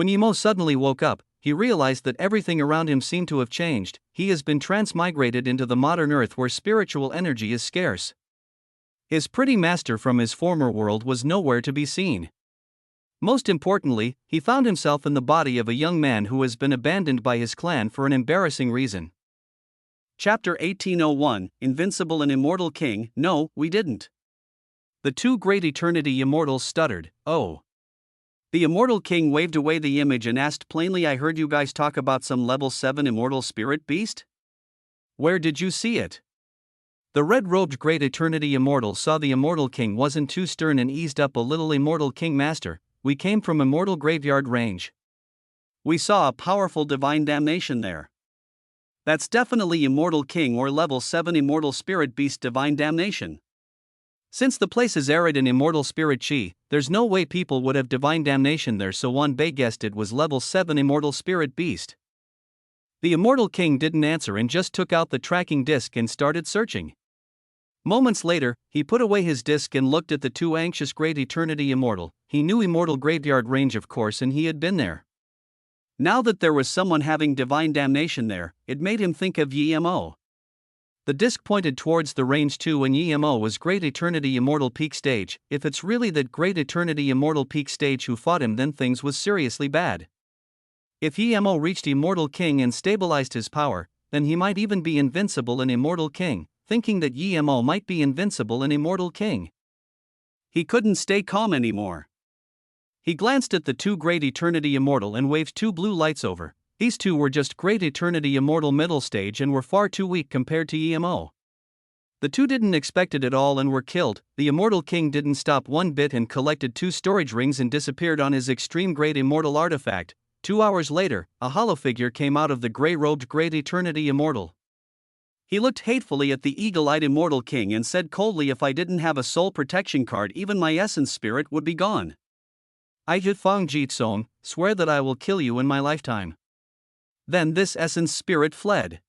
When Emo suddenly woke up, he realized that everything around him seemed to have changed. He has been transmigrated into the modern Earth where spiritual energy is scarce. His pretty master from his former world was nowhere to be seen. Most importantly, he found himself in the body of a young man who has been abandoned by his clan for an embarrassing reason. Chapter 1801, Invincible and Immortal King. No, we didn't. The two great eternity immortals stuttered, "Oh." The immortal king waved away the image and asked plainly, "I heard you guys talk about some level 7 immortal spirit beast? Where did you see it?" The red-robed great eternity immortal saw the immortal king wasn't too stern and eased up a little. "Immortal king master, we came from immortal graveyard range. We saw a powerful divine damnation there." "That's definitely immortal king or level 7 immortal spirit beast divine damnation. Since the place is arid in immortal spirit chi, there's no way people would have divine damnation there, so one bay guessed it was level 7 immortal spirit beast." The immortal king didn't answer and just took out the tracking disc and started searching. Moments later, he put away his disc and looked at the two anxious great eternity immortal. He knew immortal graveyard range, of course, and he had been there. Now that there was someone having divine damnation there, it made him think of Emo. The disc pointed towards the range too, and Emo was Great Eternity Immortal Peak Stage. If it's really that Great Eternity Immortal Peak Stage who fought him, then things was seriously bad. If Emo reached Immortal King and stabilized his power, then he might even be invincible and Immortal King. Thinking that Emo might be invincible and Immortal King, he couldn't stay calm anymore. He glanced at the two Great Eternity Immortal and waved two blue lights over. These two were just Great Eternity Immortal middle stage and were far too weak compared to Emo. The two didn't expect it at all and were killed. The Immortal King didn't stop one bit and collected two storage rings and disappeared on his extreme great immortal artifact. 2 hours later, a hollow figure came out of the gray-robed Great Eternity Immortal. He looked hatefully at the eagle-eyed Immortal King and said coldly, "If I didn't have a soul protection card, even my essence spirit would be gone. I Fang Jitsong, swear that I will kill you in my lifetime." Then this essence spirit fled.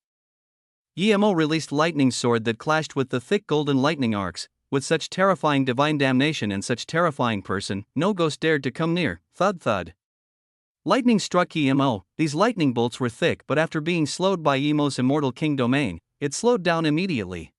Emo released lightning sword that clashed with the thick golden lightning arcs. With such terrifying divine damnation and such terrifying person, no ghost dared to come near. Thud thud. Lightning struck Emo. These lightning bolts were thick, but after being slowed by Emo's Immortal King domain, it slowed down immediately.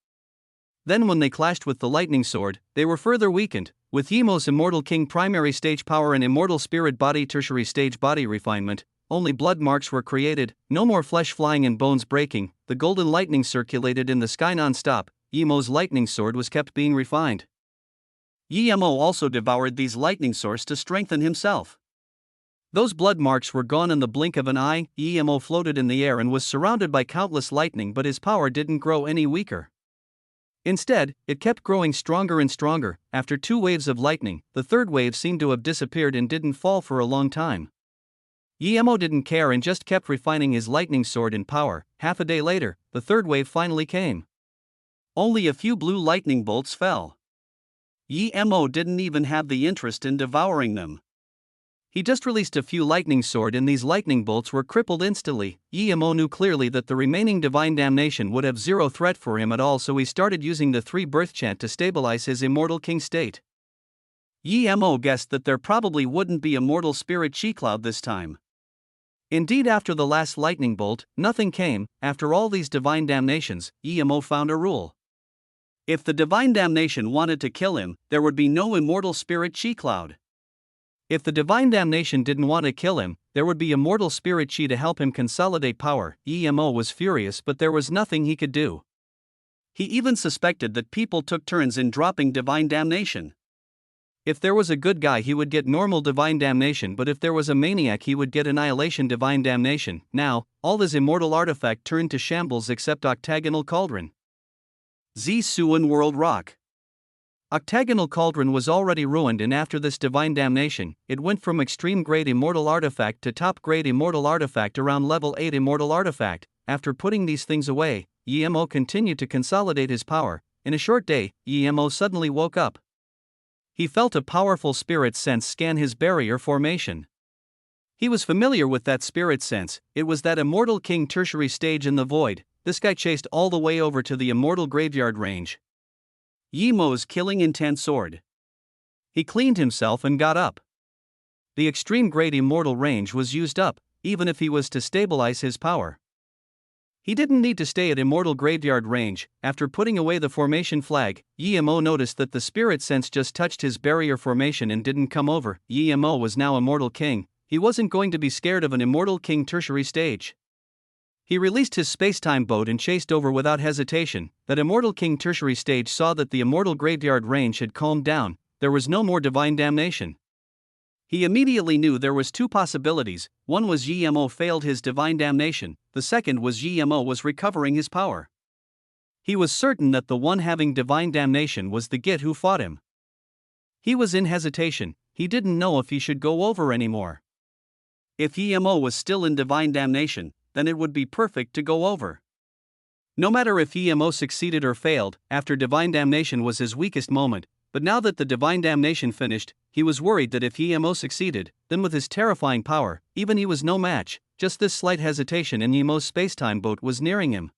Then when they clashed with the lightning sword, they were further weakened. With Emo's Immortal King primary stage power and Immortal Spirit body tertiary stage body refinement, only blood marks were created, no more flesh flying and bones breaking. The golden lightning circulated in the sky non-stop. Emo's lightning sword was kept being refined. Emo also devoured these lightning swords to strengthen himself. Those blood marks were gone in the blink of an eye. Emo floated in the air and was surrounded by countless lightning, but his power didn't grow any weaker. Instead, it kept growing stronger and stronger. After 2 waves of lightning, the third wave seemed to have disappeared and didn't fall for a long time. Emo didn't care and just kept refining his lightning sword in power. Half a day later, the third wave finally came. Only a few blue lightning bolts fell. Emo didn't even have the interest in devouring them. He just released a few lightning sword and these lightning bolts were crippled instantly. Emo knew clearly that the remaining divine damnation would have zero threat for him at all, so he started using the 3 birth chant to stabilize his Immortal King state. Emo guessed that there probably wouldn't be a mortal spirit chi cloud this time. Indeed, after the last lightning bolt, nothing came. After all these divine damnations, Emo found a rule. If the divine damnation wanted to kill him, there would be no immortal spirit chi cloud. If the divine damnation didn't want to kill him, there would be immortal spirit chi to help him consolidate power. Emo was furious, but there was nothing he could do. He even suspected that people took turns in dropping divine damnation. If there was a good guy, he would get normal divine damnation, but if there was a maniac, he would get annihilation divine damnation. Now, all his immortal artifact turned to shambles except Octagonal Cauldron. Suan World Rock. Octagonal Cauldron was already ruined, and after this divine damnation, it went from extreme grade immortal artifact to top grade immortal artifact around level 8 immortal artifact. After putting these things away, Emo continued to consolidate his power. In a short day, Emo suddenly woke up. He felt a powerful spirit sense scan his barrier formation. He was familiar with that spirit sense. It was that Immortal King tertiary stage in the void. This guy chased all the way over to the Immortal Graveyard range. Emo's killing intent sword. He cleaned himself and got up. The extreme great immortal range was used up, even if he was to stabilize his power. He didn't need to stay at immortal graveyard range. After putting away the formation flag, Yemo noticed that the spirit sense just touched his barrier formation and didn't come over. Yemo was now immortal king. He wasn't going to be scared of an immortal king tertiary stage. He released his space-time boat and chased over without hesitation. That immortal king tertiary stage saw that the immortal graveyard range had calmed down. There was no more divine damnation. He immediately knew there was two possibilities. One was Yemo failed his divine damnation, the second was Yemo was recovering his power. He was certain that the one having divine damnation was the Git who fought him. He was in hesitation. He didn't know if he should go over anymore. If Yemo was still in divine damnation, then it would be perfect to go over. No matter if Yemo succeeded or failed, after divine damnation was his weakest moment, but now that the divine damnation finished, he was worried that if Yemo succeeded, then with his terrifying power, even he was no match. Just this slight hesitation and Yemo's spacetime boat was nearing him.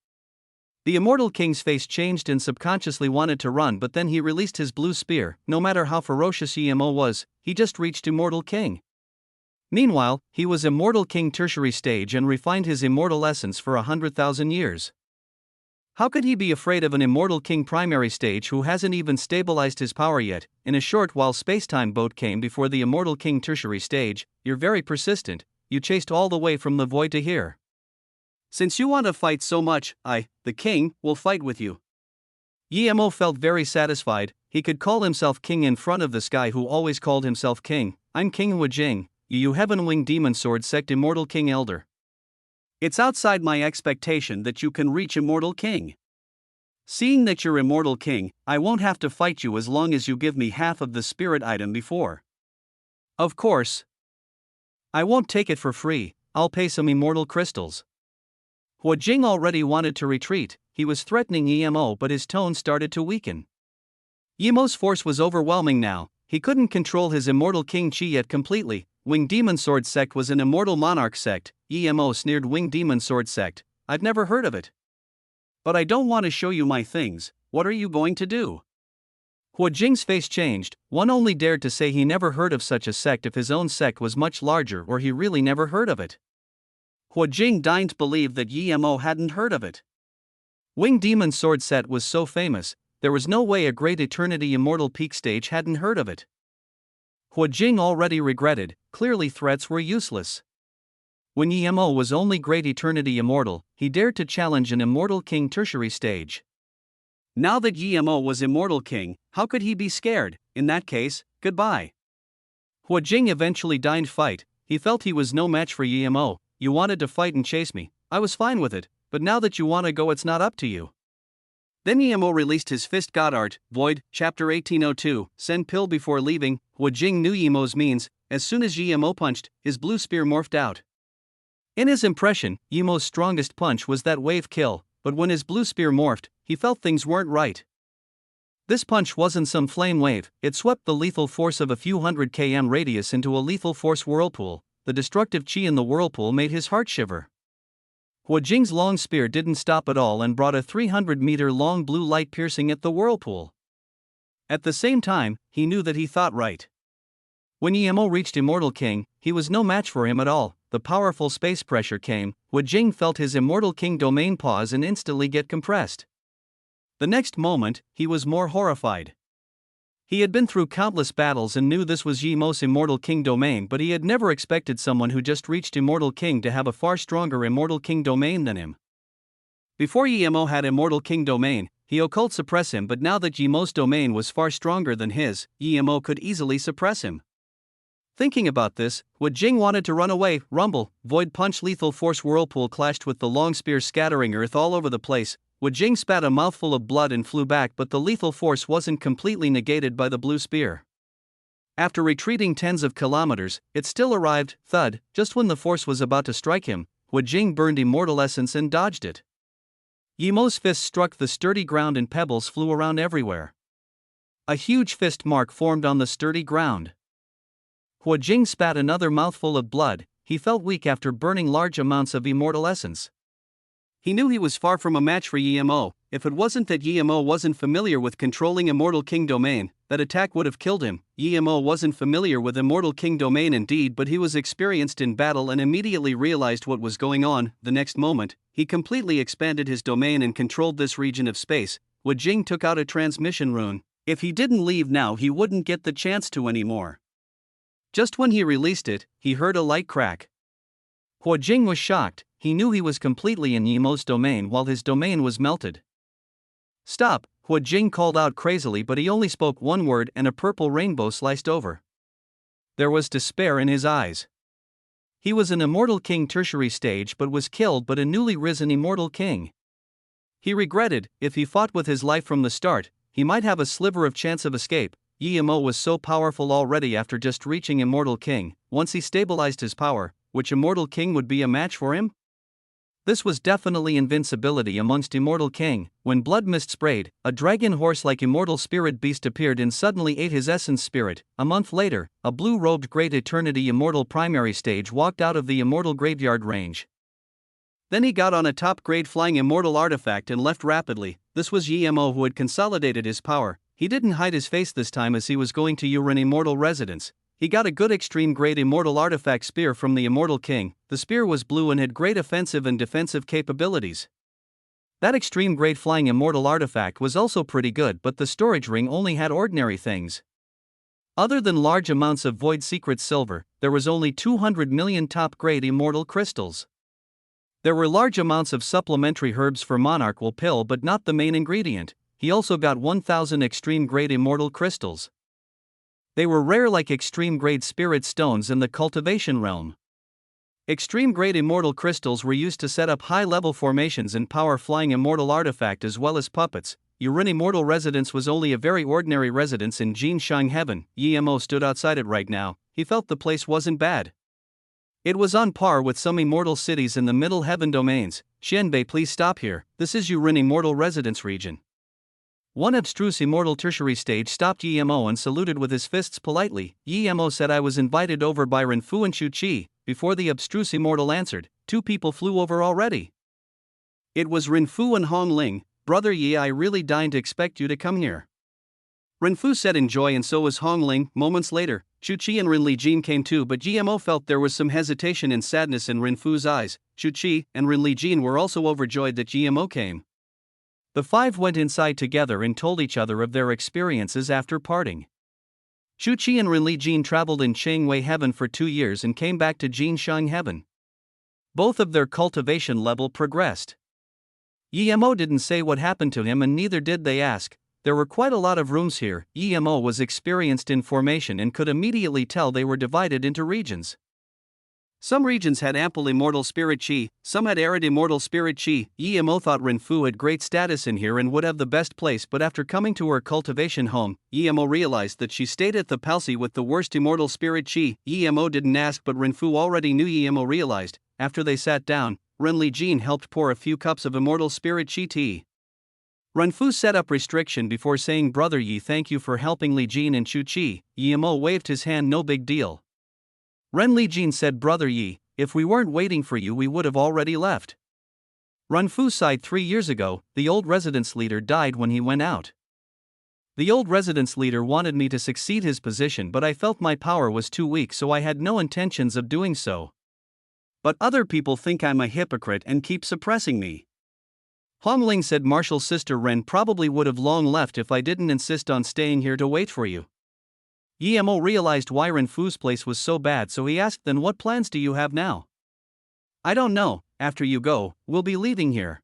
The immortal king's face changed and subconsciously wanted to run, but then he released his blue spear. No matter how ferocious Yemo was, he just reached immortal king. Meanwhile, he was immortal king tertiary stage and refined his immortal essence for 100,000 years. How could he be afraid of an immortal king primary stage who hasn't even stabilized his power yet? In a short while spacetime boat came before the immortal king tertiary stage. You're very persistent, you chased all the way from the void to here. Since you want to fight so much, I, the king, will fight with you. Yemo felt very satisfied. He could call himself king in front of this guy who always called himself king. I'm King Huajing, you heaven-winged demon sword sect immortal king elder. It's outside my expectation that you can reach immortal king. Seeing that you're immortal king, I won't have to fight you as long as you give me half of the spirit item before. Of course. I won't take it for free, I'll pay some immortal crystals. Huajing already wanted to retreat. He was threatening Yemo, but his tone started to weaken. Yemo's force was overwhelming now. He couldn't control his immortal king chi yet completely. Winged Demon Sword sect was an immortal monarch sect. Yemo sneered. Winged Demon Sword sect, I've never heard of it. But I don't want to show you my things. What are you going to do? Huajing's face changed. One only dared to say he never heard of such a sect if his own sect was much larger, or he really never heard of it. Huajing didn't believe that Yemo hadn't heard of it. Winged Demon Sword set was so famous, there was no way a Great Eternity Immortal Peak stage hadn't heard of it. Huajing already regretted. Clearly threats were useless. When Yemo was only Great Eternity Immortal, he dared to challenge an Immortal King tertiary stage. Now that Yemo was Immortal King, how could he be scared? In that case, goodbye. Huajing eventually deigned fight. He felt he was no match for Yemo. You wanted to fight and chase me, I was fine with it, but now that you want to go, it's not up to you. Then Yemo released his fist. God Art, Void, Chapter 1802, Send Pill before leaving. Huajing knew Yemo's means. As soon as Yemo punched, his blue spear morphed out. In his impression, Yemo's strongest punch was that wave kill, but when his blue spear morphed, he felt things weren't right. This punch wasn't some flame wave, it swept the lethal force of a few hundred km radius into a lethal force whirlpool. The destructive chi in the whirlpool made his heart shiver. Huajing's long spear didn't stop at all and brought a 300-meter long blue light piercing at the whirlpool. At the same time, he knew that he thought right. When Yemo reached Immortal King, he was no match for him at all. The powerful space pressure came. Huajing felt his Immortal King domain pause and instantly get compressed. The next moment, he was more horrified. He had been through countless battles and knew this was Yemo's Immortal King domain, but he had never expected someone who just reached Immortal King to have a far stronger Immortal King domain than him. Before Yemo had Immortal King domain, he occult suppress him, but now that Yemo's domain was far stronger than his, Yemo could easily suppress him. Thinking about this, Huajing wanted to run away. Rumble, Void Punch, Lethal Force Whirlpool clashed with the long spear, scattering earth all over the place. Huajing spat a mouthful of blood and flew back, but the lethal force wasn't completely negated by the blue spear. After retreating tens of kilometers, it still arrived. Thud, just when the force was about to strike him, Huajing burned immortal essence and dodged it. Yemo's fist struck the sturdy ground and pebbles flew around everywhere. A huge fist mark formed on the sturdy ground. Huajing spat another mouthful of blood. He felt weak after burning large amounts of immortal essence. He knew he was far from a match for Yemo. If it wasn't that Yemo wasn't familiar with controlling Immortal King domain, that attack would have killed him. Yemo wasn't familiar with Immortal King domain indeed, but he was experienced in battle and immediately realized what was going on. The next moment, he completely expanded his domain and controlled this region of space. Wu Jing took out a transmission rune. If he didn't leave now, he wouldn't get the chance to anymore. Just when he released it, he heard a light crack. Wu Jing was shocked. He knew he was completely in Yemo's domain while his domain was melted. Stop, Wu Jing called out crazily, but he only spoke one word and a purple rainbow sliced over. There was despair in his eyes. He was an Immortal King tertiary stage but was killed, but a newly risen Immortal King. He regretted, if he fought with his life from the start, he might have a sliver of chance of escape. Yemo was so powerful already after just reaching Immortal King. Once he stabilized his power, which Immortal King would be a match for him? This was definitely invincibility amongst Immortal King. When blood mist sprayed, a dragon horse-like immortal spirit beast appeared and suddenly ate his essence spirit. A month later, a blue-robed Great Eternity Immortal Primary Stage walked out of the Immortal Graveyard range. Then he got on a top-grade flying immortal artifact and left rapidly. This was Yemo, who had consolidated his power. He didn't hide his face this time as he was going to Urin Immortal Residence. He got a good extreme-grade immortal artifact spear from the Immortal King. The spear was blue and had great offensive and defensive capabilities. That extreme-grade flying immortal artifact was also pretty good, but the storage ring only had ordinary things. Other than large amounts of void secret silver, there was only 200 million top-grade immortal crystals. There were large amounts of supplementary herbs for Monarch Will Pill, but not the main ingredient. He also got 1000 extreme-grade immortal crystals. They were rare, like extreme-grade spirit stones in the cultivation realm. Extreme-grade immortal crystals were used to set up high-level formations and power flying immortal artifact as well as puppets. Urin Immortal Residence was only a very ordinary residence in Jinshang Heaven. Yemo stood outside it right now. He felt the place wasn't bad. It was on par with some immortal cities in the Middle Heaven domains. Xianbei, please stop here. This is Urin Immortal Residence region. One abstruse immortal tertiary stage stopped Yemo and saluted with his fists politely. Yemo said, I was invited over by Renfu and Chuchi. Before the abstruse immortal answered, 2 people flew over already. It was Renfu and Hongling. Brother Yi, I really didn't expect you to come here. Renfu said in joy, and so was Hongling. Moments later, Chuchi and Rinli Jin came too, but Yemo felt there was some hesitation and sadness in Renfu's eyes. Chuchi and Rinli Jin were also overjoyed that Yemo came. The 5 went inside together and told each other of their experiences after parting. Chuchi and Rinli Jin traveled in Changwei Heaven for 2 years and came back to Jinshang Heaven. Both of their cultivation level progressed. Yemo didn't say what happened to him, and neither did they ask. There were quite a lot of rooms here. Yemo was experienced in formation and could immediately tell they were divided into regions. Some regions had ample immortal spirit chi, some had arid immortal spirit chi. Yemo thought Renfu had great status in here and would have the best place, but after coming to her cultivation home, Yemo realized that she stayed at the palsy with the worst immortal spirit chi. Yemo didn't ask, but Renfu already knew. Yemo realized. After they sat down, Renli Jin helped pour a few cups of immortal spirit chi tea. Renfu set up restriction before saying, Brother Yi, thank you for helping Li Jin and Chu Chi. Yemo waved his hand, no big deal. Renli Jin said, Brother Yi, if we weren't waiting for you we would have already left. Renfu sighed. 3 years ago, the old residence leader died when he went out. The old residence leader wanted me to succeed his position, but I felt my power was too weak, so I had no intentions of doing so. But other people think I'm a hypocrite and keep suppressing me. Hongling said, Marshall's sister Ren probably would have long left if I didn't insist on staying here to wait for you. Yemo realized why Renfu's place was so bad, so he asked, then what plans do you have now? I don't know. After you go, we'll be leaving here.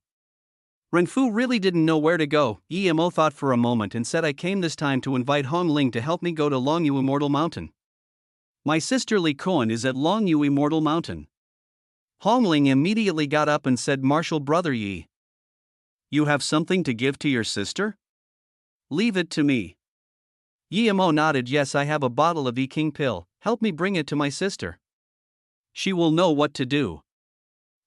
Renfu really didn't know where to go. Yemo thought for a moment and said, I came this time to invite Hongling to help me go to Longyu Immortal Mountain. My sister Li Koan is at Longyu Immortal Mountain. Hongling immediately got up and said, Marshal, Brother Yi, you have something to give to your sister? Leave it to me. Yemo nodded. Yes, I have a bottle of E-King pill. Help me bring it to my sister. She will know what to do.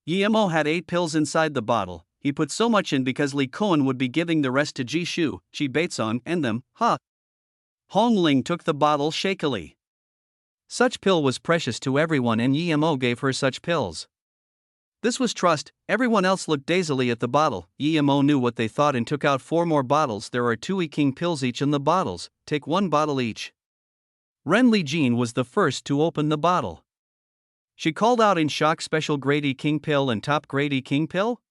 Yemo had 8 pills inside the bottle. He put so much in because Li Koan would be giving the rest to Ji Shu, Chi Baitson, and them. Hongling took the bottle shakily. Such pill was precious to everyone, and Yemo gave her such pills. This was trust. Everyone else looked dazedly at the bottle. Emo knew what they thought and took out 4 more bottles. There are 2 king pills each in the bottles. Take 1 bottle each. Renly Jean was the first to open the bottle. She called out in shock, special grade king pill and top grade king pill?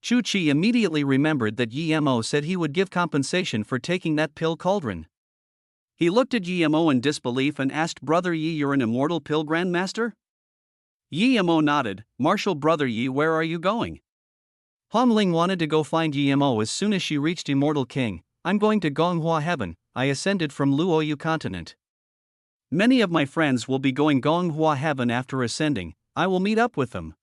Chu Chi immediately remembered that Emo said he would give compensation for taking that pill cauldron. He looked at Emo in disbelief and asked, Brother Yi, you're an immortal pill grandmaster? Emo nodded. Marshal Brother Yi, where are you going? Han Ling wanted to go find Emo as soon as she reached Immortal King. I'm going to Gonghua Heaven. I ascended from Luoyu continent. Many of my friends will be going Gonghua Heaven after ascending. I will meet up with them.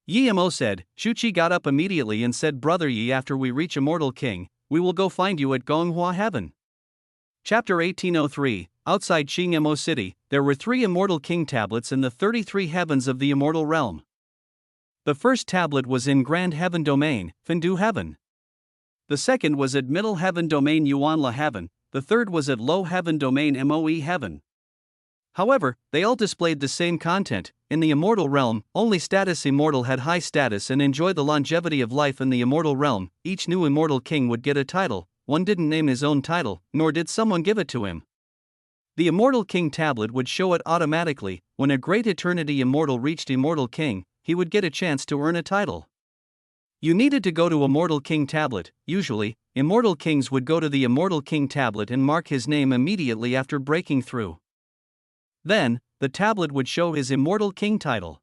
Emo said. Chu Chi got up immediately and said, Brother Yi, after we reach Immortal King, we will go find you at Gonghua Heaven. Chapter 1803. Outside Qingmo City, there were 3 Immortal King tablets in the 33 heavens of the Immortal Realm. The first tablet was in Grand Heaven Domain, Fendu Heaven. The second was at Middle Heaven Domain, Yuanla Heaven. The third was at Low Heaven Domain, Moe Heaven. However, they all displayed the same content. In the Immortal Realm, only status immortal had high status and enjoyed the longevity of life in the Immortal Realm. Each new Immortal King would get a title. One didn't name his own title, nor did someone give it to him. The Immortal King tablet would show it automatically. When a great eternity immortal reached Immortal King, he would get a chance to earn a title. You needed to go to Immortal King tablet. Usually, Immortal Kings would go to the Immortal King tablet and mark his name immediately after breaking through. Then, the tablet would show his Immortal King title.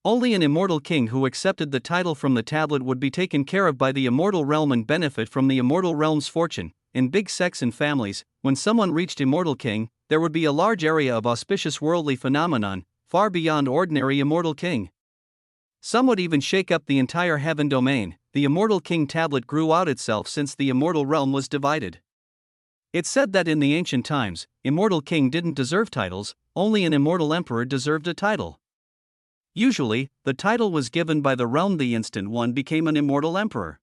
Only an Immortal King who accepted the title from the tablet would be taken care of by the Immortal Realm and benefit from the Immortal Realm's fortune. In big sects and families, when someone reached Immortal King, there would be a large area of auspicious worldly phenomenon, far beyond ordinary Immortal King. Some would even shake up the entire heaven domain. The Immortal King tablet grew out itself since the Immortal Realm was divided. It's said that in the ancient times, Immortal King didn't deserve titles, only an Immortal Emperor deserved a title. Usually, the title was given by the realm the instant one became an Immortal Emperor.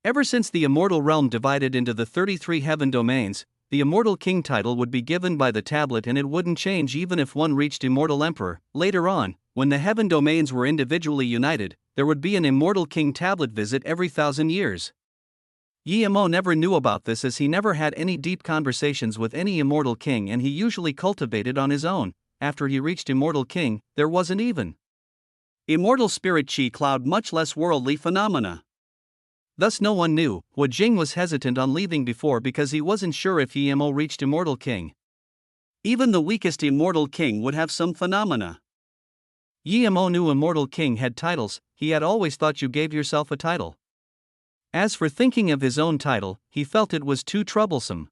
Ever since the Immortal Realm divided into the 33 heaven domains, the Immortal King title would be given by the tablet and it wouldn't change even if one reached Immortal Emperor. Later on, when the heaven domains were individually united, there would be an Immortal King tablet visit every 1,000 years. Emo never knew about this as he never had any deep conversations with any Immortal King and he usually cultivated on his own. After he reached Immortal King, there wasn't even Immortal Spirit Chi cloud, much less worldly phenomena. Thus no one knew. Wu Jing was hesitant on leaving before because he wasn't sure if Emo reached Immortal King. Even the weakest Immortal King would have some phenomena. Emo knew Immortal King had titles. He had always thought you gave yourself a title. As for thinking of his own title, he felt it was too troublesome.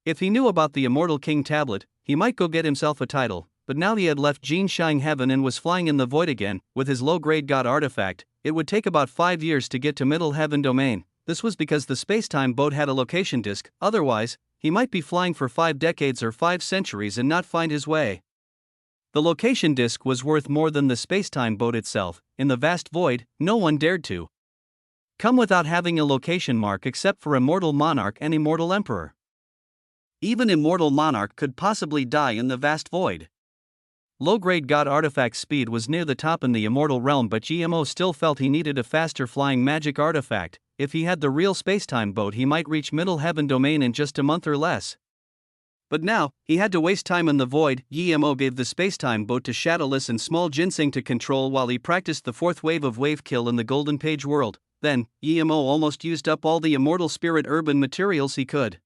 If he knew about the Immortal King tablet, he might go get himself a title, but now he had left Jinshang Heaven and was flying in the void again. With his low-grade god artifact, it would take about 5 years to get to Middle Heaven Domain. This was because the spacetime boat had a location disk, otherwise, he might be flying for 5 decades or 5 centuries and not find his way. The location disk was worth more than the spacetime boat itself. In the vast void, no one dared to come without having a location mark except for Immortal Monarch and Immortal Emperor. Even Immortal Monarch could possibly die in the vast void. Low-grade god artifact speed was near the top in the Immortal Realm, but GMO still felt he needed a faster flying magic artifact. If he had the real spacetime boat, he might reach Middle Heaven Domain in just a month or less. But now, he had to waste time in the void. GMO gave the spacetime boat to Shadowless and Small Ginseng to control while he practiced the 4th wave of wave kill in the Golden Page world. Then, GMO almost used up all the Immortal Spirit urban materials he could.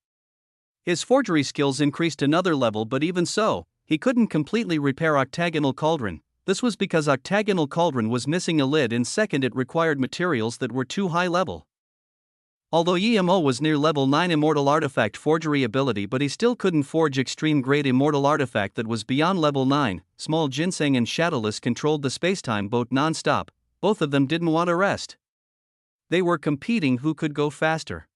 His forgery skills increased another level, but even so, he couldn't completely repair Octagonal Cauldron. This was because Octagonal Cauldron was missing a lid, and second, it required materials that were too high level. Although Emo was near level 9 Immortal Artifact forgery ability, but he still couldn't forge extreme grade Immortal Artifact that was beyond level 9. Small Ginseng and Shadowless controlled the spacetime boat non-stop. Both of them didn't want to rest. They were competing who could go faster.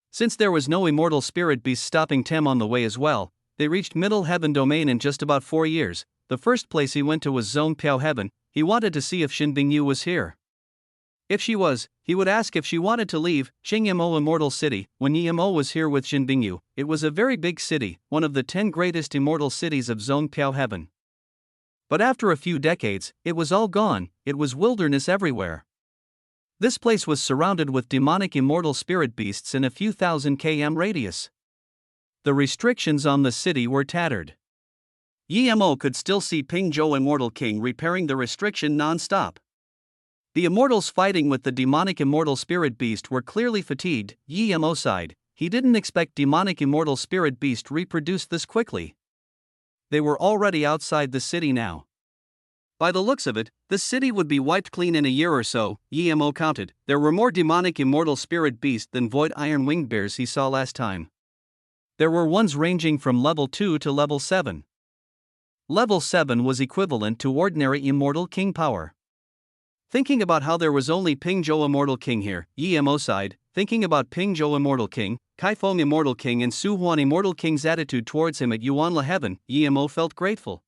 Since there was no Immortal Spirit Beast stopping Tem on the way as well, they reached Middle Heaven Domain in just about 4 years. The first place he went to was Zone Piao Heaven. He wanted to see if Xin Bingyu was here. If she was, he would ask if she wanted to leave. Qingmo Immortal City. When Emo was here with Xin Bingyu, it was a very big city, one of the 10 greatest immortal cities of Zone Piao Heaven. But after a few decades, it was all gone. It was wilderness everywhere. This place was surrounded with demonic immortal spirit beasts in a few thousand km radius. The restrictions on the city were tattered. Yemo could still see Ping Zhou Immortal King repairing the restriction non-stop. The immortals fighting with the demonic immortal spirit beast were clearly fatigued. Yemo sighed. He didn't expect demonic immortal spirit beast reproduce this quickly. They were already outside the city now. By the looks of it, the city would be wiped clean in a year or so, Yemo counted. There were more demonic immortal spirit beasts than void iron winged bears he saw last time. There were ones ranging from level 2 to level 7. Level 7 was equivalent to ordinary immortal king power. Thinking about how there was only Ping Zhou Immortal King here, Yemo sighed. Thinking about Ping Zhou Immortal King, Kaifeng Immortal King and Su Huan Immortal King's attitude towards him at Yuanla Heaven, Yemo felt grateful.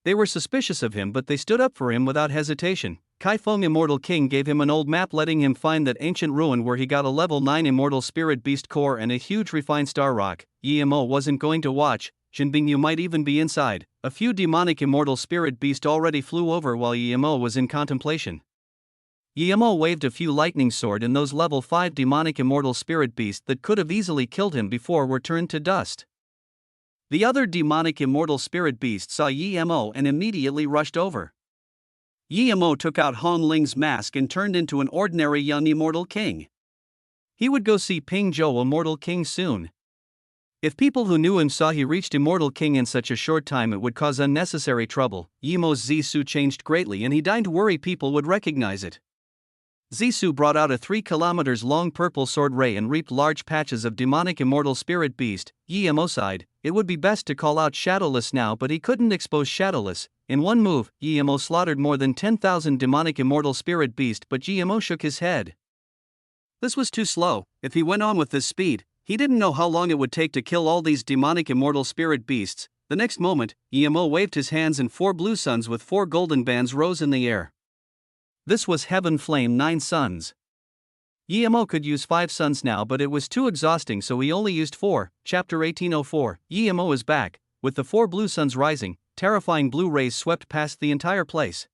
They were suspicious of him, but they stood up for him without hesitation. Kaifeng Immortal King gave him an old map letting him find that ancient ruin where he got a level 9 Immortal Spirit Beast core and a huge refined star rock. Yemo wasn't going to watch. Jinbing, you might even be inside. A few demonic immortal spirit beast already flew over while Yemo was in contemplation. Yemo waved a few lightning sword and those level 5 demonic immortal spirit beasts that could have easily killed him before were turned to dust. The other demonic immortal spirit beast saw Yemo and immediately rushed over. Yemo took out Han Ling's mask and turned into an ordinary young immortal king. He would go see Ping Zhou Immortal King soon. If people who knew him saw he reached Immortal King in such a short time, it would cause unnecessary trouble. Yemo's Zissou changed greatly and he didn't worry people would recognize it. Zissou brought out a 3 kilometers long purple sword ray and reaped large patches of demonic immortal spirit beast. Yemo sighed. It would be best to call out Shadowless now, but he couldn't expose Shadowless. In one move, Yemo slaughtered more than 10,000 demonic immortal spirit beast, but Yemo shook his head. This was too slow. If he went on with this speed, he didn't know how long it would take to kill all these demonic immortal spirit beasts. The next moment, Yemo waved his hands and 4 blue suns with 4 golden bands rose in the air. This was Heaven Flame 9 suns. Yemo could use 5 suns now, but it was too exhausting, so he only used 4. Chapter 1804. Yemo is back. With the 4 blue suns rising, terrifying blue rays swept past the entire place.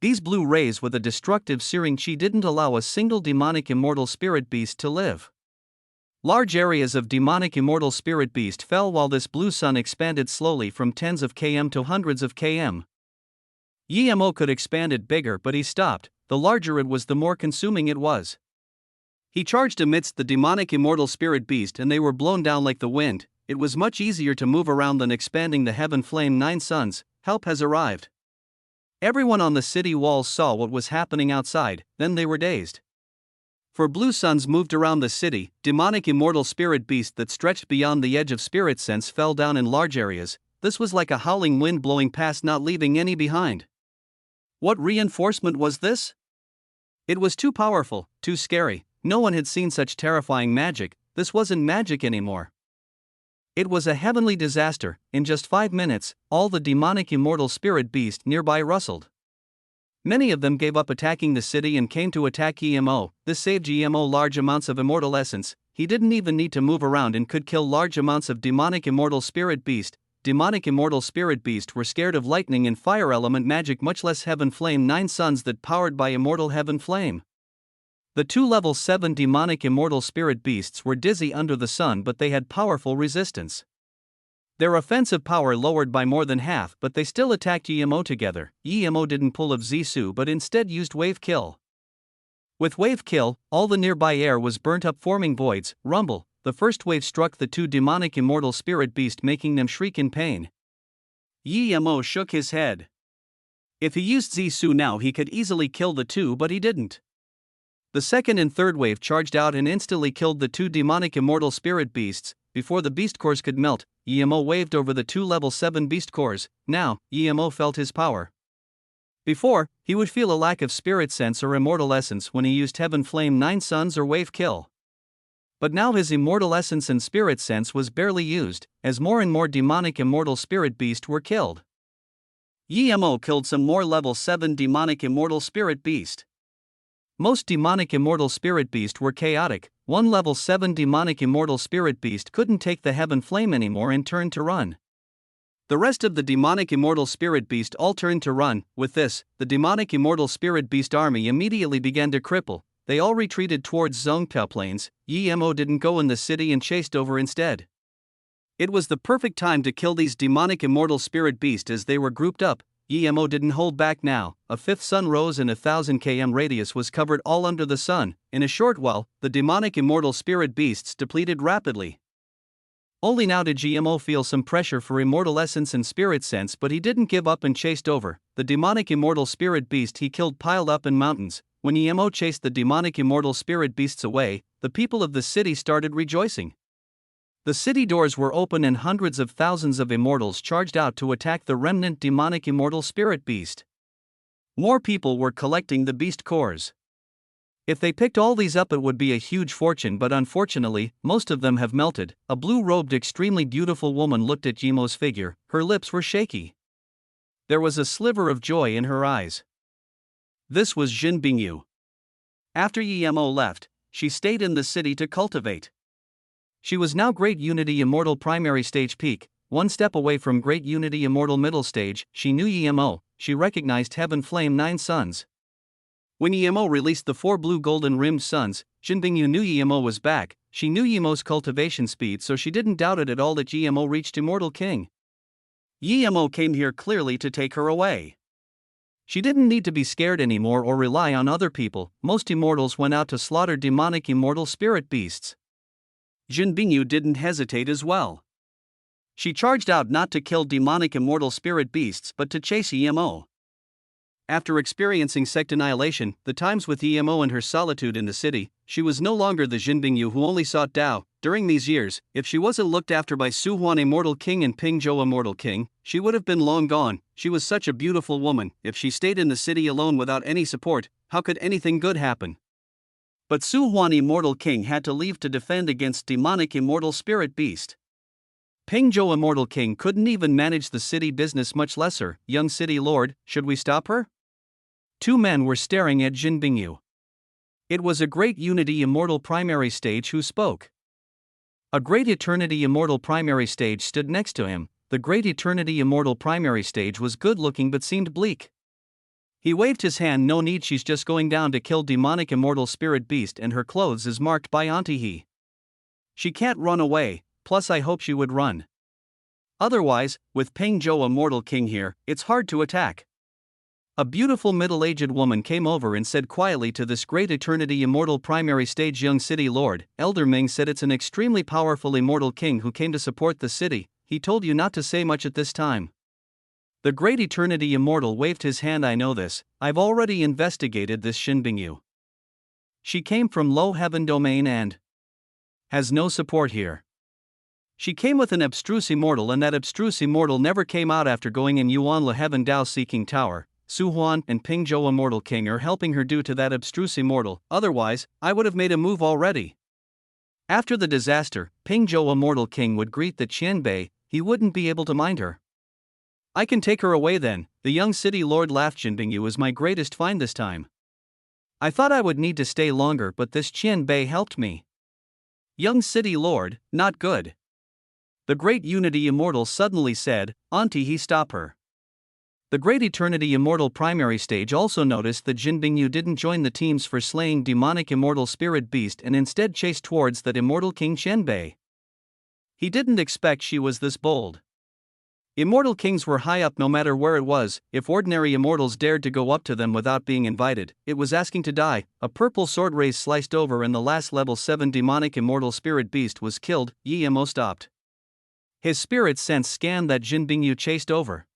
These blue rays with a destructive searing chi didn't allow a single demonic immortal spirit beast to live. Large areas of demonic immortal spirit beast fell while this blue sun expanded slowly from tens of km to hundreds of km. Yemo could expand it bigger, but he stopped. The larger it was, the more consuming it was. He charged amidst the demonic immortal spirit beast and they were blown down like the wind. It was much easier to move around than expanding the Heaven Flame 9 suns. Help has arrived. Everyone on the city walls saw what was happening outside, then they were dazed. For blue suns moved around the city, demonic immortal spirit beast that stretched beyond the edge of spirit sense fell down in large areas. This was like a howling wind blowing past, not leaving any behind. What reinforcement was this? It was too powerful, too scary. No one had seen such terrifying magic. This wasn't magic anymore. It was a heavenly disaster. In just 5 minutes, all the demonic immortal spirit beast nearby rustled. Many of them gave up attacking the city and came to attack Yemo. This saved Yemo large amounts of immortal essence. He didn't even need to move around and could kill large amounts of demonic immortal spirit beast. Demonic immortal spirit beast were scared of lightning and fire element magic, much less Heaven Flame 9 suns that powered by immortal Heaven Flame. The 2 level 7 demonic immortal spirit beasts were dizzy under the sun, but they had powerful resistance. Their offensive power lowered by more than half, but they still attacked Yemo together. Yemo didn't pull of Zissou but instead used Wave Kill. With Wave Kill, all the nearby air was burnt up, forming voids. Rumble. The first wave struck the 2 demonic immortal spirit beast, making them shriek in pain. Yemo shook his head. If he used Zissou now, he could easily kill the 2, but he didn't. The second and third wave charged out and instantly killed the 2 demonic immortal spirit beasts. Before the beast cores could melt, Yemo waved over the 2 level 7 beast cores. Now, Yemo felt his power. Before, he would feel a lack of spirit sense or immortal essence when he used Heaven Flame 9 suns or Wave Kill. But now his immortal essence and spirit sense was barely used, as more and more demonic immortal spirit beast were killed. Yemo killed some more level 7 demonic immortal spirit beast. Most demonic immortal spirit beast were chaotic. 1 level 7 demonic immortal spirit beast couldn't take the Heaven Flame anymore and turned to run. The rest of the demonic immortal spirit beast all turned to run. With this, the demonic immortal spirit beast army immediately began to cripple. They all retreated towards Zongpao Plains. Yemo didn't go in the city and chased over instead. It was the perfect time to kill these demonic immortal spirit beasts as they were grouped up. Yemo didn't hold back now. A fifth sun rose and 1,000 km radius was covered all under the sun. In a short while, the demonic immortal spirit beasts depleted rapidly. Only now did GMO feel some pressure for immortal essence and spirit sense, but he didn't give up and chased over. The demonic immortal spirit beast he killed piled up in mountains. When GMO chased the demonic immortal spirit beasts away, the people of the city started rejoicing. The city doors were open and hundreds of thousands of immortals charged out to attack the remnant demonic immortal spirit beast. More people were collecting the beast cores. If they picked all these up, it would be a huge fortune, but unfortunately, most of them have melted. A blue-robed, extremely beautiful woman looked at Yemo's figure. Her lips were shaky. There was a sliver of joy in her eyes. This was Jin Bingyu. After Yemo left, she stayed in the city to cultivate. She was now Great Unity Immortal Primary Stage Peak, one step away from Great Unity Immortal Middle Stage. She knew Yemo. She recognized Heaven Flame 9 Suns. When Yemo released the 4 blue golden-rimmed suns, Jin Bingyu knew Yemo was back. She knew Yemo's cultivation speed, so she didn't doubt it at all that Yemo reached Immortal King. Yemo came here clearly to take her away. She didn't need to be scared anymore or rely on other people. Most immortals went out to slaughter demonic immortal spirit beasts. Jin Bingyu didn't hesitate as well. She charged out not to kill demonic immortal spirit beasts but to chase Yemo. After experiencing sect annihilation, the times with Yemo and her solitude in the city, she was no longer the Jin Bingyu who only sought Dao. During these years, if she wasn't looked after by Su Huan Immortal King and Ping Zhou Immortal King, she would have been long gone. She was such a beautiful woman. If she stayed in the city alone without any support, how could anything good happen? But Su Huan Immortal King had to leave to defend against demonic immortal spirit beast. Ping Zhou Immortal King couldn't even manage the city business, much lesser. Young city lord, should we stop her? 2 men were staring at Jin Bingyu. It was a Great Unity Immortal Primary Stage who spoke. A Great Eternity Immortal Primary Stage stood next to him. The Great Eternity Immortal Primary Stage was good-looking but seemed bleak. He waved his hand. No need, she's just going down to kill demonic immortal spirit beast and her clothes is marked by Auntie. She can't run away, plus I hope she would run. Otherwise, with Ping Zhou Immortal King here, it's hard to attack. A beautiful middle-aged woman came over and said quietly to this Great Eternity Immortal Primary Stage young city lord, Elder Ming said it's an extremely powerful immortal king who came to support the city. He told you not to say much at this time. The Great Eternity Immortal waved his hand. I know this, I've already investigated this Jin Bingyu. She came from Low Heaven Domain and has no support here. She came with an abstruse immortal and that abstruse immortal never came out after going in Yuan La Heaven Dao Seeking Tower. Su Huan and Ping Zhou Immortal King are helping her due to that abstruse immortal, otherwise, I would have made a move already. After the disaster, Ping Zhou Immortal King would greet the Qianbei, he wouldn't be able to mind her. I can take her away then, the young city lord laughed. Jin Bingyu is my greatest find this time. I thought I would need to stay longer, but this Qianbei helped me. Young city lord, not good. The Great Unity Immortal suddenly said, Auntie, he stop her. The Great Eternity Immortal Primary Stage also noticed that Jin Bingyu didn't join the teams for slaying demonic immortal spirit beast and instead chased towards that immortal King Qianbei. He didn't expect she was this bold. Immortal kings were high up no matter where it was. If ordinary immortals dared to go up to them without being invited, it was asking to die. A purple sword rays sliced over and the last level 7 demonic immortal spirit beast was killed. Yemo stopped. His spirit sense scanned that Jin Bingyu chased over.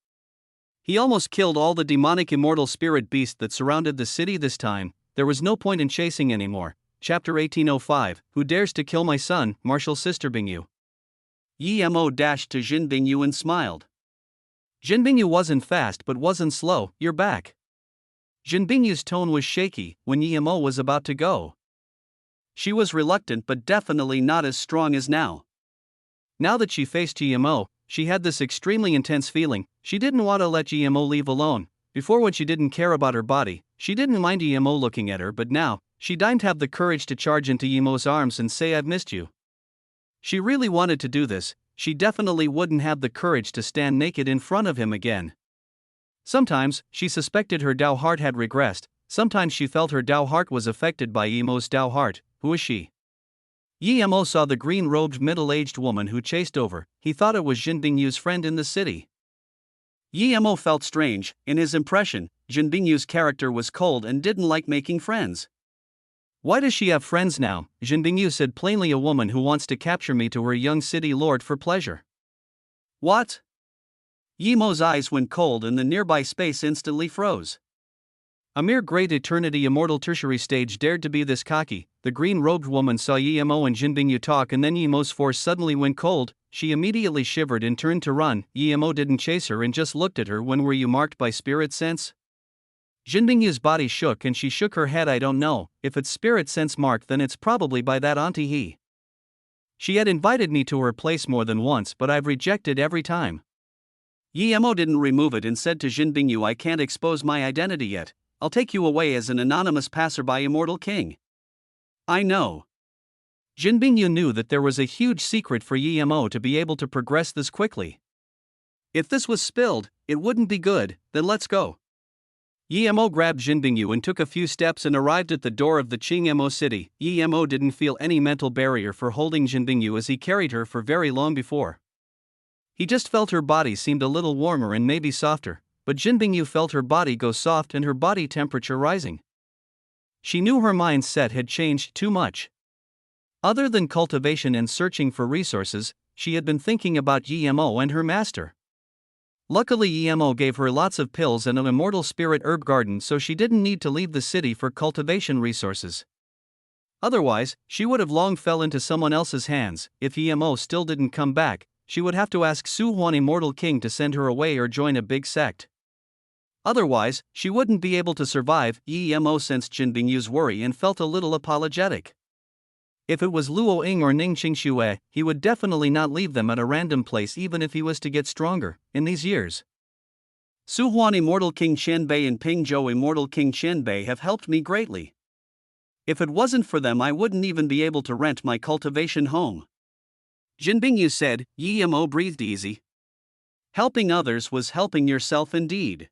He almost killed all the demonic immortal spirit beasts that surrounded the city this time. There was no point in chasing anymore. Chapter 1805, Who dares to kill my son, Martial Sister Bingyu. Yemo dashed to Jin Bingyu and smiled. Jin Bingyu wasn't fast but wasn't slow. You're back. Jin Bingyu's tone was shaky when Yemo was about to go. She was reluctant but definitely not as strong as now. Now that she faced Yemo, she had this extremely intense feeling. She didn't want to let Yemo leave alone. Before, when she didn't care about her body, she didn't mind Yemo looking at her, but now, she didn't have the courage to charge into Yemo's arms and say I've missed you. She really wanted to do this. she definitely wouldn't have the courage to stand naked in front of him again. Sometimes, she suspected her Dao heart had regressed, sometimes she felt her Dao heart was affected by Yemo's Dao heart. Who is she? Yemo saw the green-robed middle-aged woman who chased over. He thought it was Jin Bingyu's friend in the city. Yemo felt strange. In his impression, Jin Bingyu's character was cold and didn't like making friends. Why does she have friends now? Jin Bingyu said plainly, a woman who wants to capture me to her young city lord for pleasure. What? Yemo's eyes went cold and the nearby space instantly froze. A mere great eternity immortal tertiary stage dared to be this cocky. The green-robed woman saw Yemo and Jin Bingyu talk, and then Yemo's force suddenly went cold. She immediately shivered and turned to run. Yemo didn't chase her and just looked at her. When were you marked by spirit sense? Jin Bingyu's body shook and she shook her head. I don't know. If it's spirit sense marked, then it's probably by that auntie he. She had invited me to her place more than once, but I've rejected every time. Yemo didn't remove it and said to Jin Bingyu, I can't expose my identity yet. I'll take you away as an anonymous passerby, immortal king. I know. Jin Bingyu knew that there was a huge secret for Yemo to be able to progress this quickly. If this was spilled, it wouldn't be good. Then let's go. Yemo grabbed Jin Bingyu and took a few steps and arrived at the door of the Qingmo city. Yemo didn't feel any mental barrier for holding Jin Bingyu as he carried her for very long before. He just felt her body seemed a little warmer and maybe softer, but Jin Bingyu felt her body go soft and her body temperature rising. She knew her mindset had changed too much. Other than cultivation and searching for resources, she had been thinking about Yemo and her master. Luckily, Yemo gave her lots of pills and an immortal spirit herb garden, so she didn't need to leave the city for cultivation resources. Otherwise, she would have long fell into someone else's hands. If Yemo still didn't come back, she would have to ask Su Huan, immortal king, to send her away or join a big sect. Otherwise, she wouldn't be able to survive. Yemo sensed Jin Bingyu's worry and felt a little apologetic. If it was Luo Ying or Ning Qingxue, he would definitely not leave them at a random place even if he was to get stronger. In these years, Su Huan, immortal king Qianbei, and Ping Zhou, immortal king Qianbei, have helped me greatly. If it wasn't for them, I wouldn't even be able to rent my cultivation home. Jin Bingyu said. Yemo breathed easy. Helping others was helping yourself indeed.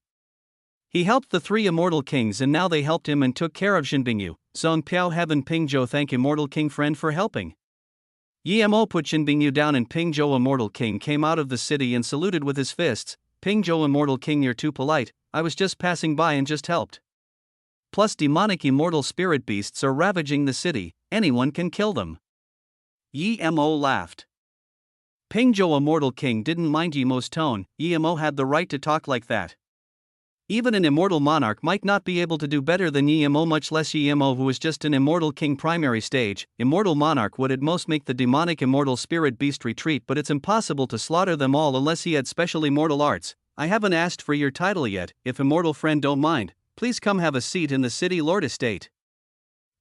He helped the three immortal kings and now they helped him and took care of Jin Bingyu. Zong Piao Heaven Ping Zhou, thank immortal king friend for helping. Yemo put Jin Bingyu down and Ping Zhou, immortal king, came out of the city and saluted with his fists. Ping Zhou, immortal king, you're too polite. I was just passing by and just helped. Plus, demonic immortal spirit beasts are ravaging the city. Anyone can kill them. Yemo laughed. Ping Zhou, immortal king, didn't mind Yemo's tone. Yemo had the right to talk like that. Even an immortal monarch might not be able to do better than Yemo, much less Yemo, who is just an immortal king primary stage. Immortal monarch would at most make the demonic immortal spirit beast retreat, but it's impossible to slaughter them all unless he had special immortal arts. I haven't asked for your title yet. If immortal friend don't mind, please come have a seat in the city lord estate.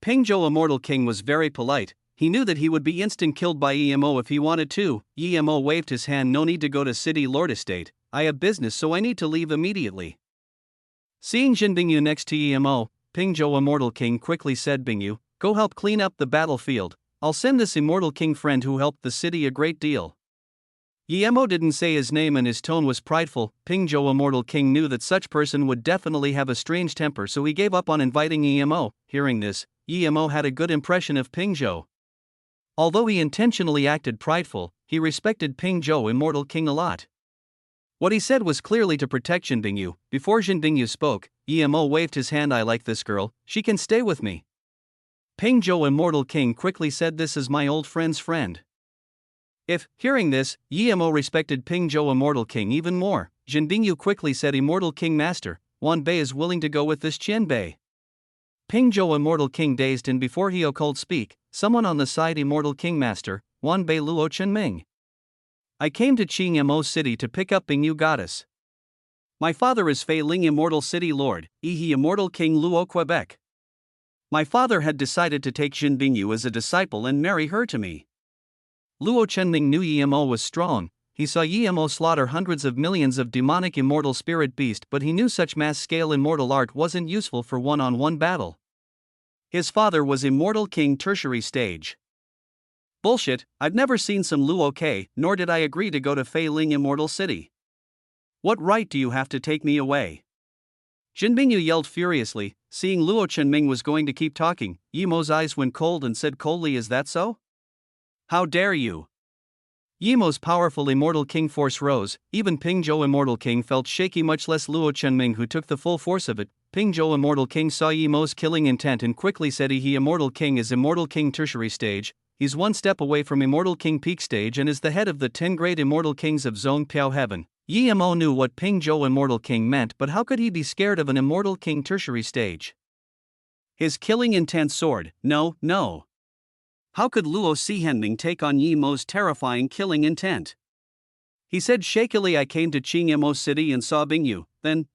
Ping Zhou, immortal king, was very polite. He knew that he would be instant killed by Yemo if he wanted to. Yemo waved his hand. No need to go to city lord estate. I have business, so I need to leave immediately. Seeing Jin Bingyu next to Yemo, Ping Zhou, immortal king, quickly said, Bingyu, go help clean up the battlefield. I'll send this immortal king friend who helped the city a great deal. Yemo didn't say his name and his tone was prideful. Ping Zhou, immortal king, knew that such person would definitely have a strange temper, so he gave up on inviting Yemo. Hearing this, Yemo had a good impression of Ping Zhou. Although he intentionally acted prideful, he respected Ping Zhou, immortal king, a lot. What he said was clearly to protect Jin Bingyu. Before Jin Bingyu spoke, Yemo waved his hand. I like this girl, she can stay with me. Ping Zhou, immortal king, quickly said, this is my old friend's friend. Hearing this, Yemo respected Ping Zhou, immortal king, even more. Jin Bingyu quickly said, immortal king master, Wan Bei is willing to go with this Qianbei. Ping Zhou, immortal king, dazed, and before he could speak, someone on the side, immortal king master, Wan Bei Luo Chenming. I came to Qingmo city to pick up Bingyu goddess. My father is Fei Ling, immortal city lord, Yi immortal king Luo Quebec. My father had decided to take Jin Bingyu as a disciple and marry her to me. Luo Chenming knew Yemo was strong. He saw Yemo slaughter hundreds of millions of demonic immortal spirit beast, but he knew such mass-scale immortal art wasn't useful for one-on-one battle. His father was immortal king tertiary stage. Bullshit, I've never seen some Luo K, nor did I agree to go to Fei Ling Immortal City. What right do you have to take me away? Jin Bingyu yelled furiously, seeing Luo Chenming was going to keep talking. Yi Mo's eyes went cold and said coldly, is that so? How dare you? Yi Mo's powerful Immortal King force rose, even Ping Zhou Immortal King felt shaky, much less Luo Chenming, who took the full force of it. Ping Zhou Immortal King saw Yi Mo's killing intent and quickly said he Immortal King is Immortal King Tertiary Stage, he's one step away from Immortal King Peak Stage and is the head of the 10 great Immortal Kings of Zone Piao Heaven. Yi Mo knew what Ping Zhou Immortal King meant, but how could he be scared of an Immortal King Tertiary Stage? His killing intent soared. No. How could Luo Xianming take on Yi Mo's terrifying killing intent? He said shakily, I came to Qingmo City and saw Bingyu, then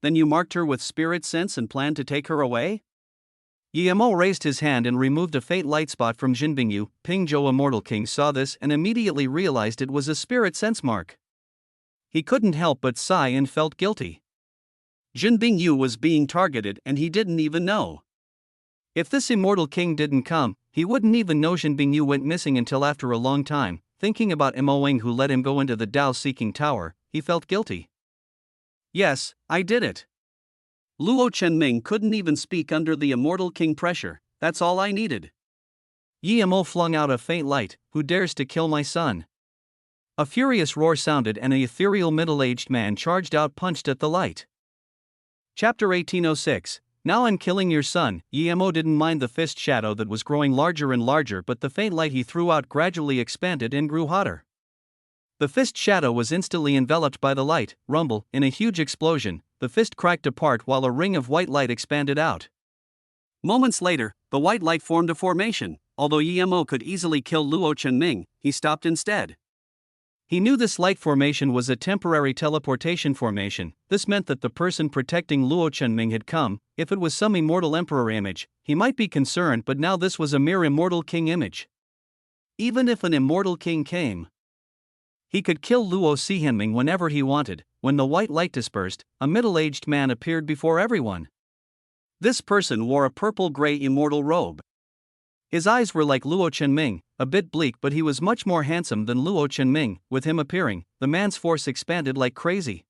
you marked her with spirit sense and planned to take her away? Yi Mo raised his hand and removed a faint light spot from Jin Bingyu. Ping Zhou Immortal King saw this and immediately realized it was a spirit sense mark. He couldn't help but sigh and felt guilty. Jin Bingyu was being targeted and he didn't even know. If this Immortal King didn't come, he wouldn't even know Jin Bingyu went missing until after a long time. Thinking about Mo Wang who let him go into the Dao-seeking tower, he felt guilty. Yes, I did it. Luo Chenming couldn't even speak under the Immortal King pressure, that's all I needed. Yi Mo flung out a faint light, who dares to kill my son? A furious roar sounded and an ethereal middle-aged man charged out, punched at the light. Chapter 1806. Now I'm killing your son. Yi Mo didn't mind the fist shadow that was growing larger and larger, but the faint light he threw out gradually expanded and grew hotter. The fist shadow was instantly enveloped by the light. Rumble, in a huge explosion, the fist cracked apart while a ring of white light expanded out. Moments later, the white light formed a formation. Although Yi Mo could easily kill Luo Chenming, he stopped instead. He knew this light formation was a temporary teleportation formation. This meant that the person protecting Luo Chenming had come. If it was some Immortal Emperor image, he might be concerned, but now this was a mere Immortal King image. Even if an Immortal King came, he could kill Luo Xianming whenever he wanted. When the white light dispersed, a middle-aged man appeared before everyone. This person wore a purple-gray immortal robe. His eyes were like Luo Chenming, a bit bleak, but he was much more handsome than Luo Chenming. With him appearing, the man's force expanded like crazy.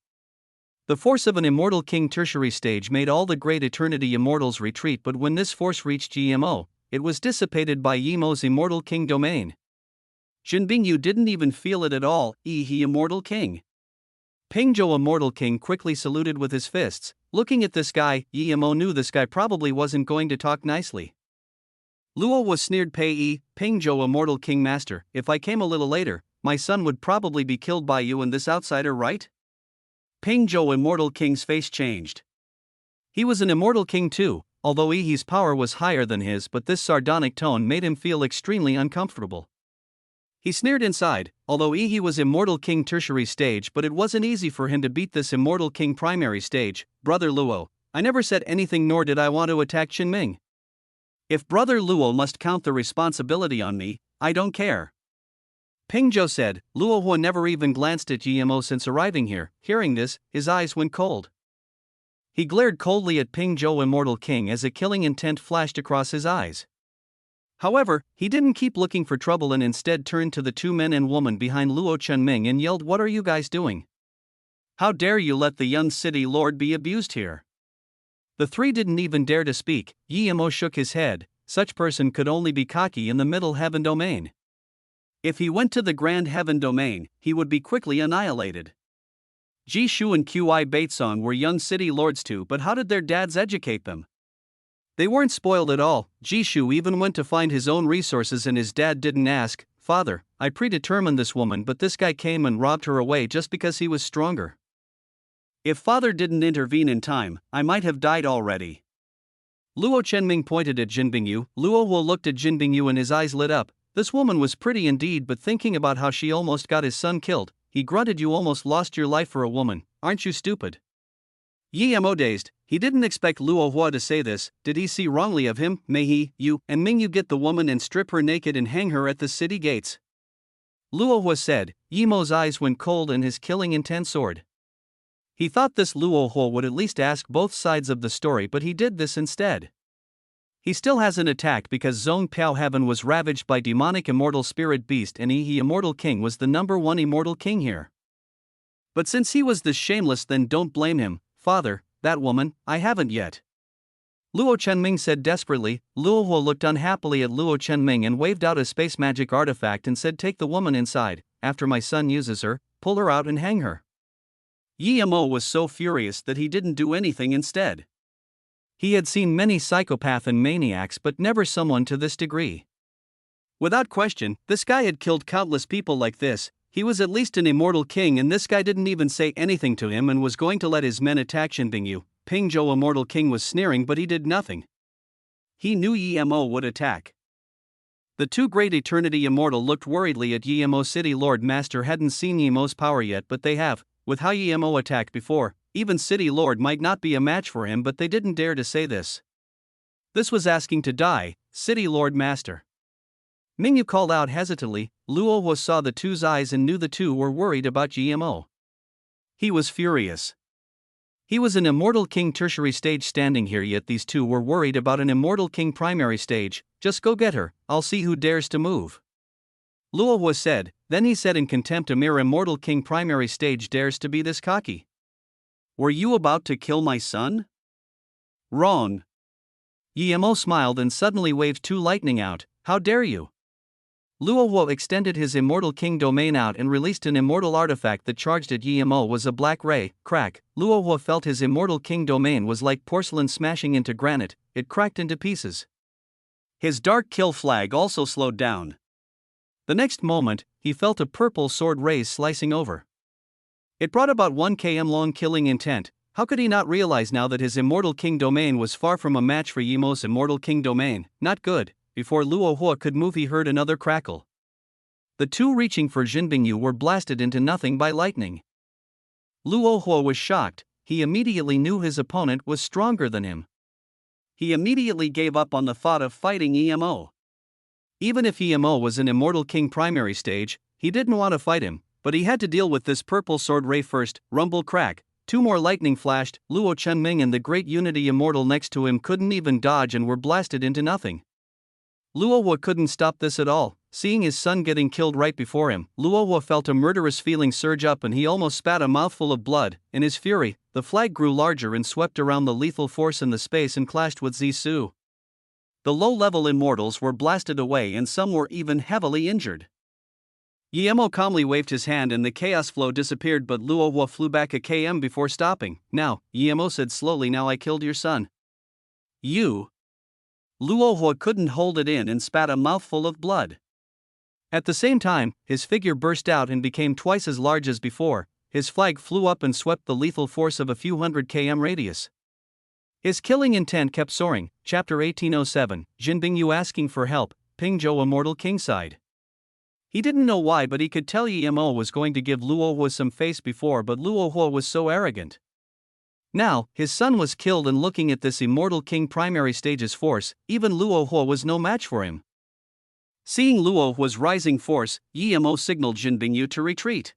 The force of an Immortal King Tertiary Stage made all the great Eternity Immortals retreat, but when this force reached Yi Mo, it was dissipated by Yi Mo's Immortal King domain. Jin Bingyu didn't even feel it at all. He Immortal King. Ping Zhou Immortal King quickly saluted with his fists. Looking at this guy, Yi Mo knew this guy probably wasn't going to talk nicely. Luo was sneered. Ping Zhou Immortal King Master, if I came a little later, my son would probably be killed by you and this outsider, right? Ping Zhou Immortal King's face changed. He was an Immortal King too, although Yi's power was higher than his, but this sardonic tone made him feel extremely uncomfortable. He sneered inside, although Yi was Immortal King Tertiary Stage, but it wasn't easy for him to beat this Immortal King Primary Stage. Brother Luo, I never said anything, nor did I want to attack Chenming. If Brother Luo must count the responsibility on me, I don't care. Ping Zhou said. Luo Hua never even glanced at Yi Mo since arriving here. Hearing this, his eyes went cold. He glared coldly at Ping Zhou Immortal King as a killing intent flashed across his eyes. However, he didn't keep looking for trouble and instead turned to the two men and woman behind Luo Chenming and yelled, "What are you guys doing? How dare you let the young city lord be abused here?" The three didn't even dare to speak. Yi Mo shook his head. Such person could only be cocky in the Middle Heaven domain. If he went to the Grand Heaven domain, he would be quickly annihilated. Ji Shu and Qi Baitsong were young city lords too, but how did their dads educate them? They weren't spoiled at all. Ji Shu even went to find his own resources and his dad didn't ask. "Father, I predetermined this woman, but this guy came and robbed her away just because he was stronger. If father didn't intervene in time, I might have died already." Luo Chenming pointed at Jin Bingyu. Luo Hua looked at Jin Bingyu and his eyes lit up. This woman was pretty indeed, but thinking about how she almost got his son killed, he grunted, "You almost lost your life for a woman, aren't you stupid?" Yi Mo dazed. He didn't expect Luo Hua to say this. Did he see wrongly of him? May he, you, and Ming Yu get the woman and strip her naked and hang her at the city gates? Luo Hua said. Yi Mo's eyes went cold and his killing intent soared. He thought this Luo Hua would at least ask both sides of the story, but he did this instead. He still hasn't attacked because Zone Piao Heaven was ravaged by demonic immortal spirit beast and he immortal king was the number one immortal king here. But since he was this shameless, then don't blame him, father. That woman, I haven't yet. Luo Chenming said desperately. Luo Huo looked unhappily at Luo Chenming and waved out a space magic artifact and said, take the woman inside. After my son uses her, pull her out and hang her. Yi Mo was so furious that he didn't do anything instead. He had seen many psychopaths and maniacs but never someone to this degree. Without question, this guy had killed countless people like this. He was at least an immortal king and this guy didn't even say anything to him and was going to let his men attack Jinbingyu. Pingzhou immortal king was sneering but he did nothing. He knew Yi Mo would attack. The two great eternity immortal looked worriedly at Yi Mo. City Lord Master hadn't seen Yi Mo's power yet but they have, with how Yi Mo attacked before. Even City Lord might not be a match for him but they didn't dare to say this. This was asking to die, City Lord Master. Mingyu called out hesitantly. Luo Huo saw the two's eyes and knew the two were worried about Yi Mo. He was furious. He was an immortal king tertiary stage standing here yet these two were worried about an immortal king primary stage. Just go get her, I'll see who dares to move. Luo Huo said, then he said in contempt a mere immortal king primary stage dares to be this cocky. Were you about to kill my son? Wrong. Yi Mo smiled and suddenly waved two lightning out. How dare you? Luo Huo extended his immortal king domain out and released an immortal artifact that charged at Yi Mo was a black ray. Crack. Luo Huo felt his immortal king domain was like porcelain smashing into granite. It cracked into pieces. His dark kill flag also slowed down. The next moment, he felt a purple sword rays slicing over. It brought about 1 km long killing intent. How could he not realize now that his immortal king domain was far from a match for Yi Mo's immortal king domain? Not good. Before Luo Huo could move he heard another crackle. The two reaching for Jinbingyu were blasted into nothing by lightning. Luo Huo was shocked. He immediately knew his opponent was stronger than him. He immediately gave up on the thought of fighting Yi Mo. Even if Yi Mo was an immortal king primary stage, he didn't want to fight him, but he had to deal with this purple sword ray first. Rumble crack. Two more lightning flashed. Luo Chenming and the great unity immortal next to him couldn't even dodge and were blasted into nothing. Luo Huo couldn't stop this at all. Seeing his son getting killed right before him, Luo Huo felt a murderous feeling surge up and he almost spat a mouthful of blood. In his fury, the flag grew larger and swept around the lethal force in the space and clashed with Zisu. The low-level immortals were blasted away and some were even heavily injured. Yi Mo calmly waved his hand and the chaos flow disappeared but Luo Huo flew back a km before stopping. Now, Yi Mo said slowly, now I killed your son. You? Luo Huo couldn't hold it in and spat a mouthful of blood. At the same time, his figure burst out and became twice as large as before. His flag flew up and swept the lethal force of a few hundred km radius. His killing intent kept soaring. Chapter 1807, Jinbingyu asking for help, Pingzhou immortal kingside. He didn't know why but he could tell Yi Mo was going to give Luo Huo some face before but Luo Huo was so arrogant. Now, his son was killed and looking at this immortal king primary stage's force, even Luo Huo was no match for him. Seeing Luo Huo's rising force, Yi Mo signaled Jinbingyu to retreat.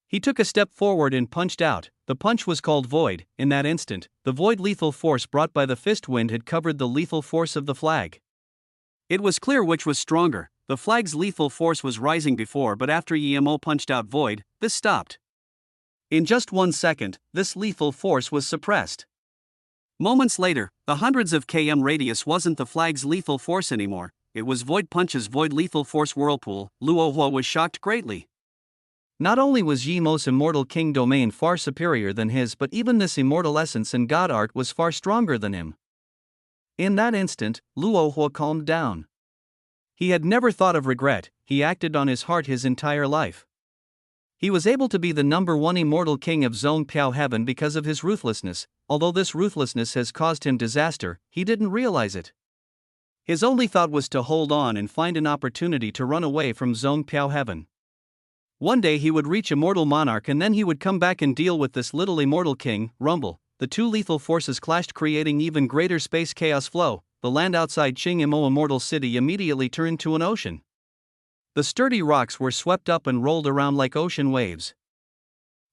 He took a step forward and punched out. The punch was called Void. In that instant, the void lethal force brought by the fist wind had covered the lethal force of the flag. It was clear which was stronger. The flag's lethal force was rising before but after Yi Mo punched out Void, this stopped. In just 1 second, this lethal force was suppressed. Moments later, the hundreds of km radius wasn't the flag's lethal force anymore, it was Void Punch's void lethal force whirlpool. Luo Huo was shocked greatly. Not only was Yi Mo's immortal king domain far superior than his but even this immortal essence and god art was far stronger than him. In that instant, Luo Huo calmed down. He had never thought of regret, he acted on his heart his entire life. He was able to be the number one immortal king of Zone Piao Heaven because of his ruthlessness. Although this ruthlessness has caused him disaster, he didn't realize it. His only thought was to hold on and find an opportunity to run away from Zone Piao Heaven. One day he would reach immortal monarch and then he would come back and deal with this little immortal king. Rumble. The two lethal forces clashed creating even greater space chaos flow. The land outside Qingimo immortal city immediately turned to an ocean. The sturdy rocks were swept up and rolled around like ocean waves.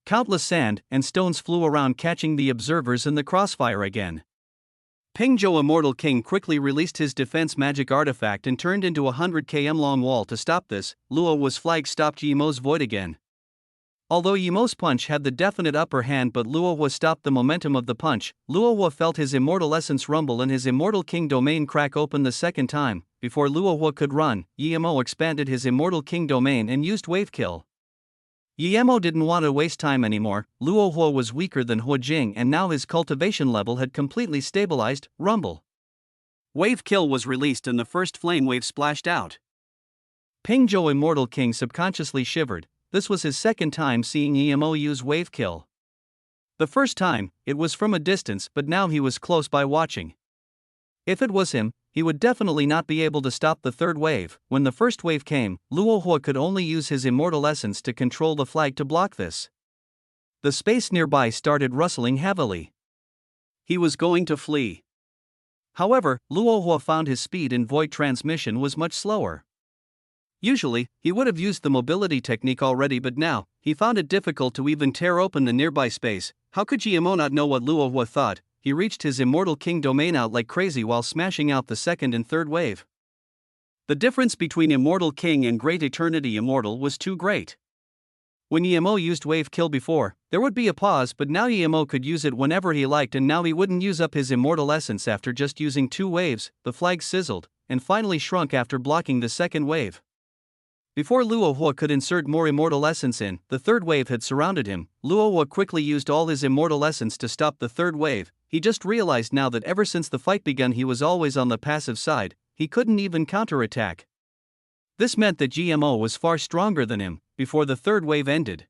Countless sand and stones flew around catching the observers in the crossfire again. Pingzhou Immortal King quickly released his defense magic artifact and turned into a 100 km long wall to stop this. Luo was flag stopped Yimo's void again. Although Yimo's punch had the definite upper hand but Luo Hua stopped the momentum of the punch, Luo Hua felt his immortal essence rumble and his Immortal King domain crack open the second time. Before Luo Hua could run, Yimo expanded his Immortal King domain and used Wave Kill. Yimo didn't want to waste time anymore. Luo Hua was weaker than Hua Jing and now his cultivation level had completely stabilized. Rumble. Wave Kill was released and the first flame wave splashed out. Pingzhou Immortal King subconsciously shivered. This was his second time seeing Yimo use Wave Kill. The first time, it was from a distance, but now he was close by watching. If it was him, he would definitely not be able to stop the third wave. When the first wave came, Luo Hua could only use his immortal essence to control the flag to block this. The space nearby started rustling heavily. He was going to flee. However, Luo Hua found his speed in void transmission was much slower. Usually, he would have used the mobility technique already, but now, he found it difficult to even tear open the nearby space. How could Yimo not know what Luo Hua thought? He reached his Immortal King domain out like crazy while smashing out the second and third wave. The difference between Immortal King and Great Eternity Immortal was too great. When Yimo used Wave Kill before, there would be a pause, but now Yimo could use it whenever he liked and now he wouldn't use up his immortal essence after just using 2 waves. The flag sizzled, and finally shrunk after blocking the second wave. Before Luo Hua could insert more immortal essence in, the third wave had surrounded him. Luo Hua quickly used all his immortal essence to stop the third wave. He just realized now that ever since the fight began he was always on the passive side, he couldn't even counterattack. This meant that GMO was far stronger than him. Before the third wave ended,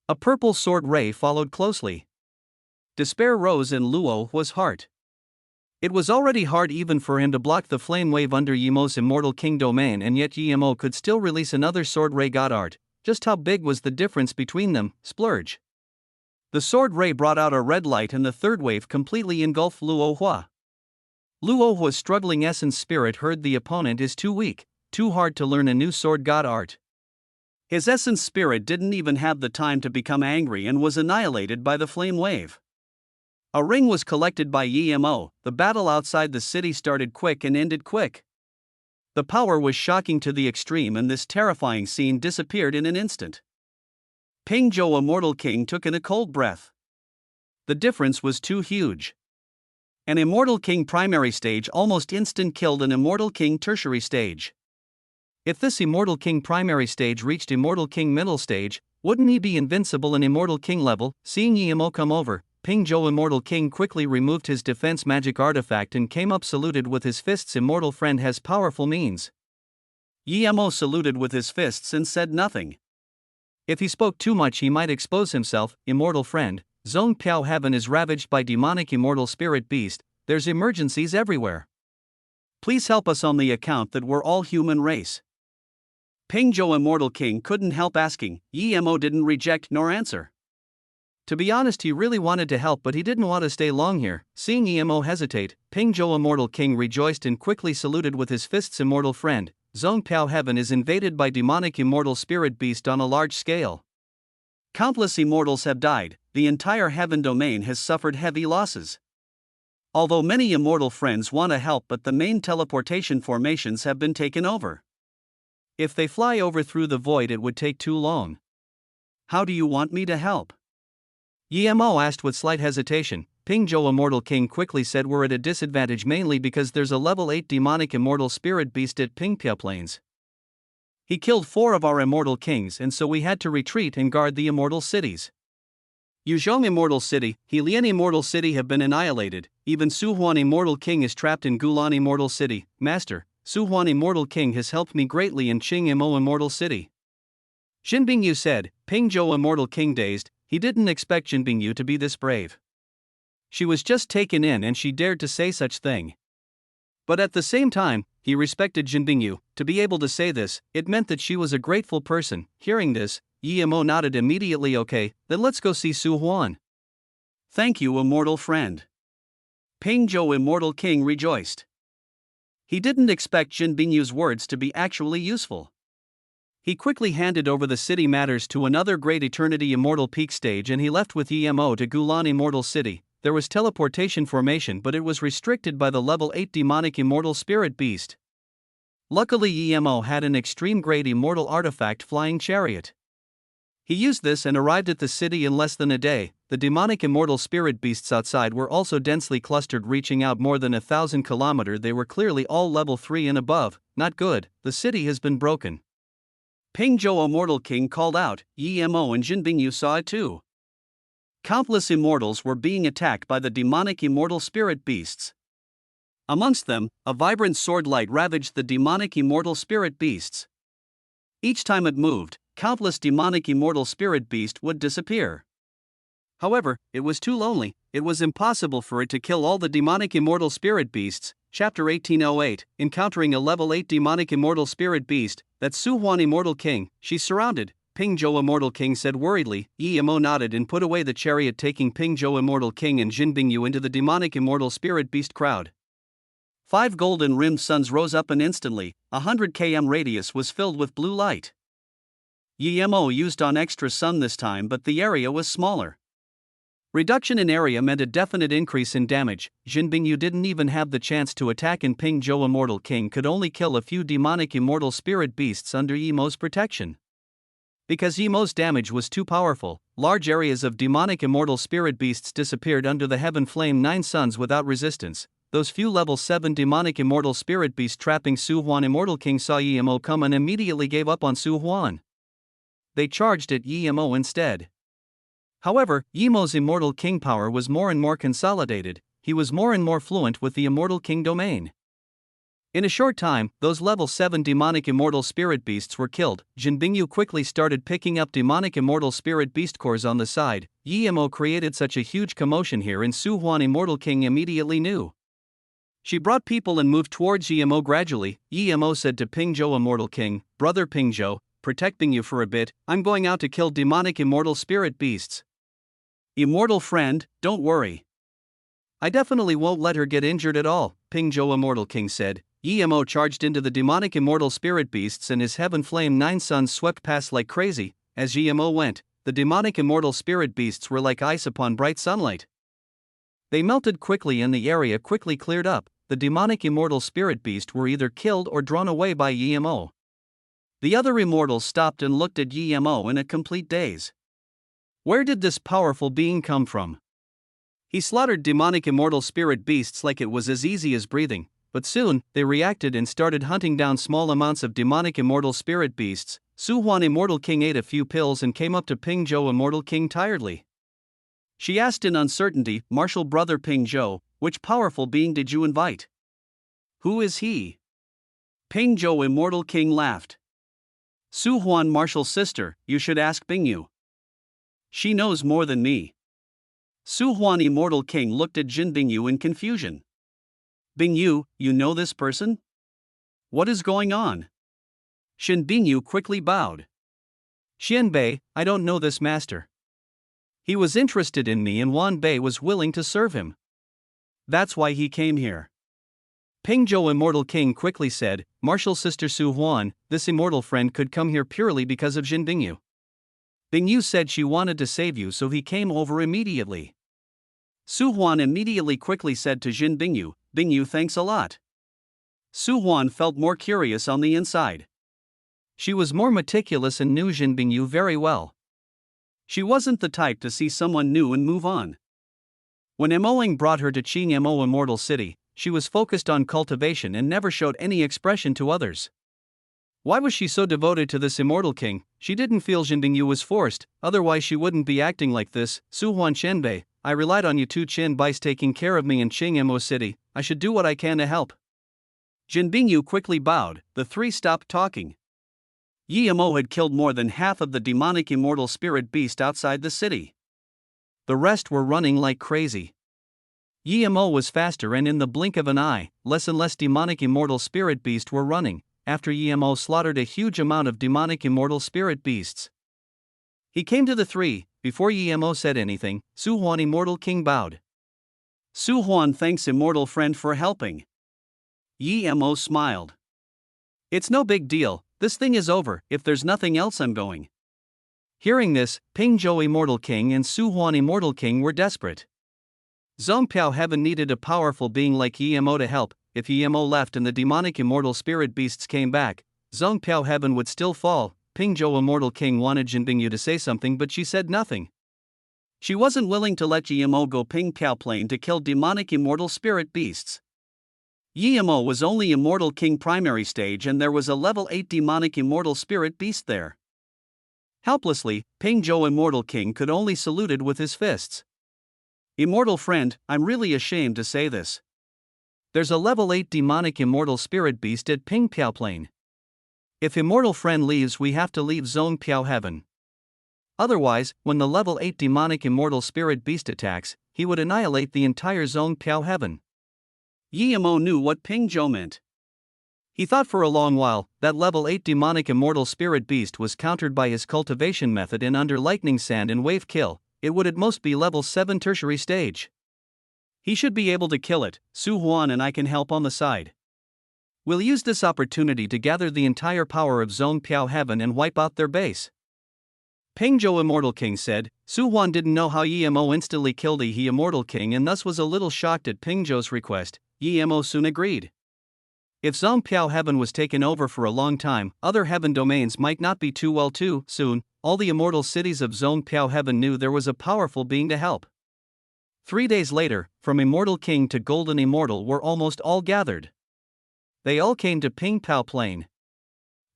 a purple sword ray followed closely. Despair rose in Luo Hua's heart. It was already hard even for him to block the flame wave under Yimo's Immortal King domain, and yet Yimo could still release another sword ray god art. Just how big was the difference between them? Splurge. The sword ray brought out a red light and the third wave completely engulfed Luo Hua. Luo Hua's struggling essence spirit heard the opponent is too weak, too hard to learn a new sword god art. His essence spirit didn't even have the time to become angry and was annihilated by the flame wave. A ring was collected by Yimo. The battle outside the city started quick and ended quick. The power was shocking to the extreme and this terrifying scene disappeared in an instant. Pingzhou Immortal King took in a cold breath. The difference was too huge. An Immortal King primary stage almost instant killed an Immortal King tertiary stage. If this Immortal King primary stage reached Immortal King middle stage, wouldn't he be invincible in Immortal King level? Seeing Yimo come over, Pingzhou Immortal King quickly removed his defense magic artifact and came up saluted with his fists. Immortal friend has powerful means. Yimo saluted with his fists and said nothing. If he spoke too much he might expose himself. Immortal friend, Zone Piao Heaven is ravaged by demonic immortal spirit beast, there's emergencies everywhere. Please help us on the account that we're all human race. Pingzhou Immortal King couldn't help asking. Yimo didn't reject nor answer. To be honest, he really wanted to help, but he didn't want to stay long here. Seeing Yimo hesitate, Pingzhou Immortal King rejoiced and quickly saluted with his fists. Immortal friend, Zone Piao Heaven is invaded by demonic immortal spirit beast on a large scale. Countless immortals have died, the entire heaven domain has suffered heavy losses. Although many immortal friends want to help, but the main teleportation formations have been taken over. If they fly over through the void it would take too long. How do you want me to help? Yimo asked with slight hesitation. Pingzhou Immortal King quickly said we're at a disadvantage mainly because there's a level 8 demonic immortal spirit beast at Pingpia Plains. He killed 4 of our immortal kings and so we had to retreat and guard the immortal cities. Yuzhong Immortal City, Helian Immortal City have been annihilated, even Suhuan Immortal King is trapped in Gulan Immortal City. Master, Suhuan Immortal King has helped me greatly in Qing Imo Immortal City. Jin Bingyu said. Pingzhou Immortal King dazed, he didn't expect Jin Bingyu to be this brave. She was just taken in and she dared to say such thing. But at the same time, he respected Jin Bingyu. To be able to say this, it meant that she was a grateful person. Hearing this, Yimo nodded immediately. Okay, then let's go see Su Huan. Thank you, immortal friend. Pingzhou Immortal King rejoiced. He didn't expect Jin Bingyu's words to be actually useful. He quickly handed over the city matters to another Great Eternity Immortal Peak stage and he left with Yimo to Gulan Immortal City. there was teleportation formation, but it was restricted by the level 8 demonic immortal spirit beast. Luckily Emo had an extreme grade immortal artifact flying chariot. He used this and arrived at the city in less than a day. The demonic immortal spirit beasts outside were also densely clustered, reaching out more than 1,000 kilometers. They were clearly all level 3 and above. Not good, the city has been broken. Ping Zhou Immortal King called out. Emo and Jin Bingyu saw it too. Countless immortals were being attacked by the demonic immortal spirit beasts. Amongst them, a vibrant sword light ravaged the demonic immortal spirit beasts. Each time it moved, countless demonic immortal spirit beasts would disappear. However, it was too lonely. It was impossible for it to kill all the demonic immortal spirit beasts. Chapter 1808, encountering a level 8 demonic immortal spirit beast, that's Su Huan Immortal King. She's surrounded, Ping Zhou Immortal King said worriedly. Emo nodded and put away the chariot, taking Ping Zhou Immortal King and Jin Bingyu into the demonic immortal spirit beast crowd. 5 golden rimmed suns rose up, and instantly, 100 km radius was filled with blue light. Emo used on extra sun this time, but the area was smaller. Reduction in area meant a definite increase in damage. Jin Bingyu didn't even have the chance to attack, and Ping Zhou Immortal King could only kill a few demonic immortal spirit beasts under Emo's protection. Because Emo's damage was too powerful, large areas of demonic immortal spirit beasts disappeared under the Heaven Flame 9 suns without resistance. Those few level 7 demonic immortal spirit beasts trapping Su Huan Immortal King saw Emo come and immediately gave up on Su Huan. They charged at Emo instead. However, Emo's Immortal King power was more and more consolidated. He was more and more fluent with the Immortal King domain. In a short time, those level 7 demonic immortal spirit beasts were killed. Jin Bingyu quickly started picking up demonic immortal spirit beast cores on the side. Emo created such a huge commotion here, and Su Huan Immortal King immediately knew. She brought people and moved towards Emo gradually. Emo said to Ping Zhou Immortal King, "Brother Ping Zhou, protecting you for a bit, I'm going out to kill demonic immortal spirit beasts." "Immortal friend, don't worry. I definitely won't let her get injured at all," Ping Zhou Immortal King said. Emo charged into the demonic immortal spirit beasts, and his Heaven Flame 9 suns swept past like crazy. As Emo went, the demonic immortal spirit beasts were like ice upon bright sunlight. They melted quickly and the area quickly cleared up. The demonic immortal spirit beast were either killed or drawn away by Emo. The other immortals stopped and looked at Emo in a complete daze. Where did this powerful being come from? He slaughtered demonic immortal spirit beasts like it was as easy as breathing, but soon, they reacted and started hunting down small amounts of demonic immortal spirit beasts. Su Huan Immortal King ate a few pills and came up to Ping Zhou Immortal King tiredly. She asked in uncertainty, "Martial brother Ping Zhou, which powerful being did you invite? Who is he?" Ping Zhou Immortal King laughed. "Su Huan Martial sister, you should ask Bingyu. She knows more than me." Su Huan Immortal King looked at Jin Bingyu in confusion. "Bingyu, you know this person? What is going on?" Shin Bingyu quickly bowed. "Xian Bei, I don't know this master. He was interested in me and Wan Bei was willing to serve him. That's why he came here." Ping Zhou Immortal King quickly said, "Martial sister Su Huan, this immortal friend could come here purely because of Jin Bingyu. Bingyu said she wanted to save you, so he came over immediately." Su Huan immediately quickly said to Jin Bingyu, "Bingyu, thanks a lot." Su Huan felt more curious on the inside. She was more meticulous and knew Jin Bingyu very well. She wasn't the type to see someone new and move on. When Emoing brought her to Qing Mo Immortal City, she was focused on cultivation and never showed any expression to others. Why was she so devoted to this immortal king? She didn't feel Jin Bingyu was forced, otherwise she wouldn't be acting like this. "Su Huan Qianbei, I relied on you two Qin Bai's taking care of me in Qing Mo City, I should do what I can to help." Jin Bingyu quickly bowed. The three stopped talking. Emo had killed more than half of the demonic immortal spirit beast outside the city. The rest were running like crazy. Emo was faster, and in the blink of an eye, less and less demonic immortal spirit beast were running, after Emo slaughtered a huge amount of demonic immortal spirit beasts. He came to the three. Before Emo said anything, Su Huan Immortal King bowed. "Su Huan thanks immortal friend for helping." Emo smiled. "It's no big deal, this thing is over, if there's nothing else I'm going." Hearing this, Ping Zhou Immortal King and Su Huan Immortal King were desperate. Zhongpiao Heaven needed a powerful being like Emo to help. If Emo left and the demonic immortal spirit beasts came back, Zhongpiao Heaven would still fall. Pingzhou Immortal King wanted Jinbingyu to say something, but she said nothing. She wasn't willing to let Emo go Pingpiao Plain to kill demonic immortal spirit beasts. Emo was only Immortal King primary stage and there was a level 8 demonic immortal spirit beast there. Helplessly, Pingzhou Immortal King could only saluted with his fists. Immortal friend, I'm really ashamed to say this. There's a level 8 demonic immortal spirit beast at Pingpiao Plain. If Immortal friend leaves, we have to leave Zhongpiao Heaven. Otherwise, when the level 8 demonic immortal spirit beast attacks, he would annihilate the entire Zhongpiao Heaven. Emo knew what Pingzhou meant. He thought for a long while that level 8 demonic immortal spirit beast was countered by his cultivation method in under lightning sand and wave kill. It would at most be level 7 tertiary stage. He should be able to kill it. Su Huan and I can help on the side. We'll use this opportunity to gather the entire power of Zhongpiao Heaven and wipe out their base. Pingzhou Immortal King said. Su Huan didn't know how Emo instantly killed He Immortal King and thus was a little shocked at Pingzhou's request. Emo soon agreed. If Zhongpiao Heaven was taken over for a long time, other heaven domains might not be too well too soon. All the immortal cities of Zhongpiao Heaven knew there was a powerful being to help. 3 days later, from Immortal King to Golden Immortal were almost all gathered. They all came to Pingpiao Plain.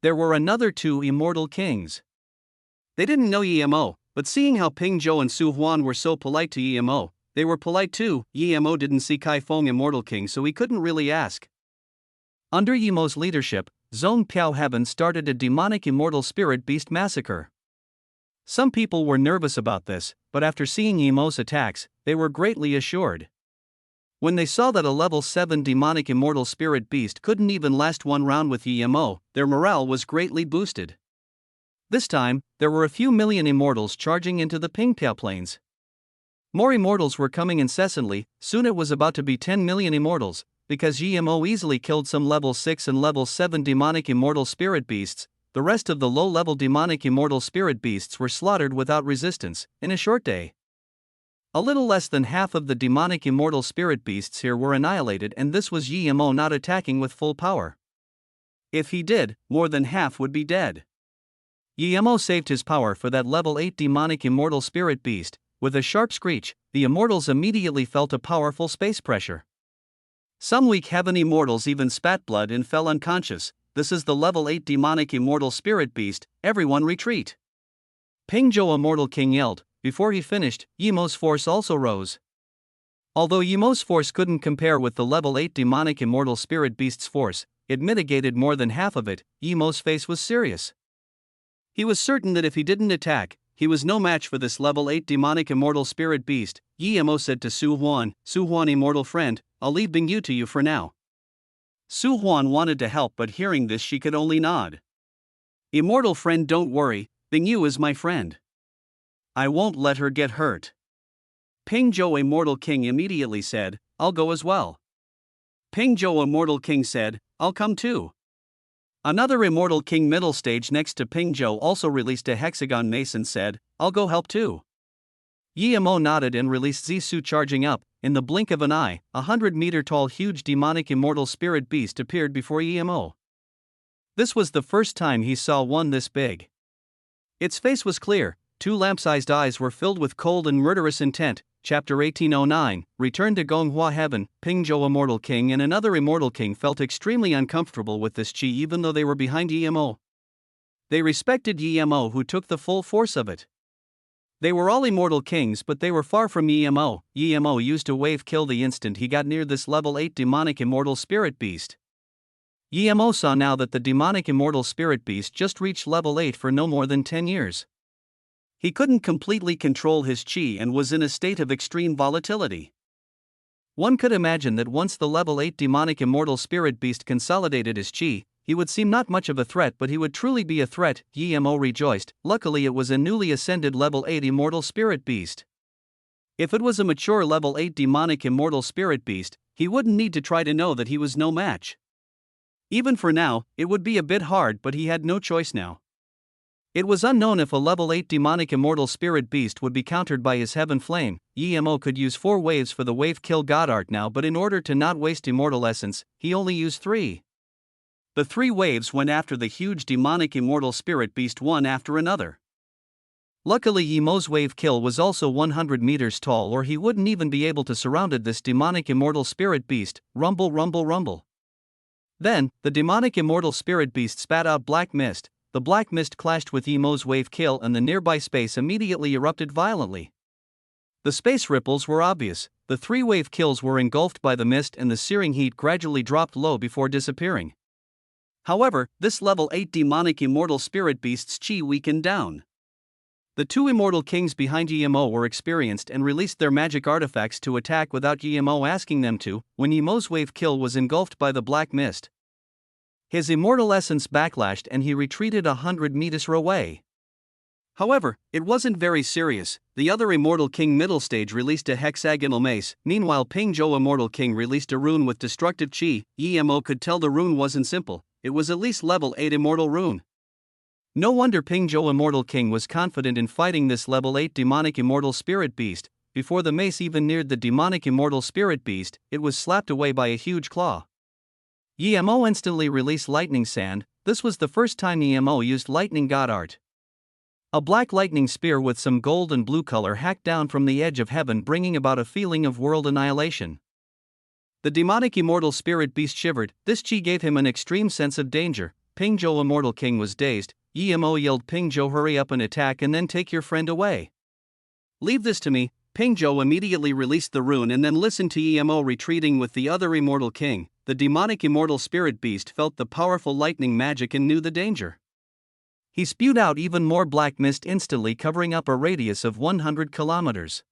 There were another 2 Immortal Kings. They didn't know Emo, but seeing how Pingzhou and Su Huan were so polite to Emo, they were polite too. Emo didn't see Kaifeng Immortal King, so he couldn't really ask. Under Emo's leadership, Zhongpiao Heaven started a demonic immortal spirit beast massacre. Some people were nervous about this, but after seeing Emo's attacks, they were greatly assured. When they saw that a level 7 demonic immortal spirit beast couldn't even last one round with Emo, their morale was greatly boosted. This time, there were a few million immortals charging into the Pingpiao Plains. More immortals were coming incessantly. Soon it was about to be 10 million immortals, because Emo easily killed some level 6 and level 7 demonic immortal spirit beasts. The rest of the low-level demonic immortal spirit beasts were slaughtered without resistance, in a short day. A little less than half of the demonic immortal spirit beasts here were annihilated, and this was Emo not attacking with full power. If he did, more than half would be dead. Emo saved his power for that level 8 demonic immortal spirit beast. With a sharp screech, the immortals immediately felt a powerful space pressure. Some weak heaven immortals even spat blood and fell unconscious. This is the level 8 demonic immortal spirit beast. Everyone retreat. Pingzhou Immortal King yelled. Before he finished, Emo's force also rose. Although Emo's force couldn't compare with the level 8 demonic immortal spirit beast's force, it mitigated more than half of it. Emo's face was serious. He was certain that if he didn't attack, he was no match for this level 8 demonic immortal spirit beast. Emo said to Su Huan, Su Huan immortal friend, I'll leave Bingyu to you for now. Su Huan wanted to help, but hearing this she could only nod. Immortal friend, don't worry, Bingyu is my friend. I won't let her get hurt. Pingzhou Immortal King immediately said, I'll go as well. Pingzhou Immortal King said, I'll come too. Another Immortal King middle stage next to Pingzhou also released a hexagon mace and said, I'll go help too. Emo nodded and released Zisu charging up. In the blink of an eye, 100-meter tall huge demonic immortal spirit beast appeared before Emo. This was the first time he saw one this big. Its face was clear, 2 lamp-sized eyes were filled with cold and murderous intent. Chapter 1809, Return to Gonghua Heaven. Pingzhou Immortal King and another Immortal King felt extremely uncomfortable with this chi even though they were behind Emo. They respected Emo who took the full force of it. They were all Immortal Kings, but they were far from Emo. Emo used a wave kill the instant he got near this level 8 demonic immortal spirit beast. Emo saw now that the demonic immortal spirit beast just reached level 8 for no more than 10 years. He couldn't completely control his chi and was in a state of extreme volatility. One could imagine that once the level 8 demonic immortal spirit beast consolidated his chi, he would seem not much of a threat, but he would truly be a threat. Emo rejoiced. Luckily it was a newly ascended level 8 immortal spirit beast. If it was a mature level 8 demonic immortal spirit beast, he wouldn't need to try to know that he was no match. Even for now, it would be a bit hard, but he had no choice now. It was unknown if a level 8 demonic immortal spirit beast would be countered by his heaven flame. Emo could use 4 waves for the wave kill god art now, but in order to not waste immortal essence, he only used 3. The 3 waves went after the huge demonic immortal spirit beast one after another. Luckily Emo's wave kill was also 100 meters tall, or he wouldn't even be able to surround this demonic immortal spirit beast. Rumble, rumble, rumble. Then, the demonic immortal spirit beast spat out black mist. The black mist clashed with Emo's wave kill and the nearby space immediately erupted violently. The space ripples were obvious. The 3 wave kills were engulfed by the mist and the searing heat gradually dropped low before disappearing. However, this level 8 demonic immortal spirit beast's chi weakened down. The 2 immortal kings behind Emo were experienced and released their magic artifacts to attack without Emo asking them to, when Emo's wave kill was engulfed by the black mist. His immortal essence backlashed and he retreated 100 meters away. However, it wasn't very serious. The other immortal king middle stage released a hexagonal mace. Meanwhile Pingzhou immortal king released a rune with destructive chi. Emo could tell the rune wasn't simple, it was at least level 8 immortal rune. No wonder Pingzhou immortal king was confident in fighting this level 8 demonic immortal spirit beast. Before the mace even neared the demonic immortal spirit beast, it was slapped away by a huge claw. Emo instantly released lightning sand. This was the first time Emo used lightning god art. A black lightning spear with some gold and blue color hacked down from the edge of heaven, bringing about a feeling of world annihilation. The demonic immortal spirit beast shivered. This chi gave him an extreme sense of danger. Pingzhou immortal king was dazed. Emo yelled, "Pingzhou, hurry up and attack and then take your friend away." "Leave this to me." Pingzhou immediately released the rune and then listened to Emo retreating with the other immortal king. The demonic immortal spirit beast felt the powerful lightning magic and knew the danger. He spewed out even more black mist, instantly covering up a radius of 100 kilometers.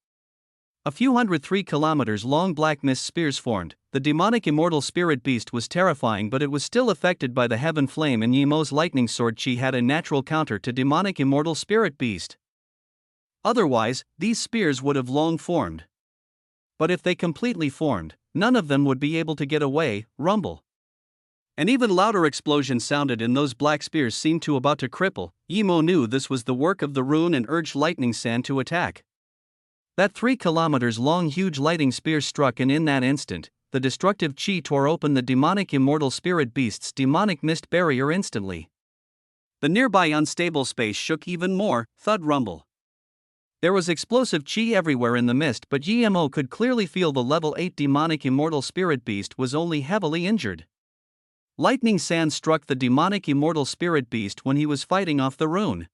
A few 103 kilometers long black mist spears formed. The demonic immortal spirit beast was terrifying, but it was still affected by the heaven flame, and Yemo's lightning sword chi had a natural counter to demonic immortal spirit beast. Otherwise, these spears would have long formed. But if they completely formed, none of them would be able to get away. Rumble. An even louder explosion sounded and those black spears seemed to about to cripple. Yemo knew this was the work of the rune and urged lightning sand to attack. That 3 kilometers long huge lightning spear struck, and in that instant, the destructive chi tore open the demonic immortal spirit beast's demonic mist barrier instantly. The nearby unstable space shook even more. Thud, rumble. There was explosive chi everywhere in the mist, but Yemo could clearly feel the level 8 demonic immortal spirit beast was only heavily injured. Lightning sand struck the demonic immortal spirit beast when he was fighting off the rune.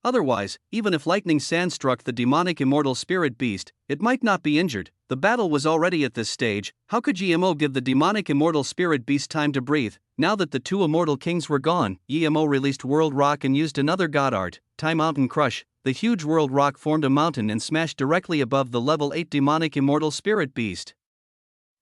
Otherwise, even if lightning sand struck the demonic immortal spirit beast, it might not be injured. The battle was already at this stage. How could Yemo give the demonic immortal spirit beast time to breathe? Now that the 2 immortal kings were gone, Yemo released World Rock and used another god art, Time Mountain Crush. The huge World Rock formed a mountain and smashed directly above the level 8 demonic immortal spirit beast.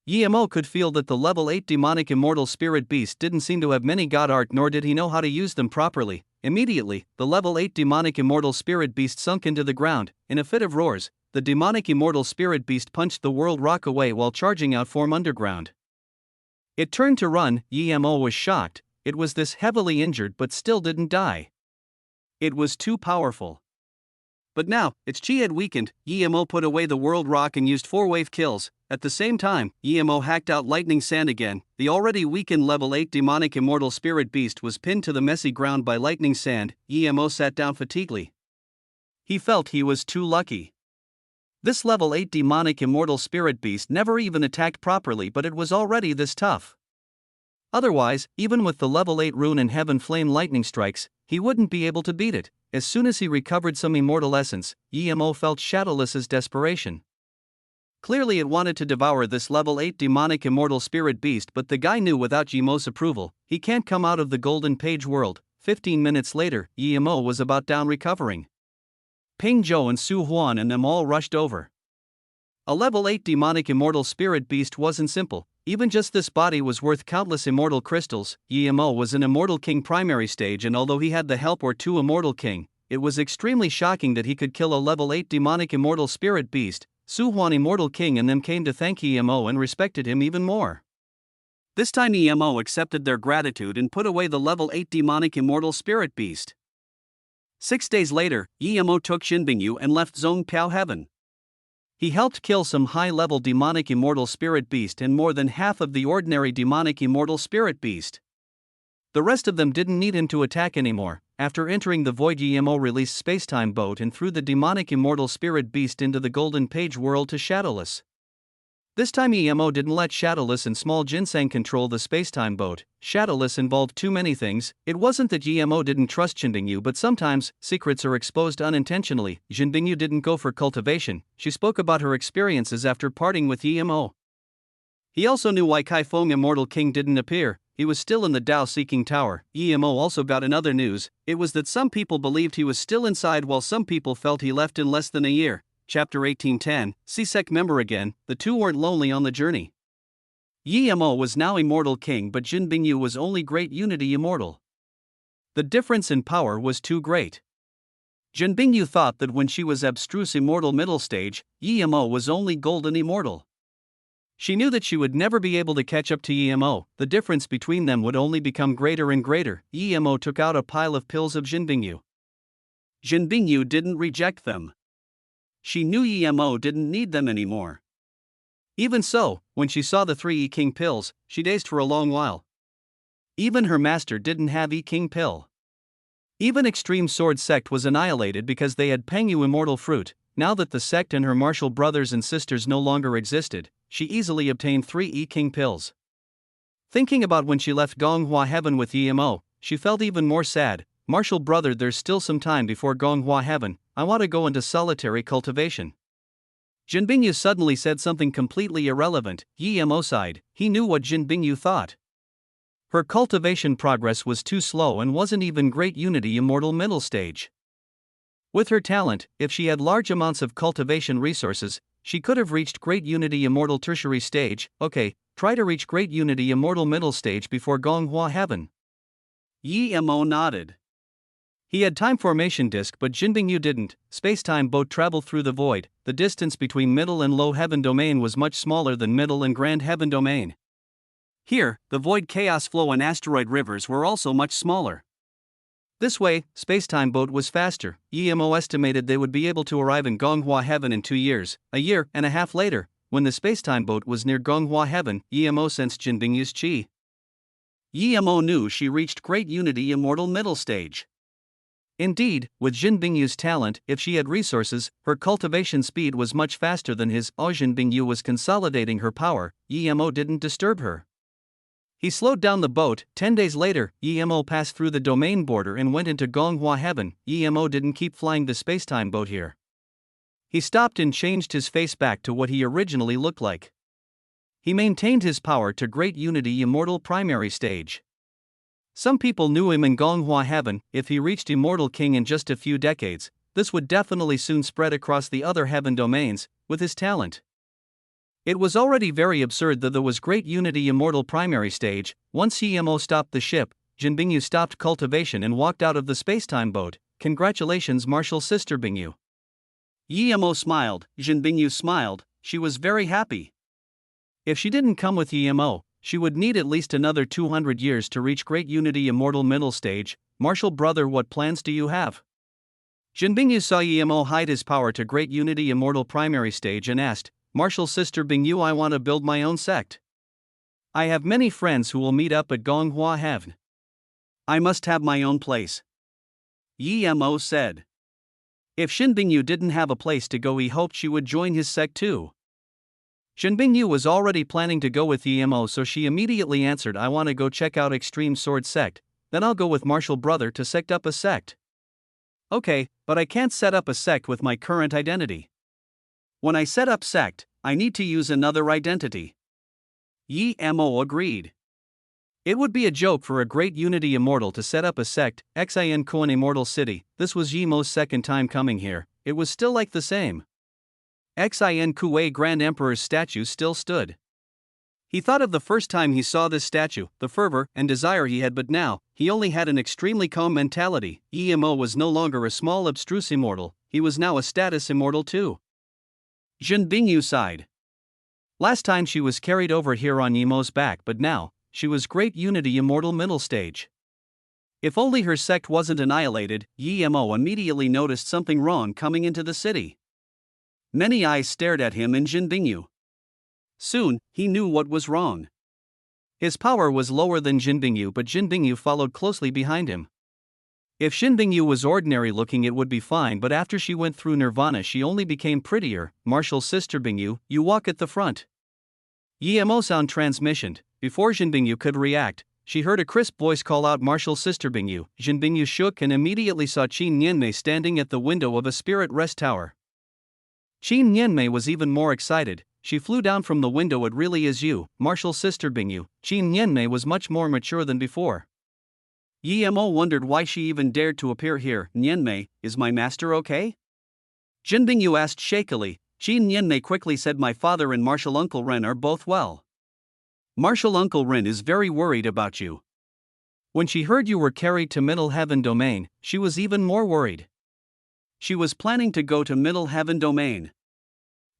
Yemo could feel that the level 8 demonic immortal spirit beast didn't seem to have many god art, nor did he know how to use them properly. Immediately, the level 8 demonic immortal spirit beast sunk into the ground. In a fit of roars, the demonic immortal spirit beast punched the World Rock away while charging out from underground. It turned to run. Yemo was shocked. It was this heavily injured but still didn't die. It was too powerful. But now, its chi had weakened. Yemo put away the World Rock and used 4 wave kills. At the same time, Yemo hacked out lightning sand again. The already weakened level 8 demonic immortal spirit beast was pinned to the messy ground by lightning sand. Yemo sat down fatiguely. He felt he was too lucky. This level 8 demonic immortal spirit beast never even attacked properly, but it was already this tough. Otherwise, even with the level 8 rune and heaven flame lightning strikes, he wouldn't be able to beat it. As soon as he recovered some immortal essence, Yemo felt Shadowless's desperation. Clearly it wanted to devour this level 8 demonic immortal spirit beast, but the guy knew without Yemo's approval, he can't come out of the golden page world. 15 minutes later, Yemo was about down recovering. Ping Zhou and Su Huan and them all rushed over. A level 8 demonic immortal spirit beast wasn't simple. Even just this body was worth countless immortal crystals. Yemo was an immortal king primary stage, and although he had the help or 2 immortal king, it was extremely shocking that he could kill a level 8 demonic immortal spirit beast. Su Huan immortal king and them came to thank Yemo and respected him even more. This time Yemo accepted their gratitude and put away the level 8 demonic immortal spirit beast. 6 days later, Emo took Xinbingyu and left Zhongpiao heaven. He helped kill some high-level demonic immortal spirit beast and more than half of the ordinary demonic immortal spirit beast. The rest of them didn't need him to attack anymore. After entering the void, Emo released Spacetime Boat and threw the demonic immortal spirit beast into the Golden Page world to Shadowless. This time Emo didn't let Shadowless and Small Ginseng control the Spacetime Boat. Shadowless involved too many things. It wasn't that Emo didn't trust Xinbingyu, but sometimes secrets are exposed unintentionally. Xinbingyu didn't go for cultivation. She spoke about her experiences after parting with Emo. He also knew why Kaifeng Immortal King didn't appear. He was still in the Dao Seeking Tower. Emo also got in other news. It was that some people believed he was still inside while some people felt he left in less than a year. Chapter 1810, CSEC member again. The two weren't lonely on the journey. Emo was now Immortal King, but Xinbingyu was only Great Unity Immortal. The difference in power was too great. Xinbingyu thought that when she was Abstruse Immortal Middle Stage, Emo was only Golden Immortal. She knew that she would never be able to catch up to Emo. The difference between them would only become greater and greater. Emo took out a pile of pills of Xinbingyu. Xinbingyu didn't reject them. She knew Emo didn't need them anymore. Even so, when she saw the 3 E-King pills, she dazed for a long while. Even her master didn't have E-King pill. Even Extreme Sword Sect was annihilated because they had Pengyu Immortal Fruit. Now that the sect and her martial brothers and sisters no longer existed, she easily obtained 3 E-King pills. Thinking about when she left Gonghua Heaven with Emo, she felt even more sad. Martial brother, there's still some time before Gonghua Heaven. I want to go into solitary cultivation. Xinbingyu suddenly said something completely irrelevant. Emo sighed. He knew what Xinbingyu thought. Her cultivation progress was too slow and wasn't even Great Unity Immortal Middle Stage. With her talent, if she had large amounts of cultivation resources, she could have reached Great Unity Immortal Tertiary Stage. Okay, try to reach Great Unity Immortal Middle Stage before Gonghua Heaven. Emo nodded. He had time formation disk, but Xinbingyu didn't. Spacetime Boat traveled through the void. The distance between Middle and Low Heaven Domain was much smaller than Middle and Grand Heaven Domain. Here, the void chaos flow and asteroid rivers were also much smaller. This way, Spacetime Boat was faster. Emo estimated they would be able to arrive in Gonghua Heaven in 2 years. A year and a half later, when the Spacetime Boat was near Gonghua Heaven, Emo sensed Xinbingyu's chi. Emo knew she reached Great Unity Immortal Middle Stage. Indeed, with Xinbingyu's talent, if she had resources, her cultivation speed was much faster than his. Xinbingyu was consolidating her power. Emo didn't disturb her. He slowed down the boat. 10 days later, Emo passed through the domain border and went into Gonghua Heaven. Emo didn't keep flying the Spacetime Boat here. He stopped and changed his face back to what he originally looked like. He maintained his power to Great Unity Immortal Primary Stage. Some people knew him in Gonghua Heaven. If he reached Immortal King in just a few decades, this would definitely soon spread across the other heaven domains, with his talent. It was already very absurd that there was Great Unity Immortal Primary Stage. Once Emo stopped the ship, Xinbingyu stopped cultivation and walked out of the Spacetime Boat. Congratulations, Martial Sister Bingyu. Emo smiled. Xinbingyu smiled. She was very happy. If she didn't come with Emo, she would need at least another 200 years to reach Great Unity Immortal Middle Stage. Martial brother, what plans do you have? Xinbingyu saw Emo hide his power to Great Unity Immortal Primary Stage and asked, Martial Sister Bingyu, I want to build my own sect. I have many friends who will meet up at Gonghua Heaven. I must have my own place. Emo said. If Xinbingyu didn't have a place to go, he hoped she would join his sect too. Xinbingyu was already planning to go with Emo, so she immediately answered, I want to go check out Extreme Sword Sect, then I'll go with Martial Brother to sect up a sect. Okay, but I can't set up a sect with my current identity. When I set up sect, I need to use another identity. Emo agreed. It would be a joke for a Great Unity Immortal to set up a sect. Xin Koan Immortal City. This was Yemo's second time coming here. It was still like the same. Xin Kuei Grand Emperor's statue still stood. He thought of the first time he saw this statue, the fervor and desire he had, but now, he only had an extremely calm mentality. Emo was no longer a small abstruse immortal, he was now a status immortal too. Xinbingyu sighed. Last time she was carried over here on Yemo's back, but now, she was Great Unity Immortal Middle Stage. If only her sect wasn't annihilated, Yemo immediately noticed something wrong coming into the city. Many eyes stared at him and Jinbingyu. Soon, he knew what was wrong. His power was lower than Jinbingyu, but Jinbingyu followed closely behind him. If Jinbingyu was ordinary looking it would be fine, but after she went through nirvana she only became prettier. Martial sister Bingyu, you walk at the front. Yemo sound transmissioned. Before Jinbingyu could react, she heard a crisp voice call out martial sister Bingyu. Jinbingyu shook and immediately saw Qin Nianmei standing at the window of a spirit rest tower. Qin Nianmei was even more excited. She flew down from the window. It really is you, martial sister Bingyu. Qin Nianmei was much more mature than before. Yemo wondered why she even dared to appear here. Nianmei, is my master okay? Jinbingyu asked shakily. Qin Nianmei quickly said my father and martial uncle Ren are both well. Martial uncle Ren is very worried about you. When she heard you were carried to Middle Heaven Domain, she was even more worried. She was planning to go to Middle Heaven Domain.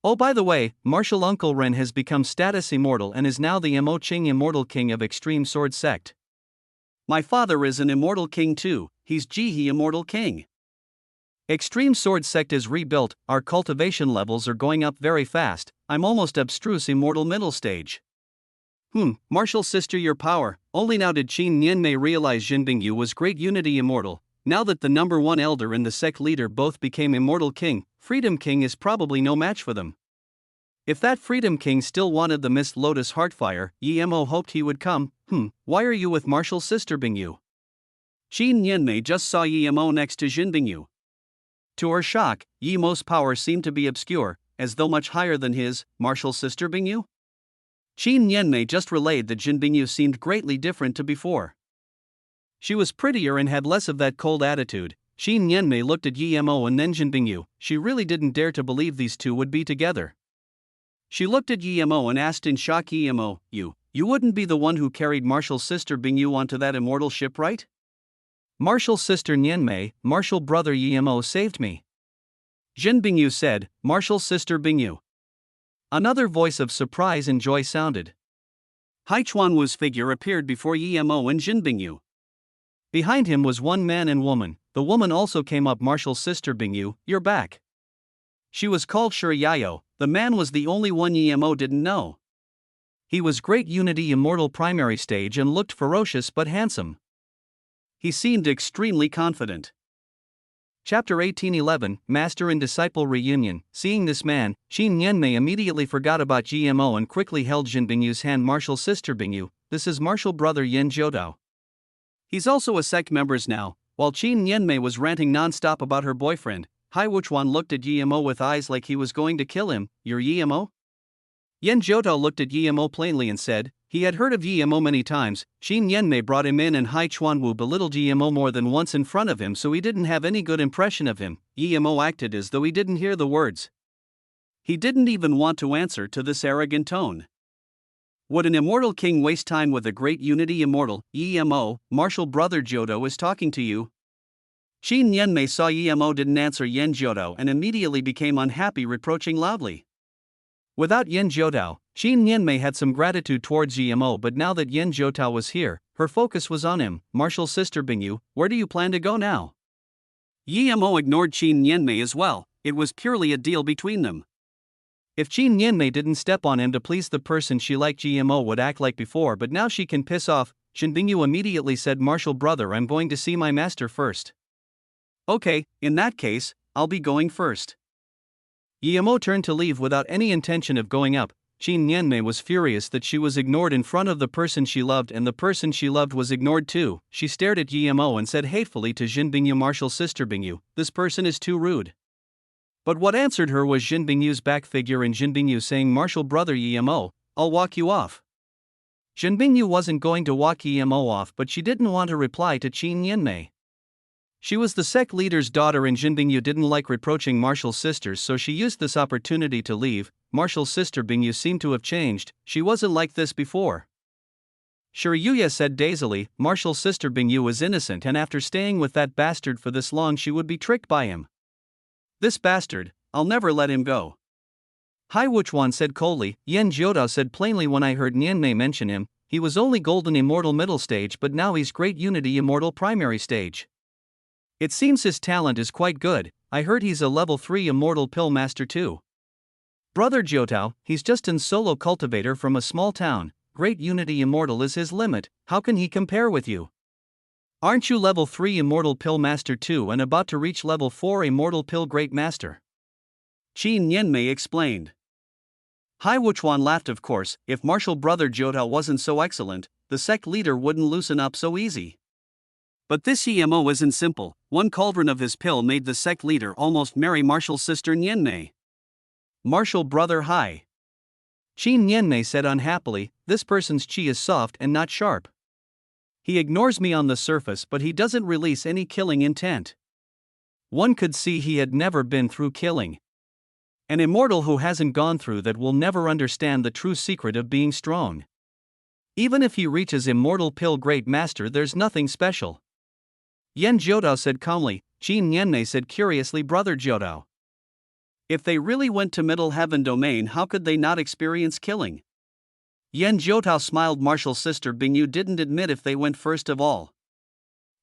Oh, by the way, martial uncle Ren has become status immortal and is now the Mo Qing Immortal King of Extreme Sword Sect. My father is an immortal king too, he's Jihe Immortal King. Extreme Sword Sect is rebuilt, our cultivation levels are going up very fast, I'm almost abstruse immortal middle stage. Martial sister your power, only now did Qin Nianmei realize Jinbingyu was great unity immortal. Now that the number one elder and the sect leader both became immortal king, Freedom King is probably no match for them. If that Freedom King still wanted the Mist Lotus Heartfire, Yemo hoped he would come. Why are you with martial sister Bingyu? Qin Nianmei just saw Yemo next to Jinbingyu. To her shock, Yemo's power seemed to be obscure, as though much higher than his, martial sister Bingyu? Qin Nianmei just relayed that Jinbingyu seemed greatly different to before. She was prettier and had less of that cold attitude. Qin Nianmei looked at Yemo and then Jinbingyu. She really didn't dare to believe these two would be together. She looked at Yemo and asked in shock, Yemo, you wouldn't be the one who carried martial sister Bingyu onto that immortal ship, right? Martial sister Nianmei, martial brother Yemo saved me. Jinbingyu said, martial sister Bingyu. Another voice of surprise and joy sounded. Haichuanwu's figure appeared before Yemo and Jinbingyu. Behind him was one man and woman. The woman also came up. Martial sister Bingyu, you're back. She was called Shuriyayo. The man was the only one Yemo didn't know. He was great unity immortal primary stage and looked ferocious but handsome. He seemed extremely confident. Chapter 1811, Master and Disciple Reunion. Seeing this man, Qin Nianmei immediately forgot about Yemo and quickly held Jinbingyu's hand. Martial sister Bingyu, this is martial brother Yen Jiudao. He's also a sect members now. While Qin Nianmei was ranting non-stop about her boyfriend, Hai Wuchuan looked at Yemo with eyes like he was going to kill him. You're Yemo? Yen Jiudao looked at Yemo plainly and said, he had heard of Yemo many times. Qin Nianmei brought him in and Hai Chuanwu belittled Yemo more than once in front of him, so he didn't have any good impression of him. Yemo acted as though he didn't hear the words. He didn't even want to answer to this arrogant tone. Would an immortal king waste time with a great unity immortal? Yemo, martial brother Jiudao is talking to you. Qin Nianmei saw Yemo didn't answer Yen Jiudao and immediately became unhappy, reproaching loudly. Without Yen Jiudao, Qin Nianmei had some gratitude towards Yemo, but now that Yen Jiudao was here, her focus was on him. Martial sister Bingyu, where do you plan to go now? Yemo ignored Qin Nianmei as well. It was purely a deal between them. If Qin Nianmei didn't step on him to please the person she liked, Yemo would act like before, but now she can piss off. Jinbingyu immediately said, martial brother, I'm going to see my master first. Okay, in that case, I'll be going first. Yemo turned to leave without any intention of going up. Qin Nianmei was furious that she was ignored in front of the person she loved, and the person she loved was ignored too. She stared at Yemo and said hatefully to Jinbingyu, martial sister Bingyu, this person is too rude. But what answered her was Jinbingyu's back figure and Jinbingyu saying, martial brother Yemo, I'll walk you off. Jinbingyu wasn't going to walk Yemo off, but she didn't want to reply to Qin Nianmei. She was the sect leader's daughter and Jinbingyu didn't like reproaching martial sisters, so she used this opportunity to leave. Martial sister Bingyu seemed to have changed, she wasn't like this before. Shiryuya said dazedly, martial sister Bingyu was innocent and after staying with that bastard for this long she would be tricked by him. This bastard, I'll never let him go. Hai Wuchuan said coldly. Yen Jiudao said plainly, when I heard Nianmei mention him, he was only golden immortal middle stage, but now he's great unity immortal primary stage. It seems his talent is quite good. I heard he's a level 3 immortal pill master too. Brother Jiotao, he's just an solo cultivator from a small town. Great unity immortal is his limit. How can he compare with you? Aren't you level 3 immortal pill master too and about to reach level 4 immortal pill great master? Qin Yanmei explained. Hai Wuchuan laughed. Of course, if martial brother Jiotao wasn't so excellent, the sect leader wouldn't loosen up so easy. But this EMO isn't simple. One cauldron of his pill made the sect leader almost marry martial sister Nianmei. Martial brother Hai. Qin Nianmei said unhappily, this person's chi is soft and not sharp. He ignores me on the surface, but he doesn't release any killing intent. One could see he had never been through killing. An immortal who hasn't gone through that will never understand the true secret of being strong. Even if he reaches immortal pill great master, there's nothing special. Yan Jiotao said calmly. Qin Nianmei said curiously, brother Jiotao, if they really went to middle heaven domain, how could they not experience killing? Yan Jiotao smiled. Martial sister Bingyu didn't admit if they went first of all.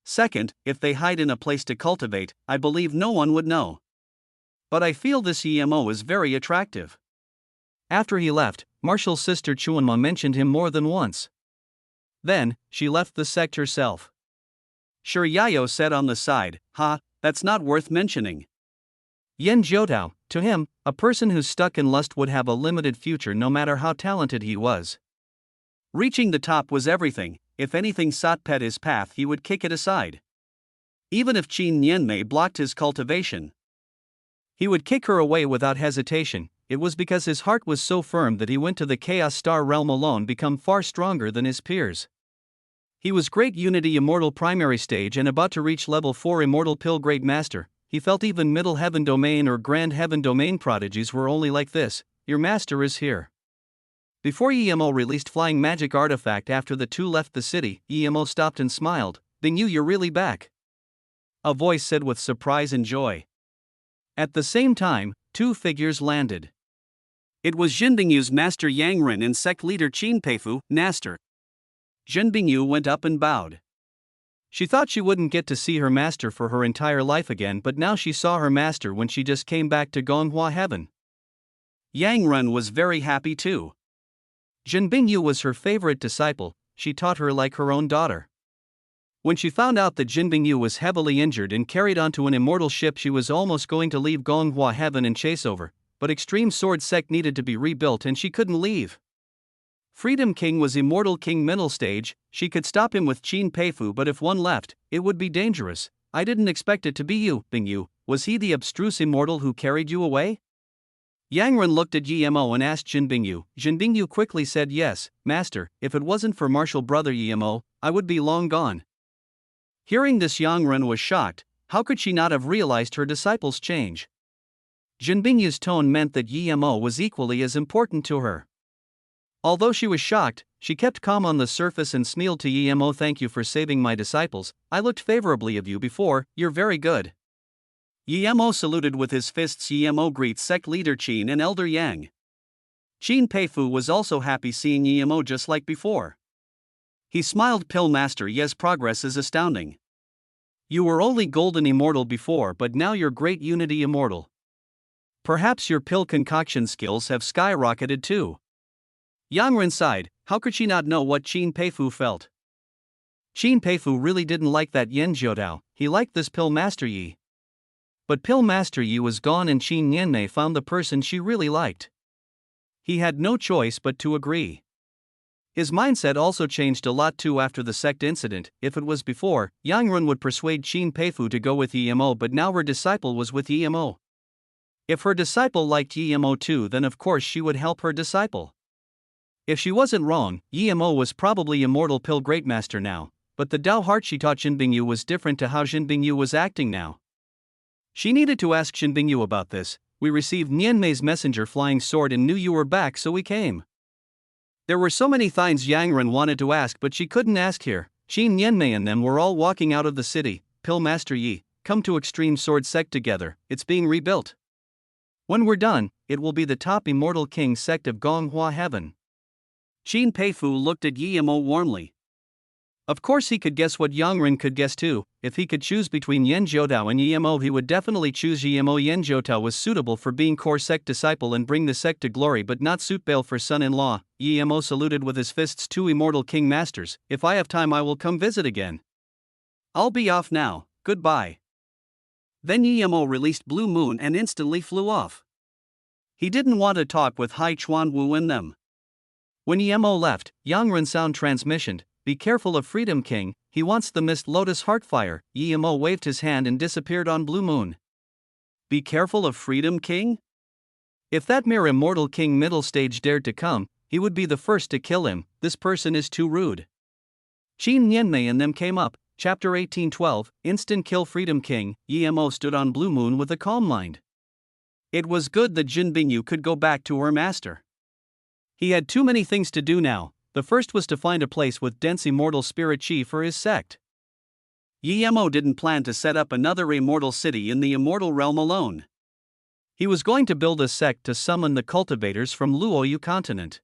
Second, if they hide in a place to cultivate, I believe no one would know. But I feel this EMO is very attractive. After he left, martial sister Chuanma mentioned him more than once. Then, she left the sect herself. Sure, Yayo said on the side, that's not worth mentioning. Yan Jiotao, to him, a person who's stuck in lust would have a limited future no matter how talented he was. Reaching the top was everything. If anything sought pet his path, he would kick it aside. Even if Qin Nianmei blocked his cultivation, he would kick her away without hesitation. It was because his heart was so firm that he went to the Chaos Star realm alone, become far stronger than his peers. He was great unity immortal primary stage and about to reach level 4 immortal pill great master. He felt even middle heaven domain or grand heaven domain prodigies were only like this. Your master is here. Before EMO released flying magic artifact after the two left the city, EMO stopped and smiled. Bingyu, you're really back. A voice said with surprise and joy. At the same time, two figures landed. It was Jin Bingyu's master Yang Ren and sect leader Qin Peifu, Naster. Jin Bingyu went up and bowed. She thought she wouldn't get to see her master for her entire life again, but now she saw her master when she just came back to Gonghua Heaven. Yang Ren was very happy too. Jin Bingyu was her favorite disciple. She taught her like her own daughter. When she found out that Jin Bingyu was heavily injured and carried onto an immortal ship, she was almost going to leave Gonghua Heaven and chase over, but Extreme Sword Sect needed to be rebuilt and she couldn't leave. Freedom King was immortal king middle stage. She could stop him with Qin Peifu, but if one left, it would be dangerous. I didn't expect it to be you, Bingyu. Was he the abstruse immortal who carried you away? Yang Ren looked at Yemo and asked Jin Bingyu. Jin Bingyu quickly said, yes, master. If it wasn't for martial brother Yemo, I would be long gone. Hearing this, Yang Ren was shocked. How could she not have realized her disciple's change? Jin Bingyu's tone meant that Yemo was equally as important to her. Although she was shocked, she kept calm on the surface and smiled to Yemo. Thank you for saving my disciples. I looked favorably of you before. You're very good. Yemo saluted with his fists. Yemo greets sect leader Qin and elder Yang. Qin Peifu was also happy seeing Yemo just like before. He smiled. Pill master, yes, progress is astounding. You were only golden immortal before, but now you're great unity immortal. Perhaps your pill concoction skills have skyrocketed too. Yang Ren sighed. How could she not know what Qin Peifu felt? Qin Peifu really didn't like that Yan Jiotao. He liked this pill master Yi. But pill master Yi was gone and Qin Nianmei found the person she really liked. He had no choice but to agree. His mindset also changed a lot too after the sect incident. If it was before, Yang Ren would persuade Qin Peifu to go with Yemo, but now her disciple was with Yemo. If her disciple liked Yemo too, then of course she would help her disciple. If she wasn't wrong, Yemo was probably immortal pill greatmaster now, but the Dao heart she taught Jin Bingyu was different to how Jin Bingyu was acting now. She needed to ask Jin Bingyu about this. We received Nianmei's messenger flying sword and knew you were back, so we came. There were so many things Yang Ren wanted to ask, but she couldn't ask here. Qin Nianmei and them were all walking out of the city. Pill master Yi, come to Extreme Sword Sect together. It's being rebuilt. When we're done, it will be the top immortal king sect of Gonghua Heaven. Qin Peifu looked at Yemo warmly. Of course he could guess what Yangren could guess too. If he could choose between Yen Jiotao and Yemo, he would definitely choose Yemo. Yen Jiotao was suitable for being core sect disciple and bring the sect to glory, but not suitable for son-in-law. Yemo saluted with his fists. Two immortal king masters. If I have time I will come visit again. I'll be off now, goodbye. Then Yemo released Blue Moon and instantly flew off. He didn't want to talk with Hai Chuan Wu and them. When Yemo left, Yangren sound transmissioned. Be careful of Freedom King, he wants the Mist Lotus Heartfire. Yemo waved his hand and disappeared on Blue Moon. Be careful of Freedom King? If that mere immortal king middle stage dared to come, he would be the first to kill him. This person is too rude. Qin Nianmei and them came up. Chapter 1812, Instant Kill Freedom King. Yemo stood on Blue Moon with a calm mind. It was good that Jin Bingyu could go back to her master. He had too many things to do now. The first was to find a place with dense immortal spirit chi for his sect. Yemo didn't plan to set up another immortal city in the immortal realm alone. He was going to build a sect to summon the cultivators from Luoyu continent.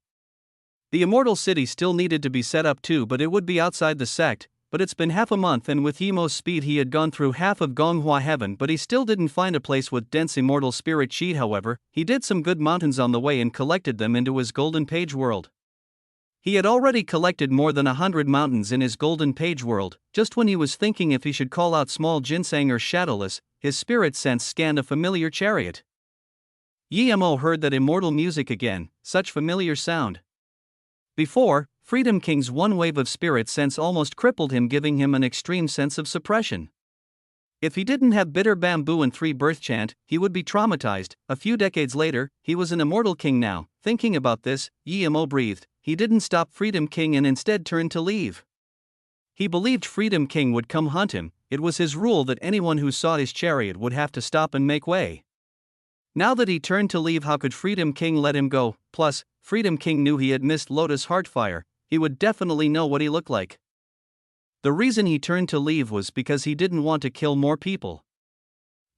The immortal city still needed to be set up too, but it would be outside the sect. But it's been half a month, and with Yemo's speed he had gone through half of Gonghua heaven, but he still didn't find a place with dense immortal spirit chi. However, he did some good mountains on the way and collected them into his golden page world. He had already collected more than 100 mountains in his golden page world. Just when he was thinking if he should call out small ginseng or shadowless, his spirit sense scanned a familiar chariot. Yemo heard that immortal music again, such familiar sound. Before, Freedom King's one wave of spirit sense almost crippled him, giving him an extreme sense of suppression. If he didn't have bitter bamboo and 3 birth chant, he would be traumatized. A few decades later, he was an immortal king now. Thinking about this, Yemo breathed. He didn't stop Freedom King and instead turned to leave. He believed Freedom King would come hunt him. It was his rule that anyone who saw his chariot would have to stop and make way. Now that he turned to leave, how could Freedom King let him go? Plus, Freedom King knew he had missed Lotus Heartfire. He would definitely know what he looked like. The reason he turned to leave was because he didn't want to kill more people.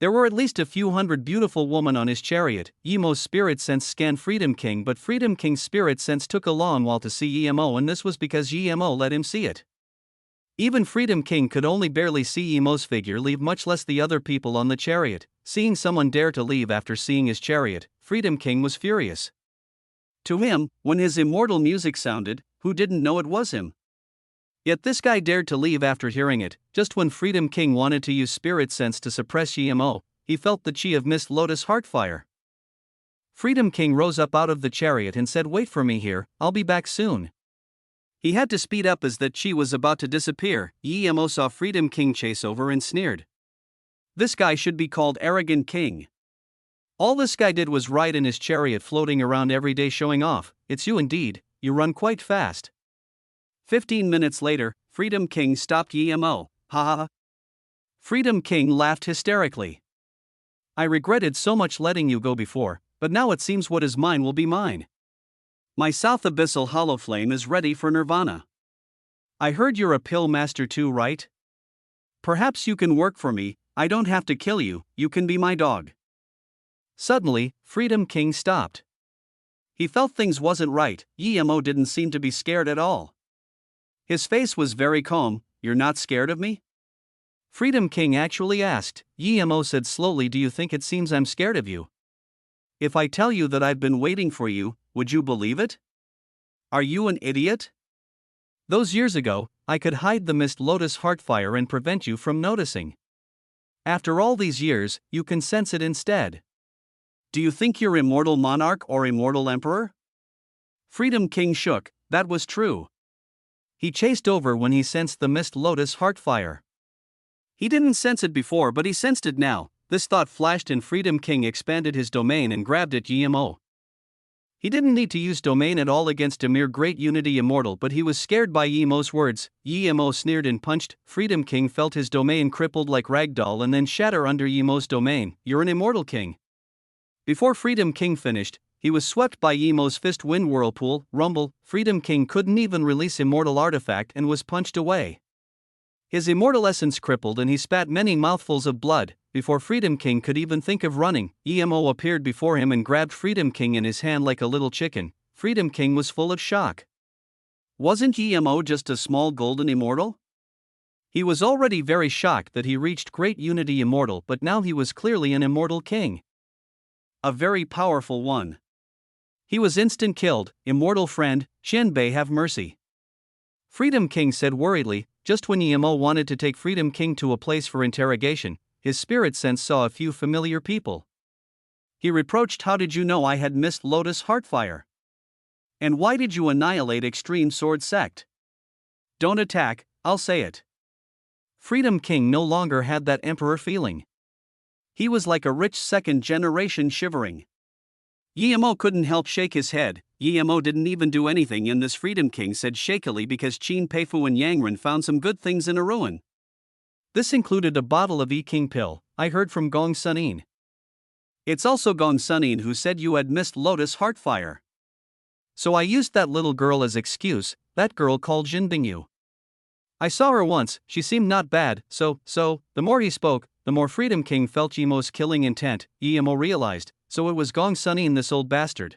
There were at least a few hundred beautiful women on his chariot. Yemo's spirit sense scanned Freedom King, but Freedom King's spirit sense took a long while to see Yemo, and this was because Yemo let him see it. Even Freedom King could only barely see Yemo's figure leave, much less the other people on the chariot. Seeing someone dare to leave after seeing his chariot, Freedom King was furious. To him, when his immortal music sounded, who didn't know it was him? Yet this guy dared to leave after hearing it. Just when Freedom King wanted to use spirit sense to suppress Yemo, he felt the chi of Mist Lotus Heartfire. Freedom King rose up out of the chariot and said, "Wait for me here, I'll be back soon." He had to speed up as that chi was about to disappear. Yemo saw Freedom King chase over and sneered. This guy should be called Arrogant King. All this guy did was ride in his chariot, floating around every day showing off. It's you indeed, you run quite fast. 15 minutes later, Freedom King stopped Yemo. Ha ha ha. Freedom King laughed hysterically. I regretted so much letting you go before, but now it seems what is mine will be mine. My South Abyssal Hollow Flame is ready for Nirvana. I heard you're a pill master too, right? Perhaps you can work for me. I don't have to kill you, you can be my dog. Suddenly, Freedom King stopped. He felt things wasn't right. Yemo didn't seem to be scared at all. His face was very calm. You're not scared of me? Freedom King actually asked. Yemo said slowly, do you think it seems I'm scared of you? If I tell you that I've been waiting for you, would you believe it? Are you an idiot? Those years ago, I could hide the Mist Lotus Heartfire and prevent you from noticing. After all these years, you can sense it instead. Do you think you're immortal monarch or immortal emperor? Freedom King shook. That was true. He chased over when he sensed the Mist Lotus Heartfire. He didn't sense it before, but he sensed it now. This thought flashed and Freedom King expanded his domain and grabbed at Yemo. He didn't need to use domain at all against a mere great unity immortal, but he was scared by Yemo's words. Yemo sneered and punched. Freedom King felt his domain crippled like ragdoll and then shatter under Yemo's domain. You're an immortal king. Before Freedom King finished, he was swept by Yemo's fist wind whirlpool, rumble. Freedom King couldn't even release immortal artifact and was punched away. His immortal essence crippled and he spat many mouthfuls of blood. Before Freedom King could even think of running, Yemo appeared before him and grabbed Freedom King in his hand like a little chicken. Freedom King was full of shock. Wasn't Emo just a small golden immortal? He was already very shocked that he reached great unity immortal, but now he was clearly an immortal king. A very powerful one. He was instant killed. Immortal friend, Shenbei have mercy. Freedom King said worriedly, just when Emo wanted to take Freedom King to a place for interrogation, his spirit sense saw a few familiar people. He reproached, how did you know I had missed Lotus Heartfire? And why did you annihilate Extreme Sword Sect? Don't attack, I'll say it. Freedom King no longer had that emperor feeling. He was like a rich second generation shivering. Emo couldn't help shake his head. Emo didn't even do anything, and this Freedom King said shakily because Qin Peifu and Yangren found some good things in a ruin. This included a bottle of E-King pill, I heard from Gong Sunin. It's also Gong Sunin who said you had missed Lotus Heartfire. So I used that little girl as excuse, that girl called Jin Bingyu. I saw her once, she seemed not bad, so, the more he spoke, the more Freedom King felt Emo's killing intent. Emo realized, so it was Gong Sunin, this old bastard.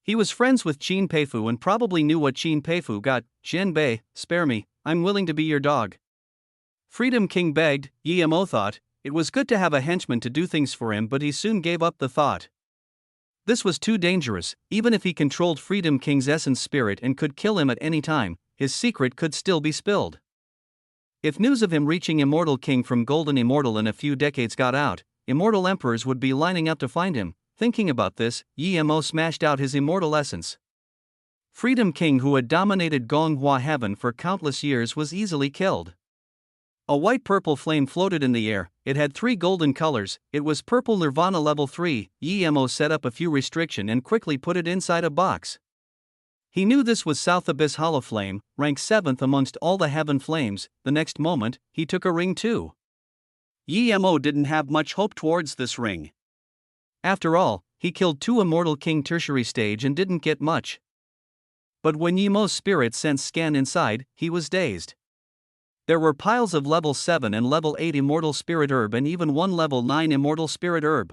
He was friends with Qin Peifu and probably knew what Qin Peifu got. Shenbei, spare me, I'm willing to be your dog. Freedom King begged. Emo thought, it was good to have a henchman to do things for him, but he soon gave up the thought. This was too dangerous. Even if he controlled Freedom King's essence spirit and could kill him at any time, his secret could still be spilled. If news of him reaching Immortal King from Golden Immortal in a few decades got out, immortal emperors would be lining up to find him. Thinking about this, Emo smashed out his immortal essence. Freedom King, who had dominated Gonghua Heaven for countless years, was easily killed. A white-purple flame floated in the air. It had 3 golden colors. It was purple Nirvana level 3. Emo set up a few restriction and quickly put it inside a box. He knew this was South Abyss Hollow Flame, ranked 7th amongst all the heaven flames. The next moment, he took a ring too. Emo didn't have much hope towards this ring. After all, he killed 2 Immortal King tertiary stage and didn't get much. But when Emo's spirit sense scanned inside, he was dazed. There were piles of level 7 and level 8 Immortal Spirit Herb and even 1 level 9 Immortal Spirit Herb.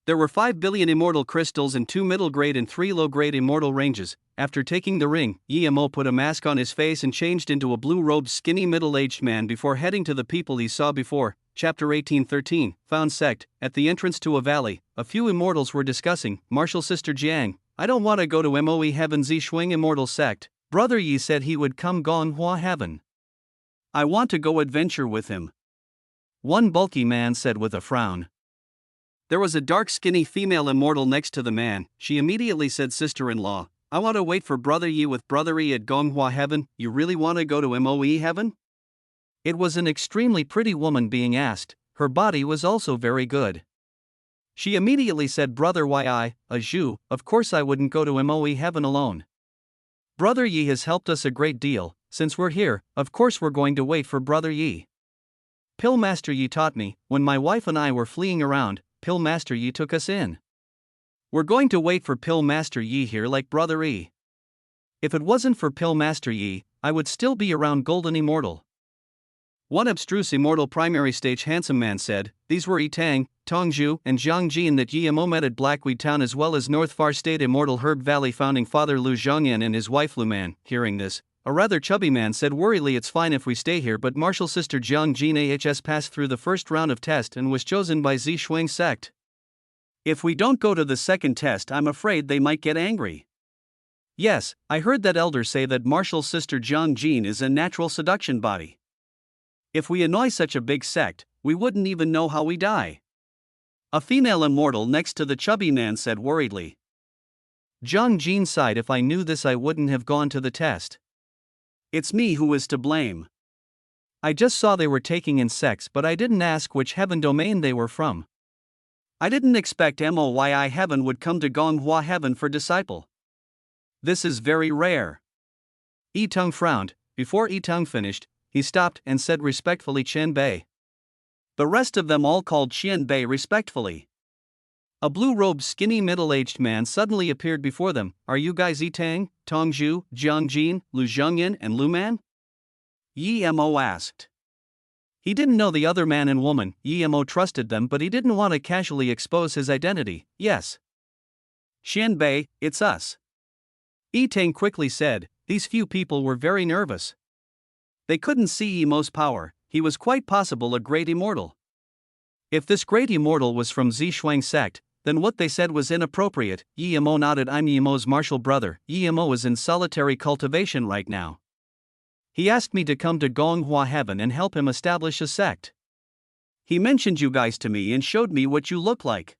There were 5 billion Immortal Crystals and 2 middle grade and 3 low grade Immortal ranges. After taking the ring, Emo put a mask on his face and changed into a blue-robed skinny middle-aged man before heading to the people he saw before. Chapter 1813, Found Sect. At the entrance to a valley, a few immortals were discussing. Martial Sister Jiang, I don't want to go to Moe Heaven Z Shuang Immortal Sect. Brother Yi said he would come Gonghua Heaven. I want to go adventure with him. One bulky man said with a frown. There was a dark skinny female immortal next to the man. She immediately said, sister-in-law, I want to wait for Brother Yi with Brother Yi at Gonghua Heaven. You really want to go to Moe Heaven? It was an extremely pretty woman being asked. Her body was also very good. She immediately said, Brother Yi, a Zhu, of course I wouldn't go to Moe Heaven alone. Brother Yi has helped us a great deal. Since we're here, of course we're going to wait for Brother Yi. Pill Master Yi taught me, when my wife and I were fleeing around, Pill Master Yi took us in. We're going to wait for Pill Master Yi here like Brother Yi. If it wasn't for Pill Master Yi, I would still be around Golden Immortal. One abstruse immortal primary stage handsome man said, these were Yitang, Tongzhu, and Zhang Jin that Emo met at Blackweed Town, as well as North Far State Immortal Herb Valley founding father Lu Zhongyan and his wife Lu Man. Hearing this, a rather chubby man said worriedly, it's fine if we stay here, but Martial Sister Jiang Jin AHS passed through the first round of test and was chosen by Z Shuang Sect. If we don't go to the second test, I'm afraid they might get angry. Yes, I heard that elders say that Martial Sister Jiang Jin is a natural seduction body. If we annoy such a big sect, we wouldn't even know how we die. A female immortal next to the chubby man said worriedly. Jiang Jin sighed, if I knew this I wouldn't have gone to the test. It's me who is to blame. I just saw they were taking in sects, but I didn't ask which heaven domain they were from. I didn't expect Moi Heaven would come to Gonghua Heaven for disciple. This is very rare. Yitung frowned. Before Yitung finished, he stopped and said respectfully, Chen Bei. The rest of them all called Chen Bei respectfully. A blue-robed skinny middle-aged man suddenly appeared before them. Are you guys Yitang, Tongzhu, Jiangjin, Lu Zhongyan, and Lu Man? Emo asked. He didn't know the other man and woman. Emo trusted them, but he didn't want to casually expose his identity. Yes. Chen Bei, it's us. Yitang quickly said. These few people were very nervous. They couldn't see Emo's power. He was quite possible a great immortal. If this great immortal was from Zishuang sect, then what they said was inappropriate. Yi Emo nodded. I'm Yi Emo's martial brother. Yi Emo is in solitary cultivation right now. He asked me to come to Gonghua Heaven and help him establish a sect. He mentioned you guys to me and showed me what you look like.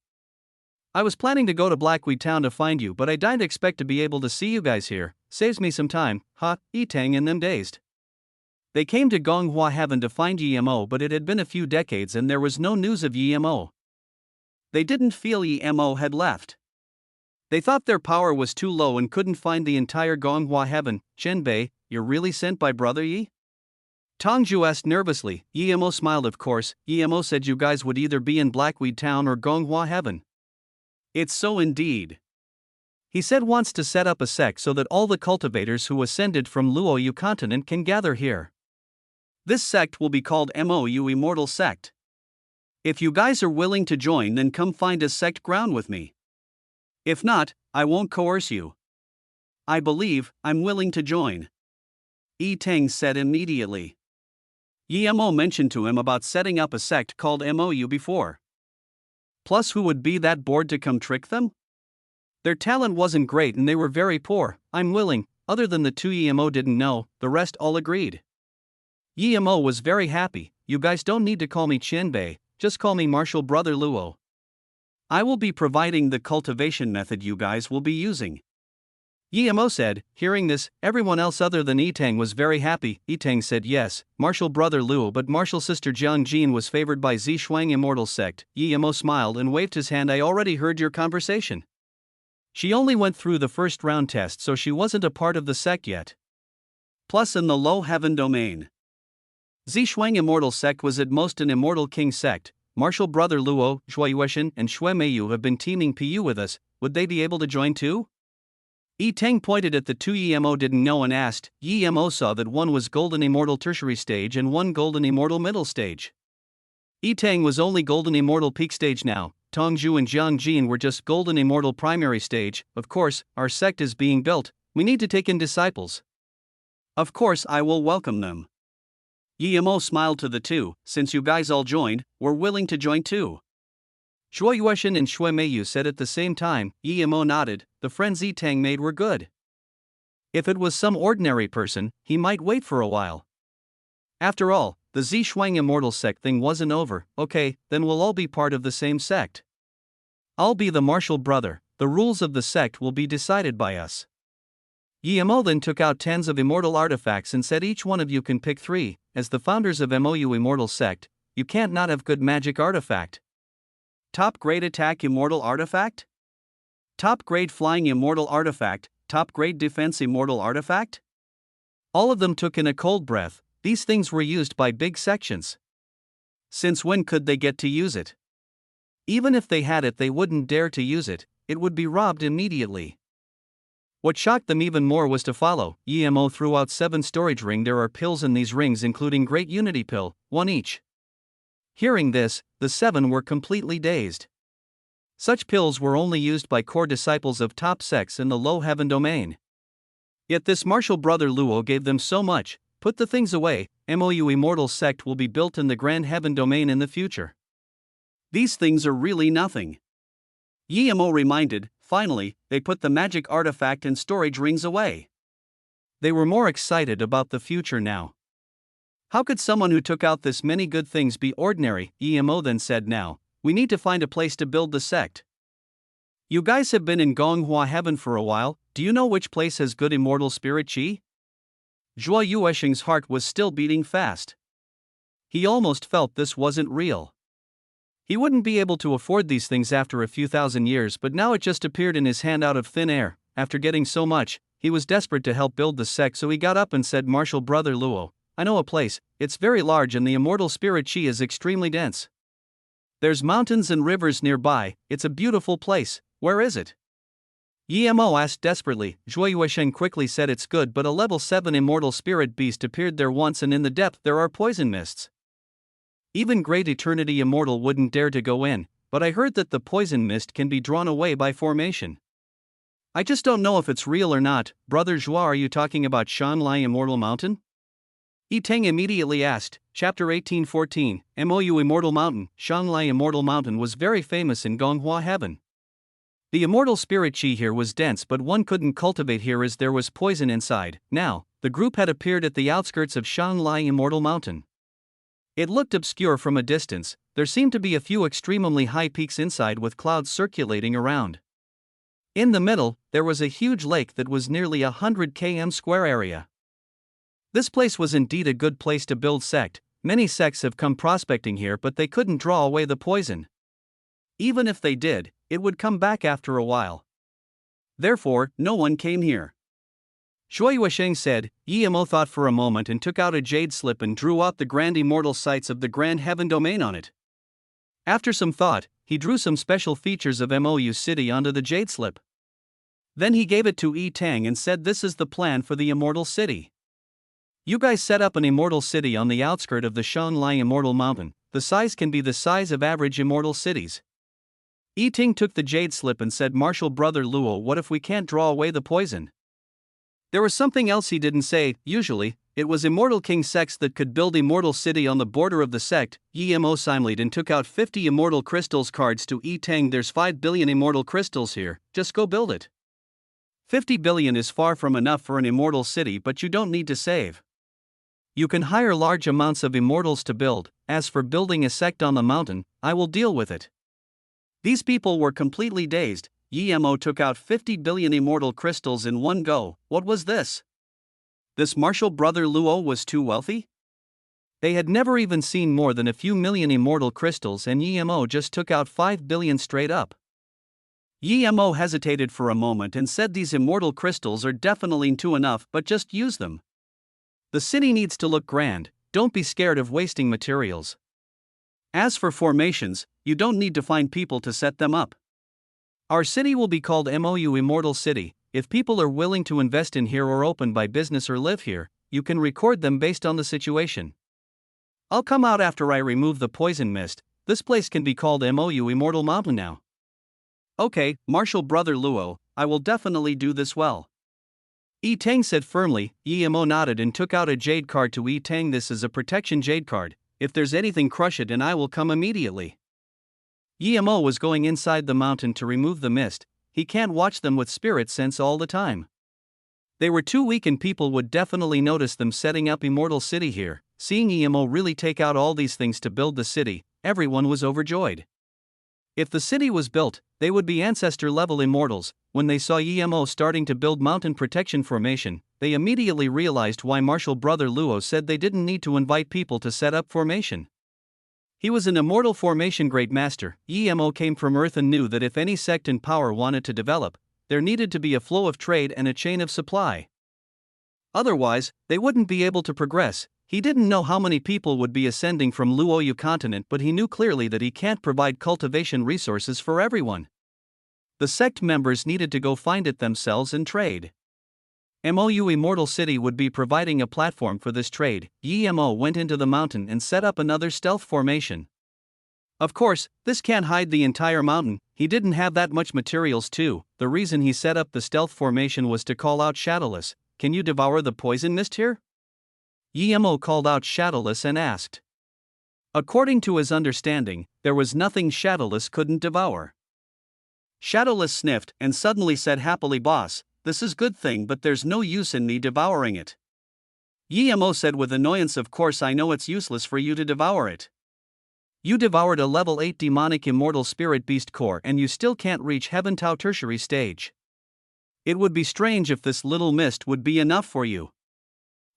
I was planning to go to Blackweed Town to find you, but I didn't expect to be able to see you guys here. Saves me some time. Ha, Etang and them dazed. They came to Gonghua Heaven to find Yi Emo, but it had been a few decades and there was no news of Yi Emo. They didn't feel Yi Emo had left. They thought their power was too low and couldn't find the entire Gonghua Heaven. Chenbei, you're really sent by Brother Yi? Tongju asked nervously. Yi Emo smiled. Of course. Yi Emo said you guys would either be in Blackweed Town or Gonghua Heaven. It's so indeed. He said wants to set up a sect so that all the cultivators who ascended from Luoyu continent can gather here. This sect will be called Mou Immortal Sect. If you guys are willing to join, then come find a sect ground with me. If not, I won't coerce you. I believe I'm willing to join. Yi Teng said immediately. Yi Emo mentioned to him about setting up a sect called Mou before. Plus, who would be that bored to come trick them? Their talent wasn't great and they were very poor. I'm willing. Other than the two Yi Emo didn't know, the rest all agreed. Yi Emo was very happy. You guys don't need to call me Chenbei, just call me Martial Brother Luo. I will be providing the cultivation method you guys will be using. Yi Emo said. Hearing this, everyone else other than Etang was very happy. Etang said yes, Martial Brother Luo, but Martial Sister Jiang Jin was favored by Zishuang Immortal Sect. Yi Emo smiled and waved his hand. I already heard your conversation. She only went through the first round test, so she wasn't a part of the sect yet. Plus, in the low heaven domain, Zishuang Immortal Sect was at most an Immortal King sect. Martial Brother Luo, Zhuayueshan, and Shuemeiyu have been teaming PU with us. Would they be able to join too? Yi Teng pointed at the two Yi Emo didn't know and asked. Yi Emo saw that one was Golden Immortal Tertiary Stage and one Golden Immortal Middle Stage. Yi Teng was only Golden Immortal Peak Stage now. Tongju and Jiang Jin were just Golden Immortal Primary Stage. Of course, our sect is being built. We need to take in disciples. Of course, I will welcome them. Yi Emo smiled to the two. Since you guys all joined, we're willing to join too. Zhuayueshan and Shuemeiyu said at the same time. Yi Emo nodded. The friends Yi Tang made were good. If it was some ordinary person, he might wait for a while. After all, the Zishuang Immortal Sect thing wasn't over. Okay, then we'll all be part of the same sect. I'll be the martial brother. The rules of the sect will be decided by us. Yi Emo then took out tens of immortal artifacts and said each one of you can pick 3. As the founders of Mou Immortal Sect, you can't not have good magic artifact. Top grade attack immortal artifact? Top grade flying immortal artifact? Top grade defense immortal artifact? All of them took in a cold breath. These things were used by big sections. Since when could they get to use it? Even if they had it, they wouldn't dare to use it. It would be robbed immediately. What shocked them even more was to follow. Yi Emo threw out 7 storage rings. There are pills in these rings, including Great Unity Pill, 1 each. Hearing this, the 7 were completely dazed. Such pills were only used by core disciples of top sects in the low heaven domain. Yet this martial brother Luo gave them so much. Put the things away. Mou Immortal Sect will be built in the grand heaven domain in the future. These things are really nothing. Yi Emo reminded. Finally, they put the magic artifact and storage rings away. They were more excited about the future now. How could someone who took out this many good things be ordinary? Yi Emo then said. Now, we need to find a place to build the sect. You guys have been in Gonghua Heaven for a while. Do you know which place has good immortal spirit chi? Zhuayuesheng's heart was still beating fast. He almost felt this wasn't real. He wouldn't be able to afford these things after a few thousand years, but now it just appeared in his hand out of thin air. After getting so much, he was desperate to help build the sect, so he got up and said, Martial Brother Luo, I know a place. It's very large and the immortal spirit chi is extremely dense. There's mountains and rivers nearby. It's a beautiful place. Where is it? Yi Emo asked desperately. Zhuayuesheng quickly said it's good, but a level 7 immortal spirit beast appeared there once, and in the depth there are poison mists. Even Great Eternity Immortal wouldn't dare to go in, but I heard that the poison mist can be drawn away by formation. I just don't know if it's real or not. Brother Joie, are you talking about Shanlai Immortal Mountain? Yi Teng immediately asked. Chapter 1814, MOU Immortal Mountain. Shanlai Immortal Mountain was very famous in Gonghua Heaven. The immortal spirit chi here was dense, but one couldn't cultivate here as there was poison inside. Now, the group had appeared at the outskirts of Shanlai Immortal Mountain. It looked obscure from a distance. There seemed to be a few extremely high peaks inside with clouds circulating around. In the middle, there was a huge lake that was nearly 100 km square area. This place was indeed a good place to build sect. Many sects have come prospecting here, but they couldn't draw away the poison. Even if they did, it would come back after a while. Therefore, no one came here. Shui Yuesheng said. Yi Mo thought for a moment and took out a jade slip and drew out the grand immortal sites of the grand heaven domain on it. After some thought, he drew some special features of MOU City onto the jade slip. Then he gave it to Yi Teng and said, "This is the plan for the immortal city. You guys set up an immortal city on the outskirt of the Shanlai Immortal Mountain. The size can be the size of average immortal cities." Yi Teng took the jade slip and said, "Martial brother Luo, what if we can't draw away the poison?" There was something else he didn't say. Usually, it was immortal king sects that could build immortal city on the border of the sect. Yi Mo simulated and took out 50 immortal crystals cards to Yi Teng. "There's 5 billion immortal crystals here, just go build it. 50 billion is far from enough for an immortal city, but you don't need to save. You can hire large amounts of immortals to build. As for building a sect on the mountain, I will deal with it." These people were completely dazed. Yi Mo took out 50 billion immortal crystals in one go. What was this? This martial brother Luo was too wealthy? They had never even seen more than a few million immortal crystals, and Yi Mo just took out 5 billion straight up. Yi Mo hesitated for a moment and said, "These immortal crystals are definitely too enough, but just use them. The city needs to look grand, don't be scared of wasting materials. As for formations, you don't need to find people to set them up. Our city will be called MOU Immortal City. If people are willing to invest in here or open by business or live here, you can record them based on the situation. I'll come out after I remove the poison mist. This place can be called MOU Immortal Mountain now." "Okay, Martial brother Luo, I will definitely do this well." Yi Teng said firmly. Yi Mo nodded and took out a jade card to Yi Teng. "This is a protection jade card. If there's anything, crush it and I will come immediately." Yi Mo was going inside the mountain to remove the mist. He can't watch them with spirit sense all the time. They were too weak and people would definitely notice them setting up immortal city here. Seeing Yi Mo really take out all these things to build the city, everyone was overjoyed. If the city was built, they would be ancestor level immortals. When they saw Yi Mo starting to build mountain protection formation, they immediately realized why martial brother Luo said they didn't need to invite people to set up formation. He was an immortal formation great master. Yi Mo came from Earth and knew that if any sect in power wanted to develop, there needed to be a flow of trade and a chain of supply. Otherwise, they wouldn't be able to progress. He didn't know how many people would be ascending from Luoyu continent, but he knew clearly that he can't provide cultivation resources for everyone. The sect members needed to go find it themselves and trade. MOU Immortal City would be providing a platform for this trade. Yi Mo went into the mountain and set up another stealth formation. Of course, this can't hide the entire mountain. He didn't have that much materials too. The reason he set up the stealth formation was to call out Shadowless. "Can you devour the poison mist here?" Yi Mo called out Shadowless and asked. According to his understanding, there was nothing Shadowless couldn't devour. Shadowless sniffed and suddenly said happily, "Boss, this is good thing, but there's no use in me devouring it." Yi Mo said with annoyance, "Of course I know it's useless for you to devour it. You devoured a level 8 demonic immortal spirit beast core and you still can't reach Heaven Tao tertiary stage. It would be strange if this little mist would be enough for you."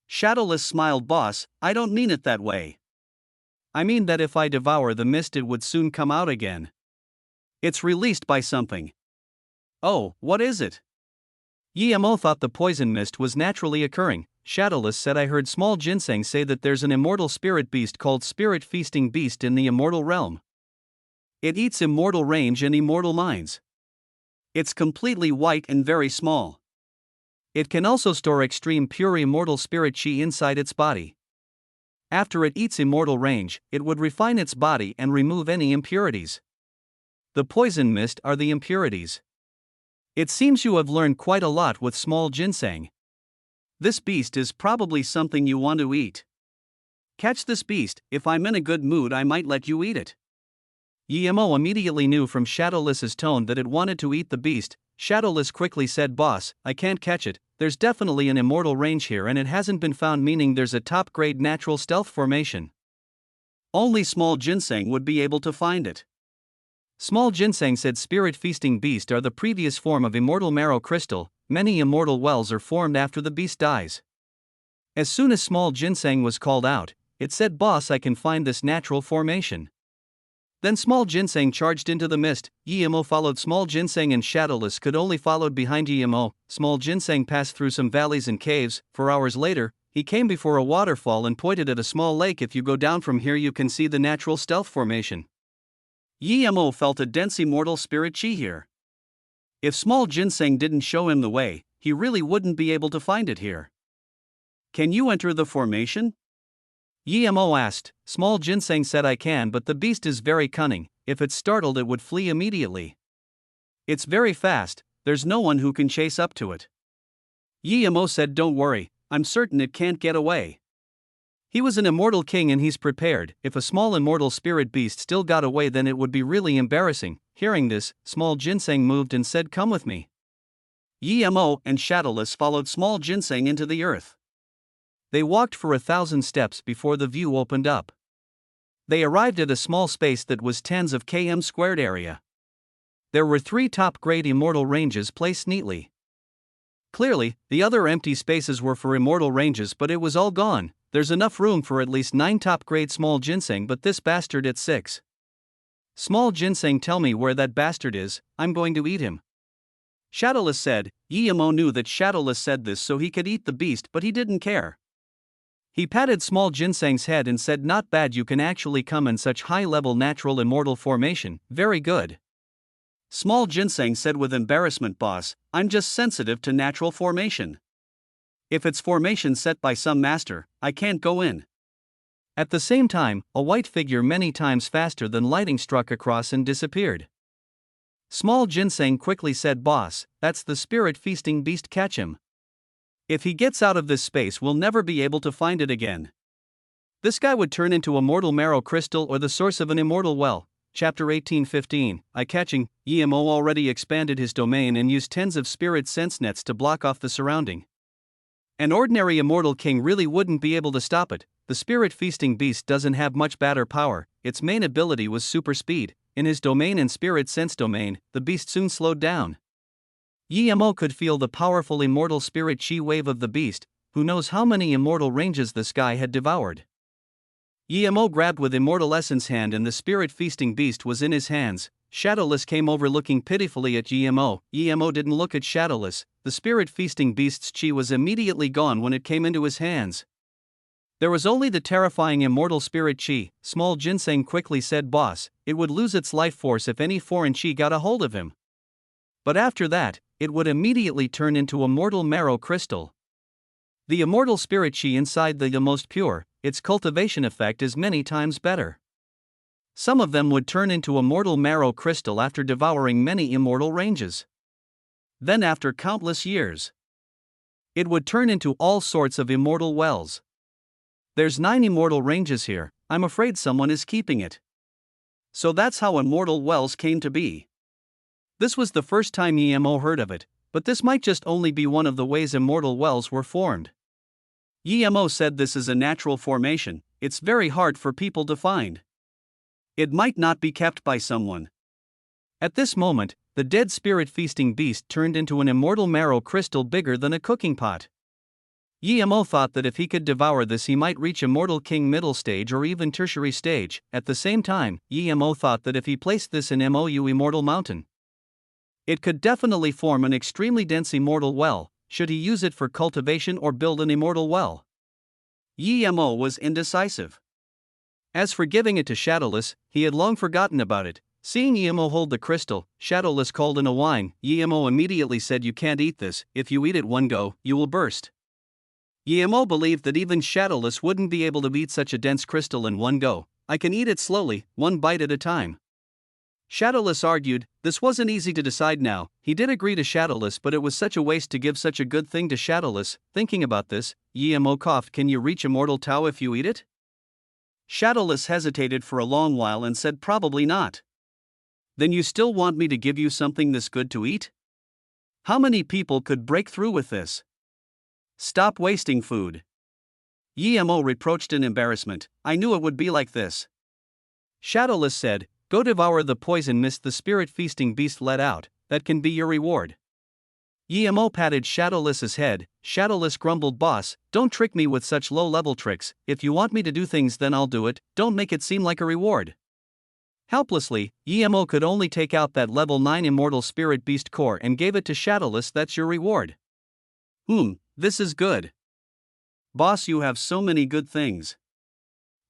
Shadowless smiled, "Boss, I don't mean it that way. I mean that if I devour the mist it would soon come out again. It's released by something." "Oh, what is it?" Yi Mo thought the poison mist was naturally occurring. Shadowless said, "I heard small ginseng say that there's an immortal spirit beast called Spirit Feasting Beast in the immortal realm. It eats immortal range and immortal minds. It's completely white and very small. It can also store extreme pure immortal spirit chi inside its body. After it eats immortal range, it would refine its body and remove any impurities. The poison mist are the impurities. It seems you have learned quite a lot with small ginseng. This beast is probably something you want to eat. Catch this beast, if I'm in a good mood I might let you eat it. Yemo immediately knew from Shadowless's tone that it wanted to eat the beast. Shadowless quickly said, "Boss, I can't catch it, there's definitely an immortal range here and it hasn't been found, meaning there's a top-grade natural stealth formation. Only small ginseng would be able to find it." Small ginseng said, "Spirit feasting beast are the previous form of immortal marrow crystal. Many immortal wells are formed after the beast dies." As soon as small ginseng was called out, it said, "Boss, I can find this natural formation." Then small ginseng charged into the mist. Yemo followed small ginseng and Shadowless could only followed behind Yemo. Small ginseng passed through some valleys and caves. 4 hours later, he came before a waterfall and pointed at a small lake. "If you go down from here you can see the natural stealth formation." Yemo felt a dense immortal spirit chi here. If small ginseng didn't show him the way, he really wouldn't be able to find it here. "Can you enter the formation?" Yemo asked. Small ginseng said, "I can, but the beast is very cunning. If it's startled it would flee immediately. It's very fast, there's no one who can chase up to it." Yemo said, "Don't worry, I'm certain it can't get away. He was an immortal king and he's prepared. If a small immortal spirit beast still got away then it would be really embarrassing." Hearing this, small ginseng moved and said, "Come with me." Yemo and Shadowless followed small ginseng into the earth. They walked for 1,000 steps before the view opened up. They arrived at a small space that was tens of km squared area. There were 3 top-grade immortal ranges placed neatly. Clearly, the other empty spaces were for immortal ranges, but it was all gone. There's enough room for at least 9 top-grade small ginseng, but this bastard at 6. Small ginseng, tell me where that bastard is, I'm going to eat him. Shadowless said. Yemo knew that Shadowless said this so he could eat the beast, but he didn't care. He patted small ginseng's head and said, "Not bad, you can actually come in such high-level natural immortal formation, very good." Small ginseng said with embarrassment, "Boss, I'm just sensitive to natural formation. If it's formation set by some master, I can't go in." At the same time, a white figure many times faster than lightning struck across and disappeared. Small ginseng quickly said, "Boss, that's the spirit feasting beast, catch him. If he gets out of this space we'll never be able to find it again. This guy would turn into a mortal marrow crystal or the source of an immortal well." Chapter 18:15. Eye-catching. Yemo already expanded his domain and used tens of spirit sense nets to block off the surrounding. An ordinary immortal king really wouldn't be able to stop it. The spirit feasting beast doesn't have much battle power, its main ability was super speed. In his domain and spirit sense domain, the beast soon slowed down. Yemo could feel the powerful immortal spirit chi wave of the beast. Who knows how many immortal ranges this guy had devoured. Yemo grabbed with immortal essence hand and the spirit feasting beast was in his hands. Shadowless came over looking pitifully at Yemo. Yemo didn't look at Shadowless. The spirit feasting beast's chi was immediately gone when it came into his hands. There was only the terrifying immortal spirit chi. Small ginseng quickly said, "Boss, it would lose its life force if any foreign chi got a hold of him. But after that, it would immediately turn into a mortal marrow crystal. The immortal spirit chi inside the most pure, its cultivation effect is many times better. Some of them would turn into a mortal marrow crystal after devouring many immortal ranges. Then after countless years, it would turn into all sorts of immortal wells. There's 9 immortal ranges here, I'm afraid someone is keeping it." So that's how immortal wells came to be. This was the first time Yemo heard of it, but this might just only be one of the ways immortal wells were formed. Yemo said this is a natural formation, it's very hard for people to find. It might not be kept by someone. At this moment, the dead spirit feasting beast turned into an immortal marrow crystal bigger than a cooking pot. Yemo thought that if he could devour this he might reach immortal king middle stage or even tertiary stage. At the same time, Yemo thought that if he placed this in MOU immortal mountain, it could definitely form an extremely dense immortal well. Should he use it for cultivation or build an immortal well? Yemo was indecisive. As for giving it to Shadowless, he had long forgotten about it. Seeing Yemo hold the crystal, Shadowless called in a whine. Yemo immediately said, "You can't eat this, if you eat it one go, you will burst." Yemo believed that even Shadowless wouldn't be able to eat such a dense crystal in one go. "I can eat it slowly, one bite at a time." Shadowless argued, this wasn't easy to decide now. He did agree to Shadowless, but it was such a waste to give such a good thing to Shadowless. Thinking about this, Yemo coughed, can you reach Immortal Tao if you eat it? Shadowless hesitated for a long while and said probably not. Then you still want me to give you something this good to eat? How many people could break through with this? Stop wasting food. Yemo reproached in embarrassment, I knew it would be like this. Shadowless said, go devour the poison mist the spirit feasting beast let out, that can be your reward. Yemo patted Shadowless's head. Shadowless grumbled, boss, don't trick me with such low-level tricks. If you want me to do things then I'll do it, don't make it seem like a reward. Helplessly, Yemo could only take out that level 9 immortal spirit beast core and gave it to Shadowless. That's your reward. This is good. Boss, you have so many good things.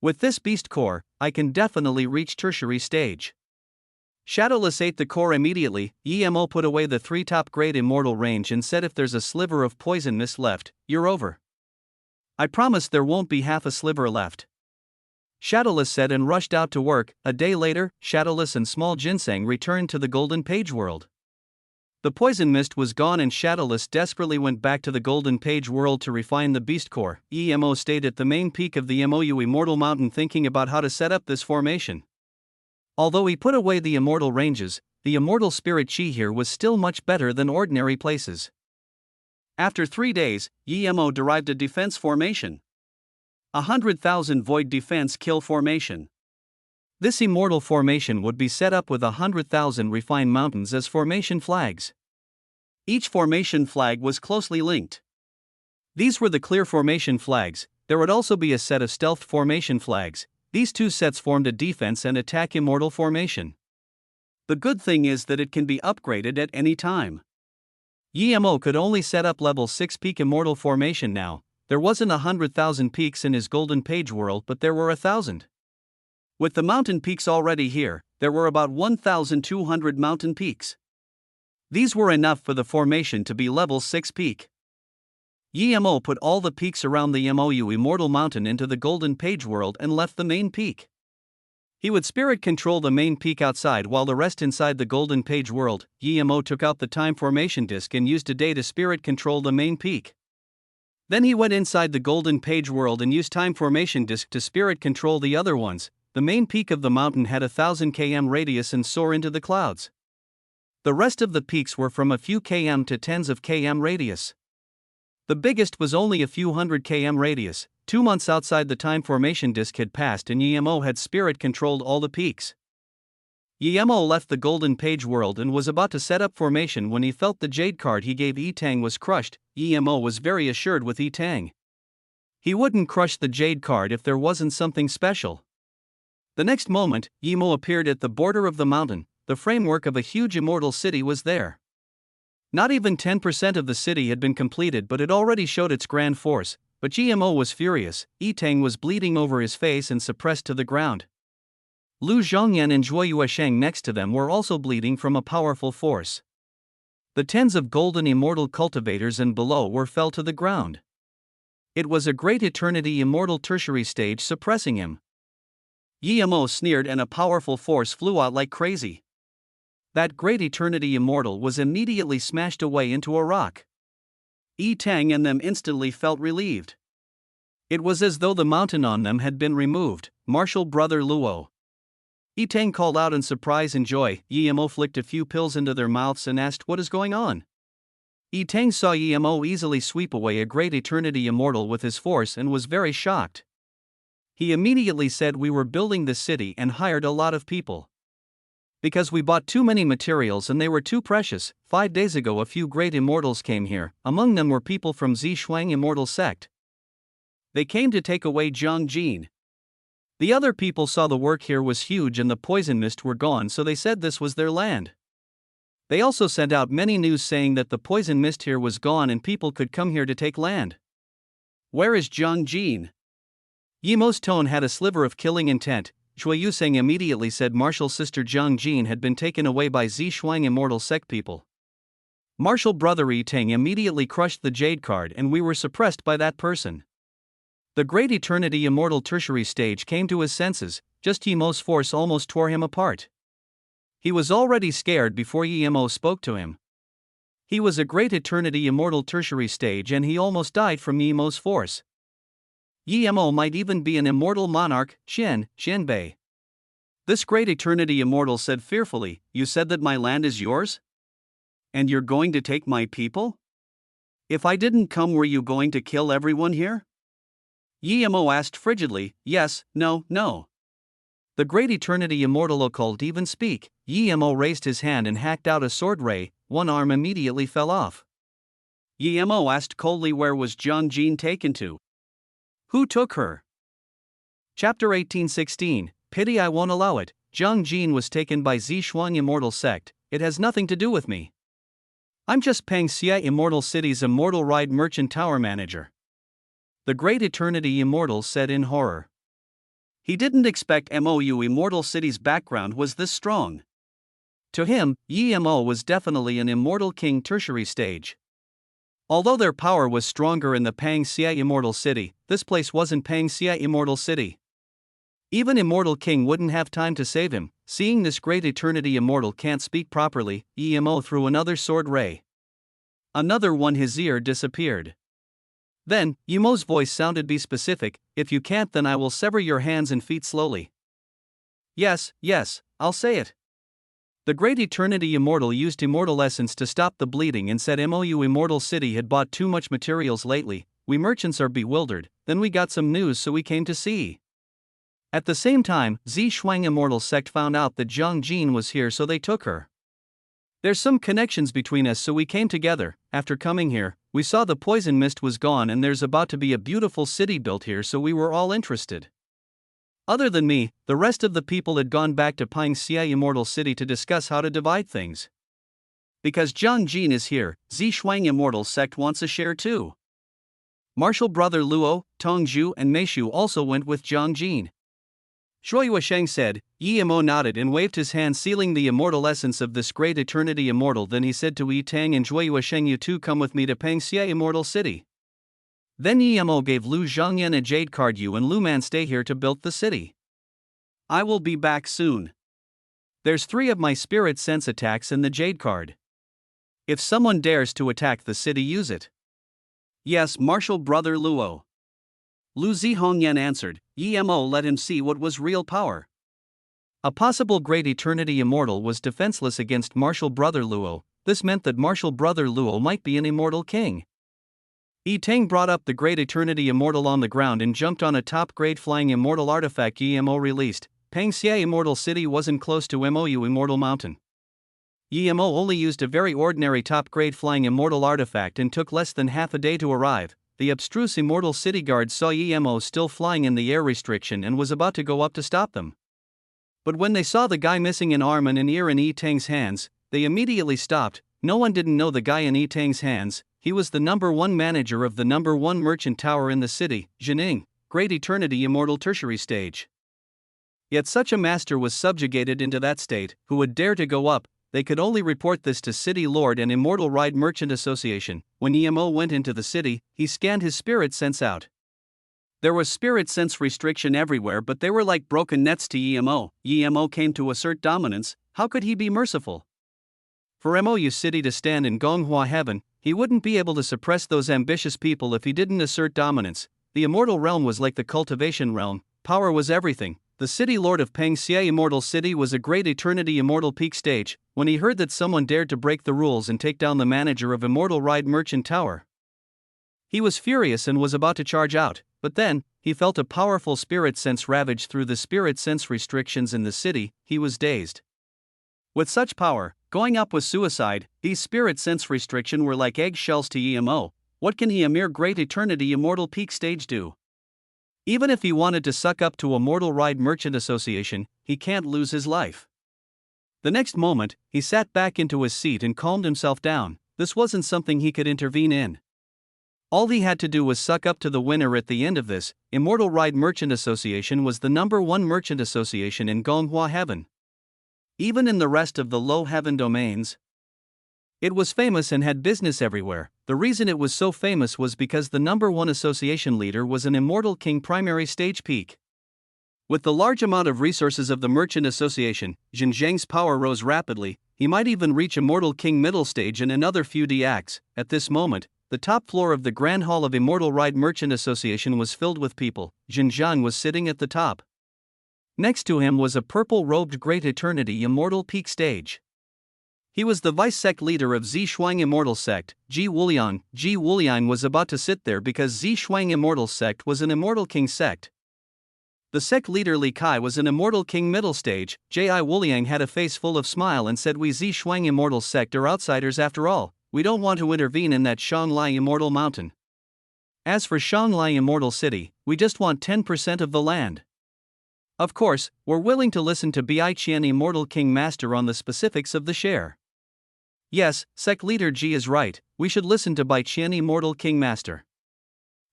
With this beast core, I can definitely reach tertiary stage. Shadowless ate the core immediately. Yemo put away the 3 top grade immortal range and said, if there's a sliver of poison mist left, you're over. I promise there won't be half a sliver left. Shadowless said and rushed out to work. A day later, Shadowless and Small Ginseng returned to the Golden Page world. The poison mist was gone and Shadowless desperately went back to the Golden Page world to refine the beast core. Yemo stayed at the main peak of the MOU Immortal Mountain thinking about how to set up this formation. Although he put away the immortal ranges, the immortal spirit chi here was still much better than ordinary places. After 3 days, Yemo derived a defense formation. 100,000 void defense kill formation. This immortal formation would be set up with 100,000 refined mountains as formation flags. Each formation flag was closely linked. These were the clear formation flags. There would also be a set of stealth formation flags. These 2 sets formed a defense and attack immortal formation. The good thing is that it can be upgraded at any time. Yemo could only set up level 6 peak immortal formation now. There wasn't 100,000 peaks in his Golden Page world, but there were 1,000. With the mountain peaks already here, there were about 1,200 mountain peaks. These were enough for the formation to be level 6 peak. Yemo put all the peaks around the MOU Immortal Mountain into the Golden Page world and left the main peak. He would spirit control the main peak outside while the rest inside the Golden Page world. Yemo took out the time formation disk and used a day to spirit control the main peak. Then he went inside the Golden Page world and used time formation disk to spirit control the other ones. The main peak of the mountain had 1,000 km radius and soar into the clouds. The rest of the peaks were from a few km to tens of km radius. The biggest was only a few hundred km radius. 2 months outside the time formation disk had passed and Yemo had spirit controlled all the peaks. Yemo left the Golden Page world and was about to set up formation when he felt the jade card he gave Etang was crushed. Yemo was very assured with Etang. He wouldn't crush the jade card if there wasn't something special. The next moment, Yemo appeared at the border of the mountain. The framework of a huge immortal city was there. Not even 10% of the city had been completed, but it already showed its grand force. But Yemo was furious. Etang was bleeding over his face and suppressed to the ground. Lu Zhongyan and Zhuo Yuesheng next to them were also bleeding from a powerful force. The tens of golden immortal cultivators and below were fell to the ground. It was a great eternity immortal tertiary stage suppressing him. Yemo sneered and a powerful force flew out like crazy. That great eternity immortal was immediately smashed away into a rock. Etang and them instantly felt relieved. It was as though the mountain on them had been removed. Martial brother Luo. Etang called out in surprise and joy. Yemo flicked a few pills into their mouths and asked, what is going on? Etang saw Yemo easily sweep away a great eternity immortal with his force and was very shocked. He immediately said, we were building this city and hired a lot of people. Because we bought too many materials and they were too precious. 5 days ago a few great immortals came here. Among them were people from Zishuang Immortal Sect. They came to take away Jiang Jin. The other people saw the work here was huge and the poison mist were gone, so they said this was their land. They also sent out many news saying that the poison mist here was gone and people could come here to take land. Where is Jiang Jin? Yemo's tone had a sliver of killing intent. Zhuo Yusheng immediately said Martial sister Jiang Jin had been taken away by Zishuang Immortal Sect people. Martial brother Etang immediately crushed the jade card and we were suppressed by that person. The great eternity immortal tertiary stage came to his senses. Just Yemo's force almost tore him apart. He was already scared before Emo spoke to him. He was a great eternity immortal tertiary stage and he almost died from Emo's force. Emo might even be an immortal monarch, Shenbei. This great eternity immortal said fearfully, "You said that my land is yours? And you're going to take my people? If I didn't come, were you going to kill everyone here?" Emo asked frigidly, "Yes, no. The great eternity immortal called even speak." Emo raised his hand and hacked out a sword ray, one arm immediately fell off. Emo asked coldly, "Where was Jiang Jin taken to? Who took her?" Chapter 18:16, Pity I won't allow it. Jiang Jin was taken by Zishuang immortal sect. It has nothing to do with me. I'm just Pang Xia immortal city's immortal ride merchant tower manager. The great eternity immortal said in horror. He didn't expect Mou immortal city's background was this strong. To him, Emo was definitely an immortal king tertiary stage. Although their power was stronger in the Pang Xia immortal city, this place wasn't Pang Xia immortal city. Even immortal king wouldn't have time to save him. Seeing this great eternity immortal can't speak properly, Emo threw another sword ray. Another one, his ear disappeared. Then, Emo's voice sounded, "Be specific. If you can't, then I will sever your hands and feet slowly." Yes, I'll say it. The great eternity immortal used immortal essence to stop the bleeding and said, "Mou immortal city had bought too much materials lately, we merchants are bewildered, then we got some news so we came to see." At the same time, Zishuang immortal sect found out that Jiang Jin was here so they took her. There's some connections between us so we came together. After coming here, we saw the poison mist was gone and there's about to be a beautiful city built here so we were all interested. Other than me, the rest of the people had gone back to Pang Xia immortal city to discuss how to divide things. Because Jiang Jin is here, Zishuang immortal sect wants a share too. Martial brother Luo, Tongzhu and Meishu also went with Jiang Jin. Zhuoyuesheng said. Emo nodded and waved his hand, sealing the immortal essence of this great eternity immortal. Then he said to Yi Tang and Zhuoyuesheng, "You two come with me to Pang Xia immortal city." Then Emo gave Lu Zhongyan a jade card. "You and Lu Man stay here to build the city. I will be back soon. There's 3 of my spirit sense attacks in the jade card. If someone dares to attack the city, use it." "Yes, martial brother Luo." Lu Zihongyan answered. Emo let him see what was real power. A possible great eternity immortal was defenseless against martial brother Luo. This meant that martial brother Luo might be an immortal king. Yi Tang brought up the great eternity immortal on the ground and jumped on a top-grade flying immortal artifact Emo released. Pang Xia immortal city wasn't close to Mou immortal mountain. Emo only used a very ordinary top-grade flying immortal artifact and took less than half a day to arrive. The abstruse immortal city guard saw Emo still flying in the air restriction and was about to go up to stop them. But when they saw the guy missing an arm and an ear in Yi Tang's hands, they immediately stopped. No one didn't know the guy in Yi Tang's hands. He was the number 1 manager of the number 1 merchant tower in the city, Jining, great eternity immortal tertiary stage. Yet such a master was subjugated into that state. Who would dare to go up? They could only report this to City Lord and Immortal Ride Merchant Association. When Emo went into the city, he scanned his spirit sense out. There was spirit sense restriction everywhere, but they were like broken nets to Emo. Emo came to assert dominance. How could he be merciful? For Mou city to stand in Gonghua heaven, he wouldn't be able to suppress those ambitious people if he didn't assert dominance. The immortal realm was like the cultivation realm. Power was everything. The city lord of Pang Xia immortal city was a great eternity immortal peak stage. When he heard that someone dared to break the rules and take down the manager of Immortal Ride Merchant Tower, he was furious and was about to charge out, but then, he felt a powerful spirit sense ravage through the spirit sense restrictions in the city. He was dazed. With such power, going up was suicide. These spirit sense restrictions were like eggshells to Emo. What can he, a mere great eternity immortal peak stage, do? Even if he wanted to suck up to Immortal Ride Merchant Association, he can't lose his life. The next moment, he sat back into his seat and calmed himself down. This wasn't something he could intervene in. All he had to do was suck up to the winner at the end of this. Immortal Ride Merchant Association was the number 1 merchant association in Gonghua Heaven. Even in the rest of the low heaven domains, it was famous and had business everywhere. The reason it was so famous was because the number 1 association leader was an immortal king primary stage peak. With the large amount of resources of the Merchant Association, Xinjiang's power rose rapidly. He might even reach Immortal King middle stage in another few acts. At this moment, the top floor of the Grand Hall of Immortal Ride Merchant Association was filled with people. Xinjiang was sitting at the top. Next to him was a purple-robed Great Eternity Immortal Peak stage. He was the vice-sect leader of Zi Shuang Immortal Sect, Ji Wulian. Ji Wulian was about to sit there because Zi Shuang Immortal Sect was an Immortal King sect. The sect leader Li Kai was an Immortal King middle stage. Ji Wuliang had a face full of smile and said, "We Zi Shuang Immortal Sect are outsiders after all. We don't want to intervene in that Shanglai Immortal Mountain. As for Shanglai Immortal City, we just want 10% of the land. Of course, we're willing to listen to Bai Qian Immortal King Master on the specifics of the share." Yes, sect leader Ji is right, we should listen to Bai Qian Immortal King Master.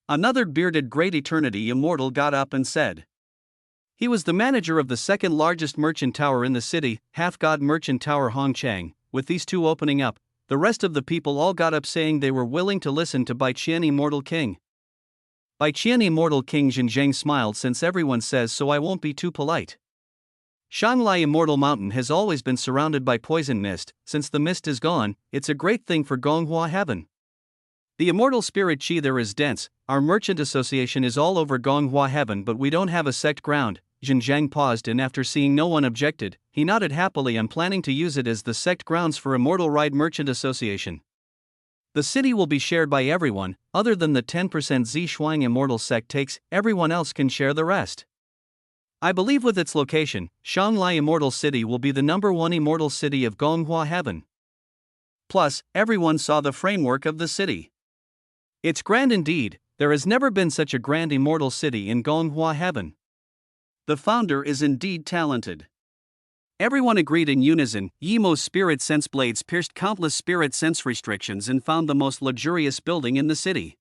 Another bearded Great Eternity Immortal got up and said. He was the manager of the second largest merchant tower in the city, Half-God Merchant Tower Hongchang. With these two opening up, the rest of the people all got up saying they were willing to listen to Bai Qian Immortal King. Bai Qian Immortal King Xinjiang smiled, "Since everyone says so, I won't be too polite. Shanglai Immortal Mountain has always been surrounded by poison mist. Since the mist is gone, it's a great thing for Gonghua Heaven. The immortal spirit chi there is dense. Our merchant association is all over Gonghua Heaven, but we don't have a sect ground." Xinjiang paused, and after seeing no one objected, he nodded happily. "I'm planning to use it as the sect grounds for Immortal Ride Merchant Association. The city will be shared by everyone, other than the 10% Zi Shuang Immortal Sect takes. Everyone else can share the rest. I believe with its location, Shanglai Immortal City will be the #1 immortal city of Gonghua Heaven." Plus, everyone saw the framework of the city. It's grand indeed. There has never been such a grand immortal city in Gonghua Heaven. The founder is indeed talented. Everyone agreed in unison. Yimo's spirit sense blades pierced countless spirit sense restrictions and found the most luxurious building in the city.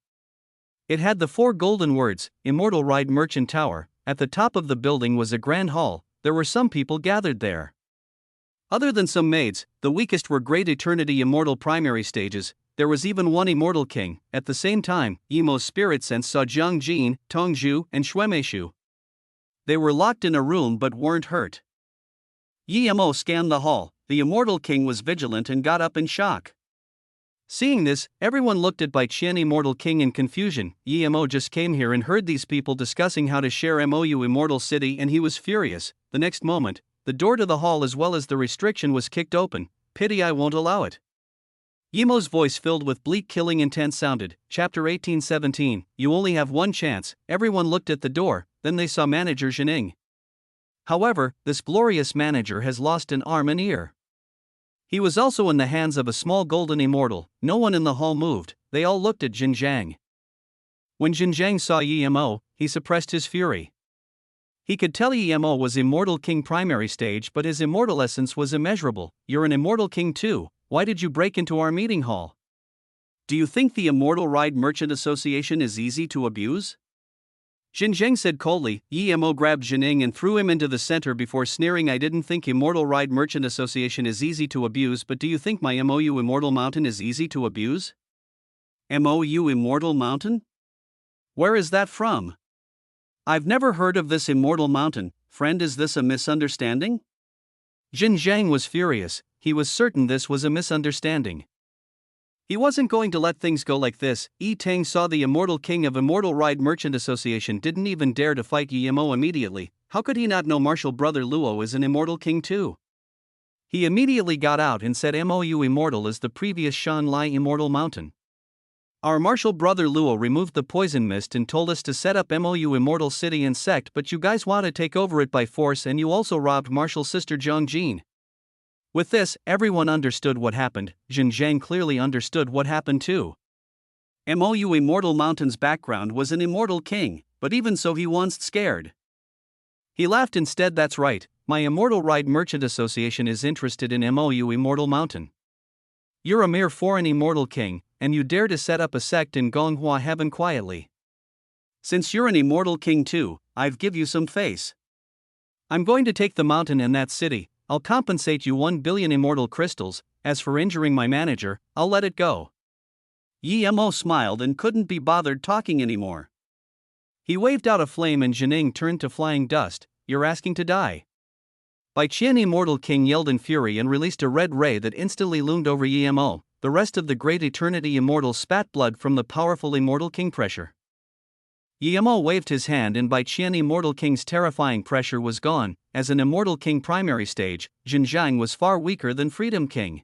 It had the 4 golden words, Immortal Ride Merchant Tower. At the top of the building was a grand hall. There were some people gathered there. Other than some maids, the weakest were Great Eternity Immortal primary stages. There was even one Immortal King. At the same time, Yimo's spirit sense saw Jiang Jin, Tongzhu, and Xuemeishu. They were locked in a room but weren't hurt. Yimo scanned the hall. The Immortal King was vigilant and got up in shock. Seeing this, everyone looked at Bai Qian Immortal King in confusion. Yimo just came here and heard these people discussing how to share MOU Immortal City, and he was furious. The next moment, the door to the hall as well as the restriction was kicked open. "Pity I won't allow it." Yimo's voice filled with bleak killing intent sounded. Chapter 1817, "You only have one chance." Everyone looked at the door, then they saw manager Zhening. However, this glorious manager has lost an arm and ear. He was also in the hands of a small golden immortal. No one in the hall moved. They all looked at Xinjiang. When Xinjiang saw Yimo, he suppressed his fury. He could tell Yimo was Immortal King primary stage, but his immortal essence was immeasurable. "You're an Immortal King too. Why did you break into our meeting hall? Do you think the Immortal Ride Merchant Association is easy to abuse?" Xinjiang said coldly. Yimo grabbed Zhening and threw him into the center before sneering, "I didn't think Immortal Ride Merchant Association is easy to abuse, but do you think my MOU Immortal Mountain is easy to abuse?" MOU Immortal Mountain? Where is that from? I've never heard of this Immortal Mountain. Friend, is this a misunderstanding? Xinjiang was furious. He was certain this was a misunderstanding. He wasn't going to let things go like this. Yi Tang saw the Immortal King of Immortal Ride Merchant Association didn't even dare to fight Yimo immediately. How could he not know Martial Brother Luo is an Immortal King too? He immediately got out and said MOU Immortal is the previous Shanglai Immortal Mountain. Our Martial Brother Luo removed the poison mist and told us to set up MOU Immortal City and Sect, but you guys want to take over it by force, and you also robbed Martial Sister Jiang Jin. With this, everyone understood what happened. Xinjiang clearly understood what happened too. MOU Immortal Mountain's background was an Immortal King, but even so he wasn't scared. He laughed instead. "That's right, my Immortal Ride Merchant Association is interested in MOU Immortal Mountain. You're a mere foreign Immortal King, and you dare to set up a sect in Gonghua Heaven quietly. Since you're an Immortal King too, I've give you some face. I'm going to take the mountain and that city. I'll compensate you 1 billion immortal crystals. As for injuring my manager, I'll let it go." Yimo smiled and couldn't be bothered talking anymore. He waved out a flame and Zhening turned to flying dust. you're asking to die. Bai Qian Immortal King yelled in fury and released a red ray that instantly loomed over Emo. The rest of the great Eternity Immortal spat blood from the powerful Immortal King pressure. Emo waved his hand and Bai Qian Immortal King's terrifying pressure was gone. As an Immortal King primary stage, Xinjiang was far weaker than Freedom King.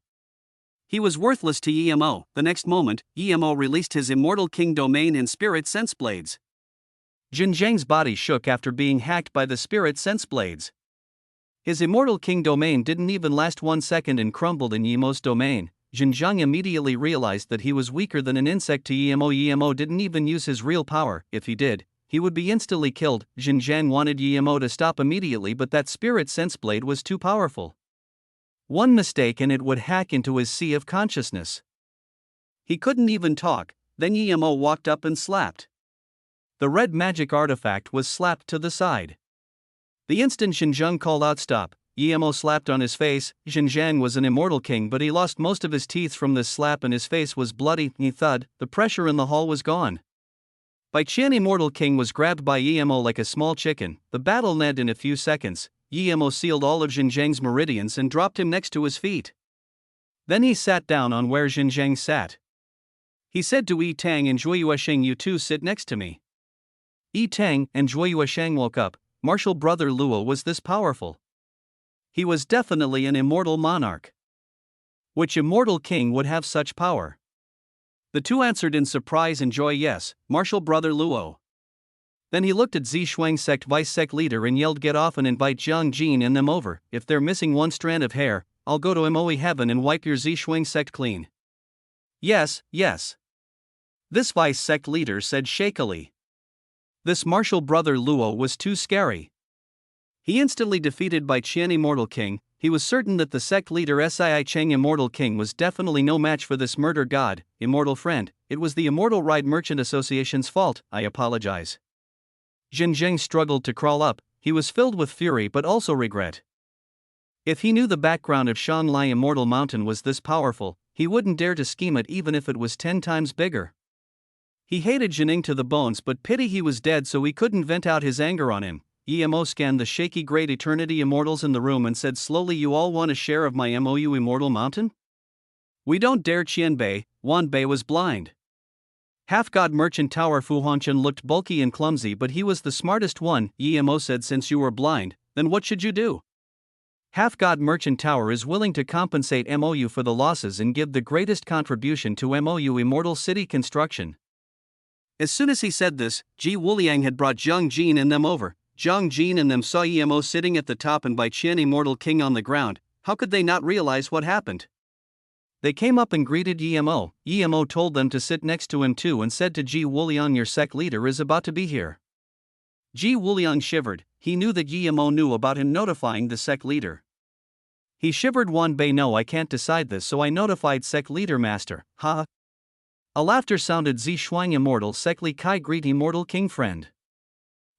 He was worthless to Emo. The next moment, Emo released his Immortal King domain and Spirit Sense Blades. Xinjiang's body shook after being hacked by the Spirit Sense Blades. His Immortal King domain didn't even last 1 second and crumbled in Emo's domain. Xinjiang immediately realized that he was weaker than an insect to Emo. Emo didn't even use his real power. If he did, he would be instantly killed. Xinjiang wanted Emo to stop immediately, but that Spirit Sense Blade was too powerful. One mistake and it would hack into his sea of consciousness. He couldn't even talk. Then Emo walked up and slapped. The red magic artifact was slapped to the side. The instant Xinjiang called out stop, Emo slapped on his face. Xinjiang was an Immortal King, but he lost most of his teeth from this slap and his face was bloody. He thud, the pressure in the hall was gone. Bai Qian Immortal King was grabbed by Emo like a small chicken. The battle ended in a few seconds. Emo sealed all of Xinjiang's meridians and dropped him next to his feet. Then he sat down on where Xinjiang sat. He said to Yi Tang and Zhuo Yuesheng, you two sit next to me. Yi Tang and Zhuo Yuesheng woke up. Martial brother Luo was this powerful. He was definitely an immortal monarch. Which immortal king would have such power? The two answered in surprise and joy, yes, martial brother Luo. Then he looked at Zishuang sect vice sect leader and yelled, get off and invite Jiang Jin and them over. If they're missing one strand of hair, I'll go to Moe heaven and wipe your Zishuang sect clean. Yes, yes. This vice sect leader said shakily. This martial brother Luo was too scary. He instantly defeated Bai Qian Immortal King. He was certain that the sect leader Sii Cheng Immortal King was definitely no match for this murder god. Immortal friend, it was the Immortal Ride Merchant Association's fault, I apologize. Xinjiang struggled to crawl up. He was filled with fury but also regret. If he knew the background of Shanghai Immortal Mountain was this powerful, he wouldn't dare to scheme it even if it was 10 times bigger. He hated Jining to the bones, but pity he was dead so he couldn't vent out his anger on him. Emo scanned the shaky great Eternity Immortals in the room and said slowly, you all want a share of my MOU Immortal Mountain? We don't dare. Qianbei, Wanbei was blind. Half-god Merchant Tower Fu Hongchen looked bulky and clumsy, but he was the smartest one. Emo said, since you were blind, then what should you do? Half-god Merchant Tower is willing to compensate MOU for the losses and give the greatest contribution to MOU Immortal City construction. As soon as he said this, Ji Wuliang had brought Jiang Jin and them over. Jiang Jin and them saw Emo sitting at the top and Bai Qian Immortal King on the ground. How could they not realize what happened? They came up and greeted Emo. Emo told them to sit next to him too and said to Ji Wuliang, your sect leader is about to be here. Ji Wuliang shivered. He knew that Emo knew about him notifying the sect leader. He shivered. Wanbei, no, I can't decide this, so I notified sect leader master. Ha! A laughter sounded. Zishuang Immortal Sect Li Kai greet Immortal King friend.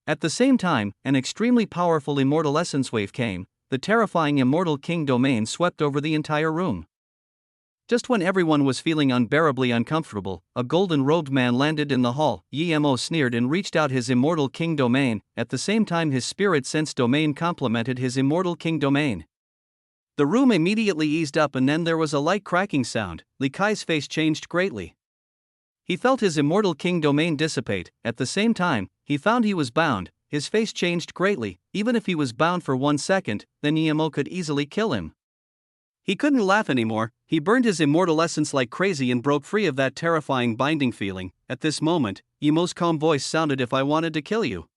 At the same time, an extremely powerful immortal essence wave came. The terrifying Immortal King domain swept over the entire room. Just when everyone was feeling unbearably uncomfortable, a golden-robed man landed in the hall. Emo sneered and reached out his Immortal King domain. At the same time, his Spirit Sense domain complemented his Immortal King domain. The room immediately eased up and then there was a light cracking sound. Li Kai's face changed greatly. He felt his Immortal King domain dissipate. At the same time, he found he was bound. His face changed greatly. Even if he was bound for 1 second, then Emo could easily kill him. He couldn't laugh anymore. He burned his immortal essence like crazy and broke free of that terrifying binding feeling. At this moment, Emo's calm voice sounded, if I wanted to kill you,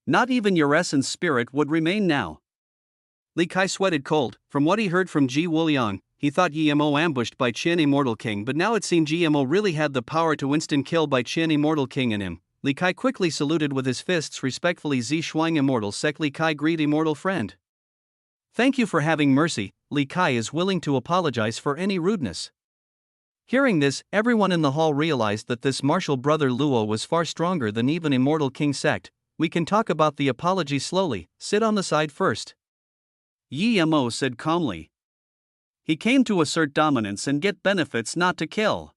not even your essence spirit would remain now. Li Kai sweated cold. From what he heard from Ji Wuliang, he thought Emo ambushed Bai Qian Immortal King, but now it seemed Emo really had the power to instant kill Bai Qian Immortal King in him. Li Kai quickly saluted with his fists respectfully. Zishuang Immortal Sect Li Kai greet Immortal friend. Thank you for having mercy. Li Kai is willing to apologize for any rudeness. Hearing this, everyone in the hall realized that this martial brother Luo was far stronger than even Immortal King sect. We can talk about the apology slowly. Sit on the side first. Emo said calmly. He came to assert dominance and get benefits, not to kill.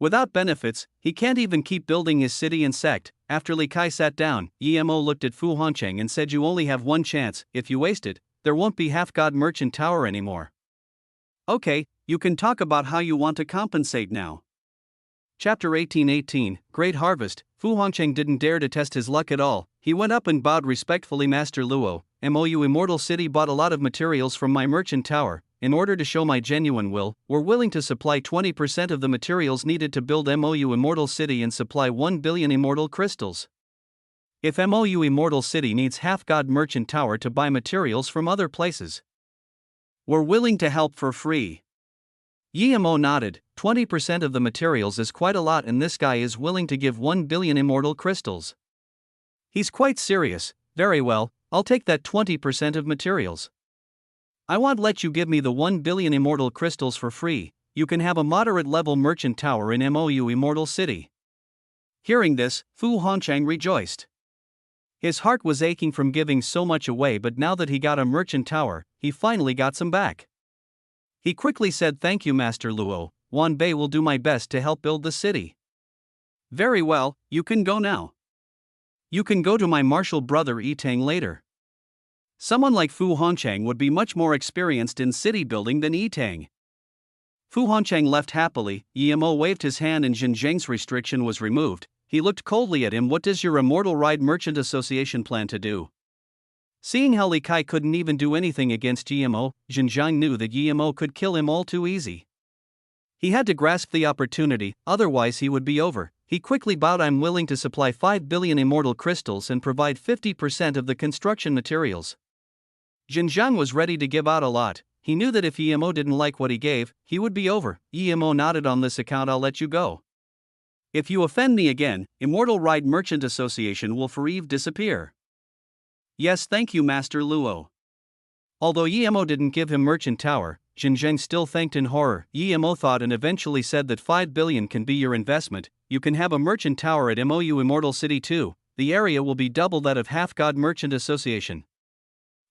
Without benefits, he can't even keep building his city and sect. After Li Kai sat down, Emo looked at Fu Honcheng and said, "You only have one chance. If you waste it, there won't be Half-God Merchant Tower anymore." "Okay, you can talk about how you want to compensate now." Chapter 18:18, Great Harvest. Fu Honcheng didn't dare to test his luck at all. He went up and bowed respectfully. "Master Luo, MOU Immortal City bought a lot of materials from my merchant tower. In order to show my genuine will, we're willing to supply 20% of the materials needed to build MOU Immortal City and supply 1 billion immortal crystals. If MOU Immortal City needs Half-God Merchant Tower to buy materials from other places, we're willing to help for free." Emo nodded. 20% of the materials is quite a lot, and this guy is willing to give 1 billion immortal crystals. He's quite serious. Very well, I'll take that 20% of materials. I won't let you give me the 1 billion immortal crystals for free. You can have a moderate level merchant tower in MOU Immortal City. Hearing this, Fu Honcheng rejoiced. His heart was aching from giving so much away, but now that he got a merchant tower, he finally got some back. He quickly said, "Thank you, Master Luo. Wan Bei will do my best to help build the city." "Very well, you can go now. You can go to my martial brother Yitang later." Someone like Fu Honcheng would be much more experienced in city building than Yitang. Fu Honcheng left happily. Emo waved his hand and Xinjiang's restriction was removed. He looked coldly at him. "What does your Immortal Ride Merchant Association plan to do?" Seeing how Li Kai couldn't even do anything against Emo, Xinjiang knew that Emo could kill him all too easy. He had to grasp the opportunity, otherwise he would be over. He quickly bowed. "I'm willing to supply 5 billion immortal crystals and provide 50% of the construction materials." Xinjiang was ready to give out a lot. He knew that if Emo didn't like what he gave, he would be over. Emo nodded. "On this account I'll let you go. If you offend me again, Immortal Ride Merchant Association will forever disappear." "Yes, thank you, Master Luo." Although Emo didn't give him merchant tower, Xinjiang still thanked in horror. Emo thought and eventually said that 5 billion can be your investment. You can have a merchant tower at MOU Immortal City too. The area will be double that of Half-God Merchant Association.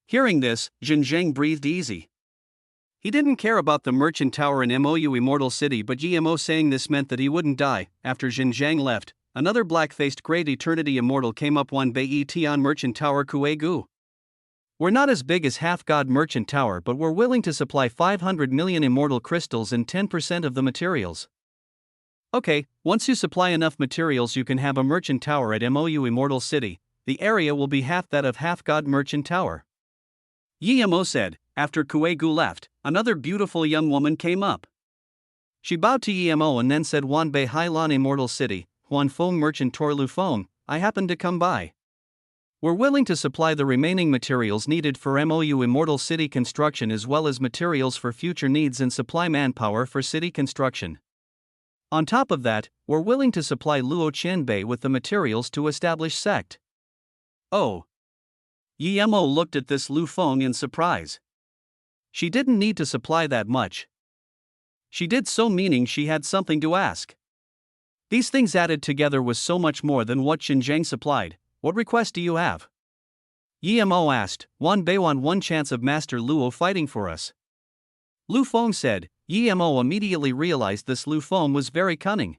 Hearing this, Xinjiang breathed easy. He didn't care about the merchant tower in MOU Immortal City, but Emo saying this meant that he wouldn't die. After Xinjiang left, another black-faced great eternity immortal came up. "Wan Bei Tian Merchant Tower Kue Gu. We're not as big as Half-God Merchant Tower, but we're willing to supply 500 million immortal crystals and 10% of the materials." "Okay, once you supply enough materials you can have a merchant tower at MOU Immortal City. The area will be half that of Half-God Merchant Tower." Emo said. After Kue Gu left, another beautiful young woman came up. She bowed to Emo and then said, "Wan Bei Hai Lan Immortal City, Huan Feng Merchant Tor Lu Feng, I happened to come by. We're willing to supply the remaining materials needed for MOU Immortal City construction as well as materials for future needs and supply manpower for city construction. On top of that, we're willing to supply Luo Qianbei with the materials to establish sect." "Oh." Emo looked at this Lu Feng in surprise. She didn't need to supply that much. She did so, meaning she had something to ask. These things added together was so much more than what Xinjiang supplied. "What request do you have?" Emo asked. "Wan Bei want one chance of Master Luo fighting for us." Lu Feng said. Emo immediately realized this Lu Feng was very cunning.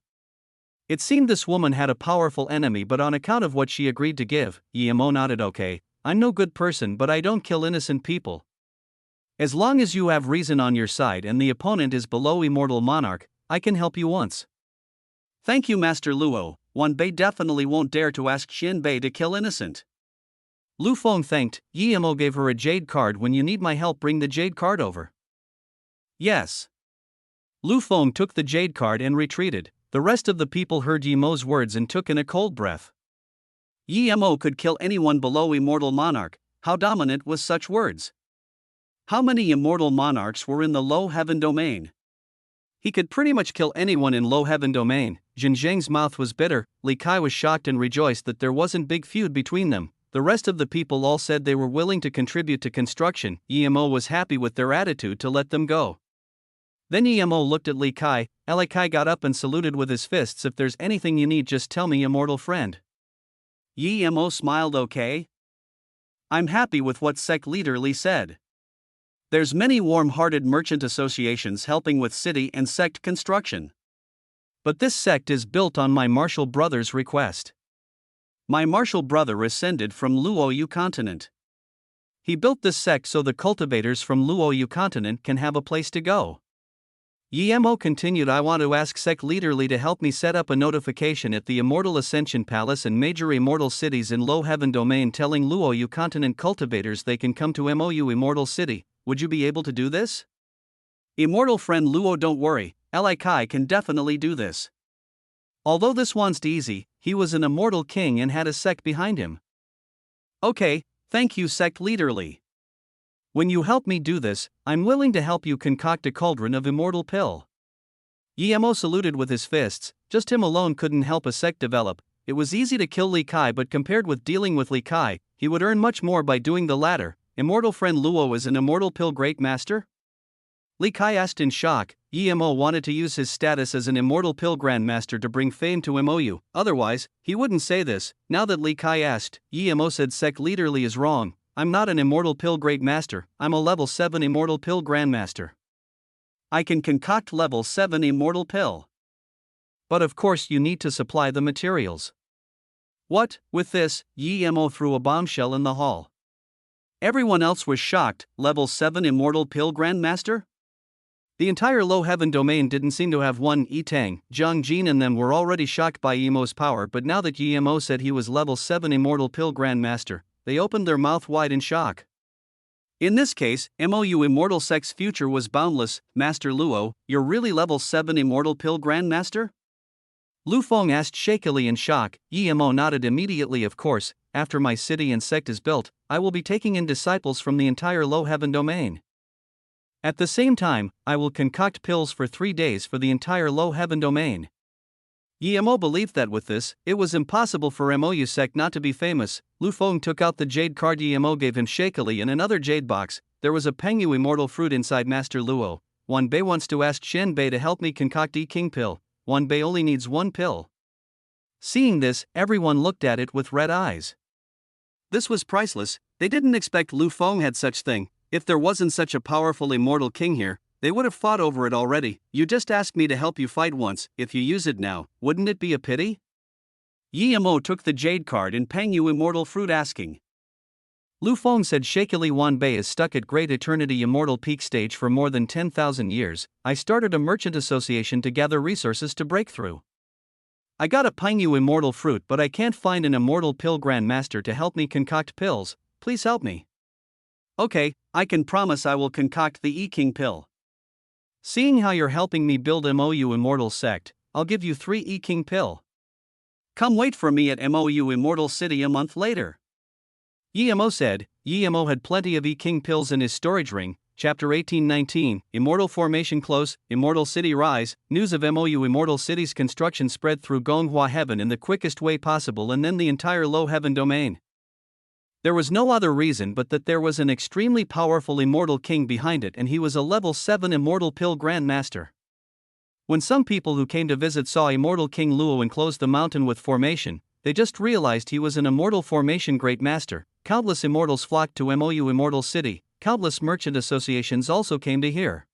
It seemed this woman had a powerful enemy, but on account of what she agreed to give, Emo nodded. "Okay, I'm no good person, but I don't kill innocent people. As long as you have reason on your side and the opponent is below Immortal Monarch, I can help you once." "Thank you, Master Luo. Wan Bei definitely won't dare to ask Qianbei to kill innocent." Lu Feng thanked. Emo gave her a jade card. "When you need my help, bring the jade card over." "Yes." Lu Feng took the jade card and retreated. The rest of the people heard Emo's words and took in a cold breath. Emo could kill anyone below Immortal Monarch. How dominant was such words? How many Immortal Monarchs were in the low heaven domain? He could pretty much kill anyone in low heaven domain. Xinjiang's mouth was bitter. Li Kai was shocked and rejoiced that there wasn't big feud between them. The rest of the people all said they were willing to contribute to construction. Emo was happy with their attitude to let them go. Then Emo looked at Li Kai. Li Kai got up and saluted with his fists. "If there's anything you need, just tell me, immortal friend." Emo smiled. "Okay. I'm happy with what sect leader Li said. There's many warm-hearted merchant associations helping with city and sect construction. But this sect is built on my martial brother's request. My martial brother ascended from Luoyu continent. He built this sect so the cultivators from Luoyu continent can have a place to go. Yemo continued, I want to ask sect leader Li to help me set up a notification at the Immortal Ascension Palace and major immortal cities in Low Heaven Domain telling Luoyu continent cultivators they can come to MOU Immortal City. Would you be able to do this? Immortal friend Luo, don't worry, Li Kai can definitely do this. Although this one's easy, he was an immortal king and had a sect behind him. Okay, thank you sect leader Li. When you help me do this, I'm willing to help you concoct a cauldron of immortal pill. Yemo saluted with his fists, just him alone couldn't help a sect develop. It was easy to kill Li Kai, but compared with dealing with Li Kai, he would earn much more by doing the latter. Immortal friend Luo is an immortal pill great master? Li Kai asked in shock. Yemo wanted to use his status as an immortal pill grandmaster to bring fame to MOU, otherwise, he wouldn't say this. Now that Li Kai asked, Yemo said sect leader Li is wrong. I'm not an immortal pill great master, I'm a level 7 immortal pill grandmaster. I can concoct level 7 immortal pill. But of course you need to supply the materials. What? With this, Yemo threw a bombshell in the hall. Everyone else was shocked. Level 7 immortal pill grandmaster? The entire Low Heaven Domain didn't seem to have one. Yitang, Zhang Jin and them were already shocked by Yemo's power, but now that Yemo said he was level 7 immortal pill grandmaster, they opened their mouth wide in shock. In this case, MOU Immortal Sect's future was boundless. Master Luo, you're really level 7 immortal pill grandmaster? Lu Feng asked shakily in shock. Yemo nodded immediately. Of course, after my city and sect is built, I will be taking in disciples from the entire Low Heaven Domain. At the same time, I will concoct pills for 3 days for the entire Low Heaven Domain. Yemo believed that with this, it was impossible for MOU sect not to be famous. Lu Feng took out the jade card Yemo gave him shakily. In another jade box, there was a Pengyu immortal fruit inside. Master Luo, Wan Bei wants to ask Shen Bei to help me concoct King pill. Wan Bei only needs 1 pill. Seeing this, everyone looked at it with red eyes. This was priceless. They didn't expect Lu Feng had such thing. If there wasn't such a powerful immortal king here, they would have fought over it already. You just asked me to help you fight once. If you use it now, wouldn't it be a pity? Yemo took the jade card and Pengyu immortal fruit asking. Lu Feng said shakily, Wan Bei is stuck at Great Eternity Immortal Peak stage for more than 10,000 years. I started a merchant association to gather resources to break through. I got a Pengyu immortal fruit, but I can't find an immortal pill grandmaster to help me concoct pills. Please help me. Okay, I can promise I will concoct the King pill. Seeing how you're helping me build MOU Immortal Sect, I'll give you 3 King pill. Come wait for me at MOU Immortal City a month later. Yemo said. Yemo had plenty of King pills in his storage ring. Chapter 18:19, Immortal Formation Close, Immortal City Rise. News of MOU Immortal City's construction spread through Gonghua Heaven in the quickest way possible and then the entire Low Heaven Domain. There was no other reason but that there was an extremely powerful immortal king behind it, and he was a level 7 immortal pill grandmaster. When some people who came to visit saw Immortal King Luo enclose the mountain with formation, they just realized he was an immortal formation great master. Countless immortals flocked to MOU Immortal City. Countless merchant associations also came to hear.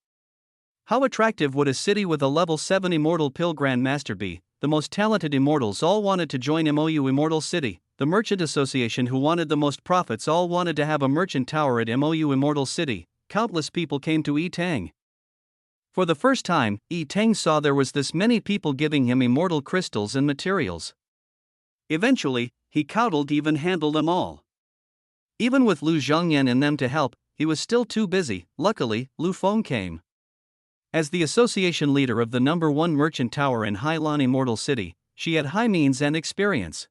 How attractive would a city with a level 7 immortal pill grandmaster be? The most talented immortals all wanted to join MOU Immortal City. The merchant association who wanted the most profits all wanted to have a merchant tower at MOU Immortal City. Countless people came to Yitang. For the first time, Yitang saw there was this many people giving him immortal crystals and materials. Eventually, he coddled even handled them all. Even with Lu Zhongyan and them to help, he was still too busy. Luckily, Lu Feng came. As the association leader of the number 1 merchant tower in Hailan Immortal City, she had high means and experience.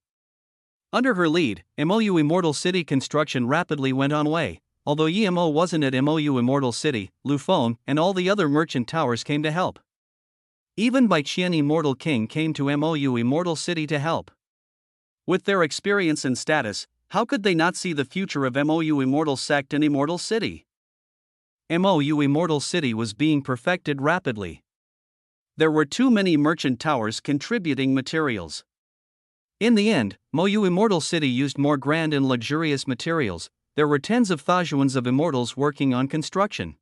Under her lead, MOU Immortal City construction rapidly went on way. Although Yemo wasn't at MOU Immortal City, Lu Feng and all the other merchant towers came to help. Even Bai Qian Immortal King came to MOU Immortal City to help. With their experience and status, how could they not see the future of MOU Immortal Sect and Immortal City? MOU Immortal City was being perfected rapidly. There were too many merchant towers contributing materials. In the end, MOU Immortal City used more grand and luxurious materials. There were tens of thousands of immortals working on construction.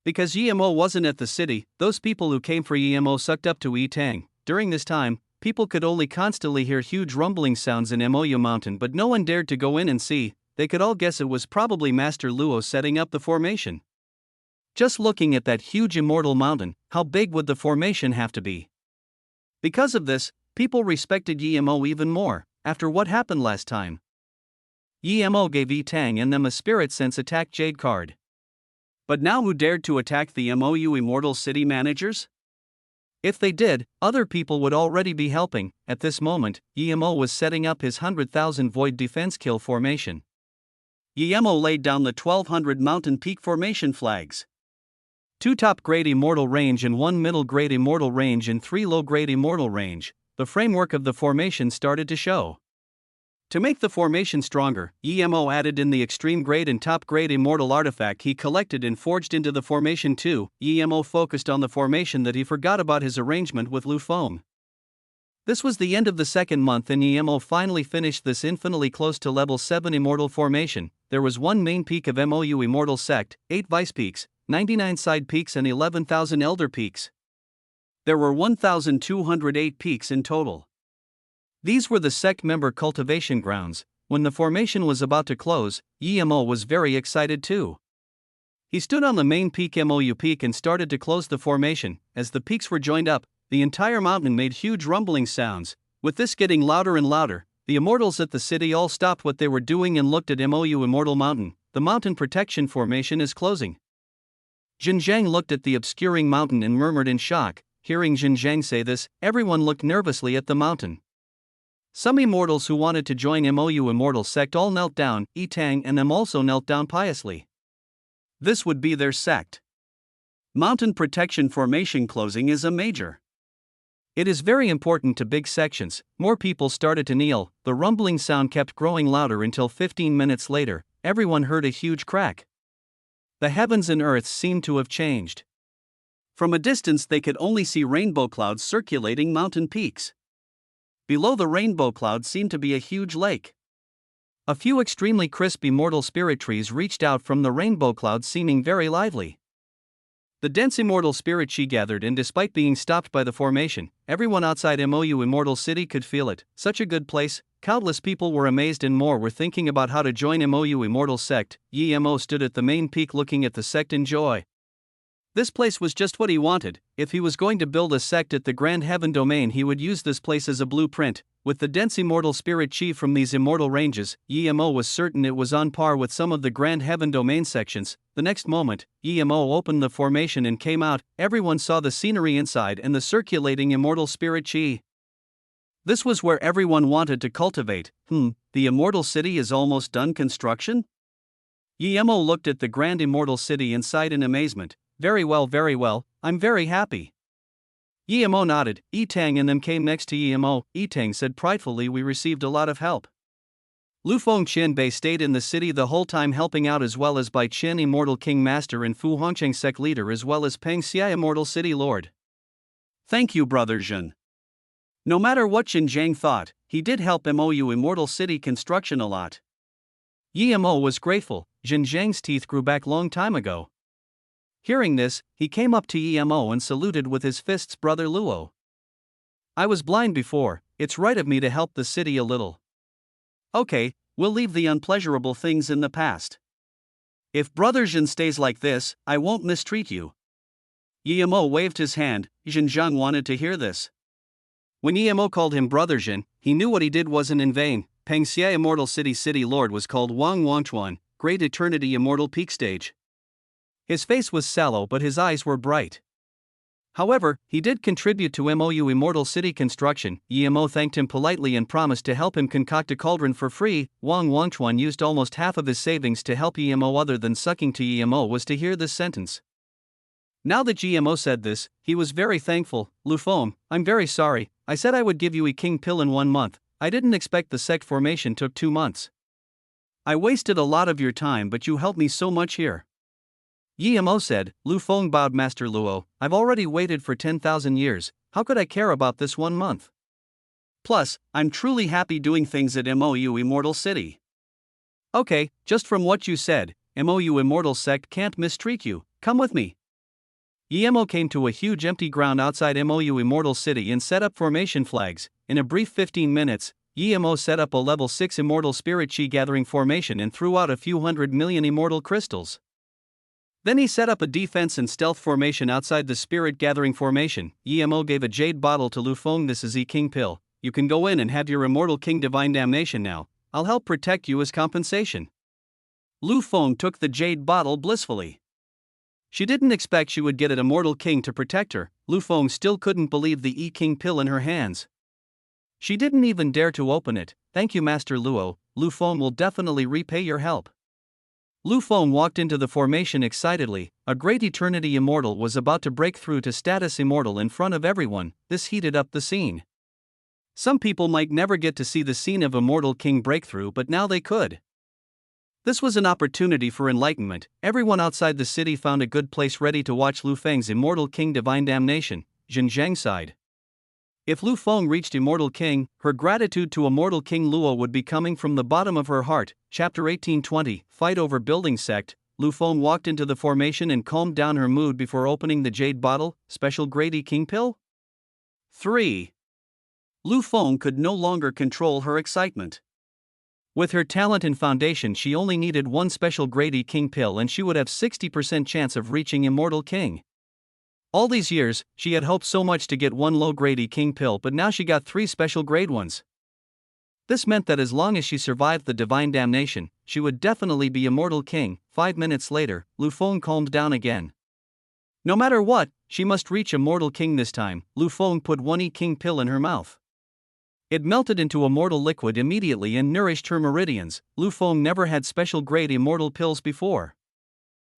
Because Yemo wasn't at the city, those people who came for Yemo sucked up to Yitang. During this time, people could only constantly hear huge rumbling sounds in Moyu Mountain, but no one dared to go in and see. They could all guess it was probably Master Luo setting up the formation. Just looking at that huge immortal mountain, how big would the formation have to be? Because of this, people respected Mo even more, after what happened last time. Mo gave Tang and them a spirit sense attack jade card. But now who dared to attack the MOU Immortal City managers? If they did, other people would already be helping. At this moment, Mo was setting up his 100,000 void defense kill formation. Mo laid down the 1200 mountain peak formation flags. 2 top-grade immortal range and 1 middle-grade immortal range and 3 low-grade immortal range. The framework of the formation started to show. To make the formation stronger, Mo added in the extreme grade and top grade immortal artifact he collected and forged into the formation too. Mo focused on the formation that he forgot about his arrangement with Lu Feng. This was the end of the second month and Mo finally finished this infinitely close to level 7 immortal formation. There was 1 main peak of MOU Immortal Sect, 8 vice peaks, 99 side peaks and 11,000 elder peaks. There were 1,208 peaks in total. These were the sect member cultivation grounds. When the formation was about to close, Mo was very excited too. He stood on the main peak MOU peak and started to close the formation. As the peaks were joined up, the entire mountain made huge rumbling sounds. With this getting louder and louder, the immortals at the city all stopped what they were doing and looked at MOU Immortal Mountain. The mountain protection formation is closing. Xinjiang looked at the obscuring mountain and murmured in shock. Hearing Xinjiang say this, everyone looked nervously at the mountain. Some immortals who wanted to join MOU Immortal Sect all knelt down. Tang and them also knelt down piously. This would be their sect. Mountain protection formation closing is a major. It is very important to big sections. More people started to kneel. The rumbling sound kept growing louder until 15 minutes later, everyone heard a huge crack. The heavens and earth seemed to have changed. From a distance they could only see rainbow clouds circulating mountain peaks. Below the rainbow cloud seemed to be a huge lake. A few extremely crisp immortal spirit trees reached out from the rainbow cloud seeming very lively. The dense immortal spirit chi gathered and despite being stopped by the formation, everyone outside MOU Immortal City could feel it. Such a good place, countless people were amazed and more were thinking about how to join MOU Immortal Sect. Mo stood at the main peak looking at the sect in joy. This place was just what he wanted. If he was going to build a sect at the Grand Heaven Domain, he would use this place as a blueprint. With the dense immortal spirit chi from these immortal ranges, Mo was certain it was on par with some of the Grand Heaven Domain sections. The next moment, Mo opened the formation and came out. Everyone saw the scenery inside and the circulating immortal spirit chi. This was where everyone wanted to cultivate. The immortal city is almost done construction? Mo looked at the grand immortal city inside in amazement. Very well, I'm very happy. Mo nodded. Tang and them came next to Mo. Tang said pridefully, we received a lot of help. Lu Feng Bei stayed in the city the whole time helping out, as well as Bai Qian Immortal King Master and Fu Hongcheng Sect Leader, as well as Peng Xia Immortal City Lord. Thank you, Brother Zhen. No matter what Xinjiang thought, he did help MOU Immortal City construction a lot. Mo was grateful. Xinjiang's teeth grew back long time ago. Hearing this, he came up to Mo and saluted with his fists. Brother Luo, I was blind before, it's right of me to help the city a little. Okay, we'll leave the unpleasurable things in the past. If Brother Zhen stays like this, I won't mistreat you. Mo waved his hand. Xinjiang wanted to hear this. When Mo called him Brother Zhen, he knew what he did wasn't in vain. Peng Xia Immortal City Lord was called Wang Wangchuan, Great Eternity Immortal Peak Stage. His face was sallow but his eyes were bright. However, he did contribute to MOU Immortal City construction. Mo thanked him politely and promised to help him concoct a cauldron for free. Wang Wangchuan used almost half of his savings to help Mo. Other than sucking to Mo was to hear this sentence. Now that Mo said this, he was very thankful. Lu Feng, I'm very sorry, I said I would give you a king pill in 1 month. I didn't expect the sect formation took 2 months. I wasted a lot of your time, but you helped me so much here. Mo said. Lu Feng bowed. Master Luo, I've already waited for 10,000 years, how could I care about this 1 month? Plus, I'm truly happy doing things at MOU Immortal City. Okay, just from what you said, MOU Immortal Sect can't mistreat you, come with me. Emo came to a huge empty ground outside MOU Immortal City and set up formation flags. In a brief 15 minutes, Emo set up a level 6 Immortal Spirit Chi gathering formation and threw out a few 100 million Immortal Crystals. Then he set up a defense and stealth formation outside the Spirit Gathering formation. Emo gave a jade bottle to Lu Feng. This is E King Pill. You can go in and have your Immortal King Divine Damnation now. I'll help protect you as compensation. Lu Feng took the jade bottle blissfully. She didn't expect she would get an Immortal King to protect her. Lu Feng still couldn't believe the E King Pill in her hands. She didn't even dare to open it. Thank you, Master Luo. Lu Feng will definitely repay your help. Lu Feng walked into the formation excitedly. A great Eternity Immortal was about to break through to status Immortal in front of everyone. This heated up the scene. Some people might never get to see the scene of Immortal King breakthrough, but now they could. This was an opportunity for enlightenment. Everyone outside the city found a good place ready to watch Lu Feng's Immortal King Divine Damnation. Jin Zhang sighed. If Lu Feng reached Immortal King, her gratitude to Immortal King Luo would be coming from the bottom of her heart. Chapter 1820, Fight over Building Sect. Lu Feng walked into the formation and calmed down her mood before opening the jade bottle. Special grade E King Pill? 3. Lu Feng could no longer control her excitement. With her talent and foundation, she only needed one special grade E King Pill and she would have 60% chance of reaching Immortal King. All these years, she had hoped so much to get one low-grade E King Pill, but now she got 3 special grade ones. This meant that as long as she survived the Divine Damnation, she would definitely be Immortal King. 5 minutes later, Lu Feng calmed down again. No matter what, she must reach Immortal King this time. Lu Feng put one E King Pill in her mouth. It melted into immortal liquid immediately and nourished her meridians. Lu Feng never had special grade immortal pills before.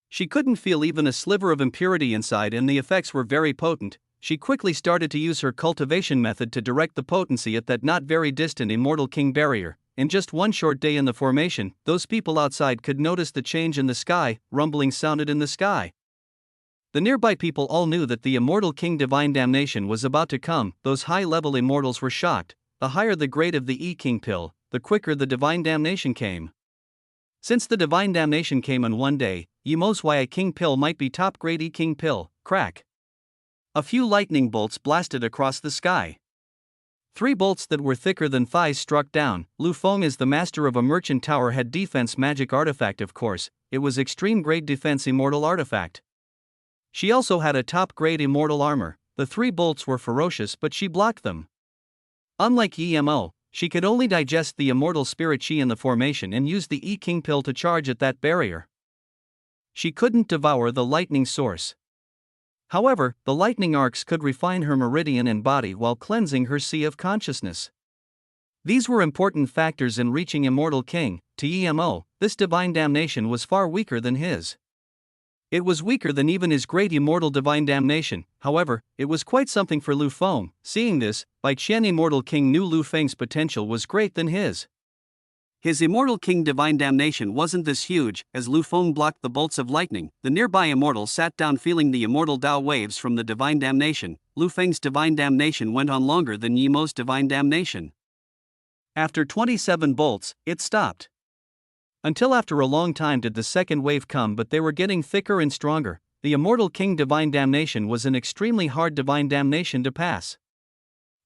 She couldn't feel even a sliver of impurity inside and the effects were very potent. She quickly started to use her cultivation method to direct the potency at that not very distant Immortal King barrier. In just one short day in the formation, those people outside could notice the change in the sky. Rumbling sounded in the sky. The nearby people all knew that the Immortal King Divine Damnation was about to come. Those high-level immortals were shocked. The higher the grade of the E King Pill, the quicker the Divine Damnation came. Since the Divine Damnation came in one day, Yemo's why a King Pill might be top grade E King Pill. Crack. A few lightning bolts blasted across the sky. 3 bolts that were thicker than thighs struck down. Lu Feng, as the master of a merchant tower, had defense magic artifact. Of course, it was extreme grade defense immortal artifact. She also had a top grade immortal armor. The 3 bolts were ferocious, but she blocked them. Unlike Emo, she could only digest the immortal spirit chi in the formation and use the E King Pill to charge at that barrier. She couldn't devour the lightning source. However, the lightning arcs could refine her meridian and body while cleansing her sea of consciousness. These were important factors in reaching Immortal King. To Emo, this Divine Damnation was far weaker than his. It was weaker than even his great immortal Divine Damnation. However, it was quite something for Lu Feng. Seeing this, Bai Qian Immortal King knew Lu Feng's potential was great than his. His Immortal King Divine Damnation wasn't this huge. As Lu Feng blocked the bolts of lightning, the nearby immortal sat down feeling the immortal Dao waves from the Divine Damnation. Lu Feng's Divine Damnation went on longer than Yemo's Divine Damnation. After 27 bolts, it stopped. Until after a long time did the second wave come, but they were getting thicker and stronger. The Immortal King Divine Damnation was an extremely hard Divine Damnation to pass.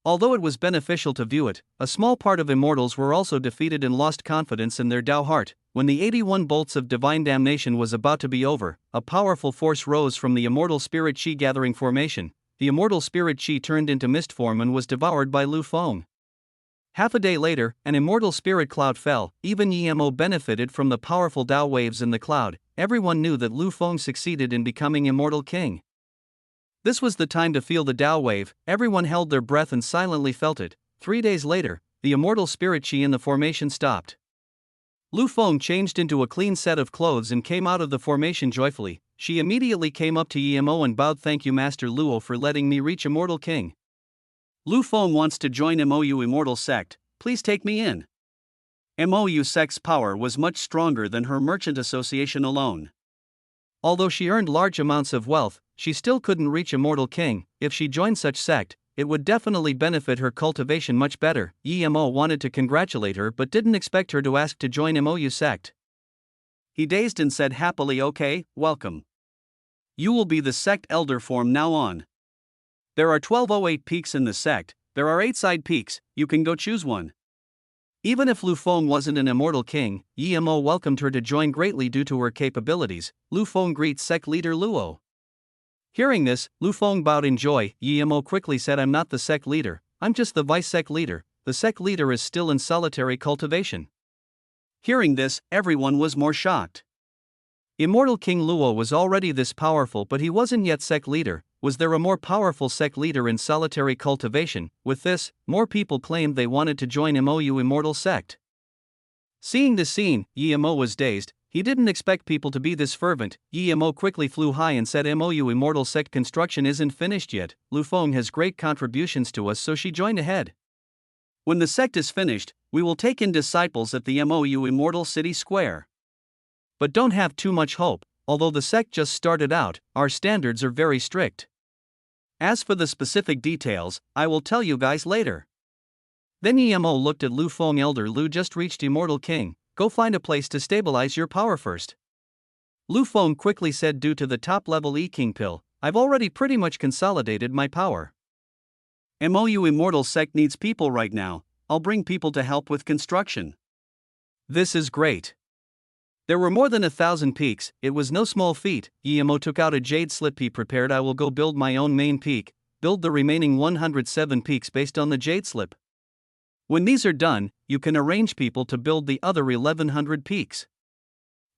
Although it was beneficial to view it, a small part of immortals were also defeated and lost confidence in their Dao heart. When the 81 bolts of Divine Damnation was about to be over, a powerful force rose from the Immortal Spirit Chi gathering formation. The Immortal Spirit Chi turned into mist form and was devoured by Lu Feng. Half a day later, an immortal spirit cloud fell. Even Emo benefited from the powerful Dao waves in the cloud. Everyone knew that Lu Feng succeeded in becoming Immortal King. This was the time to feel the Dao wave. Everyone held their breath and silently felt it. 3 days later, the immortal spirit chi in the formation stopped. Lu Feng changed into a clean set of clothes and came out of the formation joyfully. She immediately came up to Emo and bowed. Thank you, Master Luo, for letting me reach Immortal King. Lu Feng wants to join MOU Immortal Sect. Please take me in. MOU Sect's power was much stronger than her merchant association alone. Although she earned large amounts of wealth, she still couldn't reach Immortal King. If she joined such sect, it would definitely benefit her cultivation much better. Emo wanted to congratulate her but didn't expect her to ask to join MOU Sect. He dazed and said happily, okay, welcome. You will be the sect elder from now on. There are 1208 peaks in the sect, there are 8 side peaks, you can go choose one. Even if Lu Feng wasn't an immortal king, Yimo welcomed her to join greatly due to her capabilities. Lu Feng greets sect leader Luo. Hearing this, Lu Feng bowed in joy. Yimo quickly said, I'm not the sect leader, I'm just the vice sect leader. The sect leader is still in solitary cultivation. Hearing this, everyone was more shocked. Immortal King Luo was already this powerful, but he wasn't yet sect leader. Was there a more powerful sect leader in solitary cultivation? With this, more people claimed they wanted to join MOU Immortal Sect. Seeing this scene, Yimo was dazed. He didn't expect people to be this fervent. Yimo quickly flew high and said, MOU Immortal Sect construction isn't finished yet. Lu Feng has great contributions to us, so she joined ahead. When the sect is finished, we will take in disciples at the MOU Immortal City Square. But don't have too much hope, although the sect just started out, our standards are very strict. As for the specific details, I will tell you guys later. Then Yimo looked at Lu Feng. Elder Lu just reached Immortal King, go find a place to stabilize your power first. Lu Feng quickly said, due to the top level E-King pill, I've already pretty much consolidated my power. MOU Immortal Sect needs people right now, I'll bring people to help with construction. This is great. There were more than 1,000 peaks, it was no small feat. Yimo took out a jade slip he prepared. I will go build my own main peak, build the remaining 107 peaks based on the jade slip. When these are done, you can arrange people to build the other 1,100 peaks.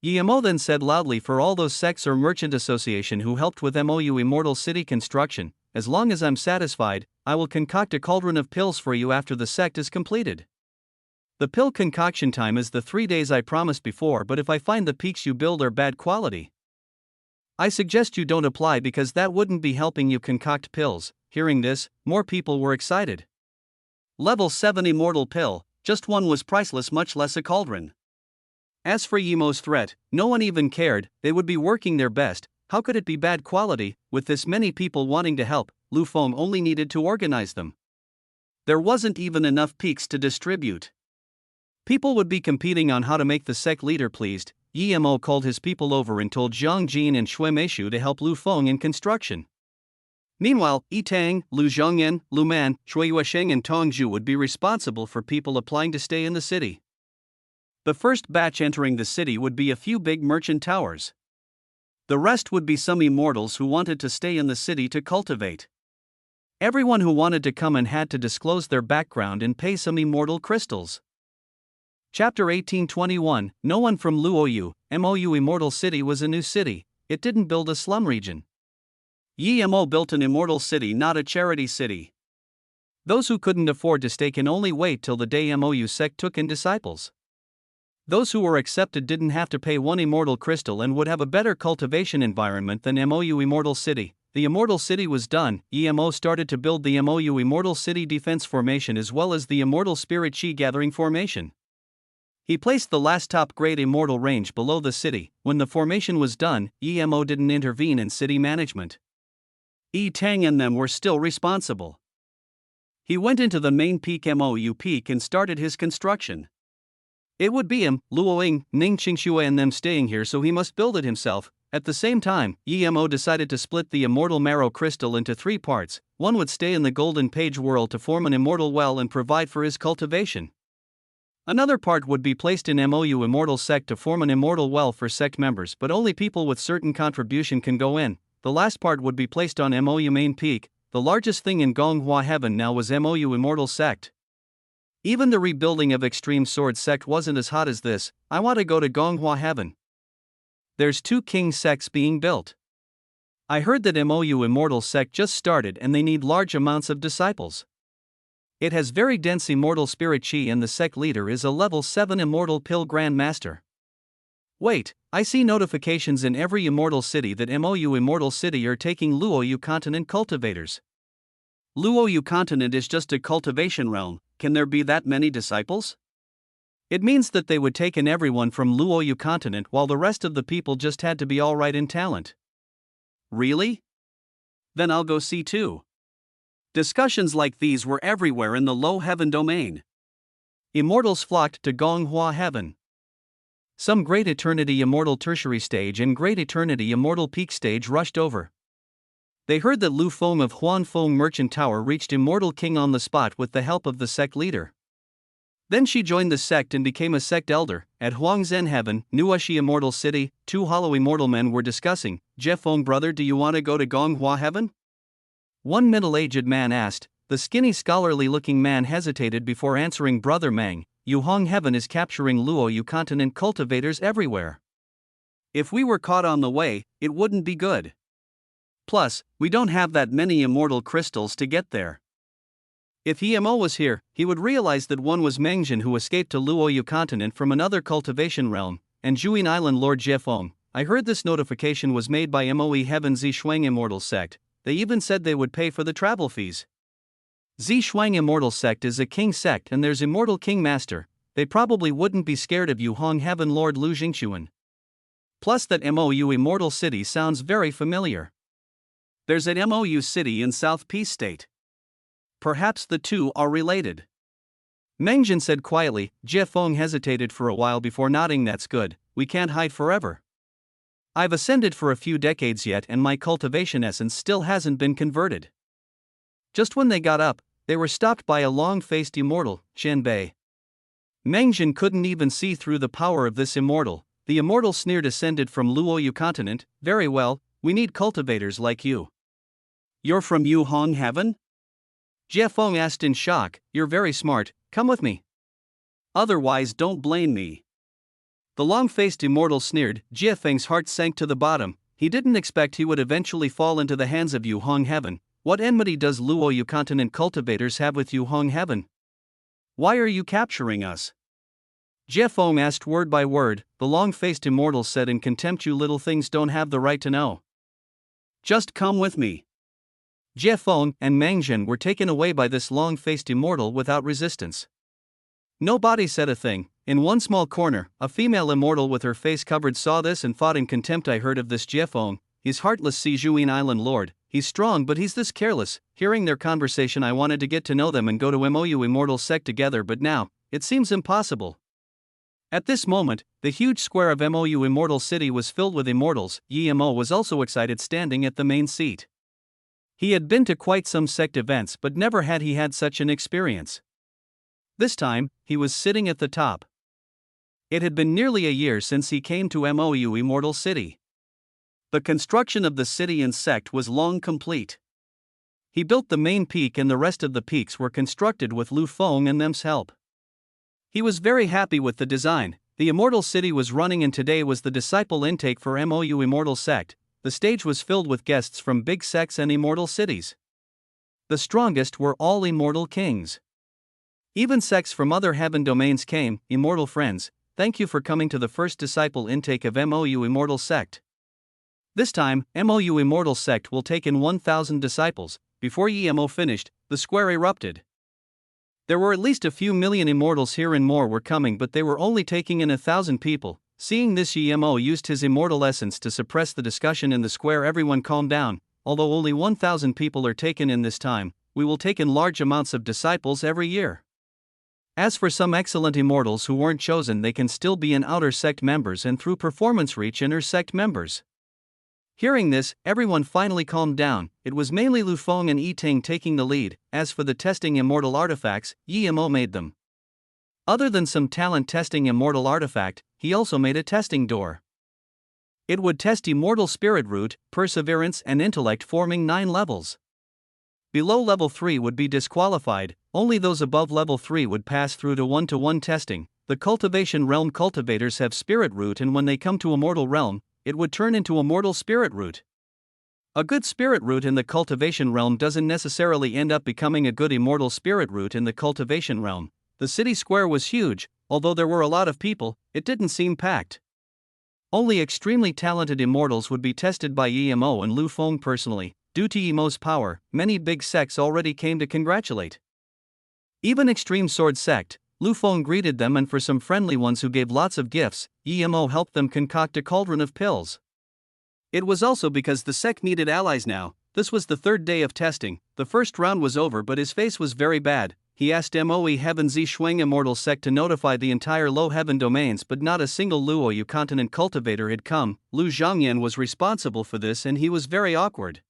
Yimo then said loudly, for all those sects or merchant association who helped with MOU Immortal City construction, as long as I'm satisfied, I will concoct a cauldron of pills for you after the sect is completed. The pill concoction time is the 3 days I promised before, but if I find the peaks you build are bad quality, I suggest you don't apply because that wouldn't be helping you concoct pills. Hearing this, more people were excited. Level 7 Immortal Pill, just one was priceless, much less a cauldron. As for Yimo's threat, no one even cared, they would be working their best, how could it be bad quality? With this many people wanting to help, Lu Feng only needed to organize them. There wasn't even enough peaks to distribute. People would be competing on how to make the sect leader pleased. Yimo called his people over and told Zhang Jin and Shui Meishu to help Lu Feng in construction. Meanwhile, Yi Tang, Lu Zhongyan, Lu Man, Shui Yuesheng and Tong Zhu would be responsible for people applying to stay in the city. The first batch entering the city would be a few big merchant towers. The rest would be some immortals who wanted to stay in the city to cultivate. Everyone who wanted to come and had to disclose their background and pay some immortal crystals. Chapter 1821, no one from Luoyu, MOU Immortal City was a new city, it didn't build a slum region. Yimo built an immortal city, not a charity city. Those who couldn't afford to stay can only wait till the day MOU sect took in disciples. Those who were accepted didn't have to pay one immortal crystal and would have a better cultivation environment than MOU Immortal City. The Immortal City was done. Yimo started to build the MOU Immortal City Defense Formation as well as the Immortal Spirit Chi Gathering Formation. He placed the last top-grade immortal range below the city. When the formation was done, Yimo didn't intervene in city management. Yi Tang and them were still responsible. He went into the main peak MOU peak and started his construction. It would be him, Luoying, Ning Qingxue and them staying here, so he must build it himself. At the same time, Yimo decided to split the immortal marrow crystal into 3 parts. One would stay in the golden page world to form an immortal well and provide for his cultivation. Another part would be placed in MOU Immortal Sect to form an immortal well for sect members, but only people with certain contribution can go in. The last part would be placed on MOU Main Peak. The largest thing in Gonghua Heaven now was MOU Immortal Sect. Even the rebuilding of Extreme Sword Sect wasn't as hot as this. I want to go to Gonghua Heaven. There's 2 king sects being built. I heard that MOU Immortal Sect just started and they need large amounts of disciples. It has very dense immortal spirit chi and the sect leader is a level 7 immortal pill Grand Master. Wait, I see notifications in every immortal city that MOU Immortal City are taking Luoyu Continent cultivators. Luoyu Continent is just a cultivation realm, can there be that many disciples? It means that they would take in everyone from Luoyu Continent while the rest of the people just had to be alright in talent. Really? Then I'll go see too. Discussions like these were everywhere in the low heaven domain. Immortals flocked to Gonghua Heaven. Some Great Eternity Immortal Tertiary Stage and Great Eternity Immortal Peak Stage rushed over. They heard that Lu Feng of Huan Feng Merchant Tower reached Immortal King on the spot with the help of the sect leader. Then she joined the sect and became a sect elder. At Huang Zhen Heaven, Nuashi Immortal City, two hollow immortal men were discussing. Feng brother, do you want to go to Gonghua Heaven? One middle-aged man asked. The skinny scholarly-looking man hesitated before answering. Brother Meng, Yuhong Heaven is capturing Luoyu continent cultivators everywhere. If we were caught on the way, it wouldn't be good. Plus, we don't have that many immortal crystals to get there. If Emo was here, he would realize that one was Mengjin who escaped to Luoyu continent from another cultivation realm, and Juin Island Lord Jefeng. I heard this notification was made by Moe Heaven Zishuang Immortal Sect. They even said they would pay for the travel fees. Zishuang Immortal Sect is a king sect and there's Immortal King Master. They probably wouldn't be scared of Yuhong Heaven Lord Lu Jingchuan. Plus that MOU Immortal City sounds very familiar. There's an MOU city in South Peace State. Perhaps the two are related. Mengjin said quietly. Jefeng hesitated for a while before nodding. That's good, we can't hide forever. I've ascended for a few decades yet and my cultivation essence still hasn't been converted. Just when they got up, they were stopped by a long-faced immortal, Qianbei. Mengjin couldn't even see through the power of this immortal. The immortal sneer descended from Luoyu continent. Very well, we need cultivators like you. You're from Yuhong Heaven? Jefeng asked in shock. You're very smart, come with me. Otherwise don't blame me. The long-faced immortal sneered. Jefeng's heart sank to the bottom. He didn't expect he would eventually fall into the hands of Yuhong Heaven. What enmity does Luoyu continent cultivators have with Yuhong Heaven? Why are you capturing us? Jefeng asked word by word. The long-faced immortal said in contempt, you little things don't have the right to know. Just come with me. Jefeng and Mengjin were taken away by this long-faced immortal without resistance. Nobody said a thing. In one small corner, a female immortal with her face covered saw this and thought in contempt, I heard of this Jefeng. He's heartless. Sijuin Island Lord. He's strong but he's this careless. Hearing their conversation I wanted to get to know them and go to MOU Immortal Sect together, but now, it seems impossible. At this moment, the huge square of MOU Immortal City was filled with immortals. Yemo was also excited, standing at the main seat. He had been to quite some sect events but never had he had such an experience. This time, he was sitting at the top. It had been nearly a year since he came to MOU Immortal City. The construction of the city and sect was long complete. He built the main peak and the rest of the peaks were constructed with Lu Feng and them's help. He was very happy with the design. The Immortal City was running and today was the disciple intake for MOU Immortal Sect. The stage was filled with guests from big sects and immortal cities. The strongest were all immortal kings. Even sects from other heaven domains came. Immortal friends, thank you for coming to the first disciple intake of MOU Immortal Sect. This time, MOU Immortal Sect will take in 1,000 disciples. Before Yemo finished, the square erupted. There were at least a few million immortals here and more were coming, but they were only taking in 1,000 people. Seeing this, Yemo used his immortal essence to suppress the discussion in the square. Everyone calm down. Although only 1,000 people are taken in this time, we will take in large amounts of disciples every year. As for some excellent immortals who weren't chosen, they can still be in outer sect members and through performance reach inner sect members. Hearing this, everyone finally calmed down. It was mainly Lu Feng and Yiting taking the lead. As for the testing immortal artifacts, Yemo made them. Other than some talent testing immortal artifact, he also made a testing door. It would test immortal spirit root, perseverance and intellect, forming 9 levels. Below level 3 would be disqualified, only those above level 3 would pass through to 1-to-1 testing. The cultivation realm cultivators have spirit root, and when they come to immortal realm, it would turn into immortal spirit root. A good spirit root in the cultivation realm doesn't necessarily end up becoming a good immortal spirit root in the cultivation realm. The city square was huge, although there were a lot of people, it didn't seem packed. Only extremely talented immortals would be tested by Yemo and Lu Feng personally. Due to Yemo's power, many big sects already came to congratulate. Even Extreme Sword Sect, Lu Feng greeted them, and for some friendly ones who gave lots of gifts, Yemo helped them concoct a cauldron of pills. It was also because the sect needed allies now. This was the 3rd day of testing. The first round was over, but his face was very bad. he asked Moe Heaven Z Shuang Immortal Sect to notify the entire Low Heaven domains, but not a single Luoyu continent cultivator had come. Lu Zhongyan was responsible for this and he was very awkward.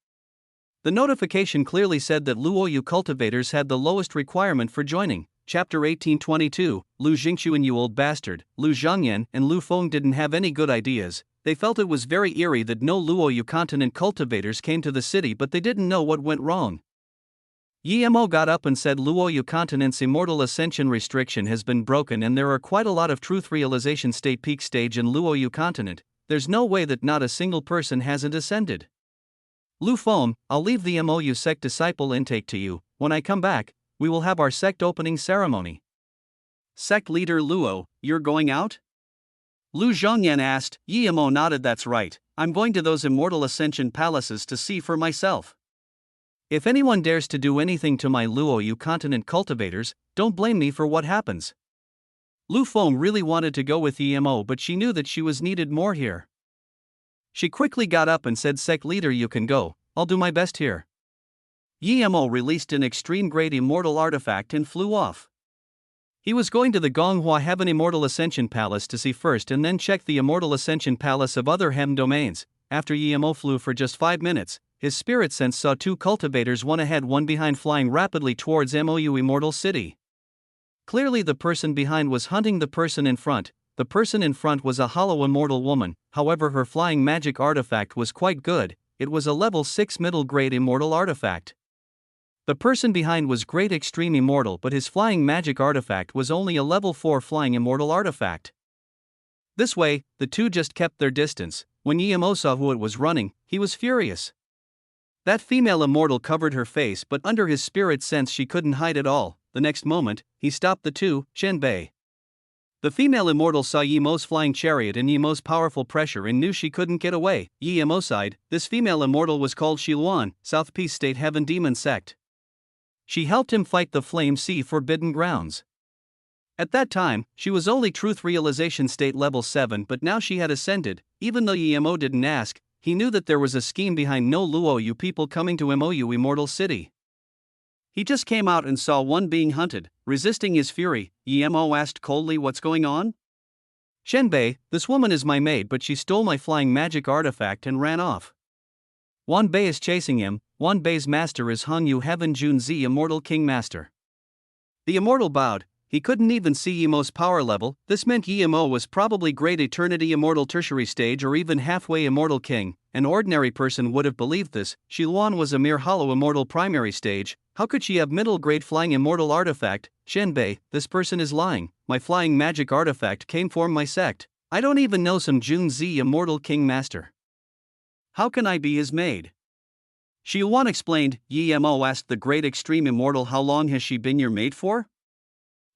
The notification clearly said that Luoyu cultivators had the lowest requirement for joining. Chapter 1822, Lu Jingxuan, you old bastard. Lu Zhongyan and Lu Feng didn't have any good ideas. They felt it was very eerie that no Luoyu continent cultivators came to the city, but they didn't know what went wrong. Yemo got up and said Luoyu continent's immortal ascension restriction has been broken and there are quite a lot of truth realization state peak stage in Luoyu continent. There's no way that not a single person hasn't ascended. Lu Feng, I'll leave the MOU sect disciple intake to you. When I come back, we will have our sect opening ceremony. Sect leader Luo, you're going out? Lu Zhongyan asked. Yemo nodded. That's right, I'm going to those immortal ascension palaces to see for myself. If anyone dares to do anything to my Luoyu continent cultivators, don't blame me for what happens. Lu Feng really wanted to go with Yemo, but she knew that she was needed more here. She quickly got up and said, Sect leader, you can go, I'll do my best here. Yemo released an extreme grade immortal artifact and flew off. He was going to the Gonghua Heaven Immortal Ascension Palace to see first and then check the Immortal Ascension Palace of other Hem domains. After Yemo flew for just 5 minutes, his spirit sense saw 2 cultivators, one ahead, one behind, flying rapidly towards MOU Immortal City. Clearly the person behind was hunting the person in front. The person in front was a hollow immortal woman, however her flying magic artifact was quite good. It was a level 6 middle grade immortal artifact. The person behind was great extreme immortal, but his flying magic artifact was only a level 4 flying immortal artifact. This way, the two just kept their distance. When Yemo saw who it was running, he was furious. That female immortal covered her face, but under his spirit sense she couldn't hide it all. The next moment, he stopped the two. Shenbei. The female immortal saw Yemo's flying chariot and Yemo's powerful pressure and knew she couldn't get away. Yemo sighed. This female immortal was called Shiluan, South Peace State Heaven Demon Sect. She helped him fight the Flame Sea Forbidden Grounds. At that time, she was only Truth Realization State level 7, but now she had ascended. Even though Yemo didn't ask, he knew that there was a scheme behind no Luoyu people coming to MOU Immortal City. He just came out and saw one being hunted. Resisting his fury, Yemo asked coldly, what's going on? Shenbei, this woman is my maid, but she stole my flying magic artifact and ran off. Wan Bei is chasing him. Wan Bei's master is Hongyu Heaven Jun Z Immortal King Master. The immortal bowed. He couldn't even see Yemo's power level. This meant Yemo was probably Great Eternity Immortal Tertiary Stage or even halfway Immortal King. An ordinary person would have believed this. Shiluan was a mere hollow Immortal Primary Stage. How could she have middle grade flying immortal artifact? Shenbei, this person is lying. My flying magic artifact came from my sect. I don't even know some Jun Z Immortal King Master. How can I be his maid? Shiluan explained. Yemo asked the Great Extreme Immortal, how long has she been your maid for?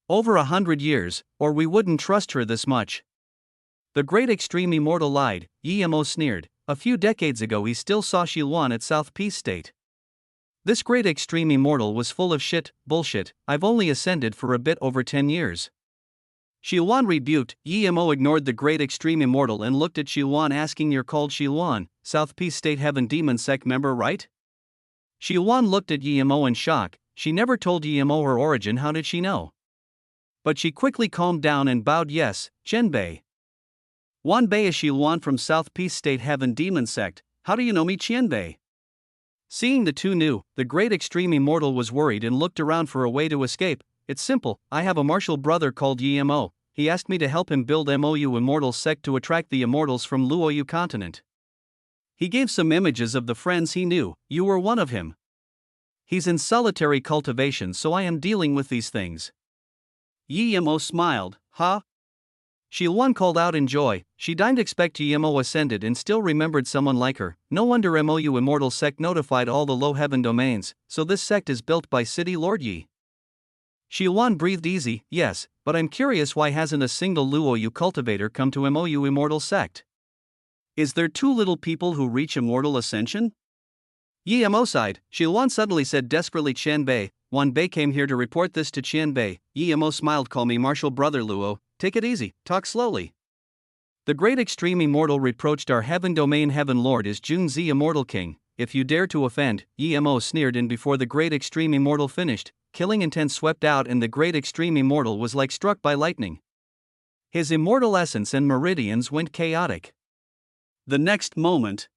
Over 100 years, or we wouldn't trust her this much. The Great Extreme Immortal lied. Yemo sneered. A few decades ago he still saw Shiluan at South Peace State. This Great Extreme Immortal was full of bullshit. I've only ascended for a bit over 10 years. Shiluan rebuked. Yemo ignored the Great Extreme Immortal and looked at Shiluan, asking, you're called Shiluan, South Peace State Heaven Demon Sect member, right? Shiluan looked at Yemo in shock. She never told Yemo her origin. How did she know? But she quickly calmed down and bowed. Yes, Shenbei. Wan Bei is Shiluan from South Peace State Heaven Demon Sect. How do you know me, Qianbei? Seeing the two knew, the Great Extreme Immortal was worried and looked around for a way to escape. It's simple, I have a martial brother called Yemo. He asked me to help him build MOU Immortal Sect to attract the immortals from Luoyu continent. He gave some images of the friends he knew. You were one of him. He's in solitary cultivation, so I am dealing with these things. Yemo smiled. Huh? Shiluan called out in joy. She didn't expect Yemo ascended and still remembered someone like her. No wonder MOU Immortal Sect notified all the low heaven domains, so this sect is built by City Lord Yi. Shiluan breathed easy. Yes, but I'm curious, why hasn't a single Luoyu cultivator come to MOU Immortal Sect? Is there too little people who reach immortal ascension? Yemo sighed. Shiluan suddenly said desperately, Qianbei, Wan Bei came here to report this to Qianbei. Yemo smiled. Call me martial brother Luo. Take it easy, talk slowly. The Great Extreme Immortal reproached our Heaven Domain Heaven Lord is Jun Z Immortal King. If you dare to offend, Yemo sneered, and before the Great Extreme Immortal finished, killing intent swept out and the great extreme immortal was like struck by lightning. His immortal essence and meridians went chaotic. The next moment,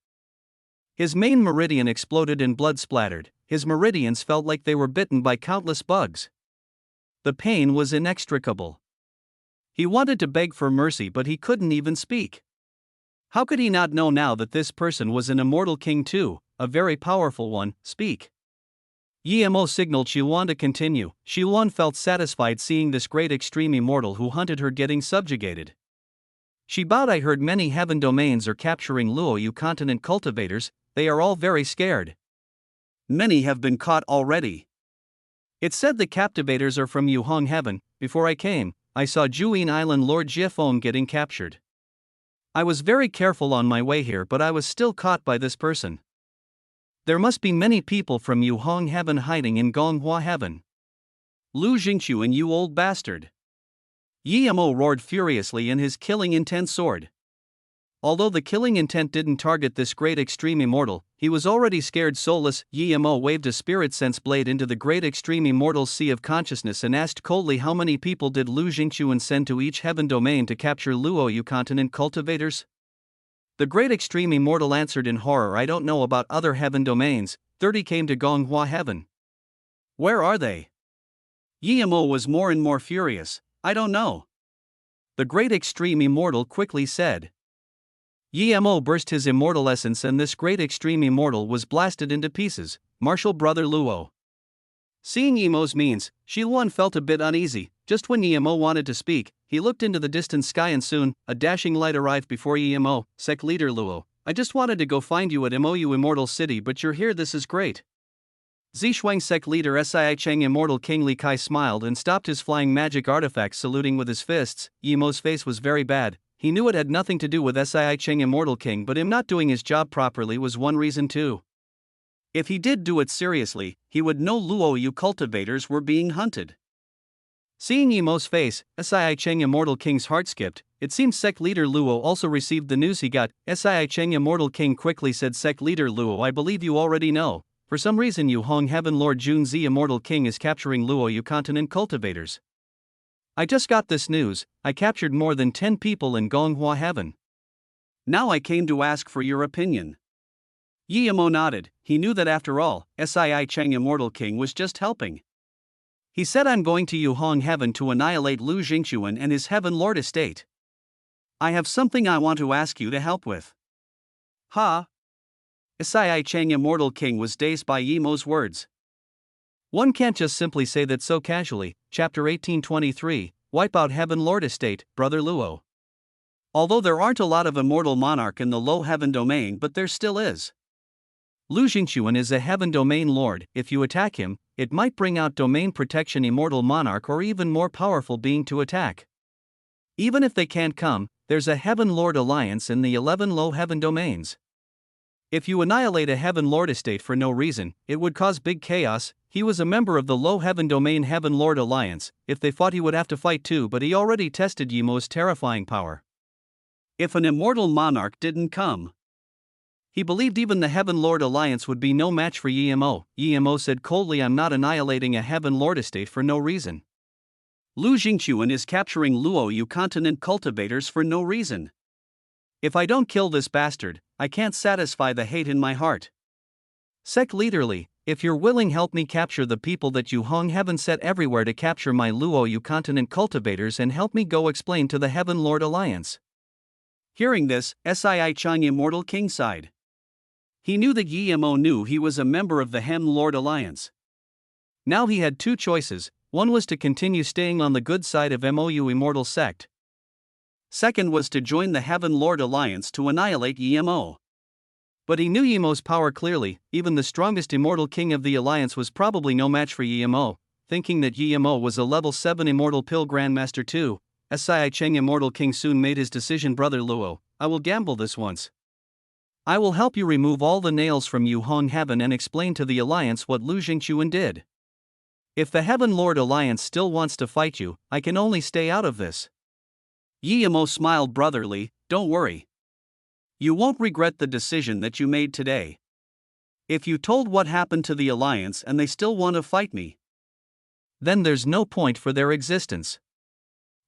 his main meridian exploded and blood splattered. His meridians felt like they were bitten by countless bugs. The pain was inextricable. He wanted to beg for mercy, but he couldn't even speak. How could he not know now that this person was an immortal king too, a very powerful one? Speak. Yemo signaled Xiluan to continue. Xiluan felt satisfied seeing this great extreme immortal who hunted her getting subjugated. She bowed. I heard many heaven domains are capturing Luoyu continent cultivators. They are all very scared. Many have been caught already. It said the captivators are from Yuhong heaven. Before I came, I saw Juyin Island Lord Jiefeng getting captured. I was very careful on my way here, but I was still caught by this person. There must be many people from Yuhong heaven hiding in Gonghua heaven. Lu Jingqiu, and you old bastard! Yemo roared furiously in his killing intent sword. Although the killing intent didn't target this great extreme immortal, he was already scared soulless. Yemo waved a spirit sense blade into the great extreme immortal's sea of consciousness and asked coldly, how many people did Lu Jingqiu send to each heaven domain to capture Luoyu continent cultivators? The great extreme immortal answered in horror, I don't know about other heaven domains. 30 came to Gonghua heaven. Where are they? Yemo was more and more furious. I don't know. The great extreme immortal quickly said. Yemo burst his immortal essence and this great extreme immortal was blasted into pieces. Martial brother Luo. Seeing Yemo's means, Xiluan felt a bit uneasy. Just when Yemo wanted to speak, he looked into the distant sky and soon, a dashing light arrived before Yemo. Sect leader Luo, I just wanted to go find you at Mou Immortal City, but you're here. This is great. Zishuang sect leader Sii Cheng Immortal King Li Kai smiled and stopped his flying magic artifacts, saluting with his fists. Yemo's face was very bad. He knew it had nothing to do with Sii Cheng Immortal King, but him not doing his job properly was one reason too. If he did do it seriously, he would know Luoyu cultivators were being hunted. Seeing Yemo's face, Sii Cheng Immortal King's heart skipped. It seems sect leader Luo also received the news he got. Sii Cheng Immortal King quickly said, sect leader Luo, I believe you already know. For some reason Yuhong Heaven Lord Junzi Immortal King is capturing Luoyu continent cultivators. I just got this news. I captured more than 10 people in Gonghua Heaven. Now I came to ask for your opinion. Yemo nodded. He knew that after all, Sii Cheng Immortal King was just helping. He said, I'm going to Yuhong Heaven to annihilate Lu Jingqiu and his Heaven Lord estate. I have something I want to ask you to help with. Ha! Sii Cheng Immortal King was dazed by Yemo's words. One can't just simply say that so casually. Chapter 1823, Wipe out Heaven Lord Estate, Brother Luo. Although there aren't a lot of immortal monarch in the low heaven domain, but there still is. Lu Jingqiu is a heaven domain lord. If you attack him, it might bring out domain protection immortal monarch or even more powerful being to attack. Even if they can't come, there's a heaven lord alliance in the 11 low heaven domains. If you annihilate a heaven lord estate for no reason, it would cause big chaos. He was a member of the low heaven domain Heaven Lord Alliance. If they fought he would have to fight too, but he already tested Yemo's terrifying power. If an immortal monarch didn't come, he believed even the Heaven Lord Alliance would be no match for Yemo. Yemo said coldly, I'm not annihilating a Heaven Lord estate for no reason. Lu Jingqiu is capturing Luoyu continent cultivators for no reason. If I don't kill this bastard, I can't satisfy the hate in my heart. Sect leaderly, if you're willing, help me capture the people that Yuhong Heaven set everywhere to capture my Luoyu continent cultivators and help me go explain to the Heaven Lord Alliance. Hearing this, Sii Cheng Immortal King sighed. He knew that Yemo knew he was a member of the Heaven Lord Alliance. Now he had two choices. One was to continue staying on the good side of Mou Immortal Sect. Second was to join the Heaven Lord Alliance to annihilate Yemo. But he knew Yemo's power clearly. Even the strongest immortal king of the alliance was probably no match for Yemo. Thinking that Yemo was a level 7 immortal pill grandmaster too, Sii Cheng Immortal King soon made his decision. Brother Luo, I will gamble this once. I will help you remove all the nails from Yuhong Heaven and explain to the alliance what Lu Jingqiu did. If the Heaven Lord Alliance still wants to fight you, I can only stay out of this. Yemo smiled brotherly, don't worry. You won't regret the decision that you made today. If you told what happened to the alliance and they still want to fight me, then there's no point for their existence.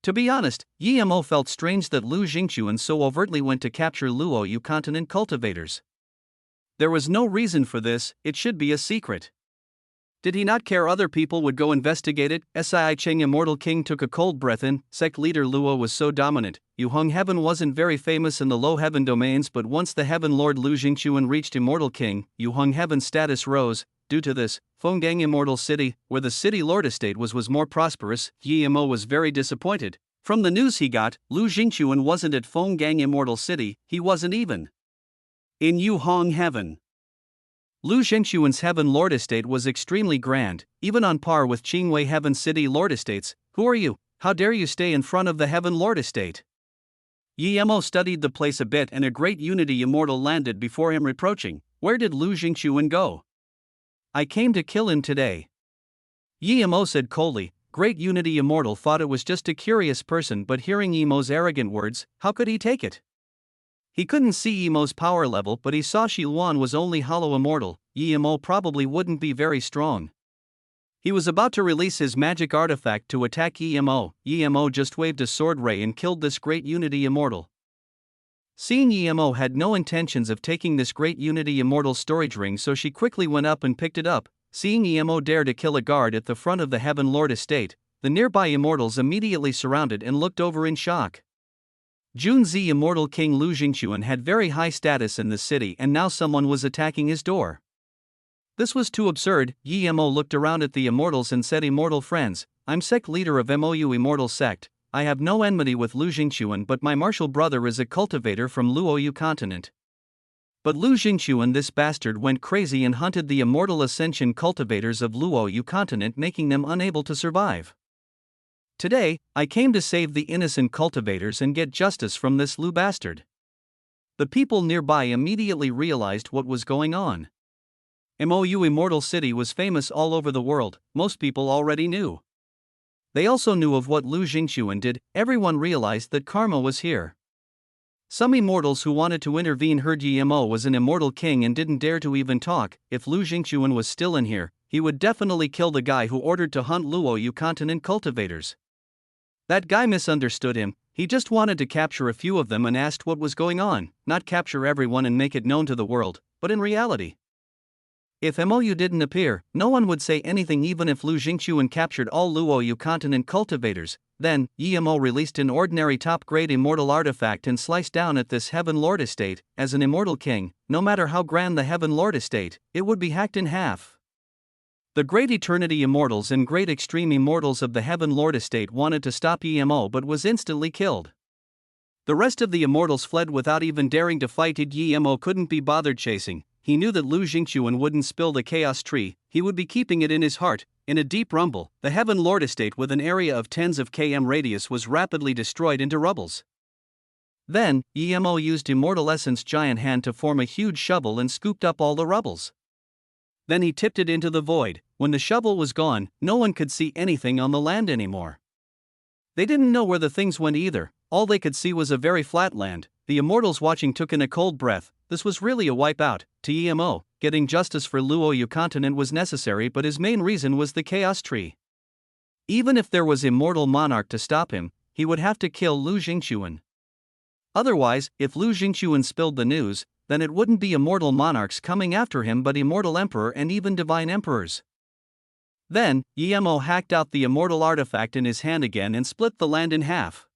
To be honest, Yemo felt strange that Lu Jingchuan so overtly went to capture Luo Yu continent cultivators. There was no reason for this, it should be a secret. Did he not care other people would go investigate it? Sii Cheng Immortal King took a cold breath in. Sect leader Luo was so dominant. Yu Hung Heaven wasn't very famous in the low heaven domains, but once the heaven lord Lu Jingchuan reached Immortal King, Yu Hung Heaven's status rose. Due to this, Fenggang Immortal City, where the city lord estate was more prosperous. Yemo was very disappointed. From the news he got, Lu Jingchuan wasn't at Fenggang Immortal City, he wasn't even in Yu Hong Heaven. Lu Jingchuan's Heaven Lord Estate was extremely grand, even on par with Qingwei Heaven City Lord Estates. Who are you? How dare you stay in front of the Heaven Lord Estate? Yemo studied the place a bit and a great Unity Immortal landed before him reproaching, where did Lu Jingchuan go? I came to kill him today. Yemo said coldly. Great Unity Immortal thought it was just a curious person, but hearing Yemo's arrogant words, how could he take it? He couldn't see Yemo's power level, but he saw Shi Luan was only hollow immortal. Yemo probably wouldn't be very strong. He was about to release his magic artifact to attack Yemo. Yemo just waved a sword ray and killed this great Unity Immortal. Seeing Yemo had no intentions of taking this great Unity Immortal storage ring, so she quickly went up and picked it up. Seeing Yemo dare to kill a guard at the front of the Heaven Lord Estate, the nearby immortals immediately surrounded and looked over in shock. Junzi Immortal King Lu Jingchuan had very high status in the city, and now someone was attacking his door. This was too absurd. Yemo looked around at the immortals and said, Immortal friends, I'm sect leader of MOU Immortal Sect. I have no enmity with Lu Jingchuan, but my martial brother is a cultivator from Luo Yu continent. But Lu Jingchuan, this bastard, went crazy and hunted the immortal ascension cultivators of Luo Yu continent, making them unable to survive. Today, I came to save the innocent cultivators and get justice from this Lu bastard. The people nearby immediately realized what was going on. MOU Immortal City was famous all over the world, most people already knew. They also knew of what Lu Jingchuan did. Everyone realized that karma was here. Some immortals who wanted to intervene heard Yemo was an immortal king and didn't dare to even talk. If Lu Jingchuan was still in here, he would definitely kill the guy who ordered to hunt Luo Yu continent cultivators. That guy misunderstood him. He just wanted to capture a few of them and asked what was going on, not capture everyone and make it known to the world. But in reality, if MOU didn't appear, no one would say anything. Even if Lu Jingchuan captured all Luo Yu continent cultivators, then Yemo released an ordinary top-grade immortal artifact and sliced down at this Heaven Lord Estate. As an immortal king, no matter how grand the Heaven Lord Estate, it would be hacked in half. The great Eternity Immortals and great Extreme Immortals of the Heaven Lord Estate wanted to stop Yemo but was instantly killed. The rest of the immortals fled without even daring to fight. Yemo couldn't be bothered chasing. He knew that Lu Jingchuan wouldn't spill the chaos tree, he would be keeping it in his heart. In a deep rumble, the Heaven Lord Estate with an area of tens of km radius was rapidly destroyed into rubbles. Then, Yemo used Immortal Essence Giant Hand to form a huge shovel and scooped up all the rubbles. Then he tipped it into the void. When the shovel was gone, no one could see anything on the land anymore. They didn't know where the things went either. All they could see was a very flat land. The immortals watching took in a cold breath. This was really a wipeout. To Yemo, getting justice for Luo Yu continent was necessary, but his main reason was the chaos tree. Even if there was immortal monarch to stop him, he would have to kill Lu Jingchuan. Otherwise, if Lu Jingchuan spilled the news, then it wouldn't be immortal monarchs coming after him but immortal emperor and even divine emperors. Then, Yemo hacked out the immortal artifact in his hand again and split the land in half.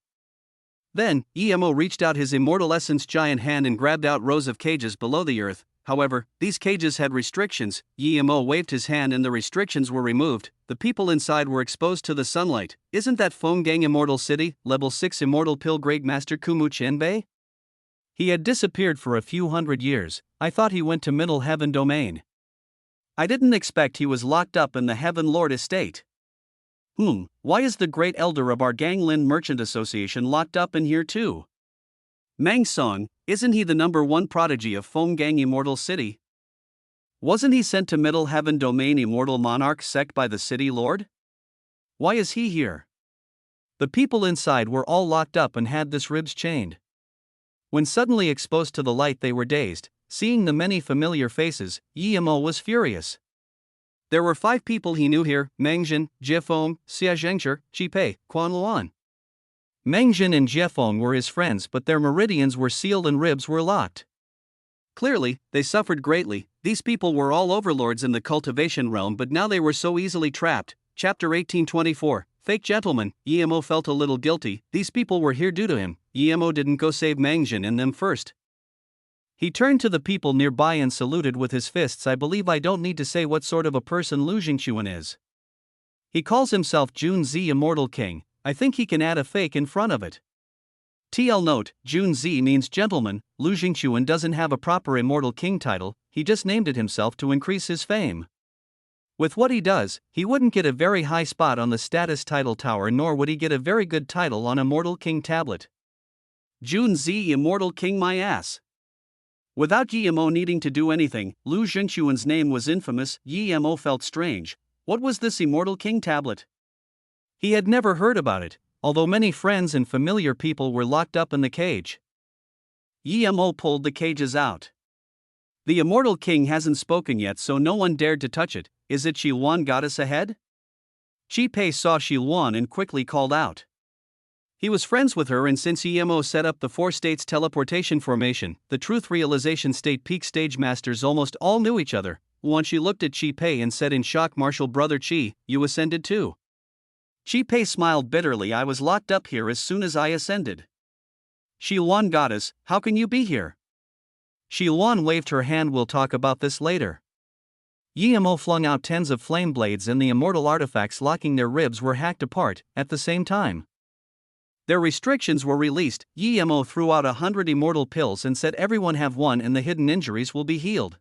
Then, Yemo reached out his Immortal Essence Giant Hand and grabbed out rows of cages below the earth. However, these cages had restrictions. Yemo waved his hand and the restrictions were removed. The people inside were exposed to the sunlight. Isn't that Fenggang Immortal City, Level 6 Immortal Pilgrade Master Kumu Chenbei? He had disappeared for a few hundred years. I thought he went to Middle Heaven Domain. I didn't expect he was locked up in the Heaven Lord Estate. Why is the great elder of our Ganglin Merchant Association locked up in here too? Mang Song, isn't he the #1 prodigy of Fenggang Immortal City? Wasn't he sent to Middle Heaven Domain Immortal Monarch Sect by the City Lord? Why is he here? The people inside were all locked up and had this ribs chained. When suddenly exposed to the light they were dazed. Seeing the many familiar faces, Yemo was furious. There were 5 people he knew here: Mengjin, Jiefeng, Xia Zhengzhi, Qipei, Quan Luan. Mengjin and Jiefeng were his friends, but their meridians were sealed and ribs were locked. Clearly, they suffered greatly. These people were all overlords in the cultivation realm, but now they were so easily trapped. Chapter 1824. Fake gentleman. Yemo felt a little guilty. These people were here due to him. Yemo didn't go save Mengjin and them first. He turned to the people nearby and saluted with his fists. I believe I don't need to say what sort of a person Lu Jingquan is. He calls himself Jun Zi Immortal King. I think he can add a fake in front of it. TL note: Jun Zi means gentleman. Lu Jingquan doesn't have a proper Immortal King title, he just named it himself to increase his fame. With what he does, he wouldn't get a very high spot on the status title tower, nor would he get a very good title on Immortal King tablet. Jun Zi Immortal King, my ass. Without Yemo needing to do anything, Lu Jingquan's name was infamous. Yemo felt strange. What was this Immortal King tablet? He had never heard about it, although many friends and familiar people were locked up in the cage. Yemo pulled the cages out. The Immortal King hasn't spoken yet, so no one dared to touch it. Is it Xiluan goddess ahead? Qipei saw Xiluan and quickly called out. He was friends with her, and since Yemo set up the 4 states teleportation formation, the truth realization state peak stage masters almost all knew each other. Once she looked at Qipei and said in shock, "Martial brother Qi, you ascended too?" Qipei smiled bitterly. "I was locked up here as soon as I ascended." "Xiluan goddess, how can you be here?" Xiluan waved her hand. "We'll talk about this later." Yemo flung out tens of flame blades, and the immortal artifacts locking their ribs were hacked apart at the same time. Their restrictions were released. Yemo threw out 100 immortal pills and said everyone have one and the hidden injuries will be healed.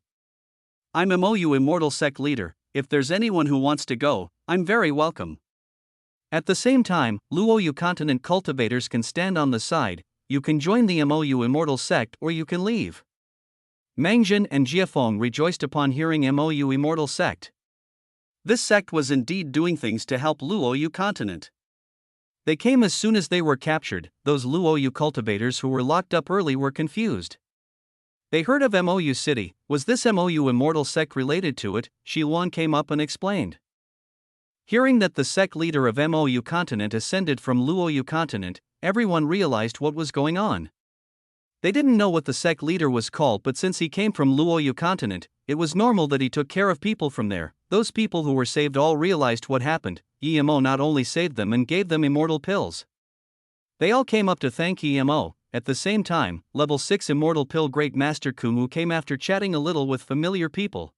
"I'm MOU Immortal Sect leader. If there's anyone who wants to go, I'm very welcome." At the same time, Luoyu continent cultivators can stand on the side. You can join the MOU Immortal Sect or you can leave. Mengjin and Jiefeng rejoiced upon hearing MOU Immortal Sect. This sect was indeed doing things to help Luoyu continent. They came as soon as they were captured. Those Luoyu cultivators who were locked up early were confused. They heard of MOU City. Was this MOU Immortal Sect related to it? Xiluan came up and explained. Hearing that the sect leader of MOU continent ascended from Luoyu continent, everyone realized what was going on. They didn't know what the sect leader was called, but since he came from Luoyu continent, it was normal that he took care of people from there. Those people who were saved all realized what happened. Yemo not only saved them and gave them immortal pills. They all came up to thank Yemo. At the same time, level 6 immortal pill Great Master Kumu came after chatting a little with familiar people.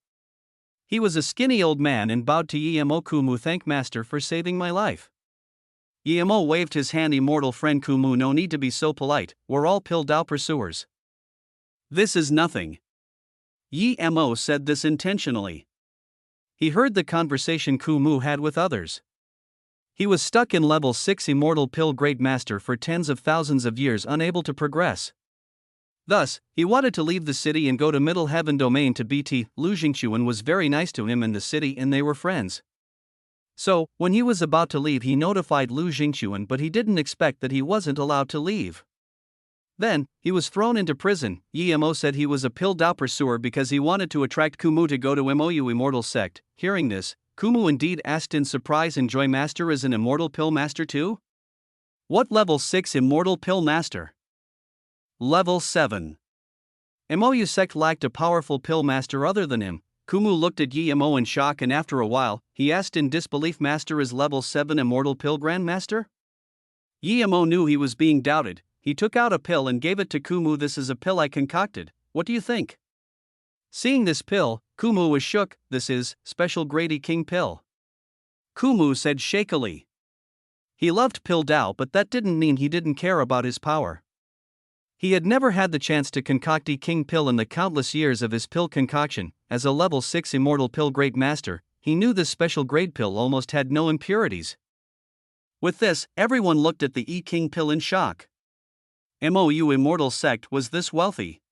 He was a skinny old man and bowed to Yemo. "Kumu, thank Master for saving my life." Yemo waved his hand. "Immortal friend Kumu, no need to be so polite, we're all pill Dao pursuers." "This is nothing." Yemo said this intentionally. He heard the conversation Kumu had with others. He was stuck in level 6 immortal pill Great Master for tens of thousands of years, unable to progress. Thus, he wanted to leave the city and go to Middle Heaven Domain to BT. Lu Jingquan was very nice to him in the city and they were friends. So, when he was about to leave, he notified Lu Jingquan, but he didn't expect that he wasn't allowed to leave. Then, he was thrown into prison. Yemo said he was a pill Dao pursuer because he wanted to attract Kumu to go to MOU Immortal Sect. Hearing this, Kumu indeed asked in surprise, "And Joy Master is an immortal pill master too?" "What level 6 immortal pill master?" "Level 7. MOU Sect lacked a powerful pill master other than him. Kumu looked at Yemo in shock, and after a while, he asked in disbelief, "Master is level 7 immortal pill Grandmaster?" Yemo knew he was being doubted. He took out a pill and gave it to Kumu. "This is a pill I concocted. What do you think?" Seeing this pill, Kumu was shook. "This is Special Grady King Pill," Kumu said shakily. He loved pill Dao, but that didn't mean he didn't care about his power. He had never had the chance to concoct a king pill in the countless years of his pill concoction. As a level 6 immortal pill Great Master, he knew this special grade pill almost had no impurities. With this, everyone looked at the E-King pill in shock. MOU Immortal Sect was this wealthy.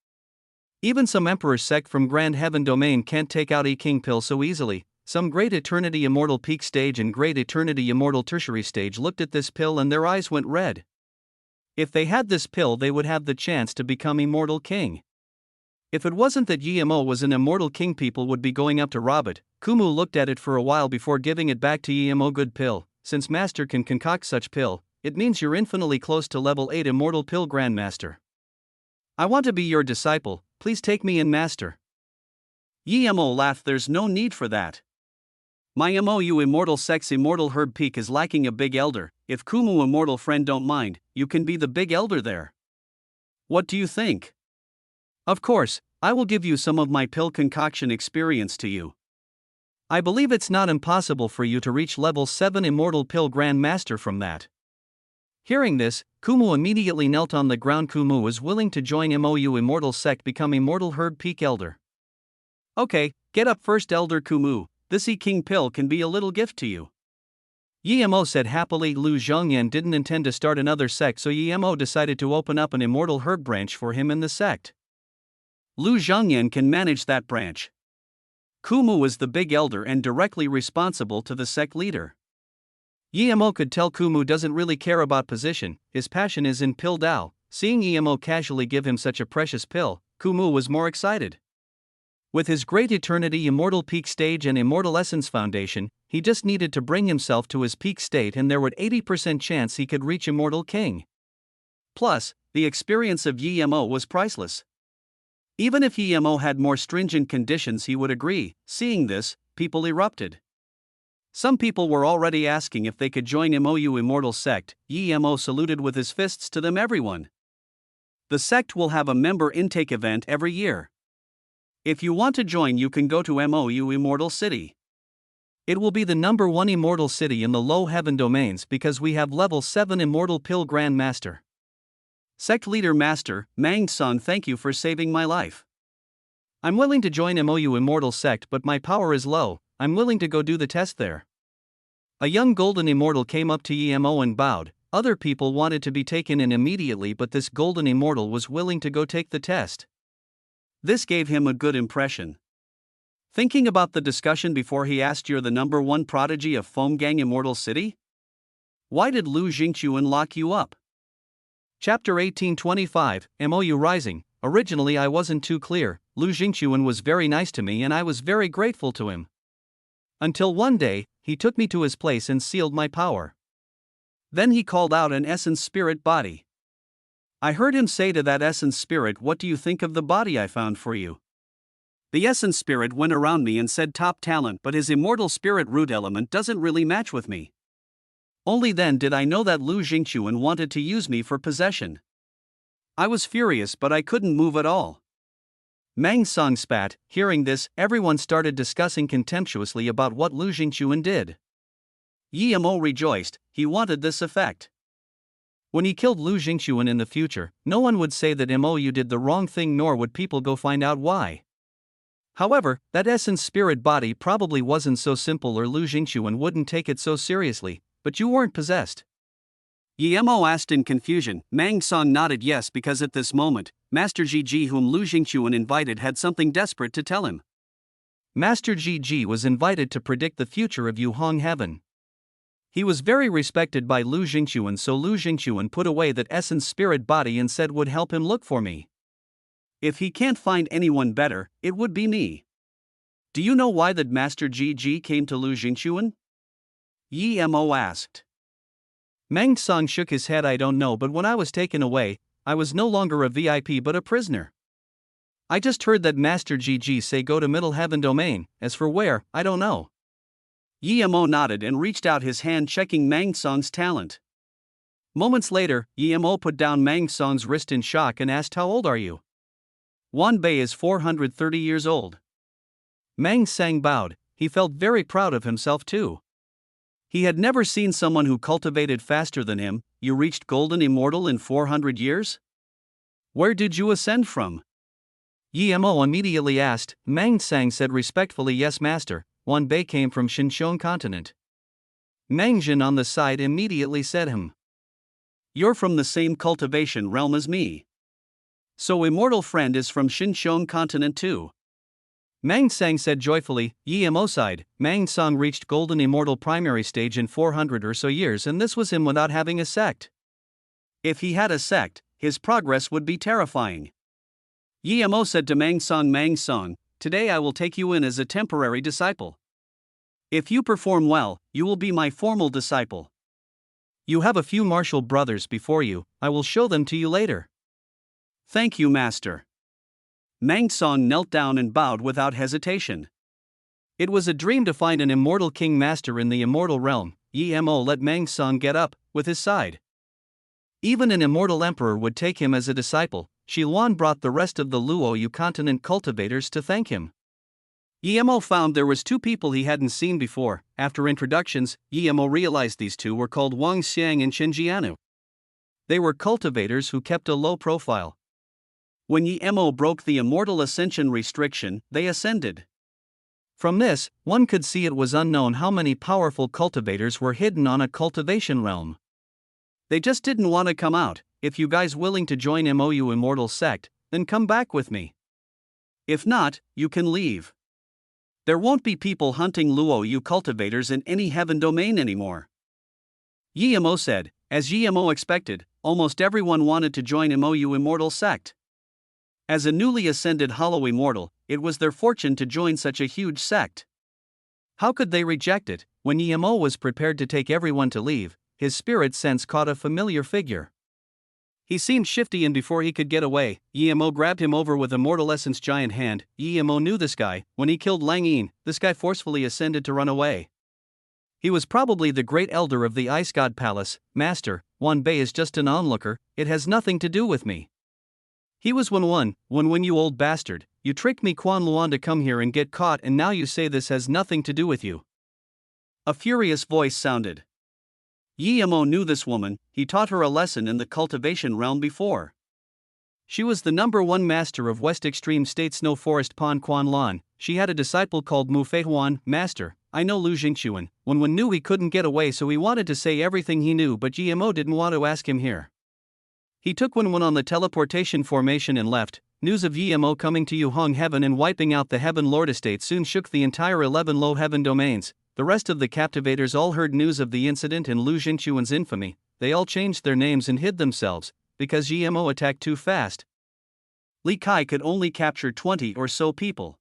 Even some Emperor Sect from Grand Heaven Domain can't take out E-King pill so easily. Some Great Eternity Immortal Peak Stage and Great Eternity Immortal Tertiary Stage looked at this pill and their eyes went red. If they had this pill, they would have the chance to become Immortal King. If it wasn't that Yemo was an Immortal King, people would be going up to rob it. Kumu looked at it for a while before giving it back to Emo. Good pill, since Master can concoct such pill, it means you're infinitely close to level 8 Immortal Pill Grandmaster. I want to be your disciple, please take me in, Master. Emo laughed. There's no need for that. My MOU Immortal Sex Immortal Herb Peak is lacking a big elder. If Kumu Immortal Friend don't mind, you can be the big elder there. What do you think? Of course, I will give you some of my pill concoction experience to you. I believe it's not impossible for you to reach level 7 Immortal Pill Grandmaster from that. Hearing this, Kumu immediately knelt on the ground. Kumu was willing to join MOU Immortal Sect, become Immortal Herb Peak Elder. Okay, get up first, Elder Kumu. This King Pill can be a little gift to you. Emo said happily. Lu Zhongyan didn't intend to start another sect, so Emo decided to open up an Immortal Herb branch for him in the sect. Lu Zhongyan can manage that branch. Kumu was the big elder and directly responsible to the sect leader. Emo could tell Kumu doesn't really care about position, his passion is in pill Dao. Seeing Emo casually give him such a precious pill, Kumu was more excited. With his Great Eternity Immortal Peak Stage and Immortal Essence Foundation, he just needed to bring himself to his peak state and there would 80% chance he could reach Immortal King. Plus, the experience of Emo was priceless. Even if Emo had more stringent conditions he would agree. Seeing this, people erupted. Some people were already asking if they could join MOU Immortal Sect. Emo saluted with his fists to them. Everyone. The sect will have a member intake event every year. If you want to join, you can go to MOU Immortal City. It will be the number 1 Immortal City in the low heaven domains because we have level 7 Immortal Pill Grand Master. Sect Leader Master, Mang-san, thank you for saving my life. I'm willing to join MOU Immortal Sect, but my power is low. I'm willing to go do the test there. A young golden immortal came up to Emo and bowed. Other people wanted to be taken in immediately, but this golden immortal was willing to go take the test. This gave him a good impression. Thinking about the discussion before, he asked, "You're the number 1 prodigy of Foam Gang Immortal City? Why did Lu Jingchuan lock you up?" Chapter 1825, MOU Rising. Originally I wasn't too clear. Lu Jingchuan was very nice to me and I was very grateful to him. Until one day, he took me to his place and sealed my power. Then he called out an essence spirit body. I heard him say to that essence spirit, "What do you think of the body I found for you?" The essence spirit went around me and said, "Top talent, but his immortal spirit root element doesn't really match with me." Only then did I know that Lu Jingchuan wanted to use me for possession. I was furious, but I couldn't move at all. Mang Song spat. Hearing this, everyone started discussing contemptuously about what Lu Jingchuan did. Emo rejoiced. He wanted this effect. When he killed Lu Jingchuan in the future, no one would say that MOU did the wrong thing, nor would people go find out why. However, that essence spirit body probably wasn't so simple, or Lu Jingchuan wouldn't take it so seriously. But you weren't possessed? Emo asked in confusion. Mang Song nodded yes, because at this moment, Master GG, whom Lu Jingchuan invited, had something desperate to tell him. Master GG was invited to predict the future of Yuhong Heaven. He was very respected by Lu Jingchuan, so Lu Jingchuan put away that essence spirit body and said would help him look for me. If he can't find anyone better, it would be me. Do you know why that Master GG came to Lu Jingchuan? Emo asked. Mang Song shook his head. I don't know, but when I was taken away, I was no longer a VIP but a prisoner. I just heard that Master GG say go to Middle Heaven Domain. As for where, I don't know. Emo nodded and reached out his hand, checking Mang Song's talent. Moments later, Emo put down Mang Song's wrist in shock and asked, "How old are you?" "Wan Bei is 430 years old." Mang Sang bowed. He felt very proud of himself too. He had never seen someone who cultivated faster than him. "You reached Golden Immortal in 400 years? Where did you ascend from?" Emo immediately asked. Mang Sang said respectfully, "Yes, Master, Wan Bei came from Xinshong continent." Mang Jin on the side immediately said, "You're from the same cultivation realm as me. So Immortal Friend is from Xinshong continent too." Mang Sang said joyfully. Emo sighed. Mang Song reached Golden Immortal primary stage in 400 or so years, and this was him without having a sect. If he had a sect, his progress would be terrifying. Emo said to Mang Song, "Mang Song, today I will take you in as a temporary disciple. If you perform well, you will be my formal disciple. You have a few martial brothers before you, I will show them to you later. Thank you, master. Mang Song knelt down and bowed without hesitation. It was a dream to find an immortal king master in the immortal realm. Emo let Mang Song get up, with his side. Even an immortal emperor would take him as a disciple. Shi Luan brought the rest of the Luoyu continent cultivators to thank him. Emo found there was two people he hadn't seen before. After introductions, Emo realized these two were called Wang Xiang and Shenjianu. They were cultivators who kept a low profile. When Emo broke the immortal ascension restriction, they ascended. From this, one could see it was unknown how many powerful cultivators were hidden on a cultivation realm. They just didn't want to come out. If you guys willing to join MOU Immortal Sect, then come back with me. If not, you can leave. There won't be people hunting Luoyu cultivators in any heaven domain anymore. Emo said. As Emo expected, almost everyone wanted to join MOU Immortal Sect. As a newly ascended Hollow Immortal, it was their fortune to join such a huge sect. How could they reject it? When Emo was prepared to take everyone to leave, his spirit sense caught a familiar figure. He seemed shifty, and before he could get away, Emo grabbed him over with Immortal Essence giant hand. Emo knew this guy. When he killed Lang Yin, this guy forcefully ascended to run away. He was probably the great elder of the Ice God Palace. Master, Wan Bei is just an onlooker, it has nothing to do with me. He was when you old bastard, you tricked me Quan Luan to come here and get caught, and now you say this has nothing to do with you. A furious voice sounded. Emo knew this woman, he taught her a lesson in the cultivation realm before. She was the #1 master of West Extreme State Snow Forest Pond Quan Lan. She had a disciple called Mu Fei Huan. Master, I know Lu Jingxuan. Wen knew he couldn't get away, so he wanted to say everything he knew, but Emo didn't want to ask him here. He took Wen on the teleportation formation and left. News of Emo coming to Yuhong Heaven and wiping out the Heaven Lord estate soon shook the entire 11 low heaven domains. The rest of the captivators all heard news of the incident and Lu Jingxuan's infamy. They all changed their names and hid themselves, because Emo attacked too fast. Li Kai could only capture 20 or so people.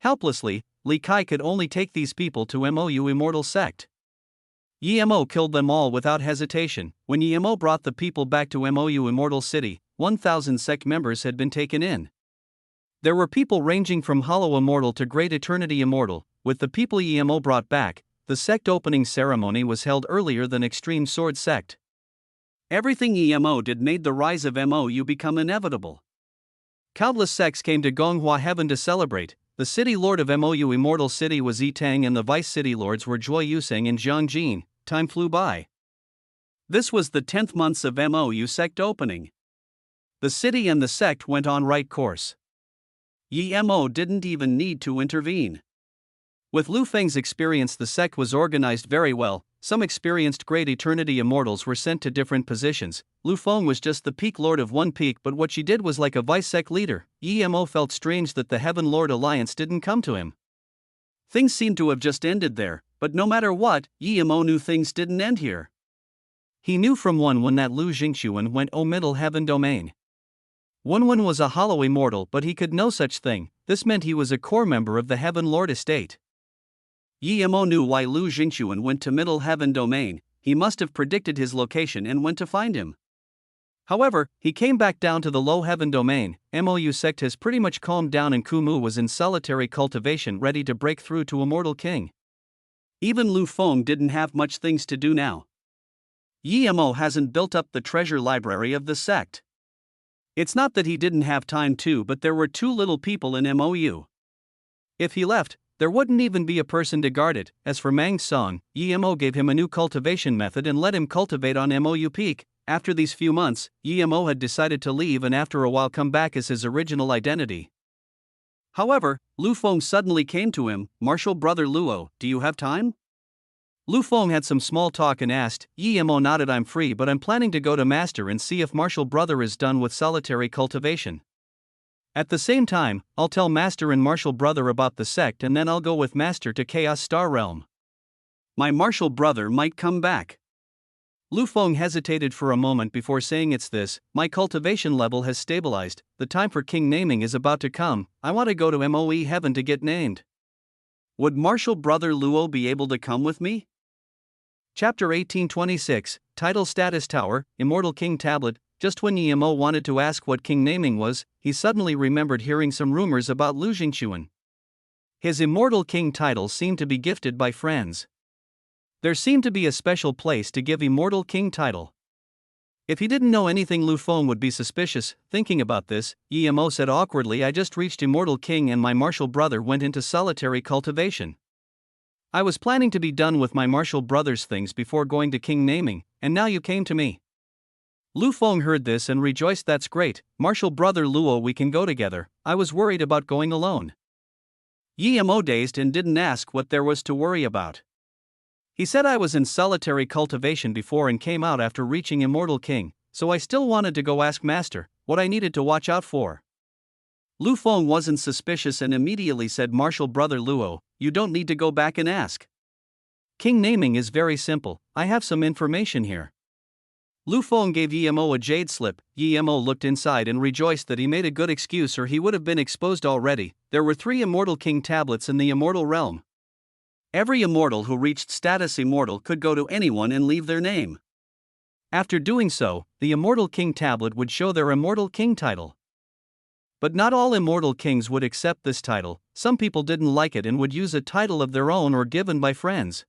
Helplessly, Li Kai could only take these people to MOU Immortal Sect. Emo killed them all without hesitation. When Emo brought the people back to MOU Immortal City, 1,000 sect members had been taken in. There were people ranging from Hollow Immortal to Great Eternity Immortal. With the people Emo brought back, the sect opening ceremony was held earlier than Extreme Sword Sect. Everything Emo did made the rise of MOU become inevitable. Countless sects came to Gonghua Heaven to celebrate. The city lord of MOU Immortal City was Yitang, and the vice city lords were Joy Yuseng and Jiang Jin. Time flew by. This was the 10th months of MOU sect opening. The city and the sect went on right course. Emo didn't even need to intervene. With Lu Feng's experience, the sect was organized very well. Some experienced Great Eternity Immortals were sent to different positions. Lu Feng was just the peak lord of one peak, but what she did was like a vice sect leader. Emo felt strange that the Heaven Lord Alliance didn't come to him. Things seemed to have just ended there, but no matter what, Emo knew things didn't end here. He knew from when that Lu Jingxuan went Middle Heaven Domain. Wen was a hollow immortal, but he could know such thing. This meant he was a core member of the Heaven Lord estate. Emo knew why Lu Jingxuan went to Middle Heaven Domain. He must have predicted his location and went to find him. However, he came back down to the Low Heaven Domain. MOU sect has pretty much calmed down, and Kumu was in solitary cultivation, ready to break through to Immortal King. Even Lu Feng didn't have much things to do now. Emo hasn't built up the treasure library of the sect. It's not that he didn't have time to, but there were too little people in MOU. If he left, there wouldn't even be a person to guard it. As for Mang Song, Emo gave him a new cultivation method and let him cultivate on MOU Peak. After these few months, Emo had decided to leave and after a while come back as his original identity. However, Lu Feng suddenly came to him. Martial brother Luo, do you have time? Lu Feng had some small talk and asked. Emo nodded. I'm free, but I'm planning to go to Master and see if Martial brother is done with solitary cultivation. At the same time, I'll tell Master and Martial brother about the sect, and then I'll go with Master to Chaos Star Realm. My Martial brother might come back. Lu Feng hesitated for a moment before saying, it's this, my cultivation level has stabilized, the time for king naming is about to come, I want to go to MOE Heaven to get named. Would Marshal Brother Luo be able to come with me? Chapter 1826, Title Status Tower, Immortal King Tablet. Just when Yemo wanted to ask what king naming was, he suddenly remembered hearing some rumors about Lu Jingquan. His Immortal King title seemed to be gifted by friends. There seemed to be a special place to give Immortal King title. If he didn't know anything, Lu Feng would be suspicious. Thinking about this, Yemo said awkwardly, I just reached Immortal King and my martial brother went into solitary cultivation. I was planning to be done with my martial brother's things before going to king naming, and now you came to me. Lu Feng heard this and rejoiced. That's great, Martial Brother Luo, we can go together. I was worried about going alone. Yemo dazed and didn't ask what there was to worry about. He said, I was in solitary cultivation before and came out after reaching Immortal King, so I still wanted to go ask Master what I needed to watch out for. Lu Feng wasn't suspicious and immediately said, Martial Brother Luo, you don't need to go back and ask. King naming is very simple, I have some information here. Lu Feng gave Yemo a jade slip. Yemo looked inside and rejoiced that he made a good excuse or he would have been exposed already. There were 3 Immortal King tablets in the Immortal Realm. Every immortal who reached status immortal could go to anyone and leave their name. After doing so, the Immortal King tablet would show their Immortal King title. But not all Immortal Kings would accept this title. Some people didn't like it and would use a title of their own or given by friends.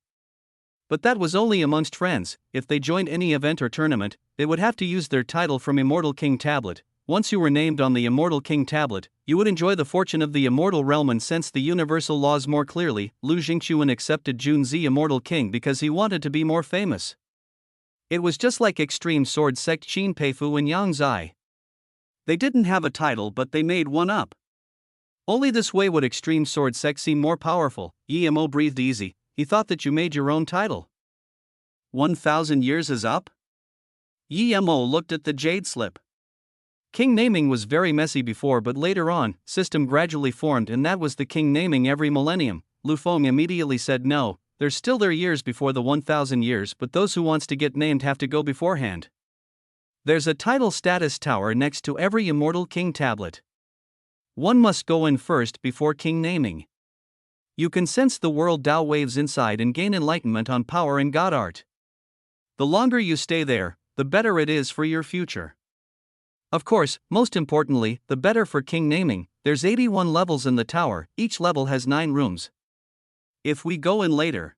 But that was only amongst friends. If they joined any event or tournament, they would have to use their title from Immortal King tablet. Once you were named on the Immortal King tablet, you would enjoy the fortune of the Immortal Realm and sense the universal laws more clearly. Lu Jingquan accepted Junzi Immortal King because he wanted to be more famous. It was just like Extreme Sword Sect Qin Peifu and Yang Zai. They didn't have a title but they made one up. Only this way would Extreme Sword Sect seem more powerful. Yemo breathed easy. He thought that you made your own title. 1,000 years is up? Yemo looked at the jade slip. King naming was very messy before, but later on, system gradually formed and that was the king naming every millennium. Lu Feng immediately said no, there's still their years before the 1,000 years, but those who wants to get named have to go beforehand. There's a title status tower next to every Immortal King tablet. One must go in first before king naming. You can sense the world Tao waves inside and gain enlightenment on power and God art. The longer you stay there, the better it is for your future. Of course, most importantly, the better for king naming. There's 81 levels in the tower, each level has 9 rooms. If we go in later,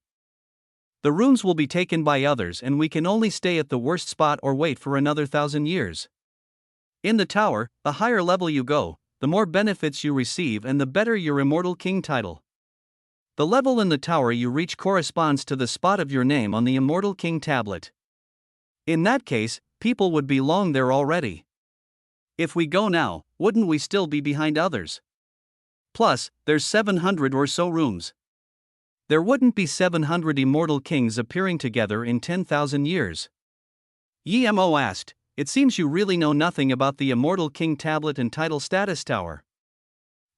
the rooms will be taken by others and we can only stay at the worst spot or wait for another 1,000 years. In the tower, the higher level you go, the more benefits you receive and the better your Immortal King title. The level in the tower you reach corresponds to the spot of your name on the Immortal King tablet. In that case, people would belong there already. If we go now, wouldn't we still be behind others? Plus, there's 700 or so rooms. There wouldn't be 700 Immortal Kings appearing together in 10,000 years. Yemo asked, it seems you really know nothing about the Immortal King tablet and title status tower.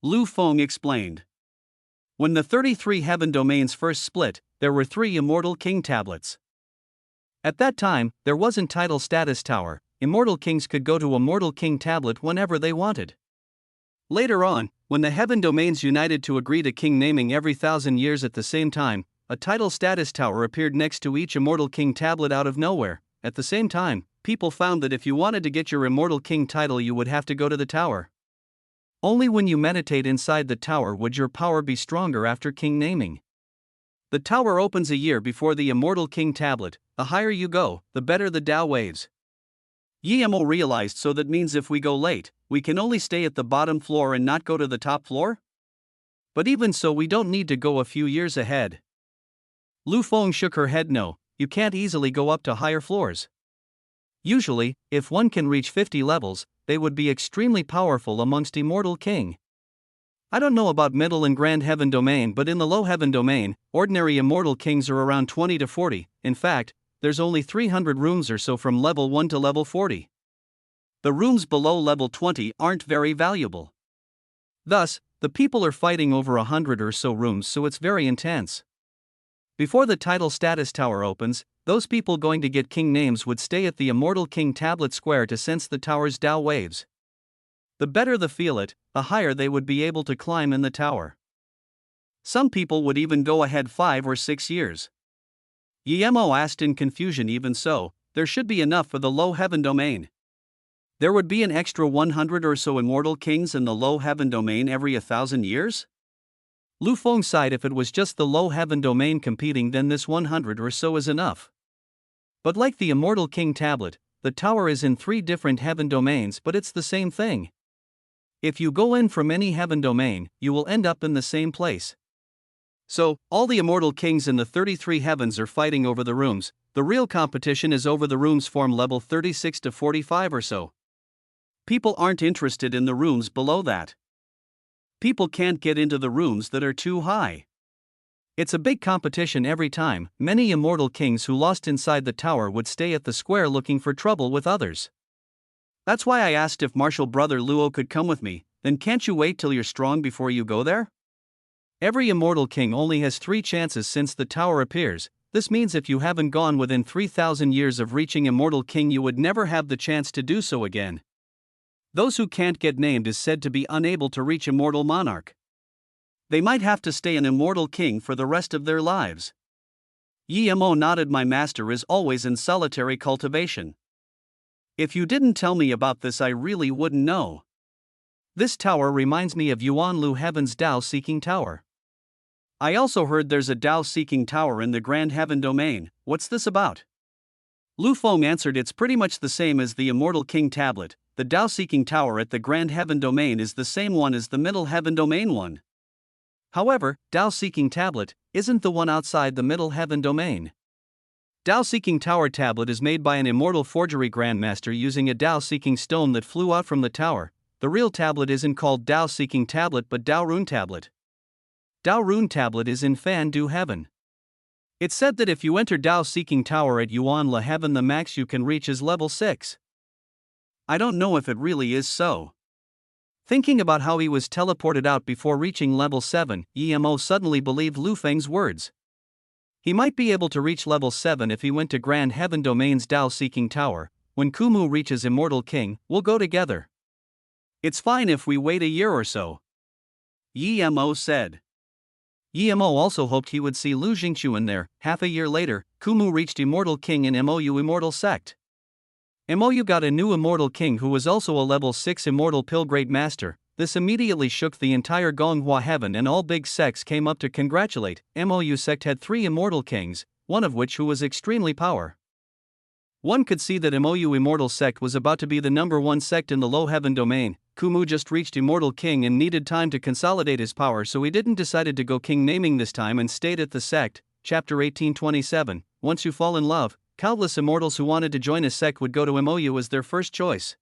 Lu Feng explained. When the 33 heaven domains first split, there were 3 Immortal King tablets. At that time, there wasn't title status tower. Immortal Kings could go to Immortal King tablet whenever they wanted. Later on, when the heaven domains united to agree to king naming every 1,000 years at the same time, a title status tower appeared next to each Immortal King tablet out of nowhere. At the same time, people found that if you wanted to get your Immortal King title you would have to go to the tower. Only when you meditate inside the tower would your power be stronger after king naming. The tower opens a year before the Immortal King tablet. The higher you go, the better the Tao waves. Yemo realized, so that means if we go late, we can only stay at the bottom floor and not go to the top floor? But even so we don't need to go a few years ahead. Lu Feng shook her head. No, you can't easily go up to higher floors. Usually, if one can reach 50 levels, they would be extremely powerful amongst Immortal King. I don't know about middle and grand heaven domain, but in the low heaven domain, ordinary Immortal Kings are around 20 to 40, in fact, there's only 300 rooms or so from level 1 to level 40. The rooms below level 20 aren't very valuable. Thus, the people are fighting over 100 or so rooms, so it's very intense. Before the title status tower opens, those people going to get king names would stay at the Immortal King tablet square to sense the tower's Tao waves. The better they feel it, the higher they would be able to climb in the tower. Some people would even go ahead 5 or 6 years. Yemo asked in confusion. Even so, there should be enough for the low heaven domain. There would be an extra 100 or so immortal kings in the low heaven domain every 1,000 years? Lu Feng sighed. If it was just the low heaven domain competing, then this 100 or so is enough. But like the immortal king tablet, the tower is in 3 different heaven domains, but it's the same thing. If you go in from any heaven domain, you will end up in the same place. So, all the immortal kings in the 33 heavens are fighting over the rooms. The real competition is over the rooms from level 36 to 45 or so. People aren't interested in the rooms below that. People can't get into the rooms that are too high. It's a big competition every time. Many immortal kings who lost inside the tower would stay at the square looking for trouble with others. That's why I asked if Martial Brother Luo could come with me. Then can't you wait till you're strong before you go there? Every immortal king only has 3 chances since the tower appears. This means if you haven't gone within 3,000 years of reaching immortal king, you would never have the chance to do so again. Those who can't get named is said to be unable to reach immortal monarch. They might have to stay an immortal king for the rest of their lives. Yemo nodded. My master is always in solitary cultivation. If you didn't tell me about this, I really wouldn't know. This tower reminds me of Yuan Lu Heaven's Dao Seeking Tower. I also heard there's a Dao Seeking Tower in the Grand Heaven domain. What's this about? Lu Feng answered. It's pretty much the same as the Immortal King tablet. The Dao Seeking Tower at the Grand Heaven domain is the same one as the Middle Heaven domain one. However, Dao Seeking Tablet isn't the one outside the Middle Heaven domain. Dao Seeking Tower tablet is made by an immortal forgery grandmaster using a Dao Seeking stone that flew out from the tower. The real tablet isn't called Dao Seeking Tablet but Dao Rune Tablet. Dao Rune Tablet is in Fan Du Heaven. It's said that if you enter Dao Seeking Tower at Yuan La Heaven, the max you can reach is level 6. I don't know if it really is so. Thinking about how he was teleported out before reaching level 7, Yemo suddenly believed Lu Feng's words. He might be able to reach level 7 if he went to Grand Heaven Domain's Dao Seeking Tower. When Kumu reaches Immortal King, we'll go together. It's fine if we wait a year or so, Yemo said. Yemo also hoped he would see Lu Jingxuan there. Half a year later, Kumu reached Immortal King in Mou Immortal Sect. Mou got a new Immortal King who was also a level 6 Immortal Pilgrade Master. This immediately shook the entire Gonghua Heaven and all big sects came up to congratulate. Mou sect had 3 Immortal Kings, one of which who was extremely power. One could see that Mou Immortal Sect was about to be the number 1 sect in the low heaven domain. Kumu just reached Immortal King and needed time to consolidate his power, so he didn't decided to go king naming this time and stayed at the sect. Chapter 1827. Once you fall in love, countless immortals who wanted to join a sect would go to Mou as their first choice.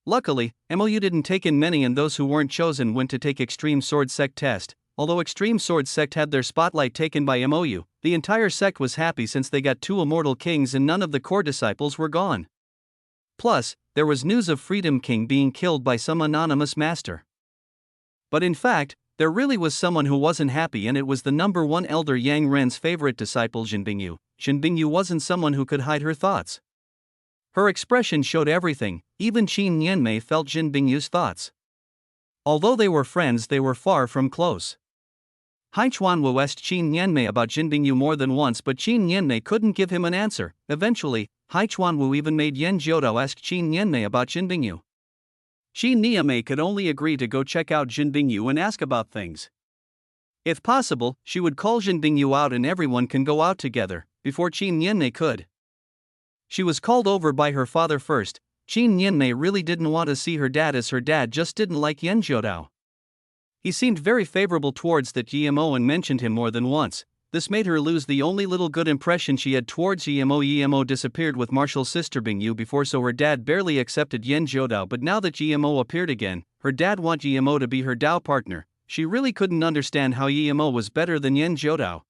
Luckily, Mou didn't take in many, and those who weren't chosen went to take Extreme Sword Sect test. Although Extreme Sword Sect had their spotlight taken by Mou, the entire sect was happy since they got 2 Immortal Kings and none of the core disciples were gone. Plus, there was news of Freedom King being killed by some anonymous master. But in fact, there really was someone who wasn't happy, and it was the number 1 elder Yang Ren's favorite disciple Jinbingyu. Jinbingyu wasn't someone who could hide her thoughts. Her expression showed everything. Even Qin Yanmei felt Jinbingyu's thoughts. Although they were friends, they were far from close. Haichuanwu asked Qin Yanmei about Jinbingyu more than once, but Qin Yanmei couldn't give him an answer. Eventually, Haichuanwu even made Yan Jiodao ask Qin Yanmei about Jinbingyu. Qin Yanmei could only agree to go check out Jinbingyu and ask about things. If possible, she would call Jinbingyu out and everyone can go out together, before Qin Yanmei could. She was called over by her father first. Qin Yanmei really didn't want to see her dad, as her dad just didn't like Yan Jiodao. He seemed very favorable towards that Yemo and mentioned him more than once. This made her lose the only little good impression she had towards Yemo. Yemo disappeared with Martial's sister Bingyu before, so her dad barely accepted Yan Jiodao, but now that Yemo appeared again, her dad wanted Yemo to be her Dao partner. She really couldn't understand how Yemo was better than Yan Jiodao.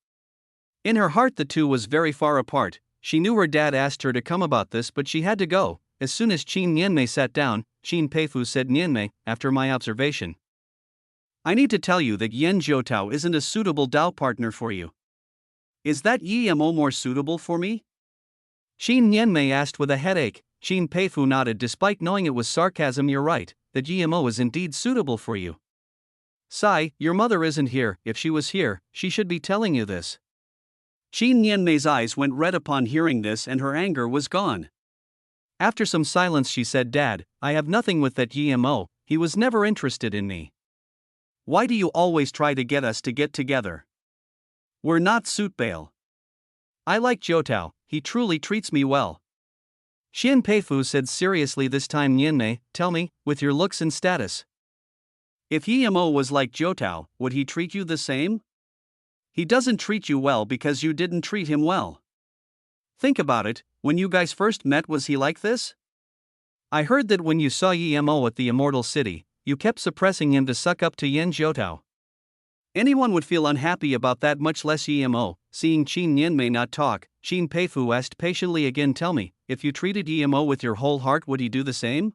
In her heart the two was very far apart. She knew her dad asked her to come about this, but she had to go. As soon as Qin Yanmei sat down, Qin Peifu said, "Yanmei, after my observation, I need to tell you that Yan Jiotao isn't a suitable Dao partner for you." "Is that Yemo more suitable for me?" Qin Yanmei asked with a headache. Qin Peifu nodded despite knowing it was sarcasm. "You're right, that Yemo is indeed suitable for you. Sai, your mother isn't here. If she was here, she should be telling you this. Qin Nianmei's eyes went red upon hearing this and her anger was gone. After some silence she said, Dad, I have nothing with that Yemo, he was never interested in me. Why do you always try to get us to get together? We're not suit bail. I like Jiutao, he truly treats me well. Xian Peifu said seriously this time. Nianmei, tell me, with your looks and status. If Yemo was like Jiutao, would he treat you the same? He doesn't treat you well because you didn't treat him well. Think about it, when you guys first met, was he like this? I heard that when you saw Yemo at the Immortal City, you kept suppressing him to suck up to Yen Jiutao. Anyone would feel unhappy about that, much less Yemo. Seeing Qin Nianmei not talk, Xian Peifu asked patiently again, tell me, if you treated Yemo with your whole heart, would he do the same?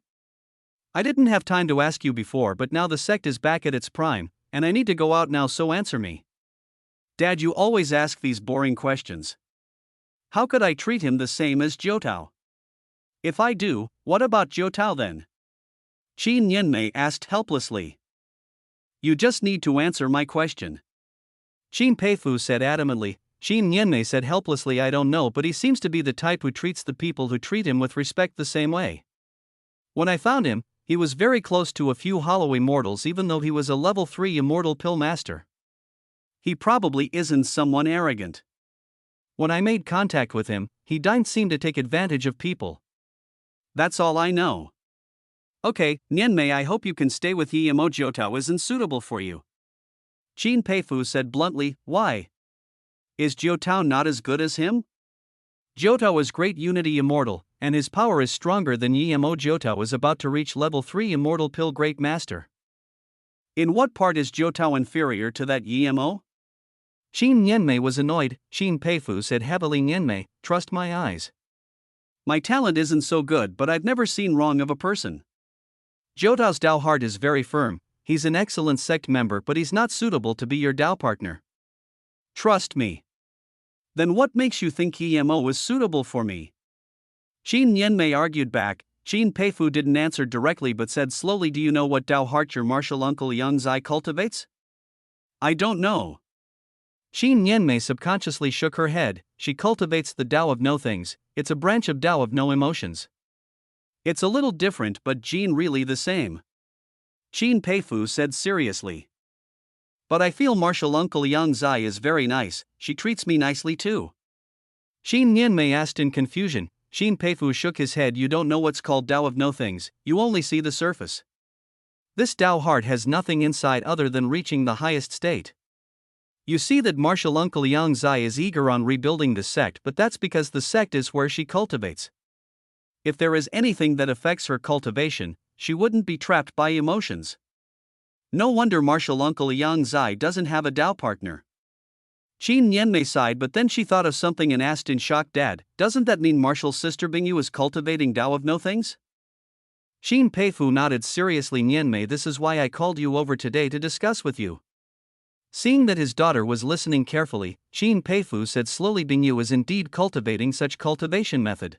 I didn't have time to ask you before, but now the sect is back at its prime, and I need to go out now, so answer me. Dad, you always ask these boring questions. How could I treat him the same as Jiutao? If I do, what about Jiutao then? Qin Nianmei asked helplessly. You just need to answer my question. Xian Peifu said adamantly. Qin Nianmei said helplessly, I don't know, but he seems to be the type who treats the people who treat him with respect the same way. When I found him, he was very close to a few hollow immortals, even though he was a level 3 immortal pill master. He probably isn't someone arrogant. When I made contact with him, he didn't seem to take advantage of people. That's all I know. Okay, Nianmei, I hope you can stay with Yemo. Jiutao isn't suitable for you. Xian Peifu said bluntly, why? Is Jiutao not as good as him? Jiutao is great unity immortal, and his power is stronger than Yemo. Jiutao is about to reach level 3 immortal pill great master. In what part is Jiutao inferior to that Yemo? Qin Nianmei was annoyed. Xian Peifu said heavily, Nianmei, trust my eyes. My talent isn't so good, but I've never seen wrong of a person. Jiutao's Dao heart is very firm. He's an excellent sect member, but he's not suitable to be your Dao partner. Trust me. Then what makes you think Yemo is suitable for me? Qin Nianmei argued back. Xian Peifu didn't answer directly but said slowly, do you know what Dao heart your martial uncle Yang Zai cultivates? I don't know. Qin Nianmei subconsciously shook her head. She cultivates the Dao of no things. It's a branch of Dao of no emotions. It's a little different, but gene really the same. Xian Peifu said seriously. But I feel martial uncle Yang Zai is very nice, she treats me nicely too. Qin Nianmei asked in confusion. Xian Peifu shook his head. You don't know what's called Dao of no things, you only see the surface. This Dao heart has nothing inside other than reaching the highest state. You see that martial uncle Yang Zai is eager on rebuilding the sect, but that's because the sect is where she cultivates. If there is anything that affects her cultivation, she wouldn't be trapped by emotions. No wonder martial uncle Yang Zai doesn't have a Dao partner. Qin Nianmei sighed, but then she thought of something and asked in shock, Dad, doesn't that mean martial sister Bingyu is cultivating Dao of no things? Xian Peifu nodded seriously. Nianmei, this is why I called you over today to discuss with you. Seeing that his daughter was listening carefully, Xian Peifu said slowly, Bingyu is indeed cultivating such cultivation method.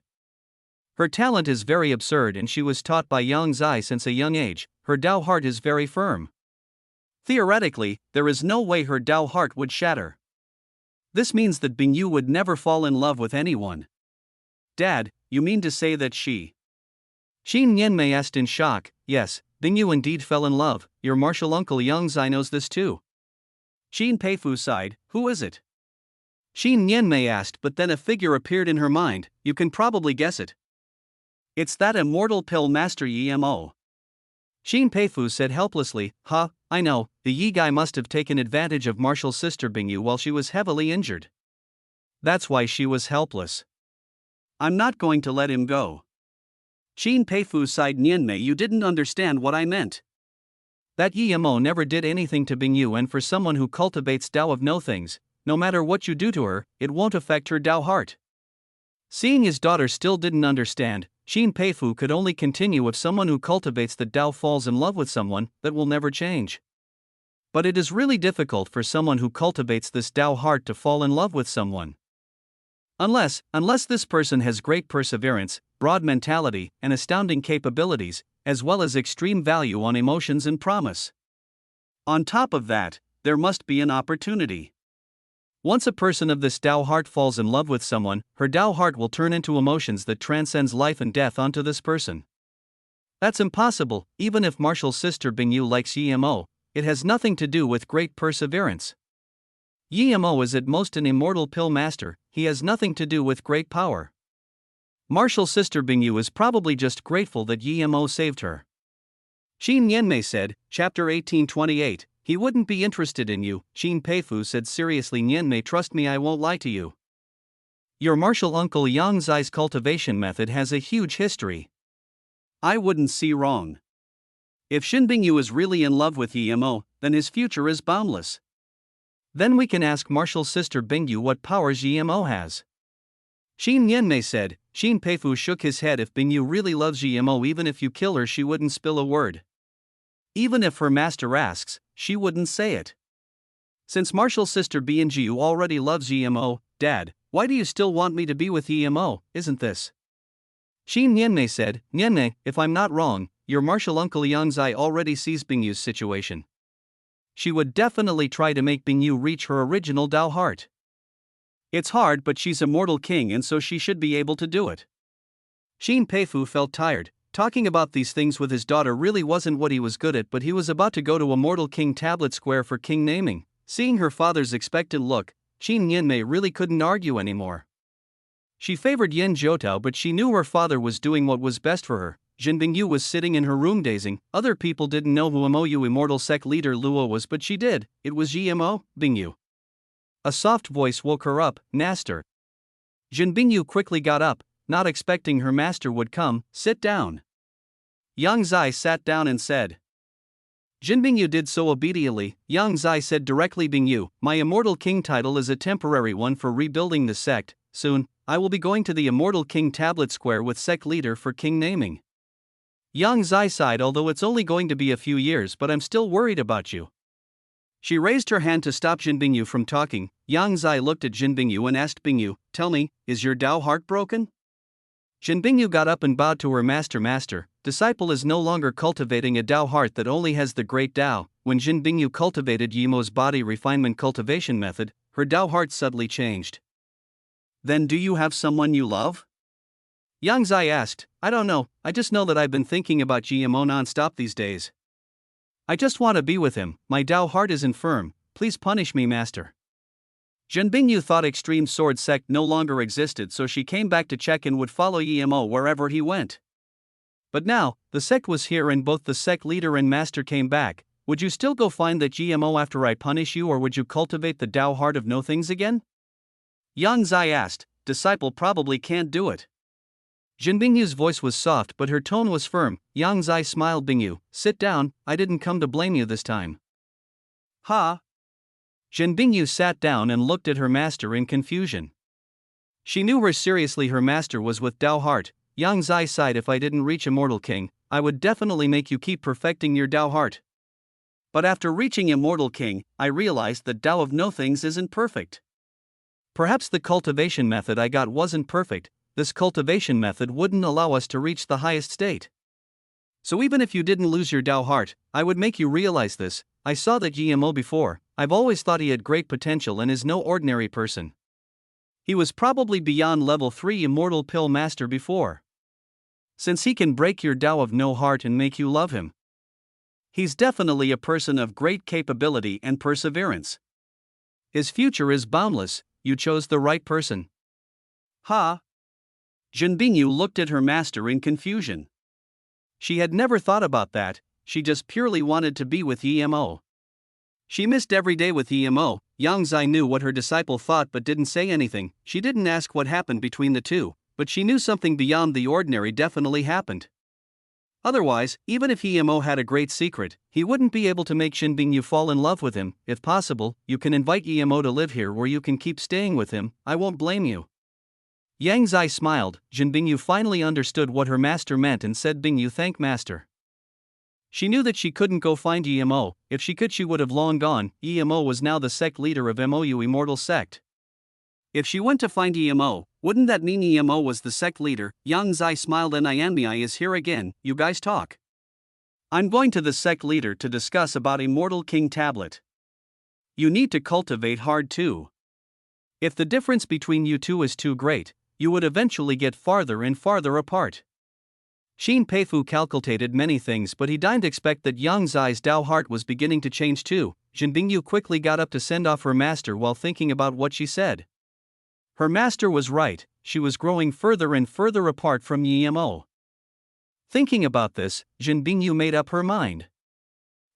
Her talent is very absurd and she was taught by Yang Zai since a young age. Her Dao heart is very firm. Theoretically, there is no way her Dao heart would shatter. This means that Bingyu would never fall in love with anyone. Dad, you mean to say that she? Qin Nianmei asked in shock. Yes, Bingyu indeed fell in love. Your martial uncle Yang Zai knows this too. Xian Peifu sighed. Who is it? Qin Nianmei asked, but then a figure appeared in her mind. You can probably guess it. It's that immortal pill master Yemo. Xian Peifu said helplessly. I know, the Yi guy must have taken advantage of martial sister Bingyu while she was heavily injured. That's why she was helpless. I'm not going to let him go. Xian Peifu sighed. Nianmei, you didn't understand what I meant. That Yemo never did anything to Bingyu, and for someone who cultivates Dao of no things, no matter what you do to her, it won't affect her Dao heart. Seeing his daughter still didn't understand, Xian Peifu could only continue. If someone who cultivates the Dao falls in love with someone, that will never change. But it is really difficult for someone who cultivates this Dao heart to fall in love with someone. Unless this person has great perseverance, broad mentality, and astounding capabilities, as well as extreme value on emotions and promise. On top of that, there must be an opportunity. Once a person of this Tao heart falls in love with someone, her Tao heart will turn into emotions that transcends life and death onto this person. That's impossible, even if Marshall's sister Bingyu likes Yemo, it has nothing to do with great perseverance. Yemo is at most an immortal pill master, he has nothing to do with great power. Marshall's sister Bingyu is probably just grateful that Yemo saved her. Shin Yenmei said, Chapter 1828, he wouldn't be interested in you. Shin Peifu said seriously, Yenmei, trust me, I won't lie to you. Your Marshall uncle Yang Zai's cultivation method has a huge history. I wouldn't see wrong. If Shin Bingyu is really in love with Yemo, then his future is boundless. Then we can ask Marshall's sister Bingyu what powers Yemo has. Shin Yenmei said. Shin Peifu shook his head. If Bingyu really loves Yemo, even if you kill her, she wouldn't spill a word. Even if her master asks, she wouldn't say it. Since Marshall's sister Bingyu already loves Yemo, Dad, why do you still want me to be with Yemo, isn't this? Shin Yenmei said, Yenmei, if I'm not wrong, your Marshall uncle Yang Zai already sees Bingyu's situation. She would definitely try to make Bingyu reach her original Tao heart. It's hard, but she's a mortal king and so she should be able to do it. Shin Peifu felt tired. Talking about these things with his daughter really wasn't what he was good at, but he was about to go to a mortal king tablet square for king naming. Seeing her father's expectant look, Shin Yenmei really couldn't argue anymore. She favored Yen Jiotao, but she knew her father was doing what was best for her. Jin Bingyu was sitting in her room dazing. Other people didn't know who Mou immortal sect leader Luo was, but she did. It was Yemo, Bingyu. A soft voice woke her up, Master. Jin Bingyu quickly got up, not expecting her master would come. Sit down. Yang Zai sat down and said. Jin Bingyu did so obediently. Yang Zai said directly, Bingyu, my immortal king title is a temporary one for rebuilding the sect. Soon, I will be going to the immortal king tablet square with sect leader for king naming. Yang Zai sighed, although it's only going to be a few years, but I'm still worried about you. She raised her hand to stop Jin Bingyu from talking. Yang Zai looked at Jin Bingyu and asked Bingyu, tell me, is your Tao heart broken? Jin Bingyu got up and bowed to her master. Master, disciple is no longer cultivating a Tao heart that only has the great Tao. When Jin Bingyu cultivated Yemo's body refinement cultivation method, her Tao heart suddenly changed. Then do you have someone you love? Yang Zai asked. I don't know, I just know that I've been thinking about Yemo non-stop these days. I just want to be with him. My Tao heart is infirm. Please punish me, master. Jin Bingyu thought Extreme Sword Sect no longer existed, so she came back to check and would follow Yemo wherever he went. But now, the sect was here and both the sect leader and master came back. Would you still go find that Yemo after I punish you, or would you cultivate the Tao heart of no things again? Yang Zai asked. Disciple probably can't do it. Jin Bingyu's voice was soft but her tone was firm. Yang Zai smiled. Bingyu, sit down, I didn't come to blame you this time. Ha! Jin Bingyu sat down and looked at her master in confusion. She knew how seriously her master was with Tao heart. Yang Zai sighed. If I didn't reach Immortal King, I would definitely make you keep perfecting your Tao heart. But after reaching Immortal King, I realized that Tao of no things isn't perfect. Perhaps the cultivation method I got wasn't perfect. This cultivation method wouldn't allow us to reach the highest state. So even if you didn't lose your Tao heart, I would make you realize this. I saw that Yemo before. I've always thought he had great potential and is no ordinary person. He was probably beyond level 3 immortal pill master before. Since he can break your Tao of no heart and make you love him, he's definitely a person of great capability and perseverance. His future is boundless. You chose the right person. Ha! Jin Bingyu looked at her master in confusion. She had never thought about that, she just purely wanted to be with Yemo. She missed every day with Yemo. Yang Zai knew what her disciple thought but didn't say anything. She didn't ask what happened between the two, but she knew something beyond the ordinary definitely happened. Otherwise, even if Yemo had a great secret, he wouldn't be able to make Shin Bingyu fall in love with him. If possible, you can invite Yemo to live here where you can keep staying with him, I won't blame you. Yang Zai smiled. Jin Bingyu finally understood what her master meant and said, Bingyu, thank master. She knew that she couldn't go find Yemo. If she could, she would have long gone. Yemo was now the sect leader of Mou Immortal Sect. If she went to find Yemo, wouldn't that mean Yemo was the sect leader? Yang Zai smiled. And Ianmei is here again, you guys talk. I'm going to the sect leader to discuss about Immortal King Tablet. You need to cultivate hard too. If the difference between you two is too great, you would eventually get farther and farther apart. Shin Peifu calculated many things, but he didn't expect that Yang Zai's Dao heart was beginning to change too. Jin Bingyu quickly got up to send off her master while thinking about what she said. Her master was right, she was growing further and further apart from Yemo. Thinking about this, Jin Bingyu made up her mind.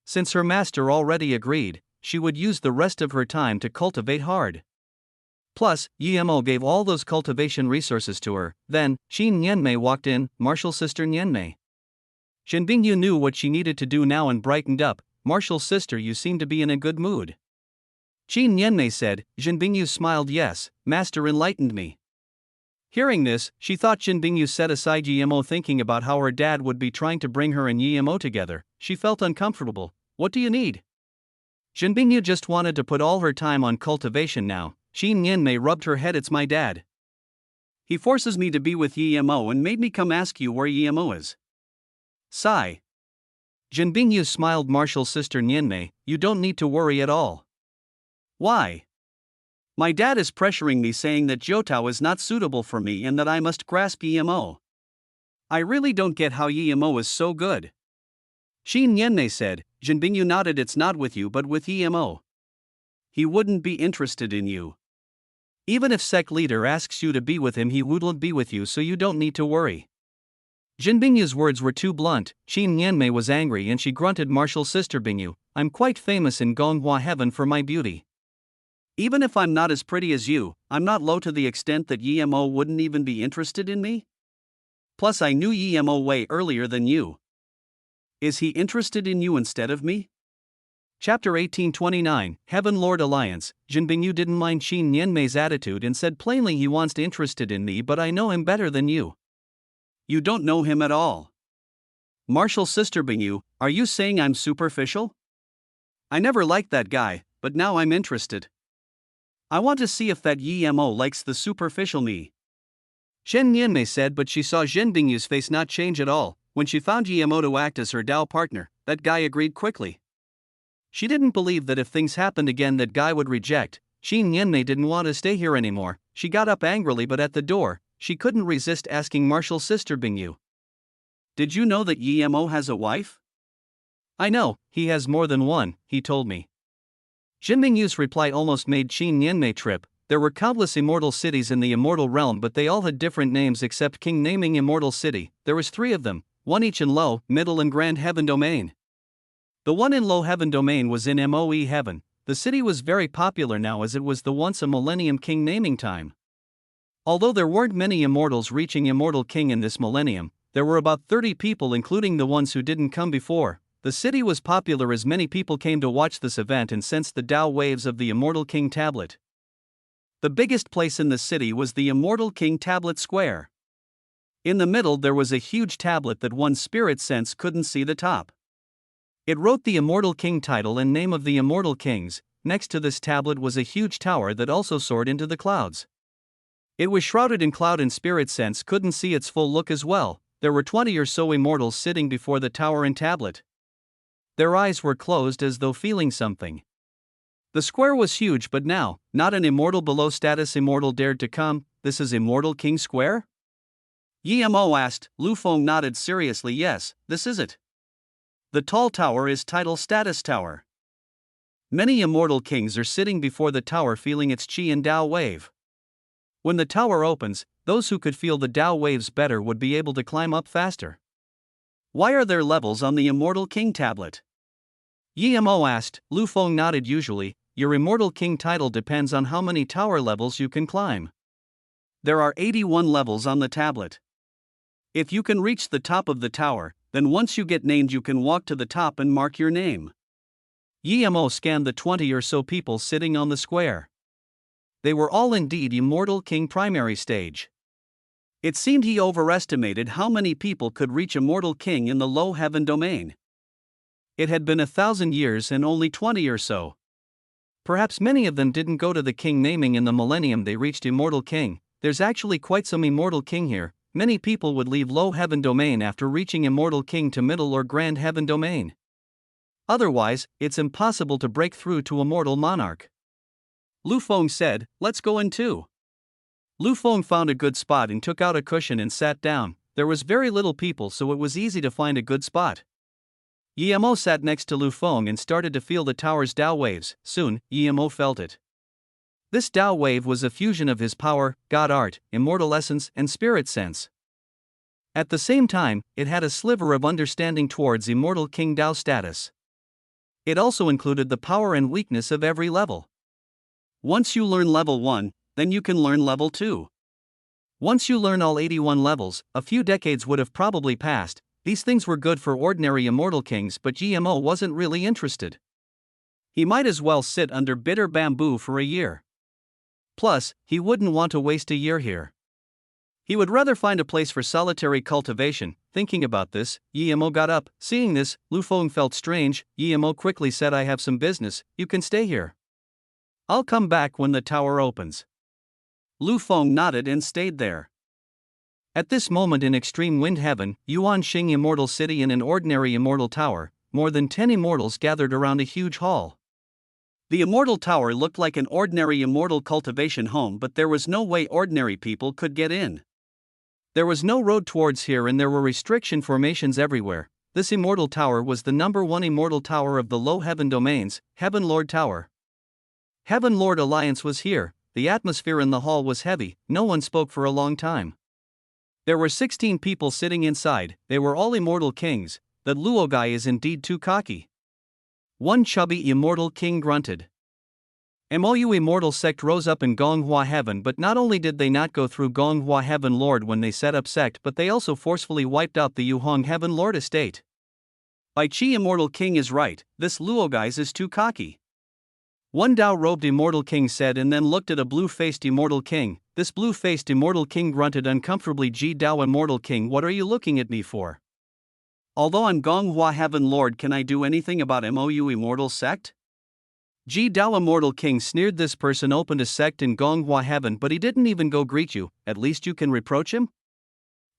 Since her master already agreed, she would use the rest of her time to cultivate hard. Plus, Yemo gave all those cultivation resources to her. Then, Shin Nianmei walked in, martial sister Nianmei. Jin Bingyu knew what she needed to do now and brightened up. Martial sister, you seem to be in a good mood. Shin Nianmei said. Jin Bingyu smiled. Yes, master enlightened me. Hearing this, she thought Jin Bingyu set aside Yemo, thinking about how her dad would be trying to bring her and Yemo together. She felt uncomfortable. What do you need? Jin Bingyu just wanted to put all her time on cultivation now. Shin Nianmei rubbed her head. It's my dad. He forces me to be with Yemo and made me come ask you where Yemo is. Sigh. Jin Bingyu smiled. Martial sister Nianmei, you don't need to worry at all. Why? My dad is pressuring me, saying that Jiutao is not suitable for me and that I must grasp Yemo. I really don't get how Yemo is so good. Shin Nianmei said. Jin Bingyu nodded. It's not with you but with Yemo. He wouldn't be interested in you. Even if sect leader asks you to be with him, he wouldn't be with you, so you don't need to worry. Jin Bingyu's words were too blunt. Shin Nianmei was angry and she grunted. Martial sister Bingyu, I'm quite famous in Gonghua heaven for my beauty. Even if I'm not as pretty as you, I'm not low to the extent that Yemo wouldn't even be interested in me. Plus I knew Yemo way earlier than you. Is he interested in you instead of me? Chapter 1829, Heaven Lord Alliance. Jin Bingyu didn't mind Shin Nianmei's attitude and said plainly, he wants interested in me, but I know him better than you. You don't know him at all. Martial sister Bingyu, are you saying I'm superficial? I never liked that guy, but now I'm interested. I want to see if that Yemo likes the superficial me. Shin Nianmei said, but she saw Jin Bingyu's face not change at all. When she found Yemo to act as her Dao partner, that guy agreed quickly. She didn't believe that if things happened again that guy would reject. Shin Nianmei didn't want to stay here anymore. She got up angrily, but at the door, she couldn't resist asking martial sister Bingyu. Did you know that Yemo has a wife? I know, he has more than one, he told me. Jin Bingyu's reply almost made Shin Nianmei trip. There were countless immortal cities in the immortal realm, but they all had different names except King naming Immortal City. There was 3 of them, one each in Low, Middle and Grand Heaven Domain. The one in Low Heaven Domain was in Moe Heaven. The city was very popular now as it was the once a millennium king naming time. Although there weren't many immortals reaching Immortal King in this millennium, there were about 30 people, including the ones who didn't come before. The city was popular as many people came to watch this event and sensed the Dao waves of the Immortal King tablet. The biggest place in the city was the Immortal King tablet square. In the middle there was a huge tablet that one's spirit sense couldn't see the top. It wrote the Immortal King title and name of the Immortal Kings. Next to this tablet was a huge tower that also soared into the clouds. It was shrouded in cloud and spirit sense couldn't see its full look as well. There were 20 or so immortals sitting before the tower and tablet. Their eyes were closed as though feeling something. The square was huge, but now, not an immortal below status immortal dared to come. This is Immortal King Square? Yemo asked. Lu Feng nodded seriously. Yes, this is it. The tall tower is title status tower. Many immortal kings are sitting before the tower feeling its chi and Dao wave. When the tower opens, those who could feel the Dao waves better would be able to climb up faster. Why are there levels on the Immortal King tablet? Yemo asked. Lu Feng nodded. Usually, your Immortal King title depends on how many tower levels you can climb. There are 81 levels on the tablet. If you can reach the top of the tower, then once you get named you can walk to the top and mark your name. Yemo scanned the 20 or so people sitting on the square. They were all indeed Immortal King primary stage. It seemed he overestimated how many people could reach Immortal King in the Low Heaven Domain. It had been 1,000 years and only 20 or so. Perhaps many of them didn't go to the king naming in the millennium they reached Immortal King. There's actually quite some Immortal King here. many people would leave low heaven domain after reaching immortal king to middle or grand heaven domain. Otherwise, it's impossible to break through to immortal monarch. Lu Feng said, "Let's go in too." Lu Feng found a good spot and took out a cushion and sat down. There was very little people, so it was easy to find a good spot. Yemo sat next to Lu Feng and started to feel the tower's Tao waves. Soon, Yemo felt it. This Tao wave was a fusion of his power, God art, immortal essence, and spirit sense. At the same time, it had a sliver of understanding towards immortal King Tao status. It also included the power and weakness of every level. Once you learn level 1, then you can learn level 2. Once you learn all 81 levels, a few decades would have probably passed. These things were good for ordinary immortal kings, but GMO wasn't really interested. He might as well sit under bitter bamboo for a year. Plus, he wouldn't want to waste a year here. He would rather find a place for solitary cultivation. Thinking about this, Yemo got up. Seeing this, Lu Feng felt strange. Yemo quickly said, "I have some business, you can stay here. I'll come back when the tower opens." Lu Feng nodded and stayed there. At this moment in extreme wind heaven, Yuan Xing Immortal City, in an ordinary immortal tower, more than 10 immortals gathered around a huge hall. The immortal tower looked like an ordinary immortal cultivation home, but there was no way ordinary people could get in. There was no road towards here and there were restriction formations everywhere. This immortal tower was the #1 immortal tower of the low heaven domains, Heaven Lord Tower. Heaven Lord Alliance was here. The atmosphere in the hall was heavy, no one spoke for a long time. There were 16 people sitting inside, they were all immortal kings. That Luo guy is indeed too cocky. One chubby immortal king grunted. MOU immortal sect rose up in Gonghua heaven, but not only did they not go through Gonghua heaven lord when they set up sect, but they also forcefully wiped out the Yuhong heaven lord estate. Bai Chi immortal king is right, this Luo guys is too cocky. One Dao-robed immortal king said, and then looked at a blue-faced immortal king. This blue-faced immortal king grunted uncomfortably. Ji Dao immortal king, what are you looking at me for? Although I'm Gonghua heaven lord, can I do anything about MOU immortal sect? Ji Dao immortal king sneered. This person opened a sect in Gonghua heaven, but he didn't even go greet you. At least you can reproach him?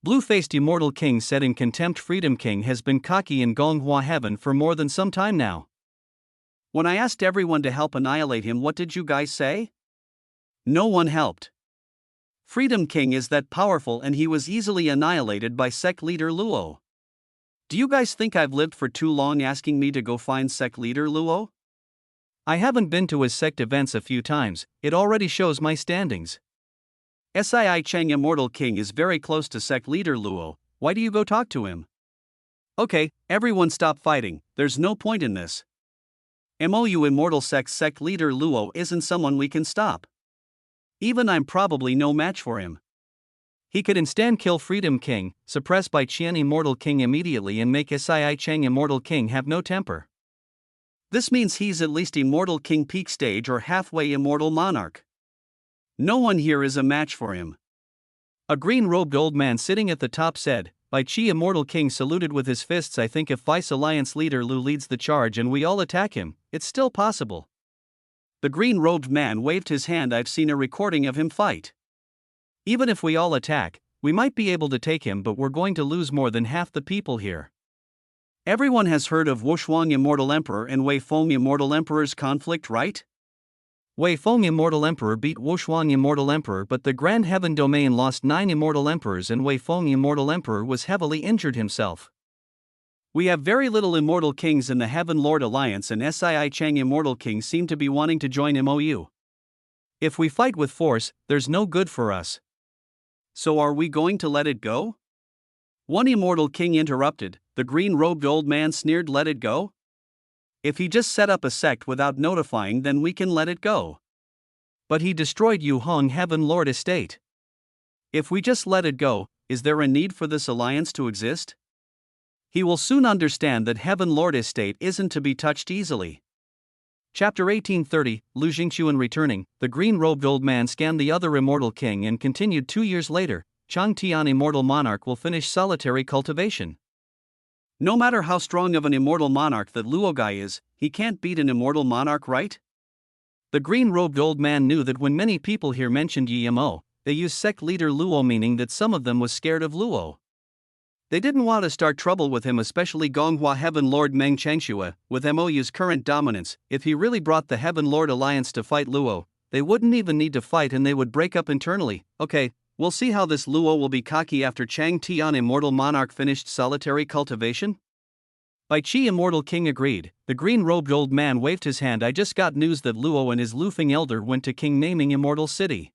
Blue-faced immortal king said in contempt. Freedom king has been cocky in Gonghua heaven for more than some time now. When I asked everyone to help annihilate him, what did you guys say? No one helped. Freedom king is that powerful and he was easily annihilated by sect leader Luo. Do you guys think I've lived for too long asking me to go find sect leader Luo? I haven't been to his sect events a few times, it already shows my standings. Sii Cheng immortal king is very close to sect leader Luo, why do you go talk to him? Okay, everyone stop fighting, there's no point in this. MOU immortal sect leader Luo isn't someone we can stop. Even I'm probably no match for him. He could instant kill Freedom King, suppress Bai Qian Immortal King immediately, and make Sii Cheng Immortal King have no temper. This means he's at least Immortal King peak stage or halfway Immortal Monarch. No one here is a match for him. A green-robed old man sitting at the top said, Bai Qi Immortal King saluted with his fists. I think if Vice Alliance leader Lu leads the charge and we all attack him, it's still possible. The green-robed man waved his hand. I've seen a recording of him fight. Even if we all attack, we might be able to take him, but we're going to lose more than half the people here. Everyone has heard of Wushuang Immortal Emperor and Wei Feng Immortal Emperor's conflict, right? Wei Feng Immortal Emperor beat Wushuang Immortal Emperor, but the Grand Heaven Domain lost 9 Immortal Emperors and Wei Feng Immortal Emperor was heavily injured himself. We have very little Immortal Kings in the Heaven Lord Alliance, and Sii Cheng Immortal King seem to be wanting to join MOU. If we fight with force, there's no good for us. So are we going to let it go? One Immortal King interrupted. The green-robed old man sneered. Let it go? If he just set up a sect without notifying, then we can let it go. But he destroyed Yu Hong Heaven Lord Estate. If we just let it go, is there a need for this alliance to exist? He will soon understand that Heaven Lord Estate isn't to be touched easily. Chapter 1830, Lu Jingquan returning. The green-robed old man scanned the other Immortal King and continued. 2 years later, Chang Tian Immortal Monarch will finish solitary cultivation. No matter how strong of an Immortal Monarch that Luo guy is, he can't beat an Immortal Monarch, right? The green-robed old man knew that when many people here mentioned Yi Mo, they used sect leader Luo, meaning that some of them was scared of Luo. They didn't want to start trouble with him, especially Gonghua Heaven Lord Meng Changshua. With MOU's current dominance, if he really brought the Heaven Lord Alliance to fight Luo, they wouldn't even need to fight and they would break up internally. Okay, we'll see how this Luo will be cocky after Chang Tian Immortal Monarch finished solitary cultivation. Bai Qi Immortal King agreed. The green-robed old man waved his hand. I just got news that Luo and his Lufeng elder went to King Naming Immortal City.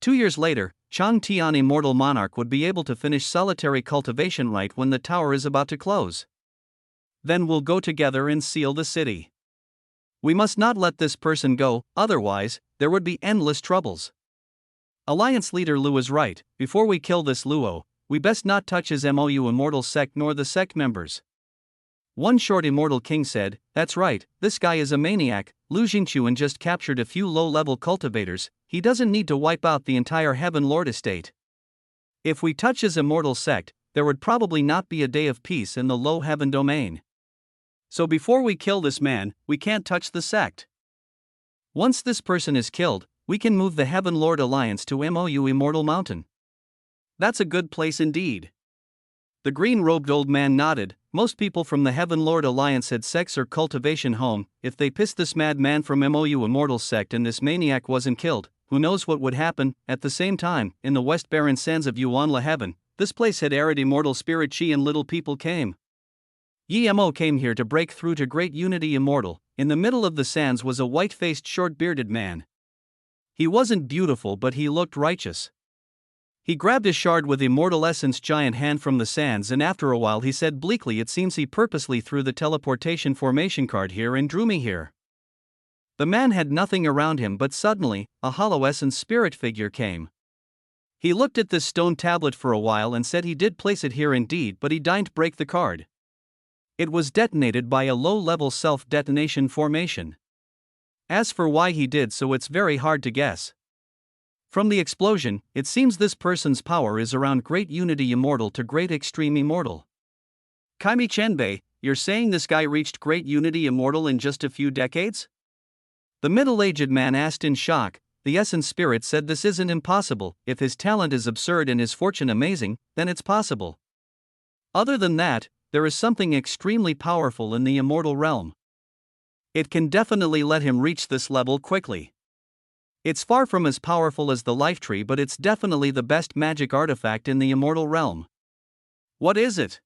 2 years later, Chang Tian Immortal Monarch would be able to finish solitary cultivation right when the tower is about to close. Then we'll go together and seal the city. We must not let this person go, otherwise, there would be endless troubles. Alliance leader Lu is right. Before we kill this Luo, we best not touch his MOU Immortal sect nor the sect members. One short Immortal King said, that's right, this guy is a maniac. Lu Jingquan just captured a few low-level cultivators, he doesn't need to wipe out the entire Heaven Lord estate. If we touch his immortal sect, there would probably not be a day of peace in the low heaven domain. So before we kill this man, we can't touch the sect. Once this person is killed, we can move the Heaven Lord Alliance to MOU Immortal Mountain. That's a good place indeed. The green-robed old man nodded. Most people from the Heaven Lord Alliance had sects or cultivation home. If they pissed this madman from MOU Immortal sect and this maniac wasn't killed, who knows what would happen. At the same time, in the West Barren Sands of Yuanla Heaven, this place had arid immortal spirit chi and little people came. Yi Mo came here to break through to Great Unity Immortal. In the middle of the sands was a white-faced short-bearded man. He wasn't beautiful but he looked righteous. He grabbed a shard with Immortal Essence giant hand from the sands and after a while he said bleakly, it seems he purposely threw the teleportation formation card here and drew me here. The man had nothing around him but suddenly, a hollow essence spirit figure came. He looked at this stone tablet for a while and said he did place it here indeed, but he didn't break the card. It was detonated by a low-level self-detonation formation. As for why he did so, it's very hard to guess. From the explosion, it seems this person's power is around Great Unity Immortal to Great Extreme Immortal. Kaimi Chenbei, you're saying this guy reached Great Unity Immortal in just a few decades? The middle-aged man asked in shock. The Essence Spirit said this isn't impossible. If his talent is absurd and his fortune amazing, then it's possible. Other than that, there is something extremely powerful in the immortal realm. It can definitely let him reach this level quickly. It's far from as powerful as the life tree, but it's definitely the best magic artifact in the immortal realm. What is it?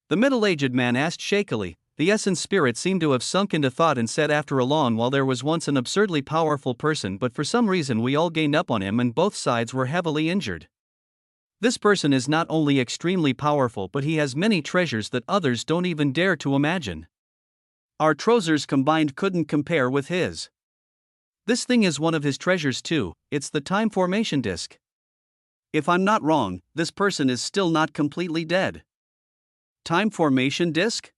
The middle-aged man asked shakily. The Essence Spirit seemed to have sunk into thought and said after a long while, there was once an absurdly powerful person, but for some reason we all gained up on him and both sides were heavily injured. This person is not only extremely powerful but he has many treasures that others don't even dare to imagine. Our treasures combined couldn't compare with his. This thing is one of his treasures too, it's the time formation disk. If I'm not wrong, this person is still not completely dead. Time formation disk?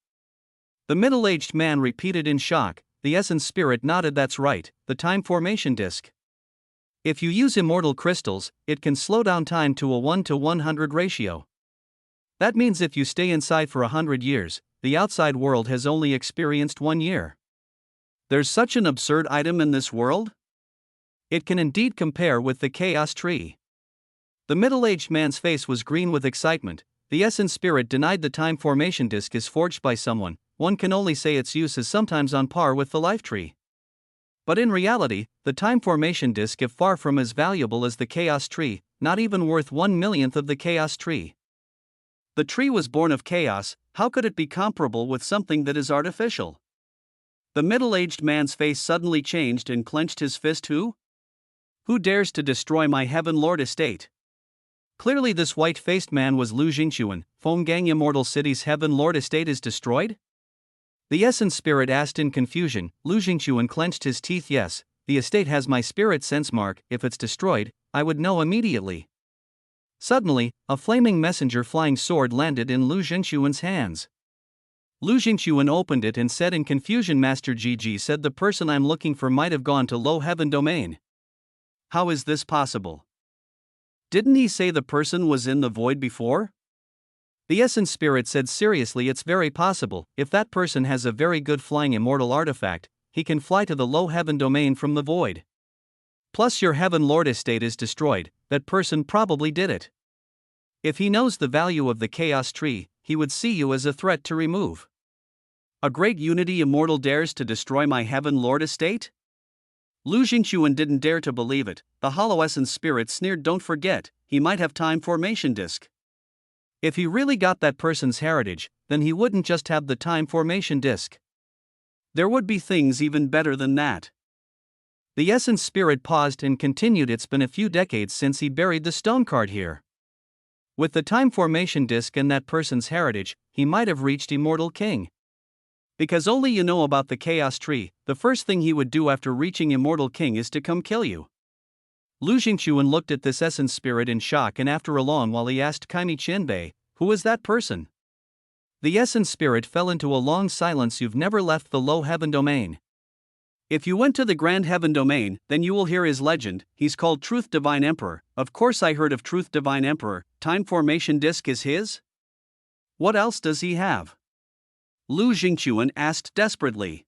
The middle-aged man repeated in shock. The Essence Spirit nodded. That's right, the time formation disk. If you use immortal crystals, it can slow down time to a 1:100 ratio. That means if you stay inside for 100 years, the outside world has only experienced 1 year. There's such an absurd item in this world? It can indeed compare with the chaos tree. The middle-aged man's face was green with excitement. The Essence Spirit denied the time formation disk is forged by someone. One can only say its use is sometimes on par with the life tree. But in reality, the time formation disk is far from as valuable as the chaos tree, not even worth 1/1,000,000th of the chaos tree. The tree was born of chaos, how could it be comparable with something that is artificial? The middle-aged man's face suddenly changed and clenched his fist. Who? Who dares to destroy my Heaven Lord estate? Clearly this white-faced man was Lu Jingquan. Fenggang Immortal City's Heaven Lord estate is destroyed? The Essence Spirit asked in confusion. Lu Jingquan clenched his teeth. Yes, the estate has my spirit sense mark. If it's destroyed, I would know immediately. Suddenly, a flaming messenger flying sword landed in Lu Jingquan's hands. Lu Jingquan opened it and said in confusion, Master Gigi said the person I'm looking for might have gone to low heaven domain. How is this possible? Didn't he say the person was in the void before? The Essence Spirit said seriously, it's very possible. If that person has a very good flying immortal artifact, he can fly to the low heaven domain from the void. Plus your Heaven Lord estate is destroyed, that person probably did it. If he knows the value of the chaos tree, he would see you as a threat to remove. A great unity immortal dares to destroy my Heaven Lord estate? Lu Jingquan didn't dare to believe it. The hollow essence spirit sneered, don't forget, he might have time formation disk. If he really got that person's heritage, then he wouldn't just have the time formation disk. There would be things even better than that. The essence spirit paused and continued. It's been a few decades since he buried the stone card here. With the time formation disk and that person's heritage, he might have reached Immortal King. Because only you know about the chaos tree, the first thing he would do after reaching Immortal King is to come kill you. Lu Jingquan looked at this essence spirit in shock, and after a long while he asked Kaimi Qianbei, who is that person? The essence spirit fell into a long silence. You've never left the low heaven domain. If you went to the Grand Heaven Domain, then you will hear his legend. He's called Truth Divine Emperor. Of course I heard of Truth Divine Emperor. Time formation disk is his? What else does he have? Lu Jingquan asked desperately.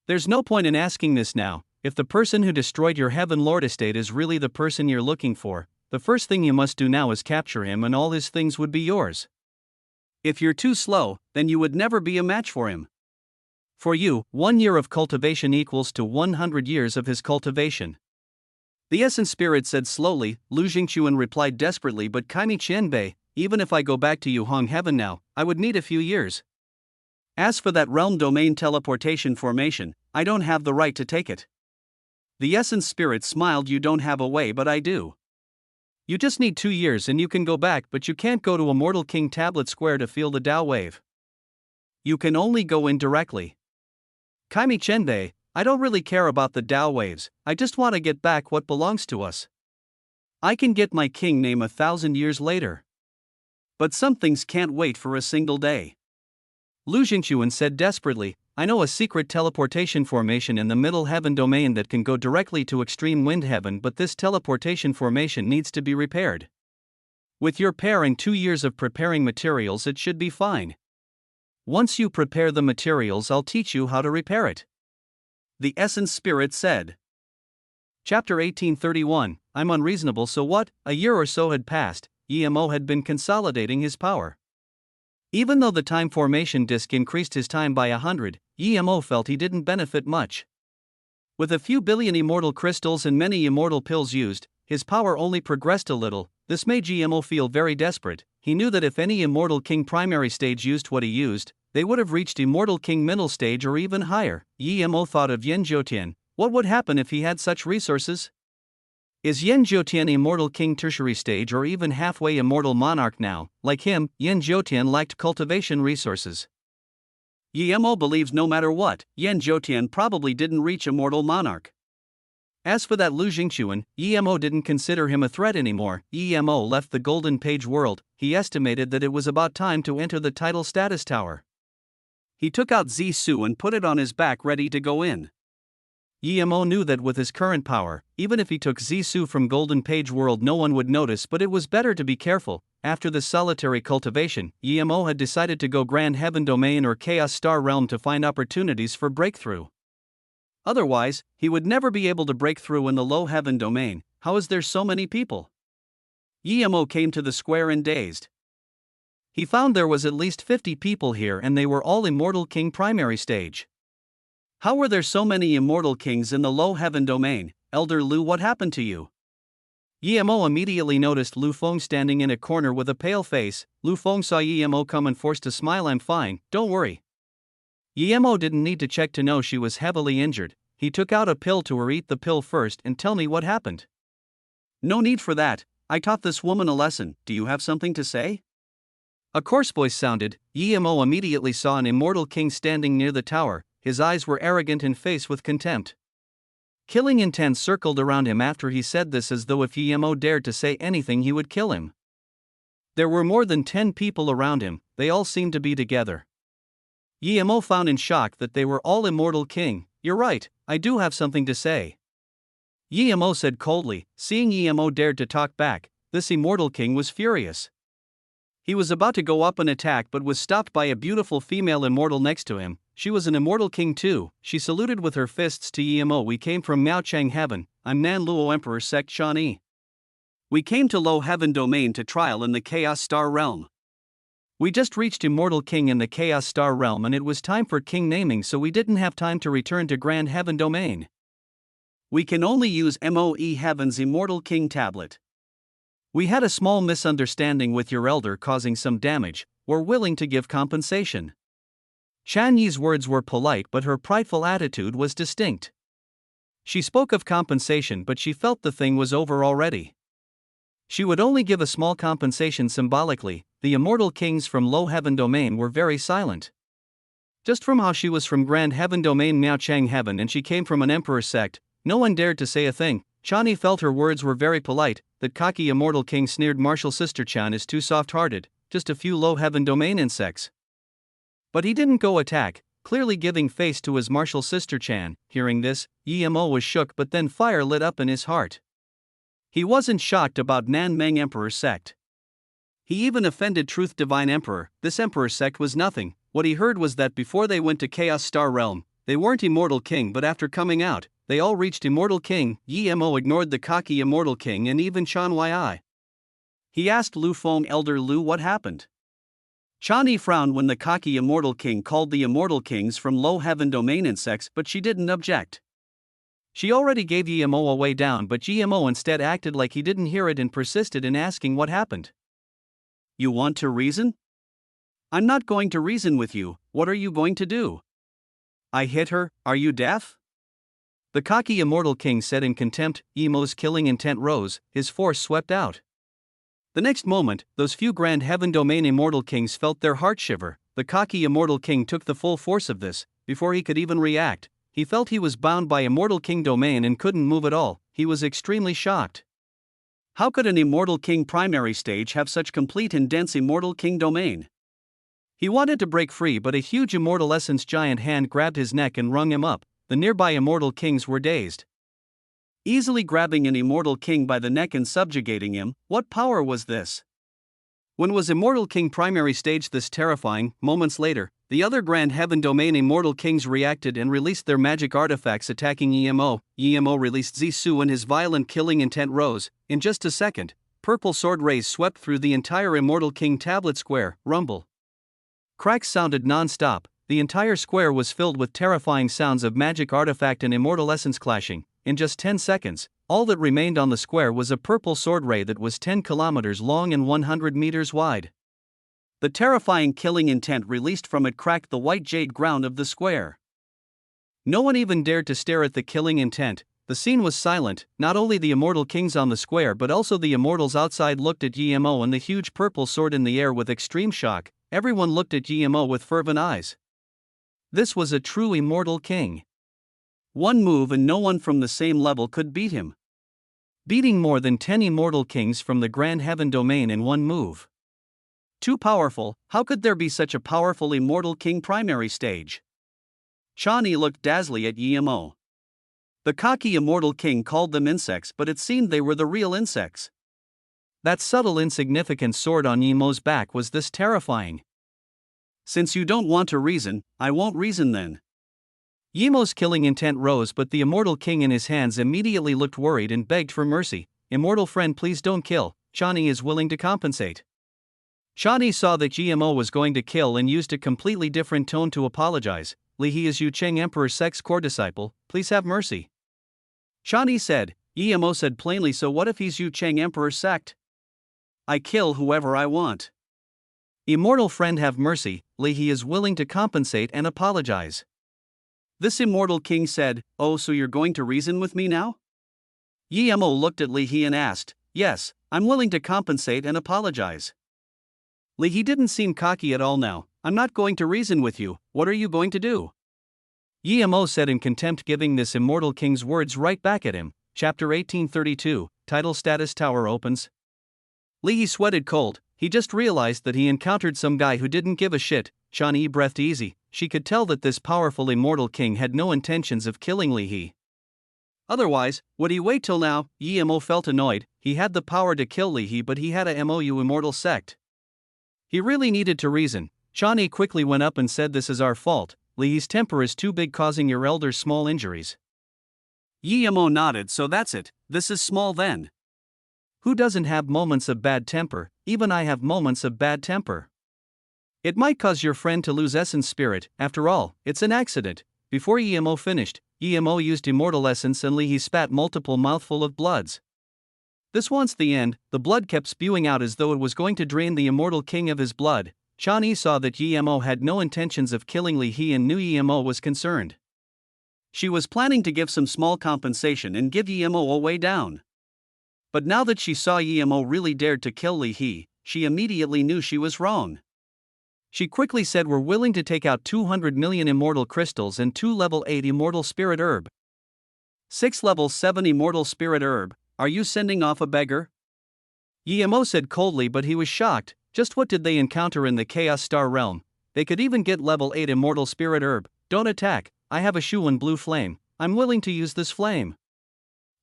There's no point in asking this now. If the person who destroyed your Heaven Lord estate is really the person you're looking for, the first thing you must do now is capture him and all his things would be yours. If you're too slow, then you would never be a match for him. For you, 1 year of cultivation equals to 100 years of his cultivation. The essence spirit said slowly. Lu Jingquan replied desperately, but Kaimi Qianbei, even if I go back to Yuhong Heaven now, I would need a few years. As for that realm domain teleportation formation, I don't have the right to take it. The essence spirit smiled. You don't have a way, but I do. You just need 2 years and you can go back, but you can't go to Immortal King Tablet Square to feel the Tao wave. You can only go in directly. Kaimi Qianbei, I don't really care about the Tao waves, I just want to get back what belongs to us. I can get my king name 1,000 years later. But some things can't wait for a single day. Lu Jingquan said desperately, I know a secret teleportation formation in the Middle Heaven domain that can go directly to Extreme Wind Heaven, but this teleportation formation needs to be repaired. With your pair and 2 years of preparing materials, it should be fine. Once you prepare the materials, I'll teach you how to repair it. The essence spirit said. Chapter 1831, I'm unreasonable. So what? A year or so had passed. EMO had been consolidating his power. Even though the time formation disk increased his time by 100, EMO felt he didn't benefit much. With a few billion immortal crystals and many immortal pills used, his power only progressed a little. This made GMO feel very desperate. He knew that if any Immortal King primary stage used what he used, they would have reached Immortal King middle stage or even higher. EMO thought of Yan Zhoutian. What would happen if he had such resources? Is Yan Zhoutian Immortal King tertiary stage or even halfway Immortal Monarch now? Like him, Yan Zhoutian lacked cultivation resources. EMO believes no matter what, Yan Zhoutian probably didn't reach Immortal Monarch. As for that Lu Jingquan, EMO didn't consider him a threat anymore. EMO left the Golden Page world. He estimated that it was about time to enter the title status tower. He took out Zisu and put it on his back, ready to go in. EMO knew that with his current power, even if he took Zisu from Golden Page world, no one would notice, but it was better to be careful. After the solitary cultivation, EMO had decided to go Grand Heaven Domain or Chaos Star Realm to find opportunities for breakthrough. Otherwise, he would never be able to break through in the Low Heaven Domain. How is there so many people? EMO came to the square and dazed. He found there was at least 50 people here and they were all Immortal King primary stage. How were there so many Immortal Kings in the Low Heaven Domain? Elder Lu, what happened to you? EMO immediately noticed Lu Feng standing in a corner with a pale face. Lu Feng saw EMO come and forced a smile. I'm fine, don't worry. EMO didn't need to check to know she was heavily injured. He took out a pill to her. Eat the pill first and tell me what happened. No need for that. I taught this woman a lesson. Do you have something to say? A coarse voice sounded. EMO immediately saw an Immortal King standing near the tower. His eyes were arrogant and face with contempt. Killing intent circled around him after he said this, as though if EMO dared to say anything he would kill him. There were more than 10 people around him. They all seemed to be together. EMO found in shock that they were all Immortal King. You're right, I do have something to say. EMO said coldly. Seeing EMO dared to talk back, this Immortal King was furious. He was about to go up and attack but was stopped by a beautiful female immortal next to him. She was an Immortal King too. She saluted with her fists to EMO. We came from Miaochang Heaven. I'm Nan Luo Emperor Sect Shani. We came to Low Heaven Domain to trial in the Chaos Star Realm. We just reached Immortal King in the Chaos Star Realm and it was time for king naming, so we didn't have time to return to Grand Heaven Domain. We can only use MOE Heaven's Immortal King tablet. We had a small misunderstanding with your elder causing some damage. We're willing to give compensation. Chan Yi's words were polite but her prideful attitude was distinct. She spoke of compensation but she felt the thing was over already. She would only give a small compensation symbolically. The Immortal Kings from Low Heaven Domain were very silent. Just from how she was from Grand Heaven Domain Miao Chang Heaven and she came from an Emperor sect, no one dared to say a thing. Chani felt her words were very polite. That cocky Immortal King sneered, Martial Sister Chan is too soft-hearted, just a few Low Heaven Domain insects. But he didn't go attack, clearly giving face to his Martial Sister Chan. Hearing this, Yemo was shook but then fire lit up in his heart. He wasn't shocked about Nan Meng Emperor sect. He even offended Truth Divine Emperor. This Emperor sect was nothing. What he heard was that before they went to Chaos Star Realm, they weren't Immortal King, but after coming out, they all reached Immortal King. Yemo ignored the cocky Immortal King and even Chan Yi. He asked Lu Feng, Elder Lu, what happened. Chani frowned when the cocky Immortal King called the Immortal Kings from Low Heaven Domain insects, but she didn't object. She already gave Yemo a way down, but Yemo instead acted like he didn't hear it and persisted in asking what happened. You want to reason? I'm not going to reason with you. What are you going to do? I hit her. Are you deaf? The cocky Immortal King said in contempt. Yemo's killing intent rose, his force swept out. The next moment, those few Grand Heaven Domain Immortal Kings felt their heart shiver. The cocky Immortal King took the full force of this. Before he could even react, he felt he was bound by Immortal King Domain and couldn't move at all. He was extremely shocked. How could an Immortal King primary stage have such complete and dense Immortal King Domain? He wanted to break free, but a huge Immortal Essence giant hand grabbed his neck and wrung him up. The nearby Immortal Kings were dazed. Easily grabbing an Immortal King by the neck and subjugating him, what power was this? When was Immortal King primary stage this terrifying? Moments later, the other Grand Heaven Domain Immortal Kings reacted and released their magic artifacts attacking Yemo. Yemo released Zisu and his violent killing intent rose. In just a second, purple sword rays swept through the entire Immortal King tablet square. Rumble. Cracks sounded non-stop. The entire square was filled with terrifying sounds of magic artifact and Immortal Essence clashing. In just 10 seconds, all that remained on the square was a purple sword ray that was 10 kilometers long and 100 meters wide. The terrifying killing intent released from it cracked the white jade ground of the square. No one even dared to stare at the killing intent. The scene was silent. Not only the Immortal Kings on the square but also the Immortals outside looked at Yemo and the huge purple sword in the air with extreme shock. Everyone looked at Yemo with fervent eyes. This was a true Immortal King. One move and no one from the same level could beat him. Beating more than 10 Immortal Kings from the Grand Heaven Domain in one move. Too powerful. How could there be such a powerful Immortal King primary stage? Chani looked dazzlingly at Yemo. The cocky Immortal King called them insects, but it seemed they were the real insects. That subtle insignificant sword on Yemo's back was this terrifying. Since you don't want to reason, I won't reason then. Yemo's killing intent rose, but the Immortal King in his hands immediately looked worried and begged for mercy. Immortal friend, please don't kill. Chani is willing to compensate. Chani saw that Yemo was going to kill and used a completely different tone to apologize. Li, he is Yu Cheng Emperor's sect's core disciple, please have mercy. Chani said. Yemo said plainly, so what if he's Yu Cheng Emperor's sect? I kill whoever I want. Immortal friend, have mercy. Li, he is willing to compensate and apologize. This Immortal King said, oh, so you're going to reason with me now? Yemo looked at Li He and asked, yes, I'm willing to compensate and apologize. Li He didn't seem cocky at all now. I'm not going to reason with you, what are you going to do? Yemo said in contempt, giving this Immortal King's words right back at him. Chapter 1832, Title Status Tower opens. Li He sweated cold. He just realized that he encountered some guy who didn't give a shit. Chani breathed easy. She could tell that this powerful Immortal King had no intentions of killing Li He. Otherwise, would he wait till now? Yemo felt annoyed. He had the power to kill Li He, but he had a MOU Immortal sect. He really needed to reason. Chani quickly went up and said, this is our fault. Li He's temper is too big, causing your elder's small injuries. Yemo nodded. So that's it, this is small then. Who doesn't have moments of bad temper? Even I have moments of bad temper. It might cause your friend to lose essence spirit, after all, it's an accident. Before Emo finished, Emo used immortal essence and he spat multiple mouthful of bloods. This once the end, the blood kept spewing out as though it was going to drain the immortal king of his blood. Chani saw that Emo had no intentions of killing Li He and knew Emo was concerned. She was planning to give some small compensation and give Emo a way down. But now that she saw Emo really dared to kill Li He, she immediately knew she was wrong. She quickly said, "We're willing to take out 200 million immortal crystals and 2 level 8 immortal spirit herb. 6 level 7 immortal spirit herb, are you sending off a beggar?" Emo said coldly, but he was shocked. Just what did they encounter in the Chaos Star realm? They could even get level 8 immortal spirit herb. Don't attack, I have a Shuan blue flame, I'm willing to use this flame.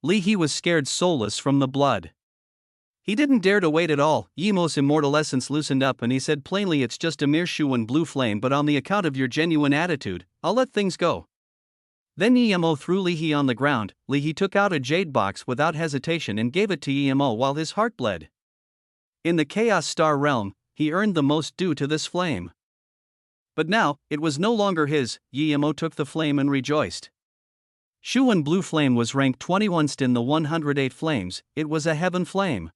Li He was scared soulless from the blood. He didn't dare to wait at all. Yemo's immortal essence loosened up and he said plainly, "It's just a mere Shuan blue flame, but on the account of your genuine attitude, I'll let things go." Then Emo threw Li He on the ground. Li He took out a jade box without hesitation and gave it to Emo while his heart bled. In the Chaos Star realm, he earned the most due to this flame. But now, it was no longer his. Emo took the flame and rejoiced. Shuan blue flame was ranked 21st in the 108 flames. It was a heaven flame.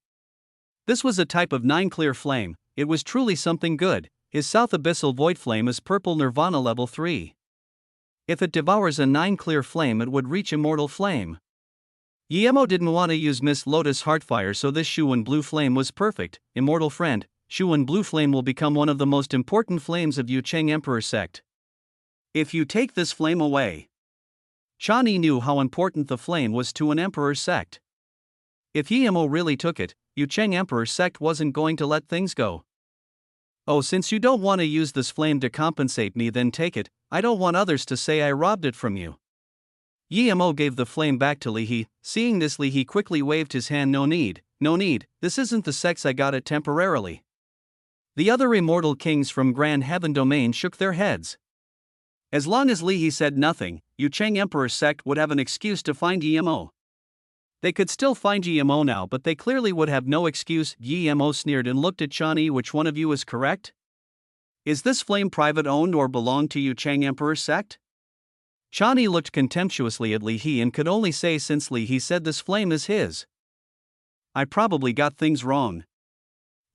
This was a type of 9 clear flame. It was truly something good. His South Abyssal Void Flame is purple Nirvana level 3. If it devours a 9 clear flame, it would reach immortal flame. Emo didn't want to use Miss Lotus Heartfire, so this Shuan blue flame was perfect. Immortal friend, Shuan blue flame will become one of the most important flames of Yu Cheng Emperor sect. If you take this flame away. Chani knew how important the flame was to an emperor sect. If Emo really took it, Yu Cheng Emperor sect wasn't going to let things go. "Oh, since you don't want to use this flame to compensate me, then take it. I don't want others to say I robbed it from you." Emo gave the flame back to Li He. Seeing this, Li He quickly waved his hand. No need, this isn't the sex, I got it temporarily." The other immortal kings from Grand Heaven Domain shook their heads. As long as Li He said nothing, Yu Cheng Emperor sect would have an excuse to find Emo. They could still find Emo now, but they clearly would have no excuse. Emo sneered and looked at Chani. "Which one of you is correct? Is this flame private owned or belong to Yu Cheng Emperor sect?" Chani looked contemptuously at Li He and could only say, "Since Li He said this flame is his, I probably got things wrong."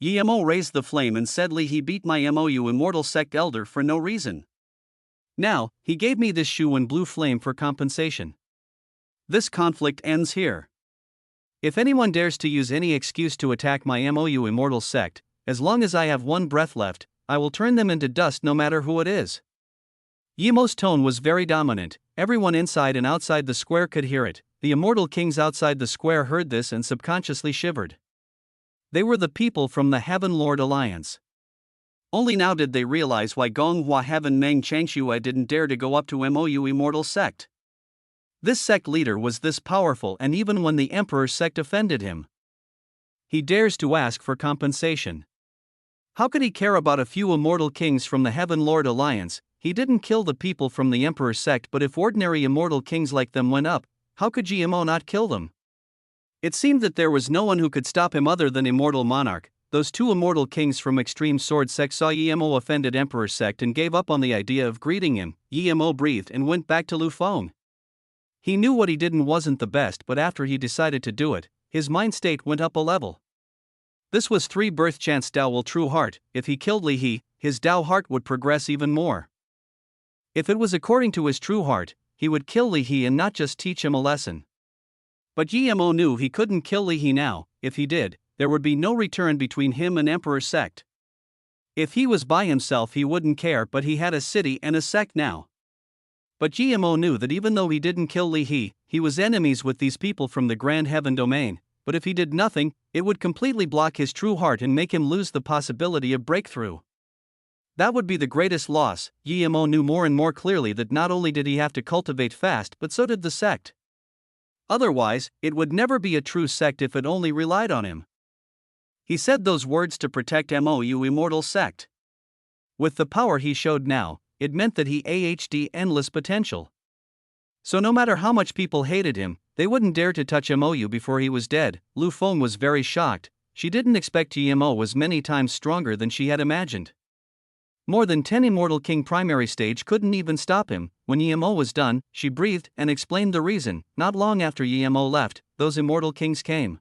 Emo raised the flame and said, "Li He beat my MOU immortal sect elder for no reason. Now, he gave me this Shuan blue flame for compensation. This conflict ends here. If anyone dares to use any excuse to attack my MOU immortal sect, as long as I have one breath left, I will turn them into dust no matter who it is." Yemo's tone was very dominant. Everyone inside and outside the square could hear it. The immortal kings outside the square heard this and subconsciously shivered. They were the people from the Heaven Lord Alliance. Only now did they realize why Gonghua Heaven Meng Changshue didn't dare to go up to MOU immortal sect. This sect leader was this powerful, and even when the Emperor sect offended him, he dares to ask for compensation. How could he care about a few immortal kings from the Heaven Lord Alliance? He didn't kill the people from the Emperor sect, but if ordinary immortal kings like them went up, how could Emo not kill them? It seemed that there was no one who could stop him other than Immortal Monarch. Those two immortal kings from Extreme Sword sect saw Emo offended Emperor sect and gave up on the idea of greeting him. Emo breathed and went back to Lufeng. He knew what he did wasn't the best, but after he decided to do it, his mind state went up a level. This was 3 birth chance Dao will true heart. If he killed Li He, his Dao heart would progress even more. If it was according to his true heart, he would kill Li He and not just teach him a lesson. But Emo knew he couldn't kill Li He now. If he did, there would be no return between him and Emperor sect. If he was by himself he wouldn't care, but he had a city and a sect now. But Emo knew that even though he didn't kill Li He, he was enemies with these people from the Grand Heaven Domain. But if he did nothing, it would completely block his true heart and make him lose the possibility of breakthrough. That would be the greatest loss. Emo knew more and more clearly that not only did he have to cultivate fast, but so did the sect. Otherwise, it would never be a true sect if it only relied on him. He said those words to protect MOU immortal sect. With the power he showed now, it meant that he had endless potential. So no matter how much people hated him, they wouldn't dare to touch Mou before he was dead. Lu Feng was very shocked. She didn't expect Yemo was many times stronger than she had imagined. More than 10 Immortal King primary stage couldn't even stop him. When Yemo was done, she breathed and explained the reason. Not long after Yemo left, those Immortal Kings came.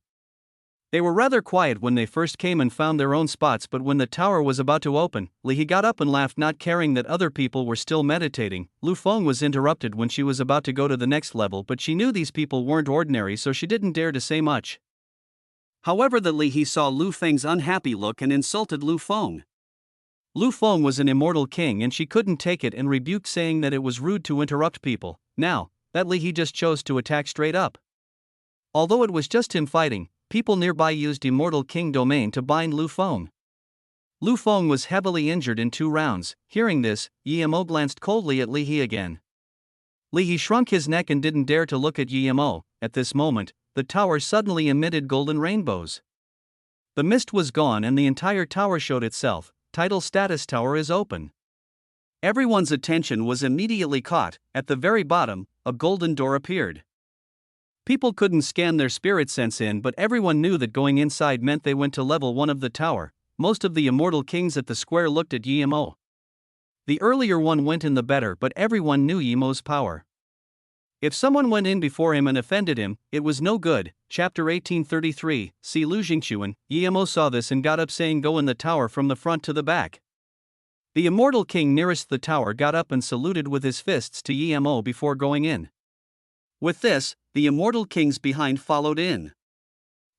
They were rather quiet when they first came and found their own spots, but when the tower was about to open, Li got up and laughed, not caring that other people were still meditating. Lu Feng was interrupted when she was about to go to the next level, but she knew these people weren't ordinary, so she didn't dare to say much. However, Li saw Lu Feng's unhappy look and insulted Lu Feng. Lu Feng was an immortal king and she couldn't take it and rebuked, saying that it was rude to interrupt people. Now, that Li just chose to attack straight up. Although it was just him fighting, people nearby used Immortal King domain to bind Lu Feng. Lu Feng was heavily injured in 2 rounds. Hearing this, Yemo glanced coldly at Li again. Li shrunk his neck and didn't dare to look at Yemo. At this moment, the tower suddenly emitted golden rainbows. The mist was gone and the entire tower showed itself. Title status tower is open. Everyone's attention was immediately caught. At the very bottom, a golden door appeared. People couldn't scan their spirit sense in, but everyone knew that going inside meant they went to level 1 of the tower. Most of the Immortal Kings at the square looked at Yemo. The earlier one went in the better, but everyone knew Yemo's power. If someone went in before him and offended him, it was no good. Chapter 1833, see Lu Jingquan. Yemo saw this and got up, saying, "Go in the tower from the front to the back." The Immortal King nearest the tower got up and saluted with his fists to Yemo before going in. With this, the Immortal Kings behind followed in.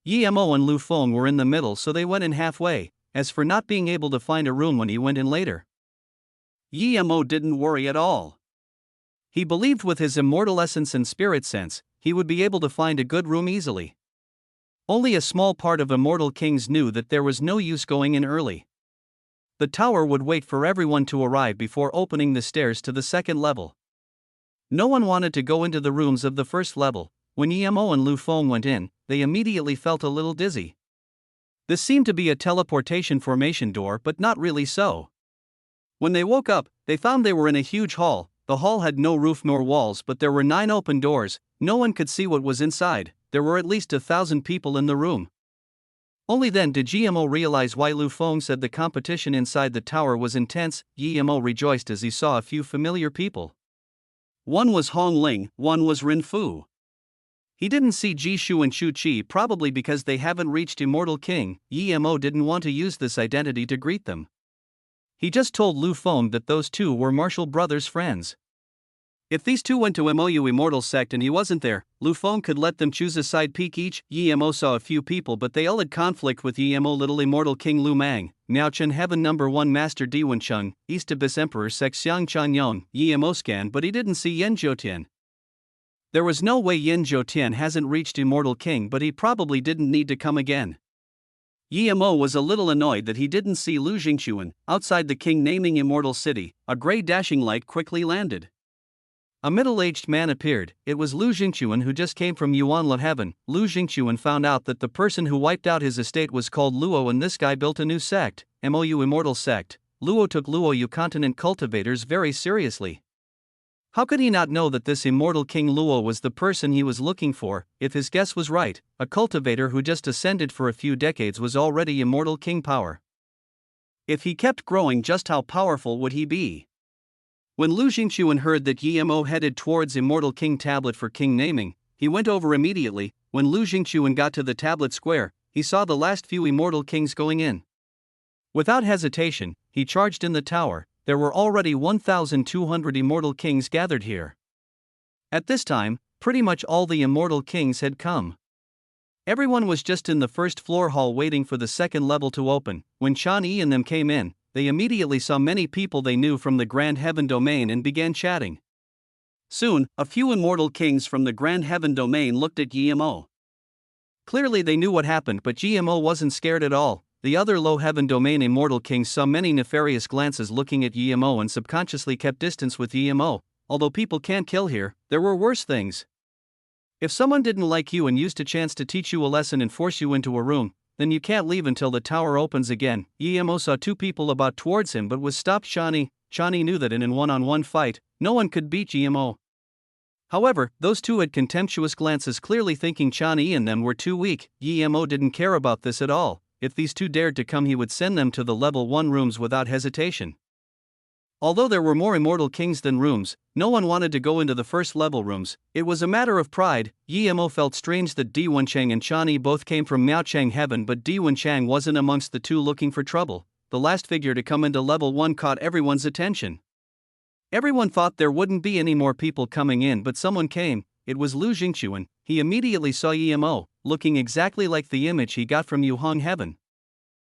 Yemo and Lu Feng were in the middle, so they went in halfway. As for not being able to find a room when he went in later, Yemo didn't worry at all. He believed with his immortal essence and spirit sense, he would be able to find a good room easily. Only a small part of Immortal Kings knew that there was no use going in early. The tower would wait for everyone to arrive before opening the stairs to the second level. No one wanted to go into the rooms of the first level. When Yemo and Lu Feng went in, they immediately felt a little dizzy. This seemed to be a teleportation formation door, but not really so. When they woke up, they found they were in a huge hall. The hall had no roof nor walls, but there were 9 open doors. No one could see what was inside. There were at least 1,000 people in the room. Only then did Yemo realize why Lu Feng said the competition inside the tower was intense. Yemo rejoiced as he saw a few familiar people. One was Hong Ling, one was Rin Fu. He didn't see Ji Shu and Chu Qi, probably because they haven't reached Immortal King. Yemo didn't want to use this identity to greet them. He just told Lu Feng that those two were Marshall Brothers' friends. If these two went to MOU Immortal Sect and he wasn't there, Lu Feng could let them choose a side peek each. Yemo saw a few people, but they all had conflict with Yemo. Little Immortal King Lu Mang, Miao Chen Heaven Number 1 Master Diwen Chung, East Abyss Emperor Sek Xiang Chan Yong, Yemo scanned, but he didn't see Yen Zhoutian. There was no way Yen Zhoutian hasn't reached Immortal King, but he probably didn't need to come again. Yemo was a little annoyed that he didn't see Lu Jingquan. Outside the king naming Immortal City, a gray dashing light quickly landed. A middle-aged man appeared. It was Lu Jingquan, who just came from Yuanla Heaven. Lu Jingquan found out that the person who wiped out his estate was called Luo, and this guy built a new sect, MOU Immortal Sect. Luo took Luo continent cultivators very seriously. How could he not know that this Immortal King Luo was the person he was looking for? If his guess was right, a cultivator who just ascended for a few decades was already Immortal King power. If he kept growing, just how powerful would he be? When Lu Jingquan heard that Yemo headed towards Immortal King tablet for king naming, he went over immediately. When Lu Jingquan got to the tablet square, he saw the last few Immortal Kings going in. Without hesitation, he charged in the tower. There were already 1,200 Immortal Kings gathered here. At this time, pretty much all the Immortal Kings had come. Everyone was just in the first floor hall waiting for the second level to open. When Chan Yi and them came in, they immediately saw many people they knew from the Grand Heaven Domain and began chatting. Soon, a few Immortal Kings from the Grand Heaven Domain looked at Yemo. Clearly they knew what happened, but Yemo wasn't scared at all. The other Low Heaven Domain Immortal Kings saw many nefarious glances looking at Yemo and subconsciously kept distance with Yemo. Although people can't kill here, there were worse things. If someone didn't like you and used a chance to teach you a lesson and force you into a room, then you can't leave until the tower opens again. Yemo saw 2 people about towards him but was stopped. Chani knew that in a one-on-one fight, no one could beat Yemo. However, those two had contemptuous glances, clearly thinking Chan Yi and them were too weak. Yemo didn't care about this at all. If these two dared to come, he would send them to the level 1 rooms without hesitation. Although there were more immortal kings than rooms, no one wanted to go into the first level rooms. It was a matter of pride. Yemo felt strange that Di Wenchang and Chan Yi both came from Miaochang heaven, but Di Wenchang wasn't amongst the two looking for trouble. The last figure to come into level 1 caught everyone's attention. Everyone thought there wouldn't be any more people coming in, but someone came. It was Lu Jingquan. He immediately saw Yemo, looking exactly like the image he got from Yuhong heaven.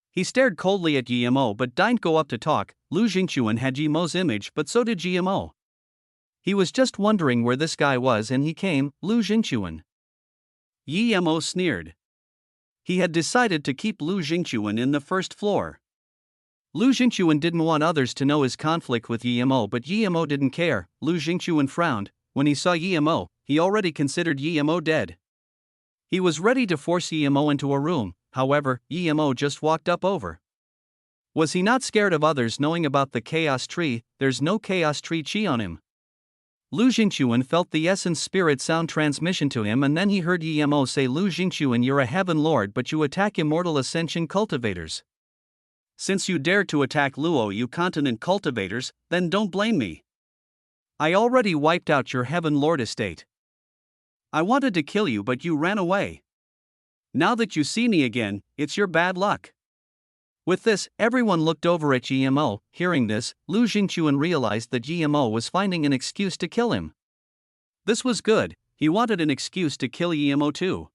He stared coldly at Yemo but didn't go up to talk. Lu Jingquan had Yemo's image, but so did Yemo. He was just wondering where this guy was and he came, Lu Jingquan. Yemo sneered. He had decided to keep Lu Jingquan in the first floor. Lu Jingquan didn't want others to know his conflict with Yemo, but Yemo didn't care. Lu Jingquan frowned. When he saw Yemo, he already considered Yemo dead. He was ready to force Yemo into a room. However, Yemo just walked up over. Was he not scared of others knowing about the chaos tree? There's no chaos tree chi on him. Lu Jingquan felt the essence spirit sound transmission to him, and then he heard Yemo say, Lu Jingquan, you're a heaven lord, but you attack immortal ascension cultivators. Since you dared to attack Luo, you continent cultivators, then don't blame me. I already wiped out your heaven lord estate. I wanted to kill you, but you ran away. Now that you see me again, it's your bad luck. With this, everyone looked over at Yemo. Hearing this, Lu Jingquan realized that Yemo was finding an excuse to kill him. This was good. He wanted an excuse to kill Yemo too.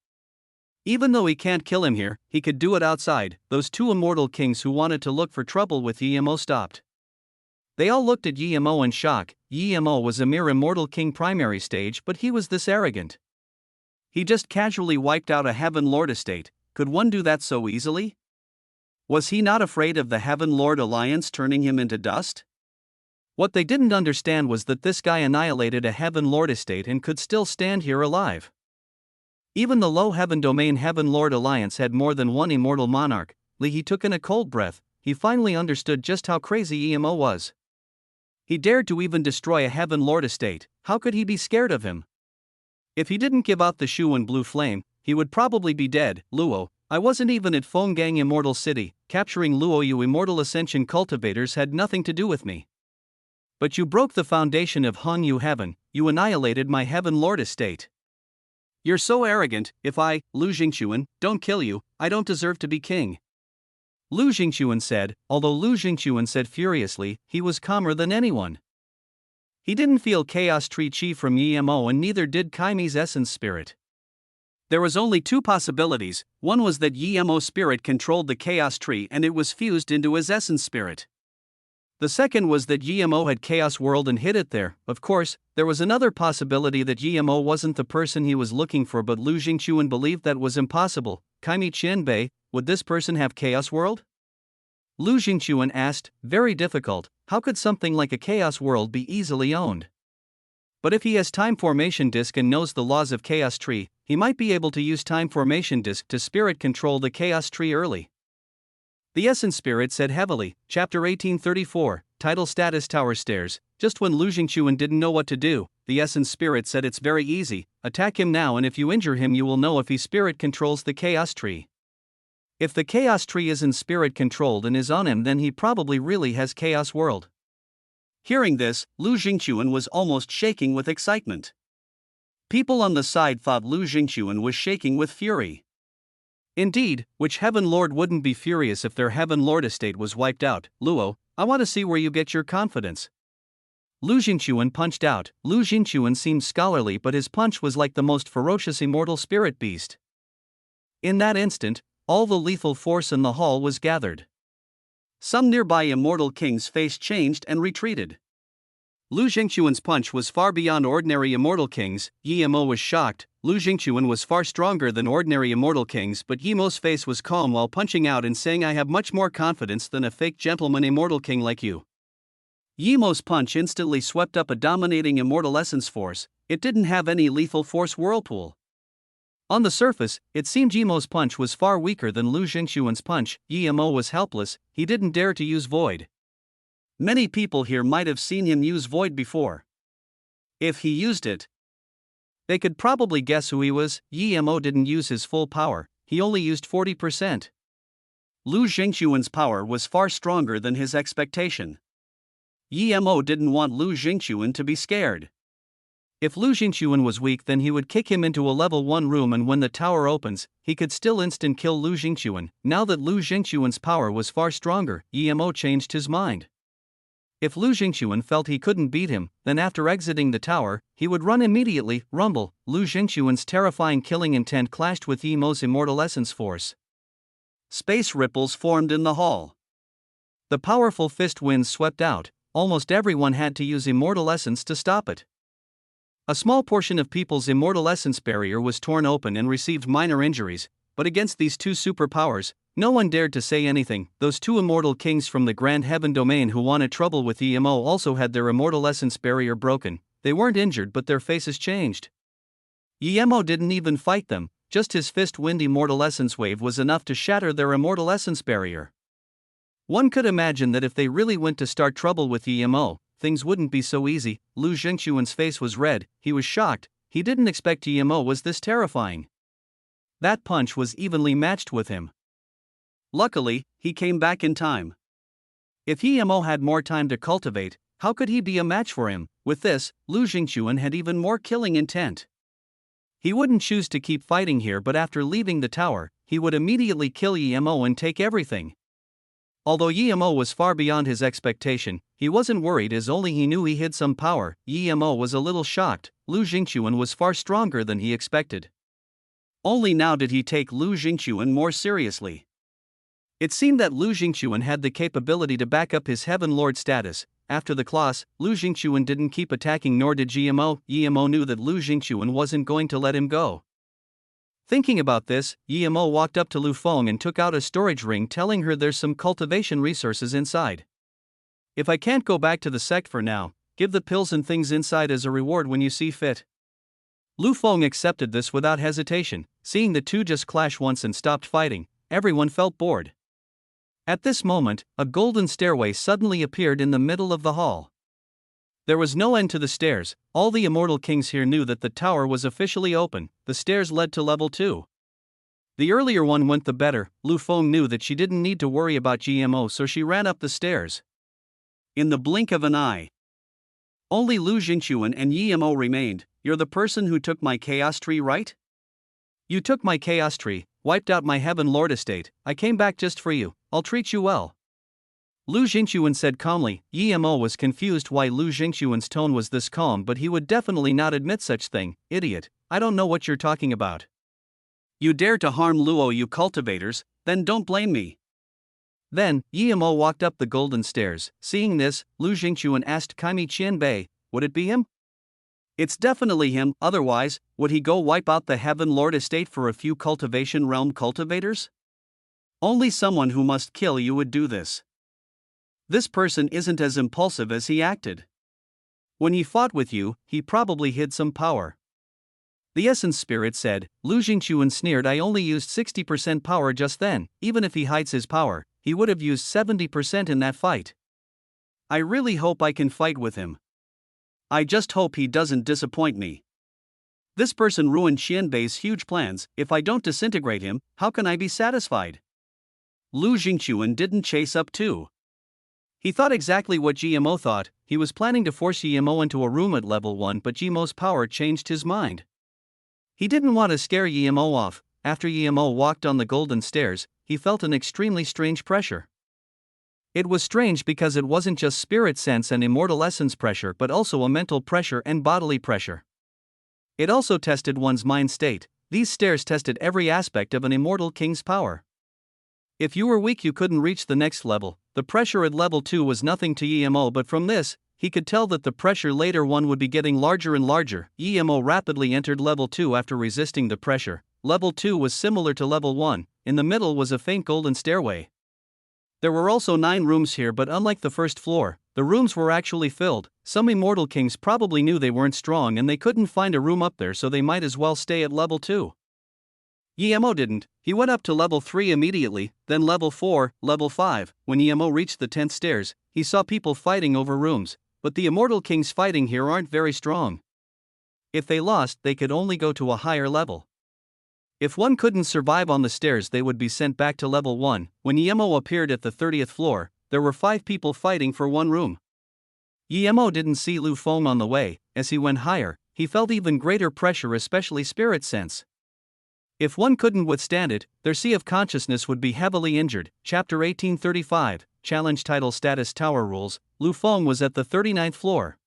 Even though he can't kill him here, he could do it outside. Those two immortal kings who wanted to look for trouble with Yemo stopped. They all looked at Yemo in shock. Yemo was a mere immortal king primary stage, but he was this arrogant. He just casually wiped out a Heaven Lord estate. Could one do that so easily? Was he not afraid of the Heaven Lord Alliance turning him into dust? What they didn't understand was that this guy annihilated a Heaven Lord estate and could still stand here alive. Even the low heaven domain Heaven Lord Alliance had more than one immortal monarch. He took in a cold breath. He finally understood just how crazy Yemo was. He dared to even destroy a Heaven Lord estate. How could he be scared of him? If he didn't give out the Shu and Blue Flame, he would probably be dead. Luo, I wasn't even at Fenggang Immortal City. Capturing Luo, you immortal ascension cultivators, had nothing to do with me. But you broke the foundation of Hong Yu Heaven. You annihilated my Heaven Lord estate. You're so arrogant. If I, Lu Jingquan, don't kill you, I don't deserve to be king. Lu Jingquan said. Although Lu Jingquan said furiously, he was calmer than anyone. He didn't feel chaos tree chi from Yemo, and neither did Kaimi's essence spirit. There was only two possibilities. One was that Yemo's spirit controlled the chaos tree and it was fused into his essence spirit. The second was that Yemo had Chaos World and hid it there. Of course, there was another possibility that Yemo wasn't the person he was looking for, but Lu Jingquan believed that was impossible. Kaimi Qianbei, would this person have Chaos World? Lu Jingquan asked. Very difficult. How could something like a Chaos World be easily owned? But if he has Time Formation Disc and knows the laws of Chaos Tree, he might be able to use Time Formation Disc to spirit control the Chaos Tree early. The Essence Spirit said heavily. Chapter 1834, Title Status Tower Stairs. Just when Lu Jingquan didn't know what to do, the Essence Spirit said, it's very easy. Attack him now, and if you injure him you will know if he spirit controls the Chaos Tree. If the Chaos Tree isn't spirit controlled and is on him, then he probably really has Chaos World. Hearing this, Lu Jingquan was almost shaking with excitement. People on the side thought Lu Jingquan was shaking with fury. Indeed, which Heaven Lord wouldn't be furious if their Heaven Lord estate was wiped out? Luo, I want to see where you get your confidence. Lu Jingquan punched out. Lu Jingquan seemed scholarly, but his punch was like the most ferocious immortal spirit beast. In that instant, all the lethal force in the hall was gathered. Some nearby immortal kings' face changed and retreated. Lu Jingquan's punch was far beyond ordinary immortal kings. Yemo was shocked. Lu Jingquan was far stronger than ordinary immortal kings, but Yemo's face was calm while punching out and saying, I have much more confidence than a fake gentleman immortal king like you. Yemo's punch instantly swept up a dominating immortal essence force. It didn't have any lethal force whirlpool. On the surface, it seemed Yemo's punch was far weaker than Lu Jingquan's punch. Yemo was helpless. He didn't dare to use Void. Many people here might have seen him use Void before. If he used it, They could probably guess who he was. Yemo didn't use his full power, he only used 40%. Lu Jingxuan's power was far stronger than his expectation. Yemo didn't want Lu Jingxuan to be scared. If Lu Jingxuan was weak, then he would kick him into a level 1 room, and when the tower opens, he could still instant kill Lu Jingxuan. Now that Lu Jingxuan's power was far stronger, Yemo changed his mind. If Lu Jingxuan felt he couldn't beat him, then after exiting the tower, he would run immediately. Rumble. Lu Jingxuan's terrifying killing intent clashed with Yemo's immortal essence force. Space ripples formed in the hall. The powerful fist winds swept out. Almost everyone had to use immortal essence to stop it. A small portion of people's immortal essence barrier was torn open and received minor injuries, but against these two superpowers, no one dared to say anything. Those two immortal kings from the Grand Heaven domain who wanted trouble with Yemo also had their immortal essence barrier broken. They weren't injured, but their faces changed. Yemo didn't even fight them, just his fist wind immortal essence wave was enough to shatter their immortal essence barrier. One could imagine that if they really went to start trouble with Yemo, things wouldn't be so easy. Lu Jingxuan's face was red, he was shocked, he didn't expect Yemo was this terrifying. That punch was evenly matched with him. Luckily, he came back in time. If Yemo had more time to cultivate, how could he be a match for him? With this, Lu Jingxuan had even more killing intent. He wouldn't choose to keep fighting here, but after leaving the tower, he would immediately kill Yemo and take everything. Although Yemo was far beyond his expectation, he wasn't worried as only he knew he hid some power. Yemo was a little shocked. Lu Jingxuan was far stronger than he expected. Only now did he take Lu Jingxuan more seriously. It seemed that Lu Jingxuan had the capability to back up his Heaven Lord status. After the class, Lu Jingxuan didn't keep attacking, nor did Yemo. Yemo knew that Lu Jingxuan wasn't going to let him go. Thinking about this, Yemo walked up to Lu Feng and took out a storage ring, telling her there's some cultivation resources inside. If I can't go back to the sect for now, give the pills and things inside as a reward when you see fit. Lu Feng accepted this without hesitation. Seeing the two just clash once and stopped fighting, everyone felt bored. At this moment, a golden stairway suddenly appeared in the middle of the hall. There was no end to the stairs. All the immortal kings here knew that the tower was officially open. The stairs led to level 2. The earlier one went the better. Lu Feng knew that she didn't need to worry about Yemo, so she ran up the stairs. In the blink of an eye, only Lu Jingxuan and Yemo remained. You're the person who took my chaos tree, right? You took my chaos tree, wiped out my Heaven Lord estate. I came back just for you. I'll treat you well. Lu Jingxuan said calmly. Yemo was confused why Lu Jingxuan's tone was this calm, but he would definitely not admit such thing. Idiot, I don't know what you're talking about. You dare to harm Luo, you cultivators, then don't blame me. Then, Yemo walked up the golden stairs. Seeing this, Lu Jingxuan asked Kaimi Qianbei, would it be him? It's definitely him, otherwise, would he go wipe out the Heaven Lord estate for a few cultivation realm cultivators? Only someone who must kill you would do this. This person isn't as impulsive as he acted. When he fought with you, he probably hid some power. The essence spirit said. Lu Jingxuan sneered. I only used 60% power just then. Even if he hides his power, he would have used 70% in that fight. I really hope I can fight with him. I just hope he doesn't disappoint me. This person ruined Qianbei's huge plans. If I don't disintegrate him, how can I be satisfied? Lu Jingxuan didn't chase up too. He thought exactly what Yemo thought. He was planning to force Yemo into a room at level 1, but Yemo's power changed his mind. He didn't want to scare Yemo off. After Yemo walked on the golden stairs, he felt an extremely strange pressure. It was strange because it wasn't just spirit sense and immortal essence pressure, but also a mental pressure and bodily pressure. It also tested one's mind state. These stairs tested every aspect of an immortal king's power. If you were weak, you couldn't reach the next level. The pressure at level 2 was nothing to Yemo, but from this, he could tell that the pressure later one would be getting larger and larger. Yemo rapidly entered level 2 after resisting the pressure. Level 2 was similar to level 1. In the middle was a faint golden stairway. There were also 9 rooms here, but unlike the first floor, the rooms were actually filled. Some immortal kings probably knew they weren't strong and they couldn't find a room up there, so they might as well stay at level 2. Yemo didn't. He went up to level 3 immediately, then level 4, level 5. When Yemo reached the 10th stairs, he saw people fighting over rooms, but the immortal kings fighting here aren't very strong. If they lost, they could only go to a higher level. If one couldn't survive on the stairs, they would be sent back to level 1. When Yemo appeared at the 30th floor, there were 5 people fighting for one room. Yemo didn't see Lu Feng on the way. As he went higher, he felt even greater pressure, especially spirit sense. If one couldn't withstand it, their sea of consciousness would be heavily injured. Chapter 1835, Challenge Title Status Tower Rules. Lu Feng was at the 39th floor.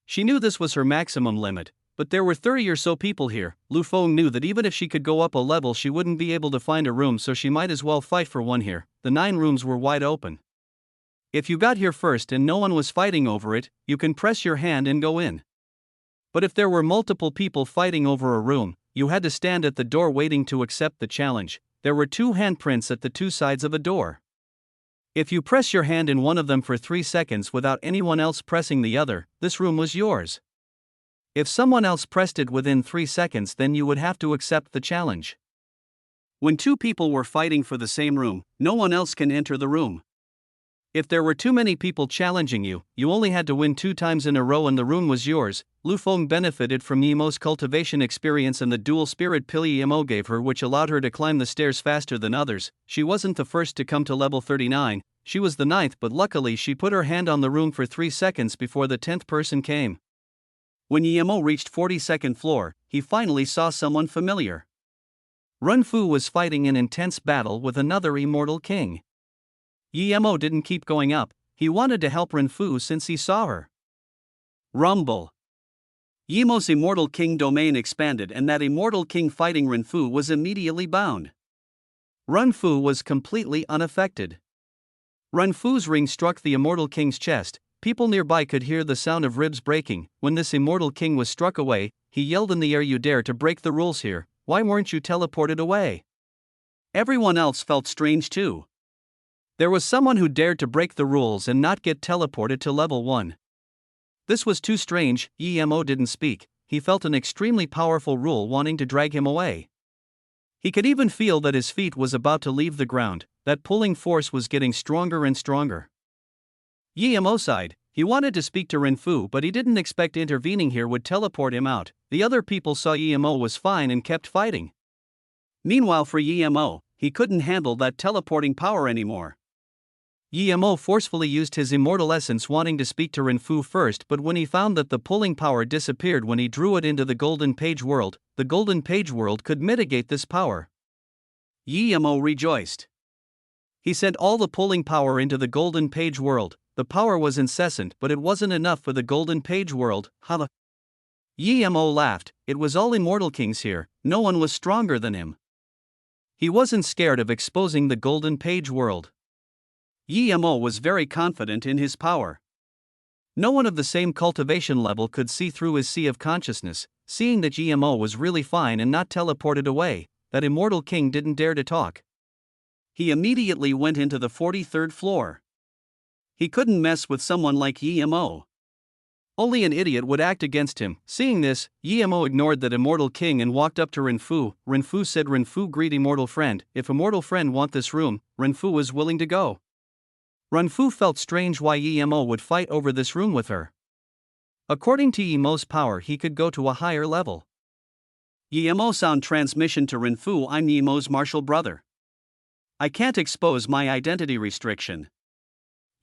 She knew this was her maximum limit, but there were 30 or so people here. Lu Feng knew that even if she could go up a level, she wouldn't be able to find a room, so she might as well fight for one here. The 9 rooms were wide open. If you got here first and no one was fighting over it, you can press your hand and go in. But if there were multiple people fighting over a room, you had to stand at the door waiting to accept the challenge. There were 2 handprints at the 2 sides of a door. If you press your hand in one of them for 3 seconds without anyone else pressing the other, this room was yours. If someone else pressed it within 3 seconds, then you would have to accept the challenge. When 2 people were fighting for the same room, no one else can enter the room. If there were too many people challenging you, you only had to win 2 times in a row and the room was yours. Lu Feng benefited from Yemo's cultivation experience and the dual spirit pill Yemo gave her, which allowed her to climb the stairs faster than others. She wasn't the first to come to level 39, she was the 9th, but luckily she put her hand on the room for 3 seconds before the 10th person came. When Yemo reached 42nd floor, he finally saw someone familiar. Ren Fu was fighting an intense battle with another immortal king. Yemo didn't keep going up, he wanted to help Ren Fu since he saw her. Rumble. Yemo's immortal king domain expanded and that immortal king fighting Ren Fu was immediately bound. Ren Fu was completely unaffected. Ren Fu's ring struck the immortal king's chest. People nearby could hear the sound of ribs breaking. When this immortal king was struck away, he yelled in the air, "You dare to break the rules here, why weren't you teleported away?" Everyone else felt strange too. There was someone who dared to break the rules and not get teleported to level 1. This was too strange. Yemo didn't speak, he felt an extremely powerful rule wanting to drag him away. He could even feel that his feet was about to leave the ground, that pulling force was getting stronger and stronger. Yemo sighed. He wanted to speak to Ren Fu, but he didn't expect intervening here would teleport him out. The other people saw Yemo was fine and kept fighting. Meanwhile for Yemo, he couldn't handle that teleporting power anymore. Yemo forcefully used his immortal essence wanting to speak to Ren Fu first, but when he found that the pulling power disappeared when he drew it into the golden page world, the golden page world could mitigate this power. Yemo rejoiced. He sent all the pulling power into the golden page world. The power was incessant, but it wasn't enough for the golden page world. Hala. Yemo laughed. It was all immortal kings here, no one was stronger than him. He wasn't scared of exposing the golden page world. Yemo was very confident in his power. No one of the same cultivation level could see through his sea of consciousness. Seeing that Yemo was really fine and not teleported away, that immortal king didn't dare to talk. He immediately went into the 43rd floor. He couldn't mess with someone like Yemo. Only an idiot would act against him. Seeing this, Yemo ignored that immortal king and walked up to Ren Fu. Ren Fu said, "Ren Fu, greet immortal friend. If immortal friend want this room, Ren Fu was willing to go." Ren Fu felt strange why Yemo would fight over this room with her. According to Yemo's power, he could go to a higher level. Yemo sound transmission to Ren Fu, "I'm Yemo's martial brother. I can't expose my identity restriction."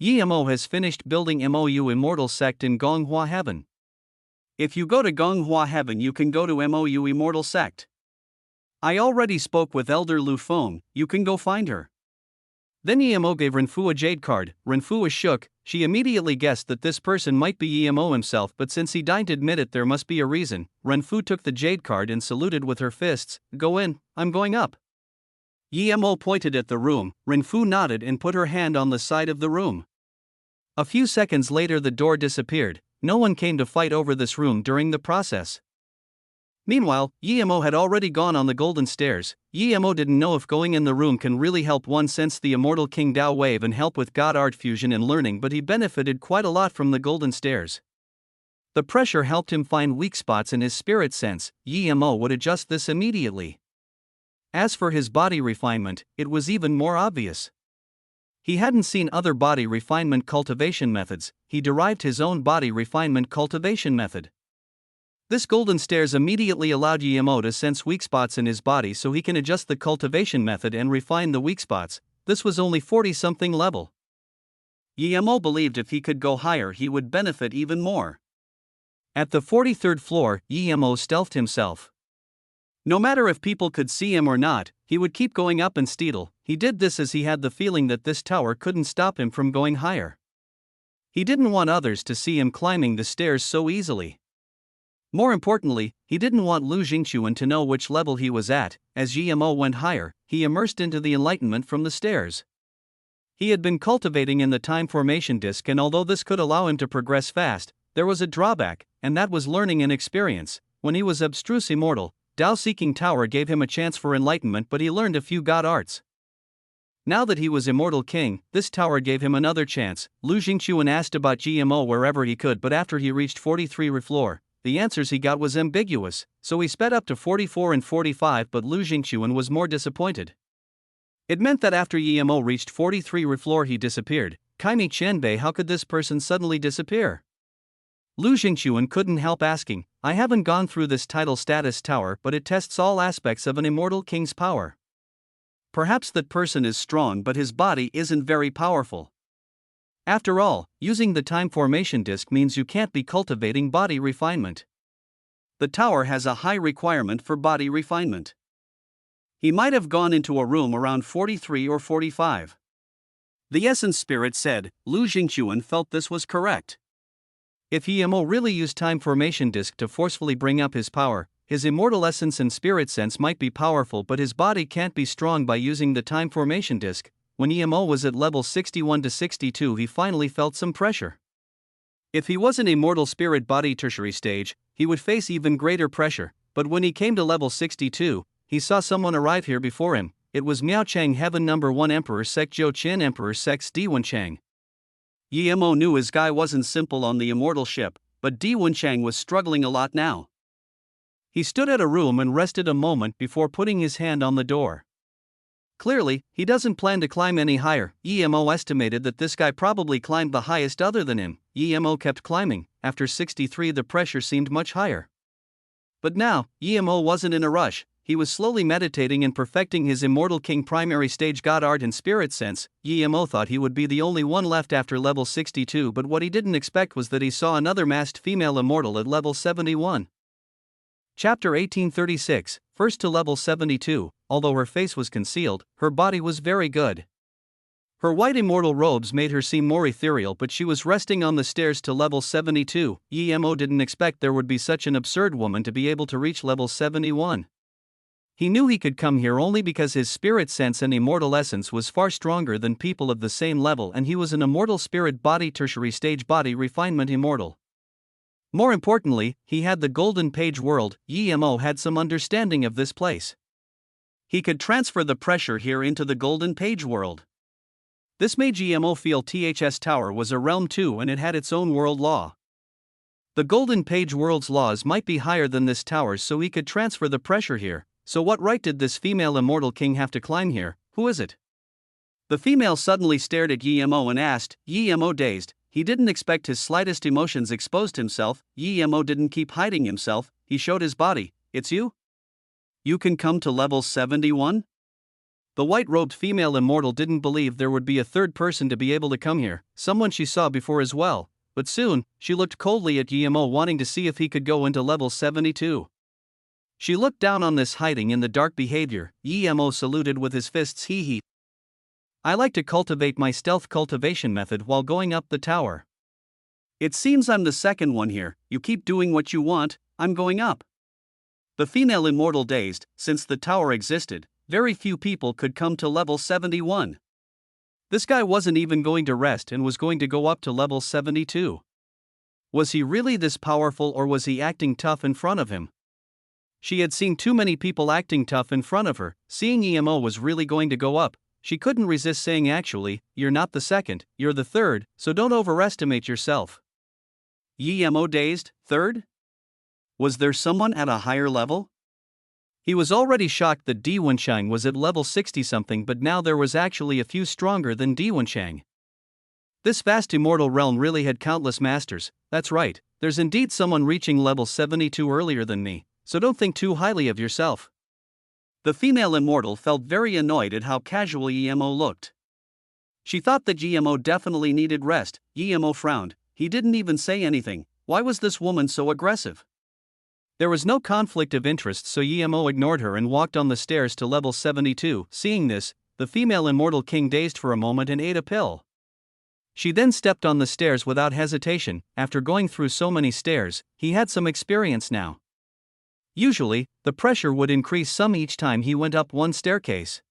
Yemo has finished building MOU Immortal Sect in Gonghua Heaven. If you go to Gonghua Heaven, you can go to MOU Immortal Sect. I already spoke with Elder Lu Feng, you can go find her. Then Yemo gave Ren Fu a jade card. Ren Fu was shook. She immediately guessed that this person might be Yemo himself, but since he didn't admit it, there must be a reason. Ren Fu took the jade card and saluted with her fists. "Go in, I'm going up." Yemo pointed at the room. Ren Fu nodded and put her hand on the side of the room. A few seconds later the door disappeared. No one came to fight over this room during the process. Meanwhile, Yemo had already gone on the golden stairs. Yemo didn't know if going in the room can really help one sense the immortal King Dao wave and help with God art fusion and learning, but he benefited quite a lot from the golden stairs. The pressure helped him find weak spots in his spirit sense. Yemo would adjust this immediately. As for his body refinement, it was even more obvious. He hadn't seen other body refinement cultivation methods, he derived his own body refinement cultivation method. This golden stairs immediately allowed Yemo to sense weak spots in his body so he can adjust the cultivation method and refine the weak spots. This was only 40-something level. Yemo believed if he could go higher he would benefit even more. At the 43rd floor, Yemo stealthed himself. No matter if people could see him or not, he would keep going up and steal. He did this as he had the feeling that this tower couldn't stop him from going higher. He didn't want others to see him climbing the stairs so easily. More importantly, he didn't want Lu Jingquan to know which level he was at. As Yemo went higher, he immersed into the enlightenment from the stairs. He had been cultivating in the time formation disk, and although this could allow him to progress fast, there was a drawback, and that was learning and experience. When he was abstruse immortal, Dao-seeking Tower gave him a chance for enlightenment, but he learned a few god arts. Now that he was immortal king, this tower gave him another chance. Lu Jingquan asked about Yemo wherever he could, but after he reached 43rd floor, the answers he got was ambiguous, so he sped up to 44 and 45, but Lu Jingquan was more disappointed. It meant that after Yemo reached 43rd floor he disappeared. Kaimi Qianbei, how could this person suddenly disappear? Lu Jingquan couldn't help asking, I haven't gone through this title status tower, but it tests all aspects of an immortal king's power. Perhaps that person is strong but his body isn't very powerful. After all, using the time formation disk means you can't be cultivating body refinement. The tower has a high requirement for body refinement. He might have gone into a room around 43 or 45. The essence spirit said. Lu Jingquan felt this was correct. If Yemo really used time formation disk to forcefully bring up his power, his immortal essence and spirit sense might be powerful, but his body can't be strong by using the time formation disk. When Yemo was at level 61 to 62, he finally felt some pressure. If he was an immortal spirit body tertiary stage, he would face even greater pressure, but when he came to level 62, he saw someone arrive here before him. It was Miao Chang, Heaven Number 1 Emperor Sec Zhou Qin, Emperor Sec Diwen Chang. Yemo knew his guy wasn't simple on the immortal ship, but Diwen Chang was struggling a lot now. He stood at a room and rested a moment before putting his hand on the door. Clearly, he doesn't plan to climb any higher. Yemo estimated that this guy probably climbed the highest other than him. Yemo kept climbing. After 63 the pressure seemed much higher. But now, Yemo wasn't in a rush. He was slowly meditating and perfecting his immortal king primary stage god art and spirit sense. Yemo thought he would be the only one left after level 62, but what he didn't expect was that he saw another masked female immortal at level 71. Chapter 1836, first to level 72. Although her face was concealed, her body was very good. Her white immortal robes made her seem more ethereal, but she was resting on the stairs to level 72. Yemo didn't expect there would be such an absurd woman to be able to reach level 71. He knew he could come here only because his spirit sense and immortal essence was far stronger than people of the same level, and he was an immortal spirit body tertiary stage body refinement immortal. More importantly, he had the Golden Page world. Yemo had some understanding of this place. He could transfer the pressure here into the Golden Page world. This made Yemo feel THS Tower was a realm too, and it had its own world law. The Golden Page world's laws might be higher than this tower's, so he could transfer the pressure here. So what right did this female immortal king have to climb here? Who is it? The female suddenly stared at Yemo and asked. Yemo dazed. He didn't expect his slightest emotions exposed himself. Yemo didn't keep hiding himself. He showed his body. It's you? You can come to level 71? The white-robed female immortal didn't believe there would be a third person to be able to come here, someone she saw before as well, but soon, she looked coldly at Yemo, wanting to see if he could go into level 72. She looked down on this hiding in the dark behavior. Yemo saluted with his fists. Hee. I like to cultivate my stealth cultivation method while going up the tower. It seems I'm the second one here. You keep doing what you want, I'm going up. The female immortal dazed. Since the tower existed, very few people could come to level 71. This guy wasn't even going to rest and was going to go up to level 72. Was he really this powerful, or was he acting tough in front of him? She had seen too many people acting tough in front of her. Seeing Yemo was really going to go up, she couldn't resist saying, actually, you're not the second, you're the third, so don't overestimate yourself. Yemo dazed. Third? Was there someone at a higher level? He was already shocked that Diwen Chang was at level 60-something, but now there was actually a few stronger than Diwen Chang. This vast immortal realm really had countless masters. that's right, there's indeed someone reaching level 72 earlier than me, so don't think too highly of yourself. The female immortal felt very annoyed at how casual EMO looked. She thought that GMO definitely needed rest. EMO frowned. He didn't even say anything. Why was this woman so aggressive? There was no conflict of interest, so EMO ignored her and walked on the stairs to level 72. Seeing this, the female immortal king dazed for a moment and ate a pill. She then stepped on the stairs without hesitation. After going through so many stairs, he had some experience now. Usually, the pressure would increase some each time he went up one staircase.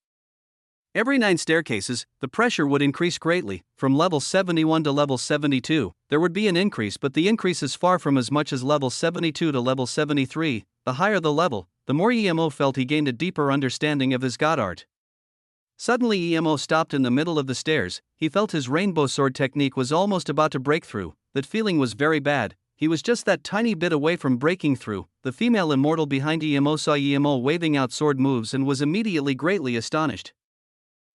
Every 9 staircases, the pressure would increase greatly. From level 71 to level 72, there would be an increase, but the increase is far from as much as level 72 to level 73. The higher the level, the more EMO felt he gained a deeper understanding of his god art. Suddenly EMO stopped in the middle of the stairs. He felt his rainbow sword technique was almost about to break through. That feeling was very bad. He was just that tiny bit away from breaking through. The female immortal behind EMO saw EMO waving out sword moves and was immediately greatly astonished.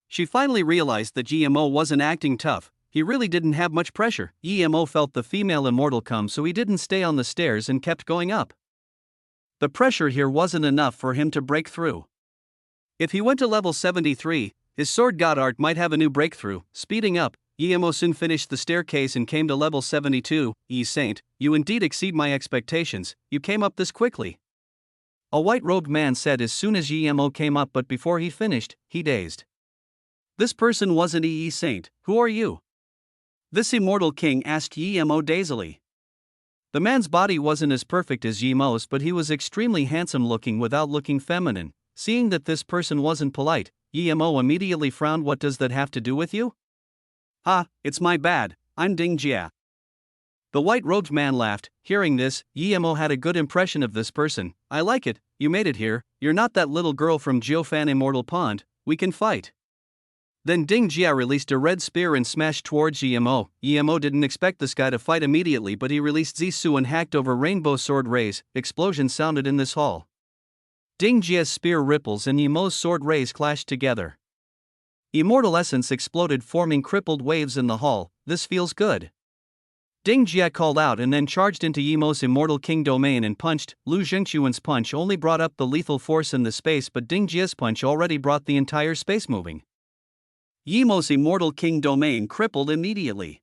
She finally realized that GMO wasn't acting tough. He really didn't have much pressure. EMO felt the female immortal come, so he didn't stay on the stairs and kept going up. The pressure here wasn't enough for him to break through. If he went to level 73, his sword god art might have a new breakthrough. Speeding up, EMO soon finished the staircase and came to level 72. Saint, you indeed exceed my expectations. You came up this quickly. A white-robed man said as soon as EMO came up, but before he finished, he dazed. This person wasn't Saint. Who are you? This immortal king asked EMO dazedly. The man's body wasn't as perfect as EMO's, but he was extremely handsome looking without looking feminine. Seeing that this person wasn't polite, EMO immediately frowned. What does that have to do with you? It's my bad, I'm Ding Jia. The white-robed man laughed. Hearing this, EMO had a good impression of this person. I like it, you made it here, you're not that little girl from Jiufan Immortal Pond, we can fight. Then Ding Jia released a red spear and smashed towards EMO. EMO didn't expect this guy to fight immediately, but he released Zisu and hacked over rainbow sword rays. Explosions sounded in this hall. Ding Jia's spear ripples and EMO's sword rays clashed together. Immortal essence exploded, forming crippled waves in the hall. This feels good. Ding Jia called out and then charged into EMO's immortal king domain and punched. Lu Zhengquan's punch only brought up the lethal force in the space, but Ding Jia's punch already brought the entire space moving. EMO's immortal king domain crippled immediately.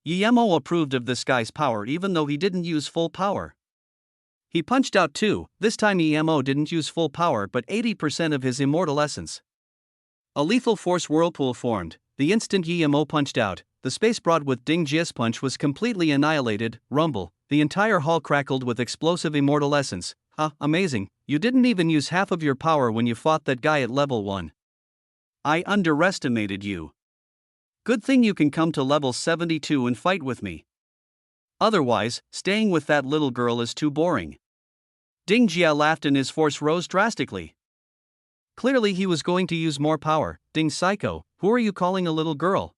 EMO approved of this guy's power even though he didn't use full power. He punched out too. This time EMO didn't use full power but 80% of his immortal essence. A lethal force whirlpool formed. The instant EMO punched out, the space brought with Ding Jia's punch was completely annihilated. Rumble. The entire hall crackled with explosive immortal essence. Amazing. You didn't even use half of your power when you fought that guy at level 1. I underestimated you. Good thing you can come to level 72 and fight with me. Otherwise, staying with that little girl is too boring. Ding Jia laughed and his force rose drastically. Clearly he was going to use more power. Ding Psycho, who are you calling a little girl?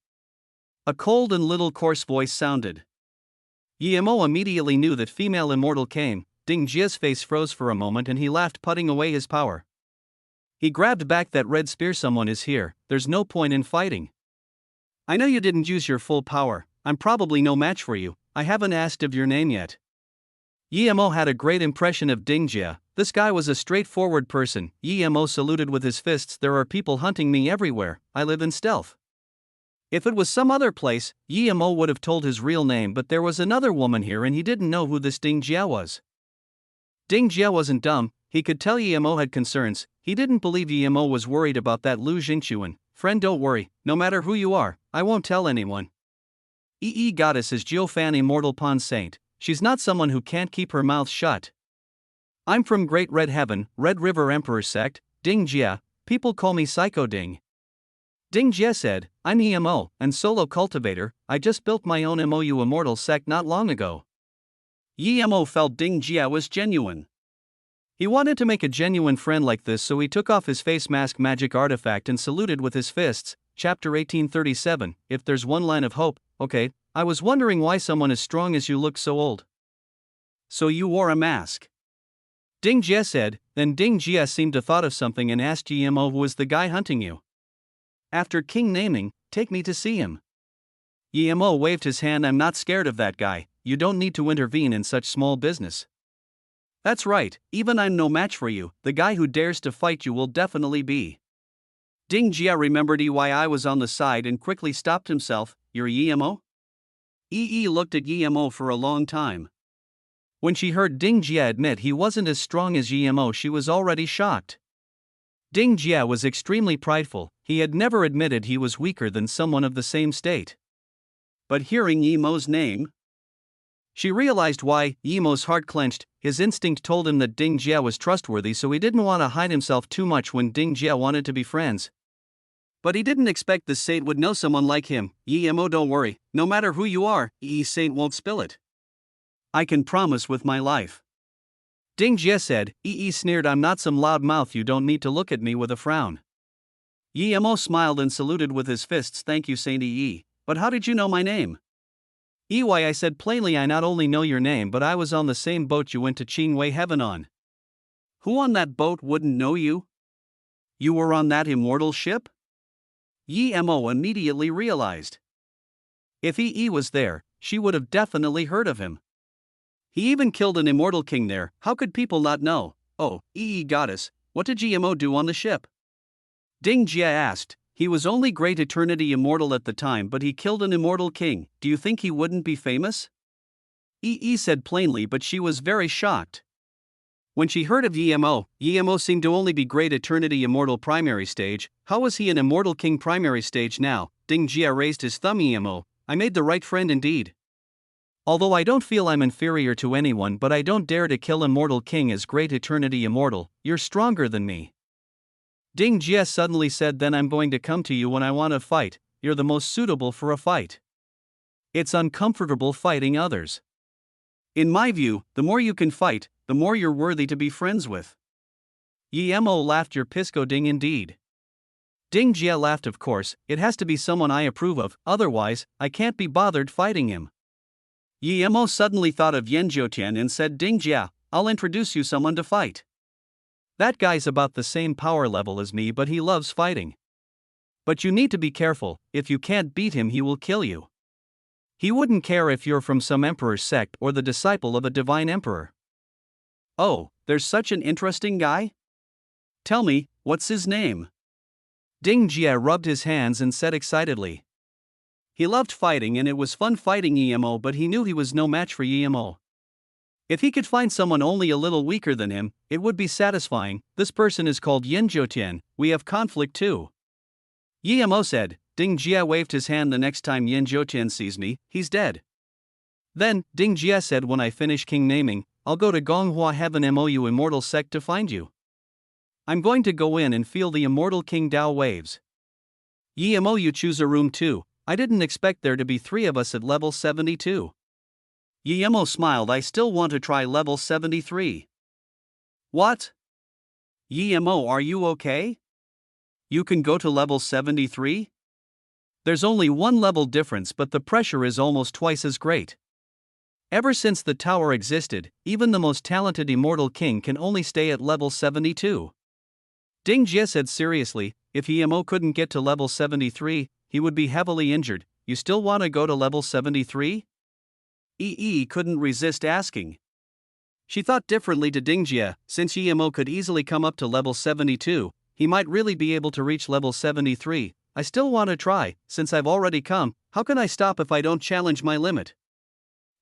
A cold and little coarse voice sounded. EMO immediately knew that female immortal came. Ding Jia's face froze for a moment and he laughed, putting away his power. He grabbed back that red spear. Someone is here, there's no point in fighting. I know you didn't use your full power, I'm probably no match for you, I haven't asked of your name yet. EMO had a great impression of Ding Jia. This guy was a straightforward person. EMO saluted with his fists. There are people hunting me everywhere, I live in stealth. If it was some other place, EMO would have told his real name, but there was another woman here and he didn't know who this Ding Jia was. Ding Jia wasn't dumb, he could tell EMO had concerns. He didn't believe EMO was worried about that Lu Zhengquan. Friend, don't worry, no matter who you are, I won't tell anyone. Goddess is Jiufan Immortal Pond Saint. She's not someone who can't keep her mouth shut. I'm from Great Red Heaven, Red River Emperor Sect, Ding Jia, people call me Psycho Ding. Ding Jia said, I'm EMO, and solo cultivator, I just built my own MOU Immortal Sect not long ago. EMO felt Ding Jia was genuine. He wanted to make a genuine friend like this, so he took off his face mask magic artifact and saluted with his fists. Chapter 1837, if there's one line of hope, okay, I was wondering why someone as strong as you look so old. So you wore a mask? Ding Jia said. Then Ding Jia seemed to thought of something and asked EMO, who was the guy hunting you? After King naming, take me to see him. EMO waved his hand. I'm not scared of that guy, you don't need to intervene in such small business. That's right, even I'm no match for you, the guy who dares to fight you will definitely be. Ding Jia remembered EY was on the side and quickly stopped himself. You're Yemo? EE looked at Yemo for a long time. When she heard Ding Jia admit he wasn't as strong as Yemo, she was already shocked. Ding Jia was extremely prideful, he had never admitted he was weaker than someone of the same state. But hearing Yemo's name, she realized why. Yemo's heart clenched, his instinct told him that Ding Jia was trustworthy, so he didn't want to hide himself too much when Ding Jia wanted to be friends. But he didn't expect the saint would know someone like him. Yemo, don't worry, no matter who you are, saint won't spill it. I can promise with my life. Ding Jia said. Sneered, I'm not some loud mouth, you don't need to look at me with a frown. Yemo smiled and saluted with his fists. Thank you, Saint EE, but how did you know my name? I said plainly, I not only know your name but I was on the same boat you went to Qingwei Heaven on. Who on that boat wouldn't know you? You were on that immortal ship? Yemo immediately realized. If EE was there, she would have definitely heard of him. He even killed an immortal king there, how could people not know? Oh, goddess, what did Yemo do on the ship? Ding Jia asked. He was only great eternity immortal at the time, but he killed an immortal king. Do you think he wouldn't be famous? EE said plainly, but she was very shocked. When she heard of Yemo seemed to only be great eternity immortal primary stage. How was he an immortal king primary stage now? Ding Jia raised his thumb. Yemo, I made the right friend indeed. Although I don't feel I'm inferior to anyone, but I don't dare to kill immortal king as great eternity immortal. You're stronger than me. Ding Jia suddenly said, then I'm going to come to you when I want to fight. You're the most suitable for a fight. It's uncomfortable fighting others. In my view, the more you can fight, the more you're worthy to be friends with. Yemo laughed. Your pisco Ding indeed. Ding Jia laughed. Of course, it has to be someone I approve of, otherwise, I can't be bothered fighting him. Yemo suddenly thought of Yan Zhoutian and said, Ding Jia, I'll introduce you someone to fight. That guy's about the same power level as me, but he loves fighting. But you need to be careful, if you can't beat him he will kill you. He wouldn't care if you're from some emperor's sect or the disciple of a divine emperor. Oh, there's such an interesting guy? Tell me, what's his name? Ding Jia rubbed his hands and said excitedly. He loved fighting and it was fun fighting Yemo, but he knew he was no match for Yemo. If he could find someone only a little weaker than him, it would be satisfying. This person is called Yan Zhoutian. We have conflict too. Yemo said. Ding Jia waved his hand. The next time Yan Zhoutian sees me, he's dead. Then, Ding Jia said, when I finish king naming, I'll go to Gonghua Heaven Mou immortal sect to find you. I'm going to go in and feel the immortal king Dao waves. Yemo, you choose a room too. I didn't expect there to be 3 of us at level 72. Yemo smiled. I still want to try level 73. What? Yemo, are you okay? You can go to level 73? There's only 1 level difference, but the pressure is almost twice as great. Ever since the tower existed, even the most talented immortal king can only stay at level 72. Ding Jia said seriously, if Yemo couldn't get to level 73, he would be heavily injured. You still want to go to level 73? EE couldn't resist asking. She thought differently to Ding Jia. Since Yemo could easily come up to level 72, he might really be able to reach level 73. I still want to try, since I've already come. How can I stop if I don't challenge my limit?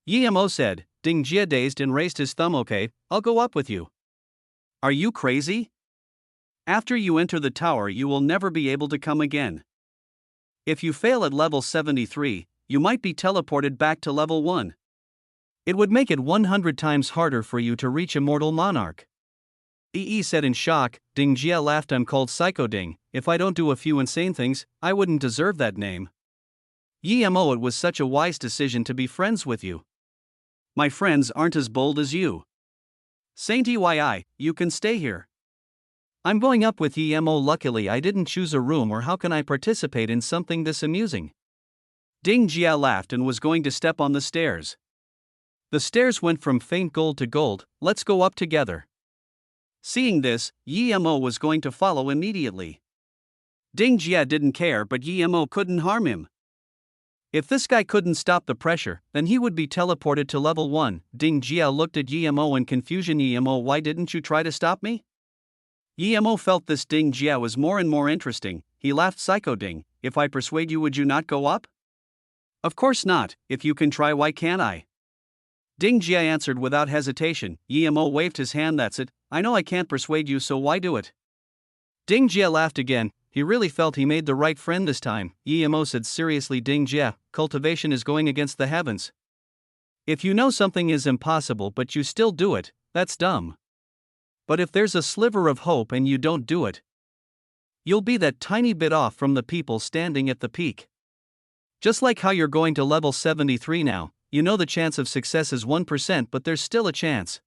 Yemo said. Ding Jia dazed and raised his thumb. Okay, I'll go up with you. Are you crazy? After you enter the tower you will never be able to come again. If you fail at level 73, you might be teleported back to level 1. It would make it 100 times harder for you to reach Immortal Monarch. EE said in shock. Ding Jia laughed. I'm called Psycho Ding. If I don't do a few insane things, I wouldn't deserve that name. Yemo, it was such a wise decision to be friends with you. My friends aren't as bold as you. Saint EYI, you can stay here. I'm going up with Yemo. Luckily I didn't choose a room, or how can I participate in something this amusing? Ding Jia laughed and was going to step on the stairs. The stairs went from faint gold to gold. Let's go up together. Seeing this, Yemo was going to follow immediately. Ding Jia didn't care, but Yemo couldn't harm him. If this guy couldn't stop the pressure, then he would be teleported to level 1. Ding Jia looked at Yemo in confusion. Yemo, why didn't you try to stop me? Yemo felt this Ding Jia was more and more interesting. He laughed. Psycho Ding, if I persuade you, would you not go up? Of course not. If you can try, why can't I? Ding Jia answered without hesitation. Yemo waved his hand. That's it. I know I can't persuade you, so why do it? Ding Jia laughed again. He really felt he made the right friend this time. Yemo said seriously, Ding Jia, cultivation is going against the heavens. If you know something is impossible but you still do it, that's dumb. But if there's a sliver of hope and you don't do it, you'll be that tiny bit off from the people standing at the peak. Just like how you're going to level 73 now, you know the chance of success is 1%, but there's still a chance.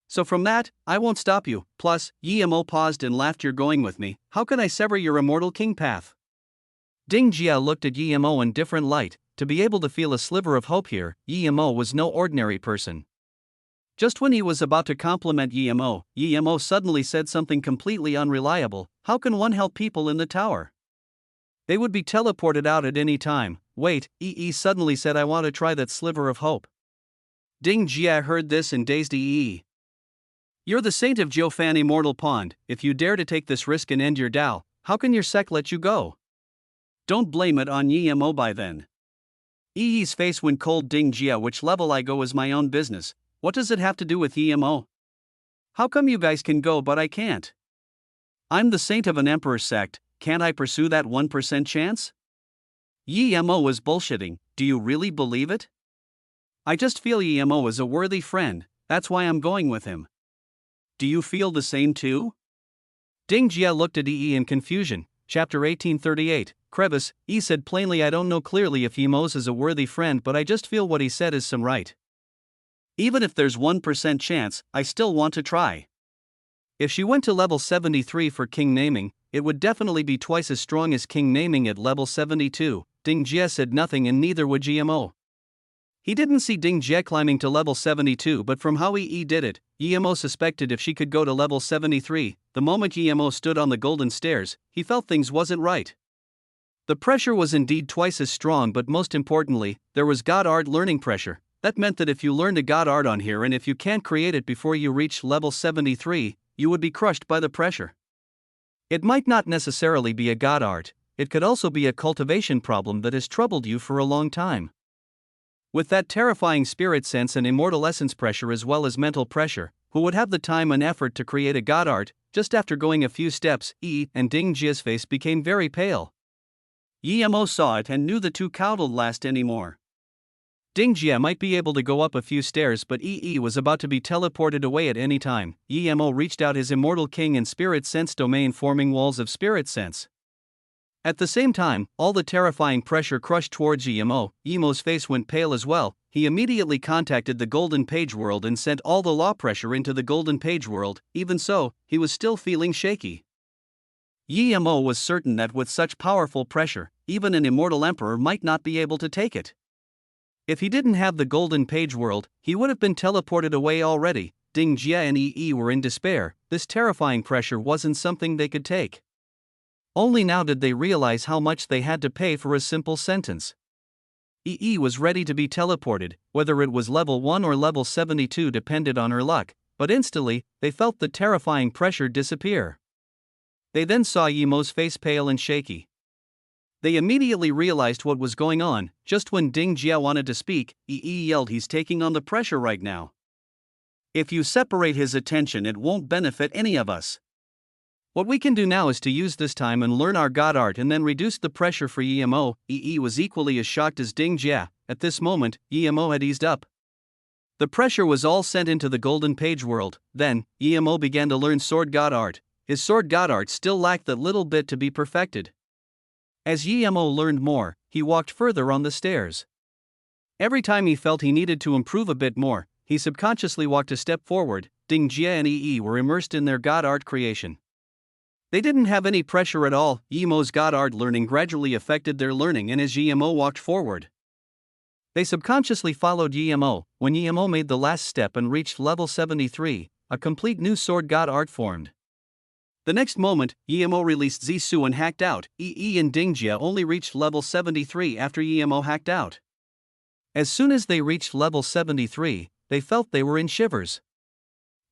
So from that, I won't stop you. Plus, Yemo paused and laughed. You're going with me. How can I sever your immortal king path? Ding Jia looked at Yemo in different light. To be able to feel a sliver of hope here, Yemo was no ordinary person. Just when he was about to compliment Yemo suddenly said something completely unreliable. How can one help people in the tower? They would be teleported out at any time. Wait, suddenly said, I want to try that sliver of hope. Ding Jia heard this and dazed. You're the saint of Jiufan Immortal Pond. If you dare to take this risk and end your Dao, how can your sect let you go? Don't blame it on Yemo by then. Yi's face went cold. Ding Jia, which level I go is my own business. What does it have to do with Yemo? How come you guys can go but I can't? I'm the saint of an emperor's sect, can't I pursue that 1% chance? Yemo was bullshitting. Do you really believe it? I just feel Yemo is a worthy friend, that's why I'm going with him. Do you feel the same too? Ding Jia looked at in confusion. Chapter 1838, Crevice. Said plainly, I don't know clearly if Yemos is a worthy friend, but I just feel what he said is some right. Even if there's 1% chance, I still want to try. If she went to level 73 for king naming, it would definitely be twice as strong as king naming at level 72. Ding Jia said nothing and neither would Yemo. He didn't see Ding Jia climbing to level 72, but from how did it, Yemo suspected if she could go to level 73, the moment Yemo stood on the golden stairs, he felt things wasn't right. The pressure was indeed twice as strong, but most importantly, there was God Art learning pressure. That meant that if you learned a God Art on here and if you can't create it before you reach level 73, you would be crushed by the pressure. It might not necessarily be a God Art, it could also be a cultivation problem that has troubled you for a long time. With that terrifying spirit sense and immortal essence pressure as well as mental pressure, who would have the time and effort to create a God Art? Just after going a few steps, and Ding Jia's face became very pale. Yemo saw it and knew the two couldn't last anymore. Ding Jia might be able to go up a few stairs, but was about to be teleported away at any time. Yemo reached out his immortal king and spirit sense domain, forming walls of spirit sense. At the same time, all the terrifying pressure crushed towards Yemo. Yemo's face went pale as well. He immediately contacted the Golden Page World and sent all the law pressure into the Golden Page World. Even so, he was still feeling shaky. Yemo was certain that with such powerful pressure, even an immortal emperor might not be able to take it. If he didn't have the Golden Page World, he would have been teleported away already. Ding Jia and were in despair. This terrifying pressure wasn't something they could take. Only now did they realize how much they had to pay for a simple sentence. Was ready to be teleported, whether it was level 1 or level 72 depended on her luck, but instantly, they felt the terrifying pressure disappear. They then saw Yemo's face pale and shaky. They immediately realized what was going on. Just when Ding Jia wanted to speak, yelled, he's taking on the pressure right now. If you separate his attention, it won't benefit any of us. What we can do now is to use this time and learn our God Art and then reduce the pressure for Yemo. Was equally as shocked as Ding Jia. At this moment, Yemo had eased up. The pressure was all sent into the Golden Page World. Then, Yemo began to learn Sword God Art. His Sword God Art still lacked that little bit to be perfected. As Yemo learned more, he walked further on the stairs. Every time he felt he needed to improve a bit more, he subconsciously walked a step forward. Ding Jia and were immersed in their God Art creation. They didn't have any pressure at all. Yemo's God Art learning gradually affected their learning, and as Yemo walked forward, they subconsciously followed Yemo. When Yemo made the last step and reached level 73, a complete new Sword God Art formed. The next moment, Emo released Zisu and hacked out. Yi and Dingjia only reached level 73 after Emo hacked out. As soon as they reached level 73, they felt they were in shivers.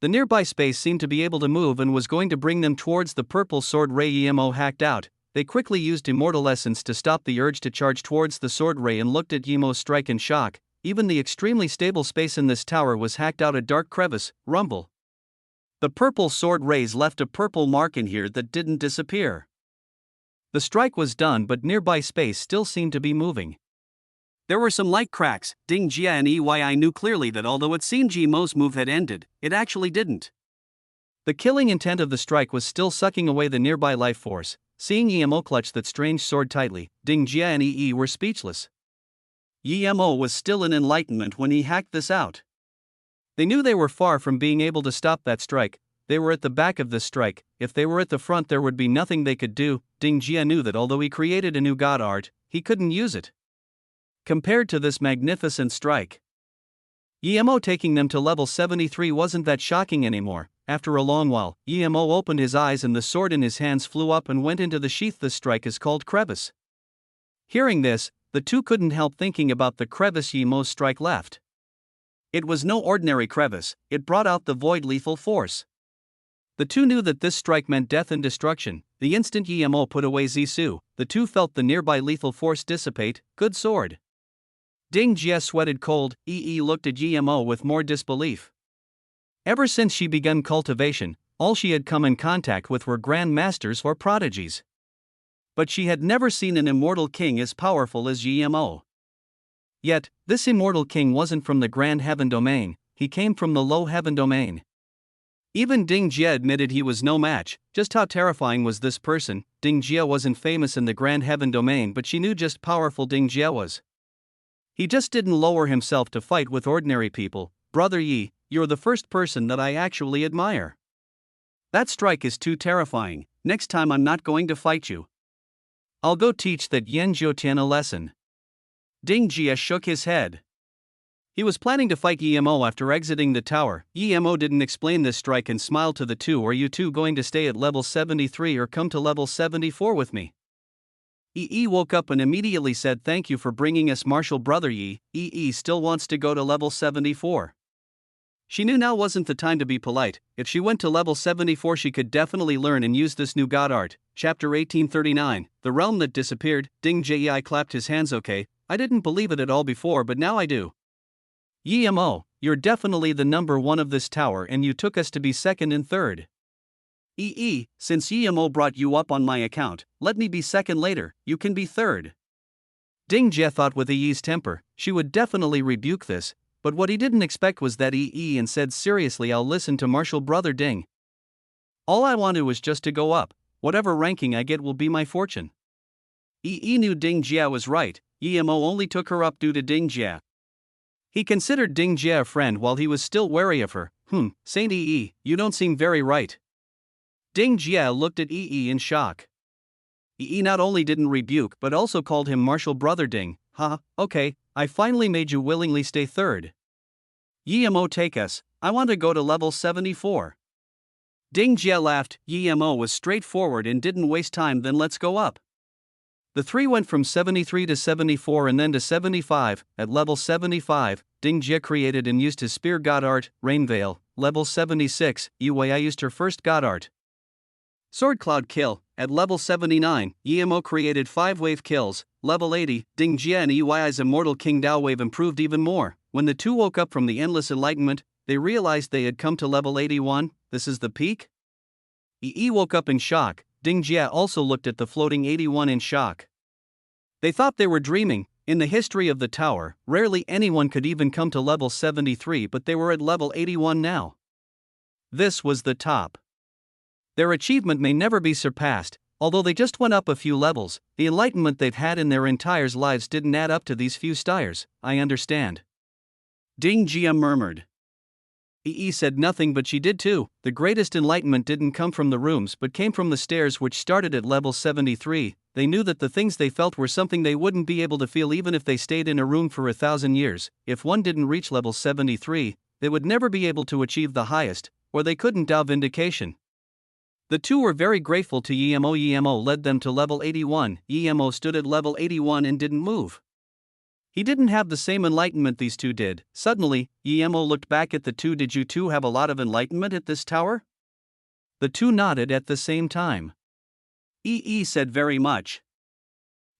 The nearby space seemed to be able to move and was going to bring them towards the purple sword ray Emo hacked out. They quickly used Immortal Essence to stop the urge to charge towards the sword ray and looked at Emo's strike in shock. Even the extremely stable space in this tower was hacked out. A dark crevice, rumble. The purple sword rays left a purple mark in here that didn't disappear. The strike was done, but nearby space still seemed to be moving. There were some light cracks. Dingjia and Ei knew clearly that although it seemed Emo's move had ended, it actually didn't. The killing intent of the strike was still sucking away the nearby life force. Seeing Emo clutch that strange sword tightly, Dingjia and Ei were speechless. Emo was still in enlightenment when he hacked this out. They knew they were far from being able to stop that strike. They were at the back of this strike. If they were at the front, there would be nothing they could do. Dingjia knew that although he created a new god art, he couldn't use it compared to this magnificent strike. Emo taking them to level 73 wasn't that shocking anymore. After a long while, Emo opened his eyes and the sword in his hands flew up and went into the sheath. This strike is called crevice. Hearing this, the two couldn't help thinking about the crevice Emo's strike left. It was no ordinary crevice, it brought out the void lethal force. The two knew that this strike meant death and destruction. The instant Emo put away Zisu, the two felt the nearby lethal force dissipate. Good sword. Dingjia sweated cold. Looked at Emo with more disbelief. Ever since she begun cultivation, all she had come in contact with were grand masters or prodigies. But she had never seen an immortal king as powerful as Emo. Yet, this immortal king wasn't from the grand heaven domain, he came from the low heaven domain. Even Dingjia admitted he was no match. Just how terrifying was this person? Dingjia wasn't famous in the grand heaven domain, but she knew just powerful Dingjia was. He just didn't lower himself to fight with ordinary people. Brother Yi, you're the first person that I actually admire. That strike is too terrifying. Next time I'm not going to fight you. I'll go teach that Yan Jiutian a lesson. Dingjia shook his head. He was planning to fight Emo after exiting the tower. Emo didn't explain this strike and smiled to the two. Are you two going to stay at level 73 or come to level 74 with me? Yi woke up and immediately said thank you for bringing us Martial Brother Yi. Still wants to go to level 74. She knew now wasn't the time to be polite. If she went to level 74 she could definitely learn and use this new god art. Chapter 1839, The Realm That Disappeared. Dingjia clapped his hands. Okay, I didn't believe it at all before but now I do. Emo, you're definitely the number one of this tower and you took us to be second and third. Since Emo brought you up on my account, let me be second later, you can be third. Dingjia thought with Yi's temper, she would definitely rebuke this, but what he didn't expect was that Yi and said seriously I'll listen to Martial Brother Ding. All I want to is just to go up, whatever ranking I get will be my fortune. Yi knew Dingjia was right, Emo only took her up due to Dingjia. He considered Dingjia a friend while he was still wary of her. Saint Yi, you don't seem very right. Dingjia looked at Yi in shock. Yi not only didn't rebuke but also called him Martial Brother Ding. Okay, I finally made you willingly stay third. Emo take us, I want to go to level 74. Dingjia laughed. Emo was straightforward and didn't waste time. Then let's go up. The three went from 73 to 74 and then to 75. At level 75, Dingjia created and used his spear god art, Rainveil. Level 76, Yi used her first god art, Sword Cloud Kill. At level 79, Emo created 5-wave kills. Level 80, Dingjia and Ei's Immortal King Dao Wave improved even more. When the two woke up from the endless enlightenment, they realized they had come to level 81. This is the peak? Yi woke up in shock. Dingjia also looked at the floating 81 in shock. They thought they were dreaming. In the history of the tower, rarely anyone could even come to level 73, but they were at level 81 now. This was the top. Their achievement may never be surpassed. Although they just went up a few levels, the enlightenment they've had in their entire lives didn't add up to these few stars. I understand. Dingjia murmured. Yi said nothing, but she did too. The greatest enlightenment didn't come from the rooms but came from the stairs, which started at level 73. They knew that the things they felt were something they wouldn't be able to feel even if they stayed in a room for 1,000 years. If one didn't reach level 73, they would never be able to achieve the highest, or they couldn't. Vindication. The two were very grateful to Yemo. Yemo led them to level 81. Yemo stood at level 81 and didn't move. He didn't have the same enlightenment these two did. Suddenly, Yemo looked back at the two. Did you two have a lot of enlightenment at this tower? The two nodded at the same time. Said very much.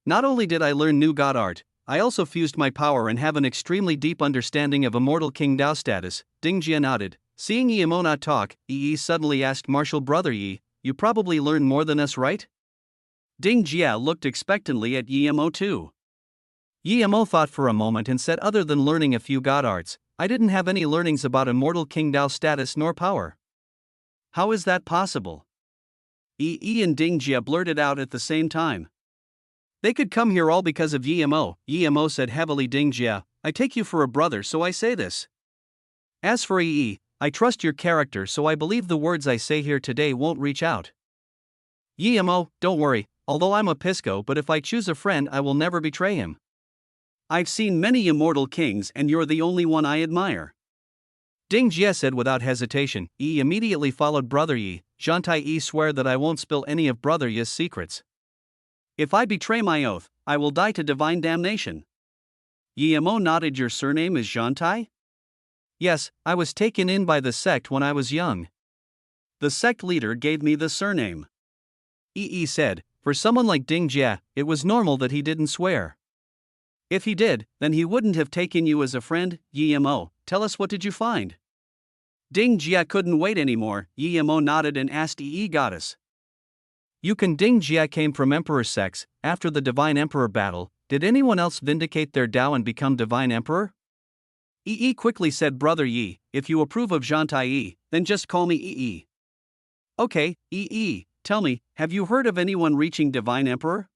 Not only did I learn new god art, I also fused my power and have an extremely deep understanding of Immortal King Dao status. Dingjie nodded. Seeing Yemo not talk, suddenly asked Martial Brother Yi, you probably learned more than us, right? Dingjie looked expectantly at Yemo too. Yemo thought for a moment and said, other than learning a few god arts, I didn't have any learnings about Immortal King Dao status nor power. How is that possible? And Dingjie blurted out at the same time. They could come here all because of Yemo. Yemo said heavily. Dingjie, I take you for a brother, so I say this. As for I trust your character, so I believe the words I say here today won't reach out. Yemo, don't worry, although I'm a Pisco, but if I choose a friend I will never betray him. I've seen many immortal kings and you're the only one I admire. Dingjie said without hesitation. Immediately followed Brother Yi. Zhantai swear that I won't spill any of Brother Yi's secrets. If I betray my oath, I will die to divine damnation. Yemo nodded. Your surname is Zhantai? Yes, I was taken in by the sect when I was young. The sect leader gave me the surname. Said, for someone like Dingjie, it was normal that he didn't swear. If he did, then he wouldn't have taken you as a friend. Yemo, tell us, what did you find? Dingjie couldn't wait anymore. Yemo nodded and asked goddess. Dingjie came from Emperor sects. After the Divine Emperor battle, did anyone else vindicate their Dao and become Divine Emperor? Quickly said Brother Yi, if you approve of Zhantai, then just call me Okay, tell me, have you heard of anyone reaching Divine Emperor?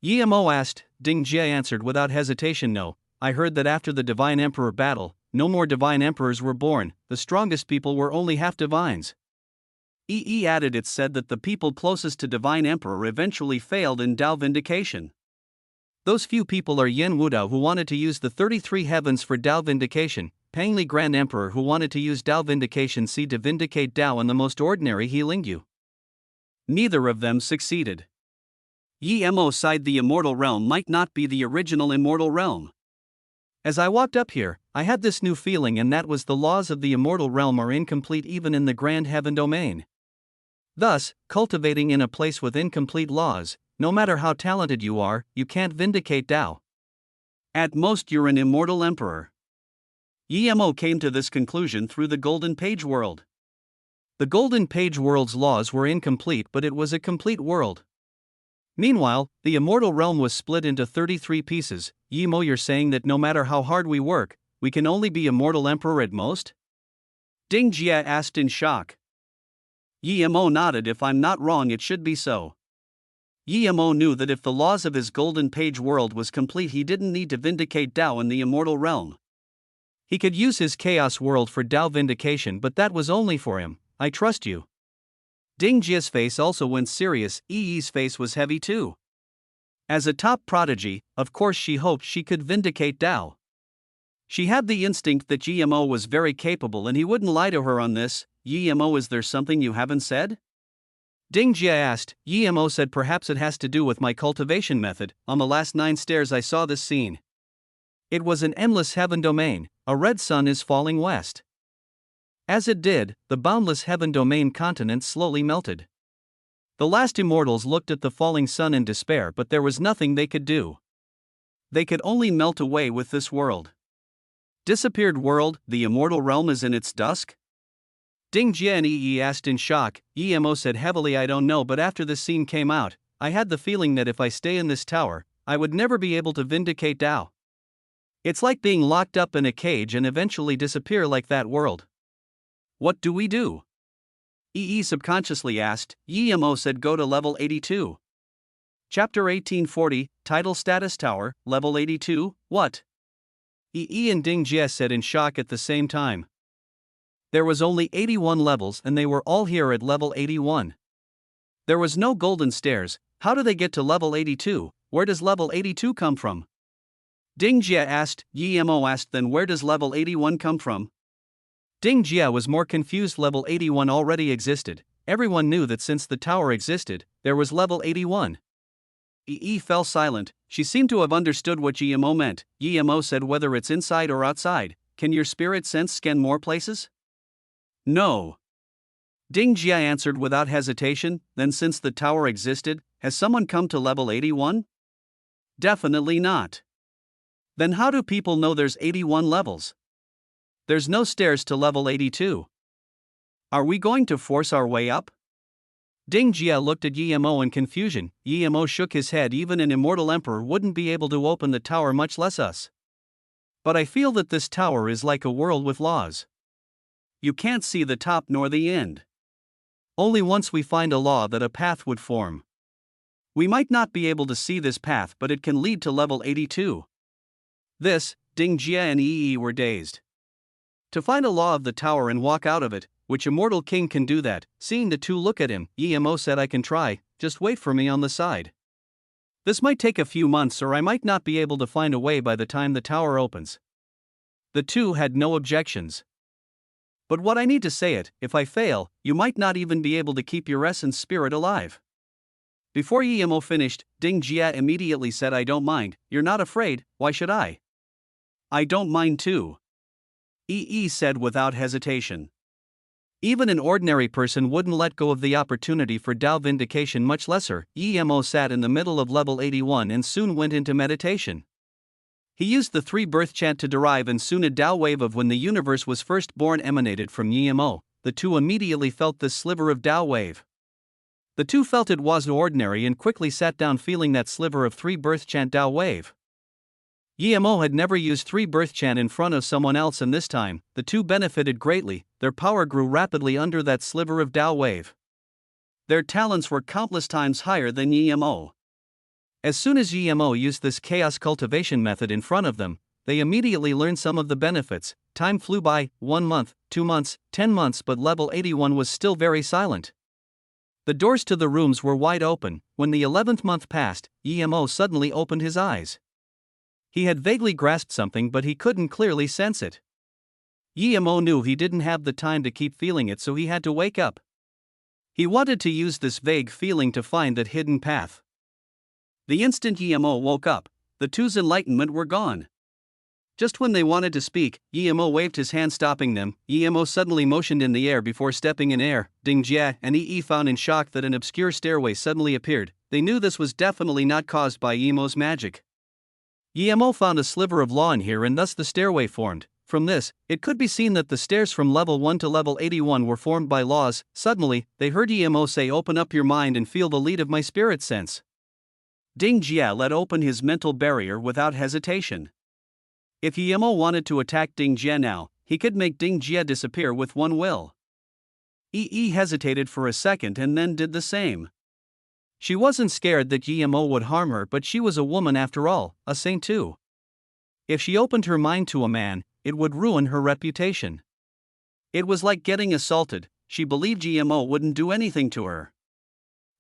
Yemo asked. Dingjie answered without hesitation. No, I heard that after the Divine Emperor battle, no more Divine Emperors were born, the strongest people were only half divines. Added, it's said that the people closest to Divine Emperor eventually failed in Dao vindication. Those few people are Yin Wudao, who wanted to use the 33 heavens for Dao vindication, Pangli Grand Emperor, who wanted to use Dao vindication C to vindicate Dao, and the most ordinary He Lingyu. Neither of them succeeded. Yemo sighed. The immortal realm might not be the original immortal realm. As I walked up here, I had this new feeling, and that was the laws of the immortal realm are incomplete even in the grand heaven domain. Thus, cultivating in a place with incomplete laws, no matter how talented you are, you can't vindicate Dao. At most you're an immortal emperor. Yemo came to this conclusion through the Golden Page world. The Golden Page world's laws were incomplete, but it was a complete world. Meanwhile, the immortal realm was split into 33 pieces. Yemo, you're saying that no matter how hard we work, we can only be immortal emperor at most? Dingjie asked in shock. Yemo nodded. If I'm not wrong, it should be so. Yemo knew that if the laws of his Golden Page world was complete, he didn't need to vindicate Dao in the immortal realm. He could use his Chaos world for Dao vindication, but that was only for him. I trust you. Dingjie's face also went serious. Yi's face was heavy too. As a top prodigy, of course she hoped she could vindicate Dao. She had the instinct that Yemo was very capable and he wouldn't lie to her on this. Yemo, is there something you haven't said? Dingjie asked. Yemo said, perhaps it has to do with my cultivation method. On the last 9 stairs I saw this scene. It was an endless heaven domain. A red sun is falling west. As it did, the boundless heaven domain continent slowly melted. The last immortals looked at the falling sun in despair, but there was nothing they could do. They could only melt away with this world. Disappeared world, the immortal realm is in its dusk? Dingjie and asked in shock. Yemo said heavily, I don't know, but after this scene came out, I had the feeling that if I stay in this tower, I would never be able to vindicate Dao. It's like being locked up in a cage and eventually disappear like that world. What do we do? Subconsciously asked. Yemo said, go to level 82. Chapter 1840, Title Status Tower, level 82, what? And Dingjie said in shock at the same time. There was only 81 levels and they were all here at level 81. There was no golden stairs. How do they get to level 82? Where does level 82 come from? Dingjie asked. Yemo asked, then where does level 81 come from? Dingjie was more confused. Level 81 already existed. everyone knew that since the tower existed, there was level 81. EE fell silent. She seemed to have understood what GMO meant. GMO said, whether it's inside or outside, can your spirit sense scan more places? No. Ding Jia answered without hesitation. Then since the tower existed, has someone come to level 81? Definitely not. Then how do people know there's 81 levels? There's no stairs to level 82. Are we going to force our way up? Ding Jia looked at Yemo in confusion. Yemo shook his head. Even an immortal emperor wouldn't be able to open the tower, much less us. But I feel that this tower is like a world with laws. You can't see the top nor the end. Only once we find a law that a path would form. We might not be able to see this path, but it can lead to level 82. This, Ding Jia and Yi were dazed. To find a law of the tower and walk out of it, which immortal king can do that? Seeing the two look at him, Yemo said, I can try, just wait for me on the side. This might take a few months, or I might not be able to find a way by the time the tower opens. The two had no objections. But what I need to say it, if I fail, you might not even be able to keep your essence spirit alive. Before Yemo finished, Ding Jia immediately said, I don't mind. You're not afraid, why should I? I don't mind too. EE said without hesitation. Even an ordinary person wouldn't let go of the opportunity for Dao vindication, much lesser. Yemo sat in the middle of level 81 and soon went into meditation. He used the 3 birth chant to derive, and soon a Dao wave of when the universe was first born emanated from Yemo. The two immediately felt this sliver of Dao wave. The two felt it wasn't ordinary and quickly sat down, feeling that sliver of 3 birth chant Dao wave. Yemo had never used 3 birth chant in front of someone else, and this time, the two benefited greatly. Their power grew rapidly under that sliver of Dao wave. Their talents were countless times higher than Yemo. As soon as Yemo used this chaos cultivation method in front of them, they immediately learned some of the benefits. Time flew by, 1 month, 2 months, 10 months, but level 81 was still very silent. The doors to the rooms were wide open. When the 11th month passed, Yemo suddenly opened his eyes. He had vaguely grasped something, but he couldn't clearly sense it. Yemo knew he didn't have the time to keep feeling it, so he had to wake up. He wanted to use this vague feeling to find that hidden path. The instant Yemo woke up, the two's enlightenment were gone. Just when they wanted to speak, Yemo waved his hand, stopping them. Yemo suddenly motioned in the air before stepping in air. Ding Jia and Yi found in shock that an obscure stairway suddenly appeared. They knew this was definitely not caused by Yemo's magic. Yemo found a sliver of law in here, and thus the stairway formed. From this, it could be seen that the stairs from level 1 to level 81 were formed by laws. Suddenly, they heard Yemo say, open up your mind and feel the lead of my spirit sense. Ding Jia let open his mental barrier without hesitation. If Yemo wanted to attack Ding Jia now, he could make Ding Jia disappear with one will. Yi hesitated for a second and then did the same. She wasn't scared that Yemo would harm her, but she was a woman after all, a saint too. If she opened her mind to a man, it would ruin her reputation. It was like getting assaulted. She believed Yemo wouldn't do anything to her.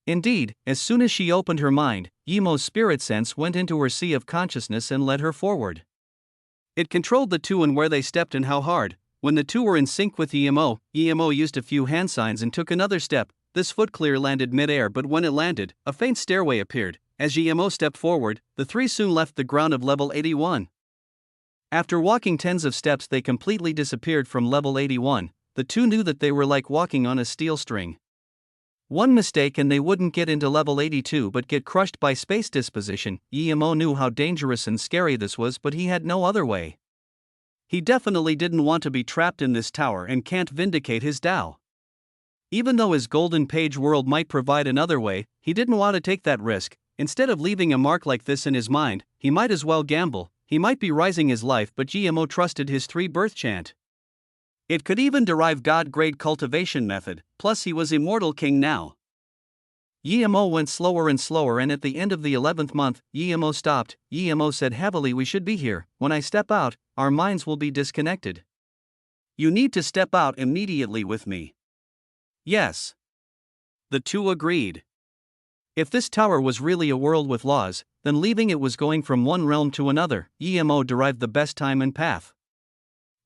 Indeed, as soon as she opened her mind, Yemo's spirit sense went into her sea of consciousness and led her forward. It controlled the two and where they stepped and how hard. When the two were in sync with Yemo, Yemo used a few hand signs and took another step. This foot clear landed mid-air, but when it landed, a faint stairway appeared. As Yemo stepped forward, the three soon left the ground of level 81. After walking tens of steps, they completely disappeared from level 81. The two knew that they were like walking on a steel string. One mistake and they wouldn't get into level 82 but get crushed by space disposition. Yemo knew how dangerous and scary this was, but he had no other way. He definitely didn't want to be trapped in this tower and can't vindicate his Tao. Even though his golden page world might provide another way, he didn't want to take that risk. Instead of leaving a mark like this in his mind, he might as well gamble. He might be rising his life, but Yemo trusted his 3 birth chant. It could even derive God-grade cultivation method, plus he was immortal king now. Yemo went slower and slower, and at the end of the 11th month, Yemo stopped. Yemo said heavily, we should be here. When I step out, our minds will be disconnected. You need to step out immediately with me. Yes. The two agreed. If this tower was really a world with laws, then leaving it was going from one realm to another. Yemo derived the best time and path.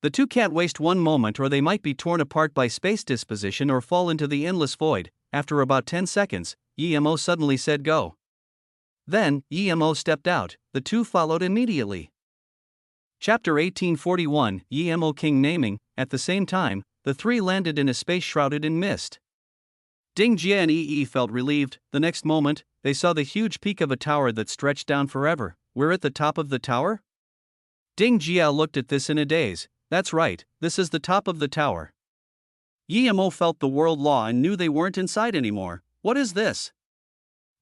The two can't waste one moment or they might be torn apart by space disposition or fall into the endless void. After about 10 seconds, Emo suddenly said go. Then, Emo stepped out, the two followed immediately. Chapter 1841, Emo King Naming. At the same time, the three landed in a space shrouded in mist. Ding Jie and Yi felt relieved. The next moment, they saw the huge peak of a tower that stretched down forever. We're at the top of the tower? Ding Jie looked at this in a daze. That's right, this is the top of the tower. Emo felt the world law and knew they weren't inside anymore. What is this?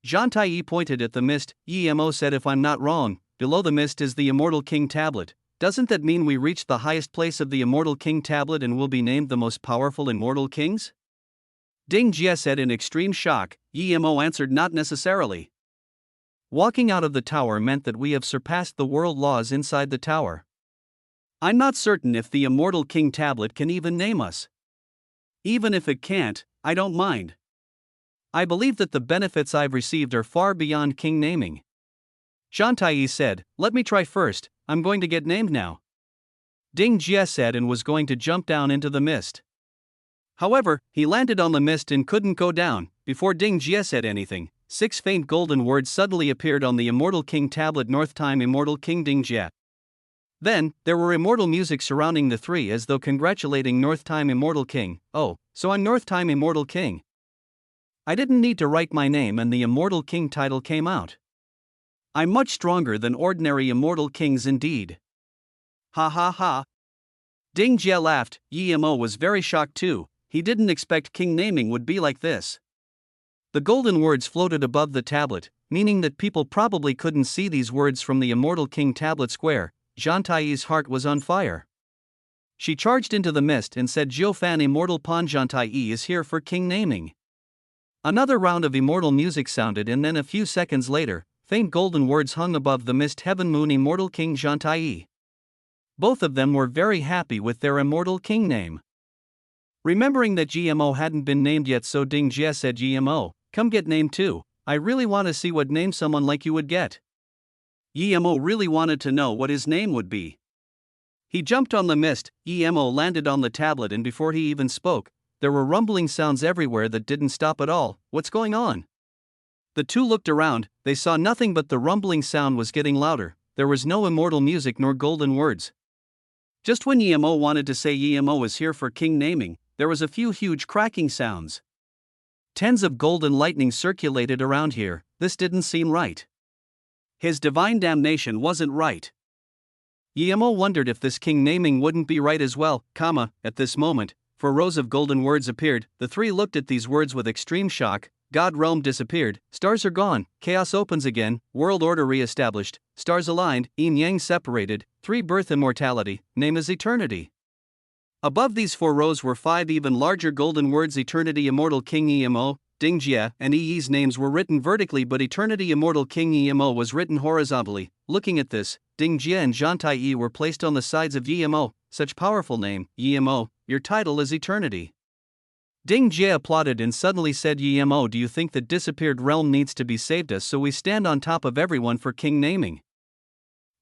Zhantai pointed at the mist. Emo said, if I'm not wrong, below the mist is the Immortal King Tablet. Doesn't that mean we reached the highest place of the Immortal King Tablet and will be named the most powerful Immortal Kings? Ding Jie said in extreme shock. Emo answered, not necessarily. Walking out of the tower meant that we have surpassed the world laws inside the tower. I'm not certain if the Immortal King Tablet can even name us. Even if it can't, I don't mind. I believe that the benefits I've received are far beyond king naming. Zhantai said, let me try first, I'm going to get named now. Ding Jie said and was going to jump down into the mist. However, he landed on the mist and couldn't go down. Before Ding Jie said anything, 6 faint golden words suddenly appeared on the Immortal King Tablet. North Time Immortal King Ding Jie. Then, there were immortal music surrounding the three as though congratulating North Time Immortal King. Oh, so I'm North Time Immortal King. I didn't need to write my name and the Immortal King title came out. I'm much stronger than ordinary Immortal Kings indeed. Ha ha ha. Ding Jie laughed. Emo was very shocked too. He didn't expect king naming would be like this. The golden words floated above the tablet, meaning that people probably couldn't see these words from the Immortal King Tablet square. Zhantai's heart was on fire. She charged into the mist and said, Jiufan Immortal Pan Zhantai is here for king naming. Another round of immortal music sounded and then a few seconds later, faint golden words hung above the mist. Heaven Moon Immortal King Zhantai. Both of them were very happy with their Immortal King name. Remembering that GMO hadn't been named yet, so Ding Jie said, GMO, come get named too. I really want to see what name someone like you would get. Emo really wanted to know what his name would be. He jumped on the mist. Emo landed on the tablet and before he even spoke, there were rumbling sounds everywhere that didn't stop at all. What's going on? The two looked around, they saw nothing but the rumbling sound was getting louder. There was no immortal music nor golden words. Just when Emo wanted to say Emo was here for king naming, there was a few huge cracking sounds. Tens of golden lightning circulated around here. This didn't seem right. His divine damnation wasn't right. Emo wondered if this king naming wouldn't be right as well, at this moment, 4 rows of golden words appeared. The three looked at these words with extreme shock. God realm disappeared, stars are gone, chaos opens again, world order re-established, stars aligned, yin yang separated, 3 birth immortality, name is eternity. Above these 4 rows were 5 even larger golden words. Eternity Immortal King Emo, Ding Jie, and Yi's names were written vertically, but Eternity Immortal King Emo was written horizontally. Looking at this, Ding Jie and Zhantai were placed on the sides of Emo. Such powerful name, Emo, your title is Eternity. Ding Jie applauded and suddenly said, Emo, do you think that disappeared realm needs to be saved us so we stand on top of everyone for king naming?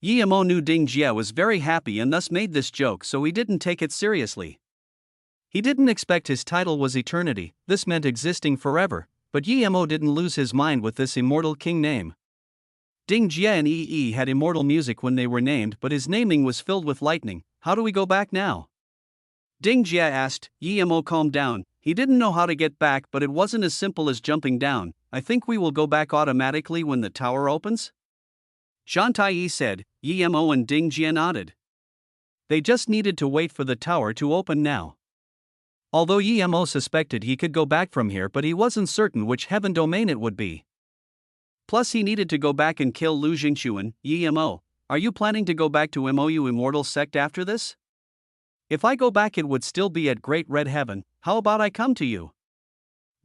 Emo knew Ding Jie was very happy and thus made this joke, so he didn't take it seriously. He didn't expect his title was Eternity. This meant existing forever, but Emo didn't lose his mind with this immortal king name. Ding Jie and Yi had immortal music when they were named, but his naming was filled with lightning. How do we go back now? Ding Jie asked. Emo calmed down. He didn't know how to get back, but it wasn't as simple as jumping down. I think we will go back automatically when the tower opens? Zhantai said. Emo and Ding Jie nodded. They just needed to wait for the tower to open now. Although Emo suspected he could go back from here, but he wasn't certain which heaven domain it would be. Plus he needed to go back and kill Lu Jingxuan. Emo, are you planning to go back to MOU Immortal Sect after this? If I go back it would still be at Great Red Heaven. How about I come to you?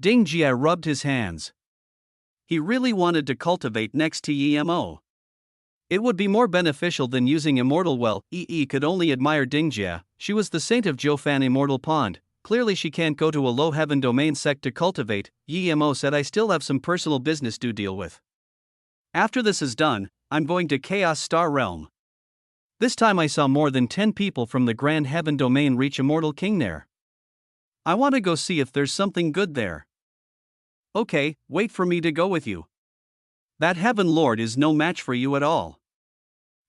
Ding Jie rubbed his hands. He really wanted to cultivate next to Emo. It would be more beneficial than using Immortal Well. Could only admire Ding Jie. She was the saint of Jiufan Immortal Pond. Clearly she can't go to a low heaven domain sect to cultivate. Emo said, I still have some personal business to deal with. After this is done, I'm going to Chaos Star Realm. This time I saw more than 10 people from the Grand Heaven domain reach Immortal King there. I want to go see if there's something good there. Okay, wait for me to go with you. That Heaven Lord is no match for you at all.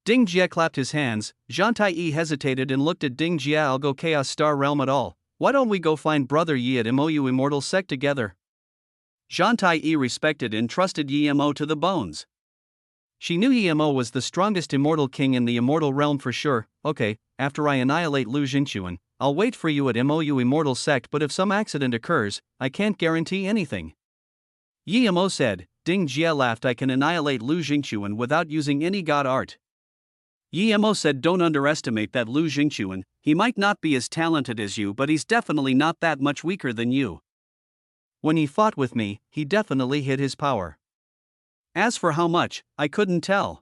Ding Jie clapped his hands. Zhang Tai hesitated and looked at Ding Jie. I'll go Chaos Star Realm at all. Why don't we go find Brother Yi at MOU Immortal Sect together? Zhang Tai respected and trusted Yi-Mo to the bones. She knew Yi-Mo was the strongest Immortal King in the Immortal Realm for sure. Okay, after I annihilate Lu Jingquan, I'll wait for you at MOU Immortal Sect, but if some accident occurs, I can't guarantee anything. Yi-Mo said. Ding Jie laughed. I can annihilate Lu Jingquan without using any god art. Yi-Mo said, don't underestimate that Lu Jingquan. He might not be as talented as you, but he's definitely not that much weaker than you. When he fought with me, he definitely hid his power. As for how much, I couldn't tell.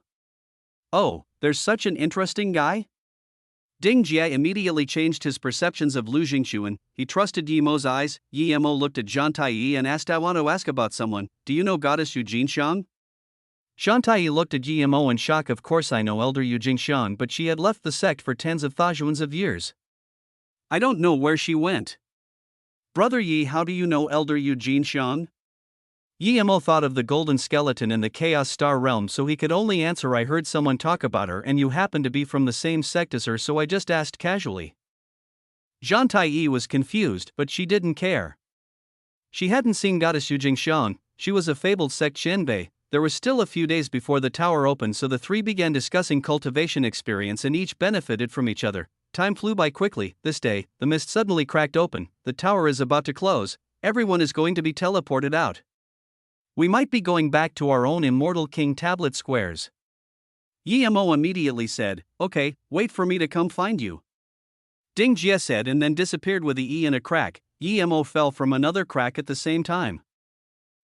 Oh, there's such an interesting guy? Ding Jie immediately changed his perceptions of Lu Jingquan. He trusted Yi-Mo's eyes. Yi-Mo looked at Zhang Tai and asked, I want to ask about someone. Do you know Goddess Yu Jinxiang? Zhang Tai looked at Yi-Mo in shock. Of course I know Elder Yu Jinxiang, but she had left the sect for tens of thousands of years. I don't know where she went. Brother Yi, how do you know Elder Yu Jinxiang? Yi-Mo thought of the golden skeleton in the Chaos Star Realm, so he could only answer, I heard someone talk about her and you happen to be from the same sect as her, so I just asked casually. Zhang Tai was confused, but she didn't care. She hadn't seen Goddess Yu Jinxiang. She was a fabled sect Xinbei. There was still a few days before the tower opened, so the three began discussing cultivation experience and each benefited from each other. Time flew by quickly. This day, the mist suddenly cracked open. The tower is about to close. Everyone is going to be teleported out. We might be going back to our own Immortal King tablet squares. Yi-Mo immediately said, okay, wait for me to come find you. Ding Jie said and then disappeared with the E in a crack. Yi-Mo fell from another crack at the same time.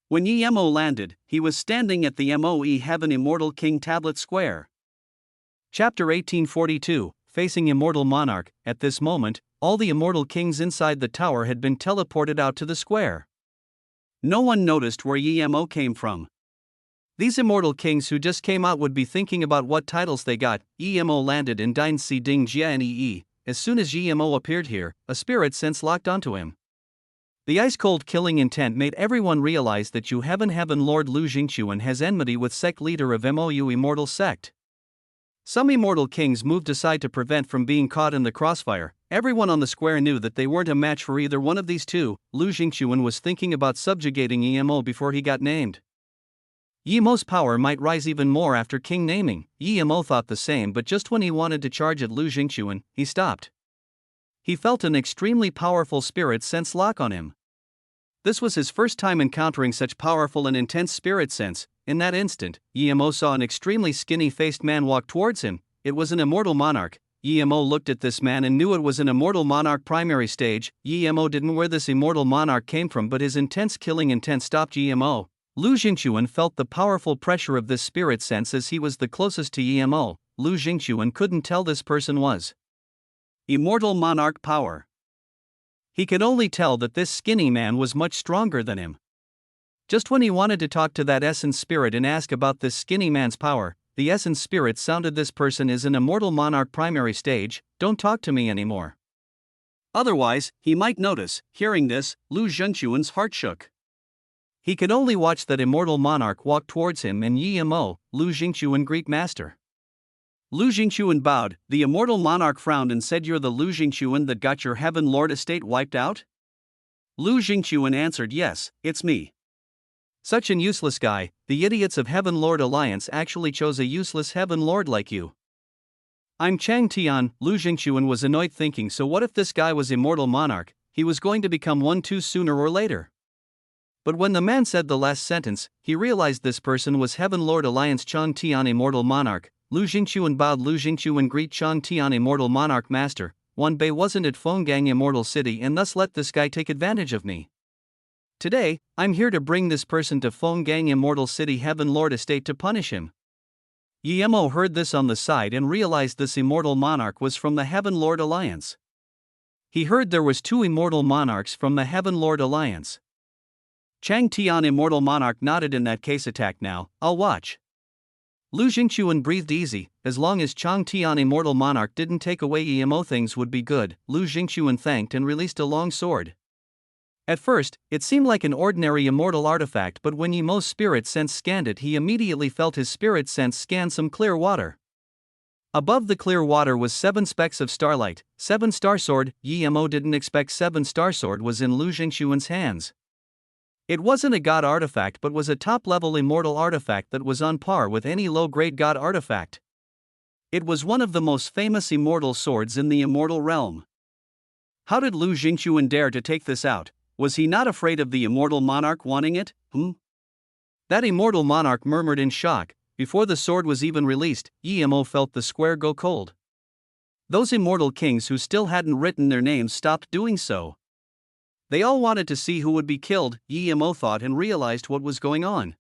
When Yi-Mo landed, he was standing at the MOE Heaven Immortal King tablet square. Chapter 1842, Facing Immortal Monarch. At this moment, all the Immortal Kings inside the tower had been teleported out to the square. No one noticed where Yi-Mo came from. These Immortal Kings who just came out would be thinking about what titles they got. Yi-Mo landed and dined see Ding Jie and Yi. As soon as Yi-Mo appeared here, a spirit sense locked onto him. The ice-cold killing intent made everyone realize that Heaven Lord Lu Jingquan has enmity with sect leader of MOU Immortal Sect. Some Immortal Kings moved aside to prevent from being caught in the crossfire. Everyone on the square knew that they weren't a match for either one of these two. Lu Jingquan was thinking about subjugating Yi-Mo before he got named. Yi-Mo's power might rise even more after King naming. Yi-Mo thought the same, but just when he wanted to charge at Lu Jingquan, he stopped. He felt an extremely powerful spirit sense lock on him. This was his first time encountering such powerful and intense spirit sense. In that instant, Yi-Mo saw an extremely skinny-faced man walk towards him. It was an Immortal Monarch. Yi-Mo looked at this man and knew it was an Immortal Monarch primary stage. Yi-Mo didn't know where this Immortal Monarch came from, but his intense killing intent stopped Yi-Mo. Lu Jingquan felt the powerful pressure of this spirit sense as he was the closest to Yi-Mo. Lu Jingquan couldn't tell this person was Immortal Monarch power. He could only tell that this skinny man was much stronger than him. Just when he wanted to talk to that essence spirit and ask about this skinny man's power, the essence spirit sounded, this person is an Immortal Monarch primary stage, don't talk to me anymore. Otherwise, he might notice. Hearing this, Lu Jingquan's heart shook. He could only watch that Immortal Monarch walk towards him and Yi-Mo, Lu Jingquan Greek master. Lu Jingquan bowed. The Immortal Monarch frowned and said, you're the Lu Jingquan that got your Heaven Lord estate wiped out? Lu Jingquan answered, yes, it's me. Such an useless guy. The idiots of Heaven Lord Alliance actually chose a useless Heaven Lord like you. I'm Chang Tian. Lu Jingquan was annoyed, thinking, so what if this guy was Immortal Monarch? He was going to become one too sooner or later. But when the man said the last sentence, he realized this person was Heaven Lord Alliance Chang Tian Immortal Monarch. Lu Jingquan bowed. Lu Jingquan greet Chang Tian Immortal Monarch master. Wan Bei wasn't at Fenggang Immortal City and thus let this guy take advantage of me. Today, I'm here to bring this person to Fenggang Immortal City Heaven Lord estate to punish him. Yi-Mo heard this on the side and realized this Immortal Monarch was from the Heaven Lord Alliance. He heard there was two Immortal Monarchs from the Heaven Lord Alliance. Chang Tian Immortal Monarch nodded. In that case, attack now, I'll watch. Lu Jingchuan breathed easy. As long as Chang Tian Immortal Monarch didn't take away EMO, things would be good. Lu Jingchuan thanked and released a long sword. At first, it seemed like an ordinary immortal artifact, but when Yemo's spirit sense scanned it, he immediately felt his spirit sense scan some clear water. Above the clear water was 7 specks of starlight, 7 star sword. Yemo didn't expect 7 star sword was in Lu Jingchuan's hands. It wasn't a god artifact but was a top-level immortal artifact that was on par with any low-grade god artifact. It was one of the most famous immortal swords in the immortal realm. How did Lu Jingchuan dare to take this out? Was he not afraid of the immortal monarch wanting it? That immortal monarch murmured in shock. Before the sword was even released, Yemo felt the square go cold. Those immortal kings who still hadn't written their names stopped doing so. They all wanted to see who would be killed, Yemo thought, and realized what was going on.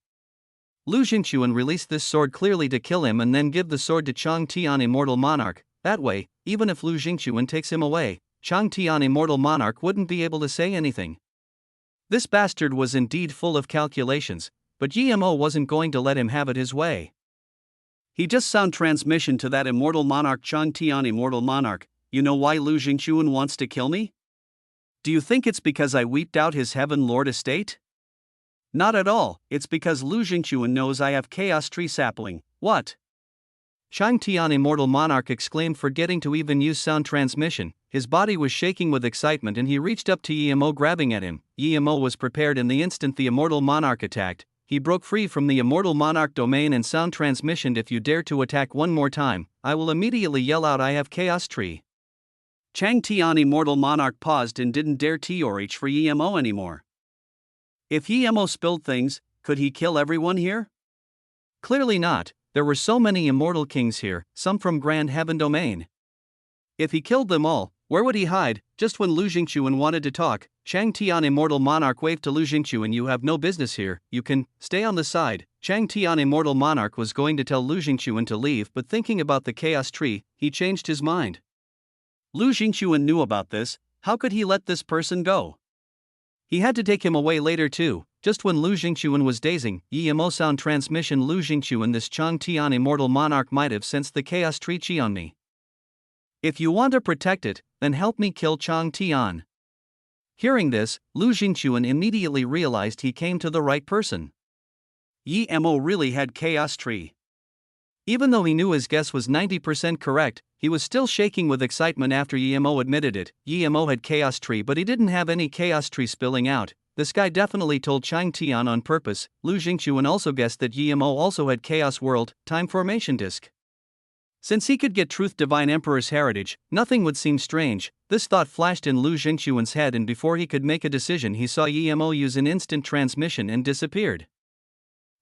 Lu Jingchuan released this sword clearly to kill him and then give the sword to Chang Tian Immortal Monarch. That way, even if Lu Jingchuan takes him away, Chang Tian Immortal Monarch wouldn't be able to say anything. This bastard was indeed full of calculations, but Yemo wasn't going to let him have it his way. He just sound transmission to that immortal monarch, Chang Tian Immortal Monarch. You know why Lu Jingchuan wants to kill me? Do you think it's because I wiped out his Heaven Lord estate? Not at all, it's because Lu Jingchuan knows I have Chaos Tree Sapling. What? Chang Tian Immortal Monarch exclaimed, forgetting to even use sound transmission. His body was shaking with excitement and he reached up to Yemo, grabbing at him. Yemo was prepared in the instant the Immortal Monarch attacked. He broke free from the Immortal Monarch domain and sound transmissioned, if you dare to attack one more time, I will immediately yell out I have Chaos Tree. Chang Tian Immortal Monarch paused and didn't dare to reach for Yemo anymore. If Yemo spilled things, could he kill everyone here? Clearly not. There were so many immortal kings here, some from Grand Heaven Domain. If he killed them all, where would he hide? Just when Lu Jingchuan wanted to talk, Chang Tian Immortal Monarch waved to Lu Jingchuan, you have no business here, you can stay on the side. Chang Tian Immortal Monarch was going to tell Lu Jingchuan to leave, but thinking about the Chaos Tree, he changed his mind. Lu Jingchuan knew about this. How could he let this person go? He had to take him away later too. Just when Lu Jingchuan was dazing, Yemo sound transmission, Lu Jingchuan, this Chang Tian Immortal Monarch might have sensed the Chaos Tree Chi on me. If you want to protect it, then help me kill Chang Tian. Hearing this, Lu Jingchuan immediately realized he came to the right person. Yemo really had Chaos Tree. Even though he knew his guess was 90% correct, he was still shaking with excitement after Yemo admitted it. Yemo had Chaos Tree, but he didn't have any Chaos Tree spilling out. This guy definitely told Chang Tian on purpose. Lu Jingchuan also guessed that Yemo also had Chaos World, Time Formation Disc. Since he could get Truth Divine Emperor's heritage, nothing would seem strange. This thought flashed in Lu Jingchuan's head, and before he could make a decision, he saw Yemo use an instant transmission and disappeared.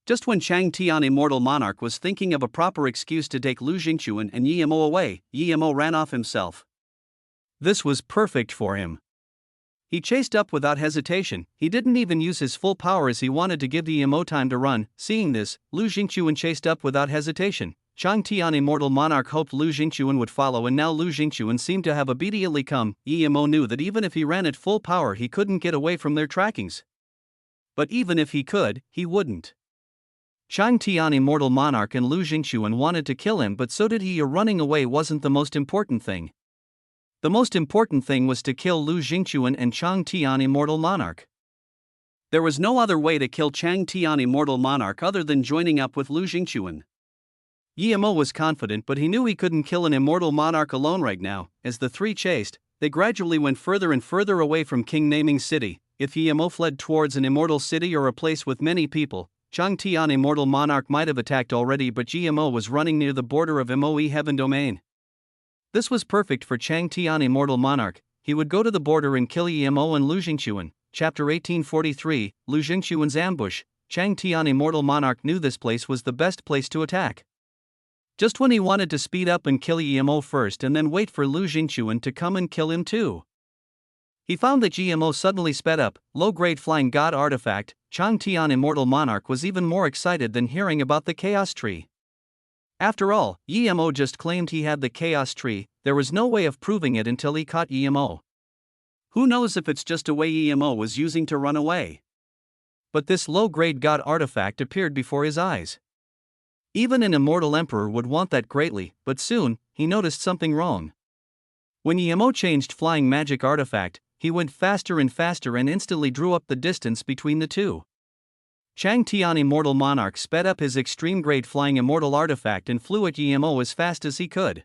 Just when Chang Tian Immortal Monarch was thinking of a proper excuse to take Lu Jingchuan and Yemo away, Yemo ran off himself. This was perfect for him. He chased up without hesitation. He didn't even use his full power as he wanted to give Yemo time to run. Seeing this, Lu Jingchuan chased up without hesitation. Chang Tian Immortal Monarch hoped Lu Jingchuan would follow, and now Lu Jingchuan seemed to have obediently come. Yemo knew that even if he ran at full power, he couldn't get away from their trackings. But even if he could, he wouldn't. Chang Tian Immortal Monarch and Lu Jingchuan wanted to kill him, but so did he. Running away wasn't the most important thing. The most important thing was to kill Lu Jingchuan and Chang Tian Immortal Monarch. There was no other way to kill Chang Tian Immortal Monarch other than joining up with Lu Jingchuan. Yemo was confident, but he knew he couldn't kill an immortal monarch alone right now. As the three chased, they gradually went further and further away from King Naming City. If Yemo fled towards an immortal city or a place with many people, Chang Tian Immortal Monarch might have attacked already, but Yemo was running near the border of Moe Heaven Domain. This was perfect for Chang Tian Immortal Monarch. He would go to the border and kill Yemo and Lu Jingchuan. Chapter 1843, Lu Jingchuan's Ambush. Chang Tian Immortal Monarch knew this place was the best place to attack. Just when he wanted to speed up and kill Yemo first and then wait for Lu Jingchuan to come and kill him too, he found that Yemo suddenly sped up. Low-grade flying god artifact. Chang Tian Immortal Monarch was even more excited than hearing about the Chaos Tree. After all, Yemo just claimed he had the Chaos Tree. There was no way of proving it until he caught Yemo. Who knows if it's just a way Yemo was using to run away? But this low-grade god artifact appeared before his eyes. Even an immortal emperor would want that greatly, but soon, he noticed something wrong. When Yemo changed flying magic artifact, he went faster and faster and instantly drew up the distance between the two. Chang Tian Immortal Monarch sped up his extreme great flying immortal artifact and flew at Yemo as fast as he could.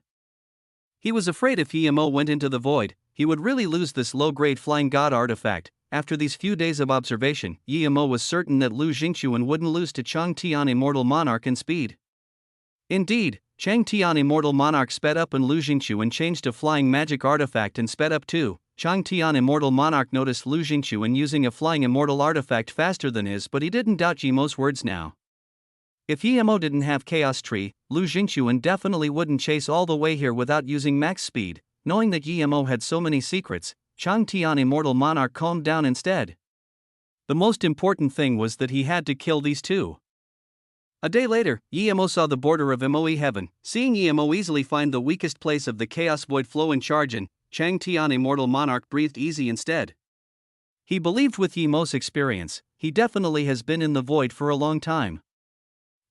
He was afraid if Yemo went into the void, he would really lose this low-grade flying god artifact. After these few days of observation, Yemo was certain that Lu Jingquan wouldn't lose to Chang Tian Immortal Monarch in speed. Indeed, Chang Tian Immortal Monarch sped up and Lu Jingquan changed a flying magic artifact and sped up too. Chang Tian Immortal Monarch noticed Lu Jingquan using a flying immortal artifact faster than his, but he didn't doubt Yemo's words now. If Yemo didn't have Chaos Tree, Lu Jingquan definitely wouldn't chase all the way here without using max speed. Knowing that Yemo had so many secrets, Chang Tian Immortal Monarch calmed down instead. The most important thing was that he had to kill these two. A day later, Yemo saw the border of Moe Heaven. Seeing Yemo easily find the weakest place of the Chaos Void flow and charge in, Chang Tian Immortal Monarch breathed easy instead. He believed with Yemo's experience, he definitely has been in the void for a long time.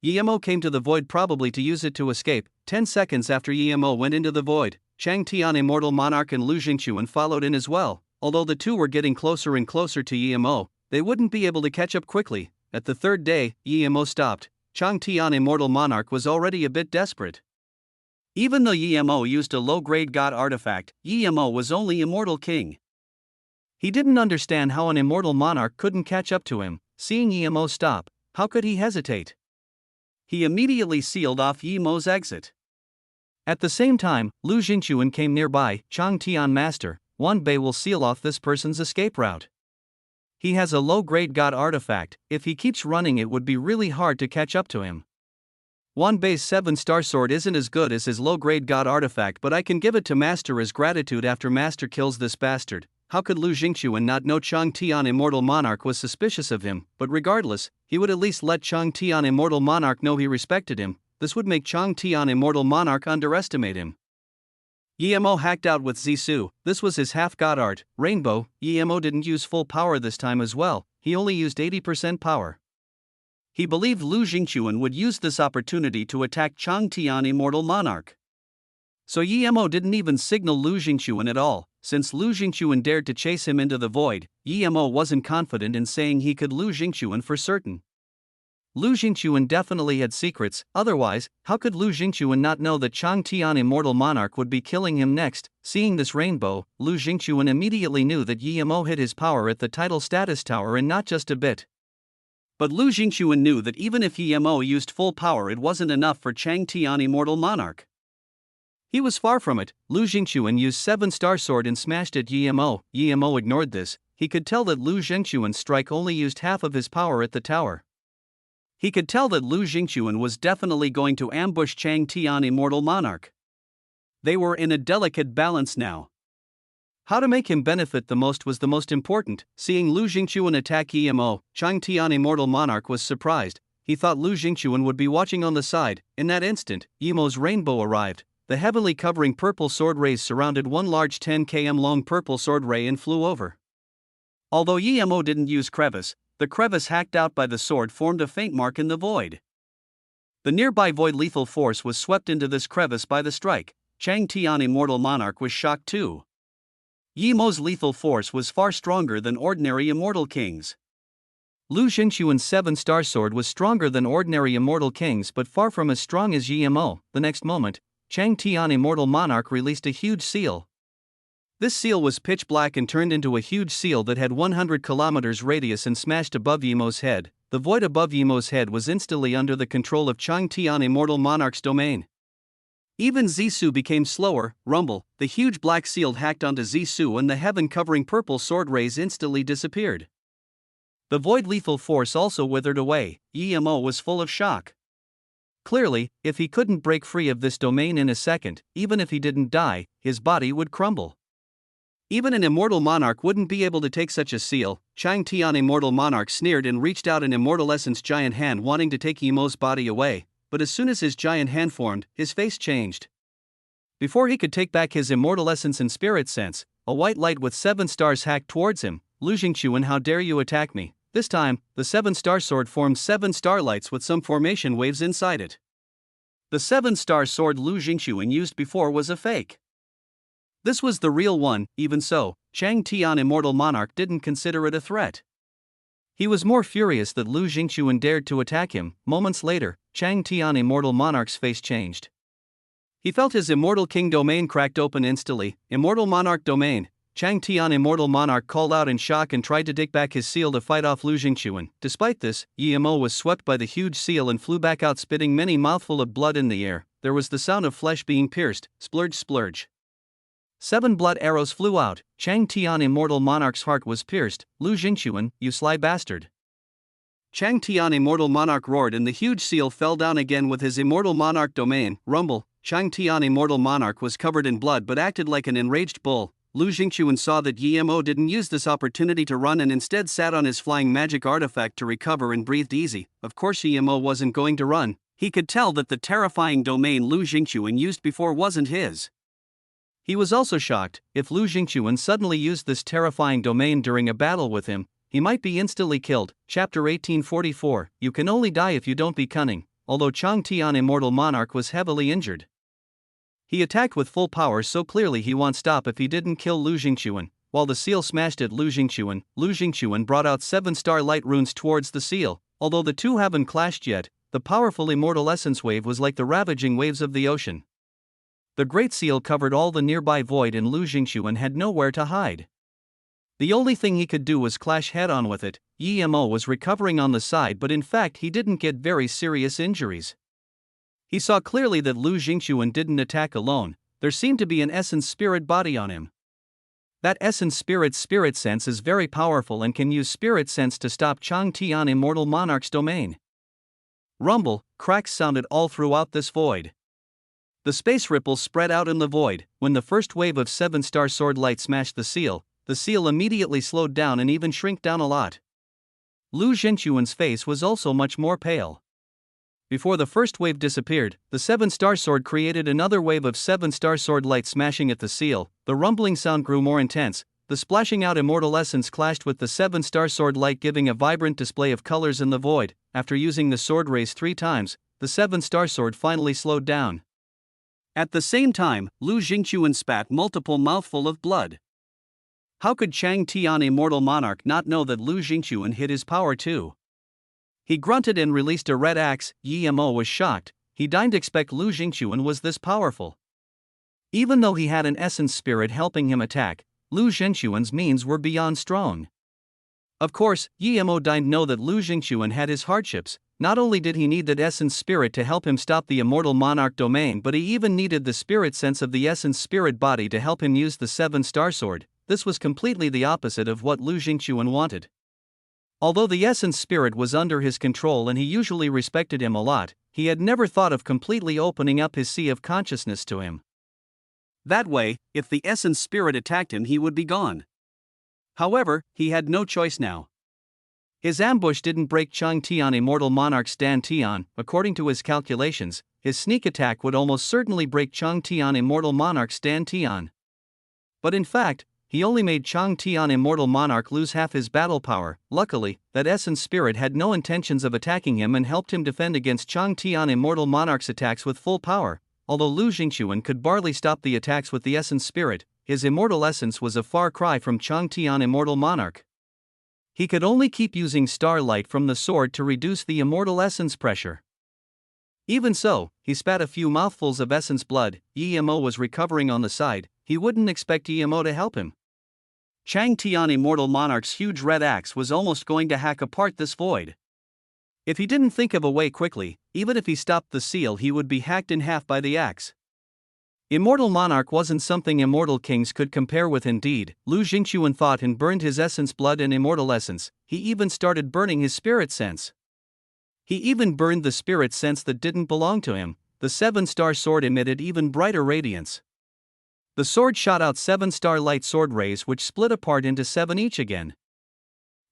Yemo came to the void probably to use it to escape. 10 seconds after Yemo went into the void, Chang Tian Immortal Monarch and Lu Jingquan followed in as well. Although the two were getting closer and closer to Yemo, they wouldn't be able to catch up quickly. At the third day, Yemo stopped. Chang Tian Immortal Monarch was already a bit desperate. Even though Yemo used a low-grade god artifact, Yemo was only Immortal King. He didn't understand how an Immortal Monarch couldn't catch up to him. Seeing Yemo stop, how could he hesitate? He immediately sealed off Yemo's exit. At the same time, Lu Jingquan came nearby. Chang Tian Master, Wan Bei will seal off this person's escape route. He has a low-grade god artifact. If he keeps running it would be really hard to catch up to him. Wan Bei's 7-star sword isn't as good as his low-grade god artifact, but I can give it to Master as gratitude after Master kills this bastard. How could Lu Jingquan not know Chang Tian Immortal Monarch was suspicious of him? But regardless, he would at least let Chang Tian Immortal Monarch know he respected him. This would make Chang Tian Immortal Monarch underestimate him. Yemo hacked out with Zisu. This was his half-god art, Rainbow. Yemo didn't use full power this time as well, he only used 80% power. He believed Lu Jingquan would use this opportunity to attack Chang Tian Immortal Monarch. So Yemo didn't even signal Lu Jingquan at all. Since Lu Jingquan dared to chase him into the void, Yemo wasn't confident in saying he could Lu Jingquan for certain. Lu Jingquan definitely had secrets, otherwise, how could Lu Jingquan not know that Chang Tian Immortal Monarch would be killing him next? Seeing this rainbow, Lu Jingquan immediately knew that Yemo hid his power at the title status tower and not just a bit. But Lu Jingquan knew that even if Yemo used full power it wasn't enough for Chang Tian Immortal Monarch. He was far from it. Lu Jingquan used 7-star sword and smashed at Yemo. Yemo ignored this. He could tell that Lu Jingquan's strike only used half of his power at the tower. He could tell that Lu Jingquan was definitely going to ambush Chang Tian Immortal Monarch. They were in a delicate balance now. How to make him benefit the most was the most important. Seeing Lu Jingquan attack Yemo, Chang Tian Immortal Monarch was surprised. He thought Lu Jingquan would be watching on the side. In that instant, Yemo's rainbow arrived. The heavily covering purple sword rays surrounded one large 10 km long purple sword ray and flew over. Although Yemo didn't use crevice, the crevice hacked out by the sword formed a faint mark in the void. The nearby void lethal force was swept into this crevice by the strike. Chang Tian Immortal Monarch was shocked too. Yemo's lethal force was far stronger than ordinary Immortal Kings. Lu Jingquan's 7-star sword was stronger than ordinary Immortal Kings but far from as strong as Yemo. The next moment, Chang Tian Immortal Monarch released a huge seal. This seal was pitch black and turned into a huge seal that had 100 kilometers radius and smashed above Yemo's head. The void above Yemo's head was instantly under the control of Chang Tian Immortal Monarch's domain. Even Zisu became slower. Rumble, the huge black seal hacked onto Zisu and the heaven-covering purple sword rays instantly disappeared. The void lethal force also withered away. Yemo was full of shock. Clearly, if he couldn't break free of this domain in a second, even if he didn't die, his body would crumble. Even an immortal monarch wouldn't be able to take such a seal. Chang Tian Immortal Monarch sneered and reached out an immortal essence giant hand wanting to take Yemo's body away, but as soon as his giant hand formed, his face changed. Before he could take back his immortal essence and spirit sense, a white light with 7 stars hacked towards him. Lu Jingquan, how dare you attack me? This time, the 7-star sword formed 7 starlights with some formation waves inside it. The 7-star sword Lu Jingxuan used before was a fake. This was the real one. Even so, Chang Tian Immortal Monarch didn't consider it a threat. He was more furious that Lu Jingxuan dared to attack him. Moments later, Chang Tian Immortal Monarch's face changed. He felt his Immortal King domain cracked open instantly. Immortal Monarch domain. Chang Tian Immortal Monarch called out in shock and tried to dig back his seal to fight off Lu Jingxuan. Despite this, Yi Mo was swept by the huge seal and flew back out, spitting many mouthful of blood in the air. There was the sound of flesh being pierced. Splurge splurge. 7 blood arrows flew out. Chang Tian Immortal Monarch's heart was pierced. Lu Jingxuan, you sly bastard. Chang Tian Immortal Monarch roared and the huge seal fell down again with his Immortal Monarch domain. Rumble. Chang Tian Immortal Monarch was covered in blood but acted like an enraged bull. Lu Jingxuan saw that Yi Mo didn't use this opportunity to run and instead sat on his flying magic artifact to recover and breathed easy. Of course Yi Mo wasn't going to run. He could tell that the terrifying domain Lu Jingxuan used before wasn't his. He was also shocked. If Lu Jingxuan suddenly used this terrifying domain during a battle with him, he might be instantly killed. Chapter 1844. You can only die if you don't be cunning. Although Chang Tian Immortal Monarch was heavily injured, he attacked with full power so clearly he won't stop if he didn't kill Lu Jingxuan. While the seal smashed at Lu Jingxuan brought out 7-star light runes towards the seal. Although the two haven't clashed yet, the powerful immortal essence wave was like the ravaging waves of the ocean. The great seal covered all the nearby void and Lu Jingxuan had nowhere to hide. The only thing he could do was clash head-on with it. Yi Mo was recovering on the side, but in fact he didn't get very serious injuries. He saw clearly that Lu Jingxuan didn't attack alone. There seemed to be an essence spirit body on him. That essence spirit sense is very powerful and can use spirit sense to stop Chang Tian Immortal Monarch's domain. Rumble, cracks sounded all throughout this void. The space ripples spread out in the void. When the first wave of 7-star sword light smashed the seal immediately slowed down and even shrank down a lot. Lu Jingxuan's face was also much more pale. Before the first wave disappeared, the 7-star sword created another wave of 7-star sword light smashing at the seal. The rumbling sound grew more intense. The splashing out immortal essence clashed with the 7-star sword light, giving a vibrant display of colors in the void. After using the sword rays 3 times, the 7-star sword finally slowed down. At the same time, Lu Jingxuan spat multiple mouthful of blood. How could Chang Tian Immortal Monarch not know that Lu Jingxuan hid his power too? He grunted and released a red axe. Yi Mo was shocked. He didn't expect Lu Jingxuan was this powerful. Even though he had an essence spirit helping him attack, Lu Jingxuan's means were beyond strong. Of course, Yi Mo didn't know that Lu Jingxuan had his hardships. Not only did he need that essence spirit to help him stop the Immortal Monarch domain, but he even needed the spirit sense of the essence spirit body to help him use the 7-star sword. This was completely the opposite of what Lu Jingxuan wanted. Although the essence spirit was under his control and he usually respected him a lot, he had never thought of completely opening up his sea of consciousness to him. That way, if the essence spirit attacked him, he would be gone. However, he had no choice now. His ambush didn't break Chang Tian Immortal Monarch's Dan Tian. According to his calculations, his sneak attack would almost certainly break Chang Tian Immortal Monarch's Dan Tian. But in fact, he only made Chang Tian Immortal Monarch lose half his battle power. Luckily, that essence spirit had no intentions of attacking him and helped him defend against Chang Tian Immortal Monarch's attacks with full power. Although Lu Jingxuan could barely stop the attacks with the essence spirit, his immortal essence was a far cry from Chang Tian Immortal Monarch. He could only keep using starlight from the sword to reduce the immortal essence pressure. Even so, he spat a few mouthfuls of essence blood. Yi Mo was recovering on the side. He wouldn't expect Yi Mo to help him. Chang Tian Immortal Monarch's huge red axe was almost going to hack apart this void. If he didn't think of a way quickly, even if he stopped the seal, he would be hacked in half by the axe. Immortal Monarch wasn't something immortal kings could compare with indeed. Lu Jingxuan thought and burned his essence blood and immortal essence. He even started burning his spirit sense. He even burned the spirit sense that didn't belong to him. The 7-star sword emitted even brighter radiance. The sword shot out 7-star light sword rays which split apart into 7 each again.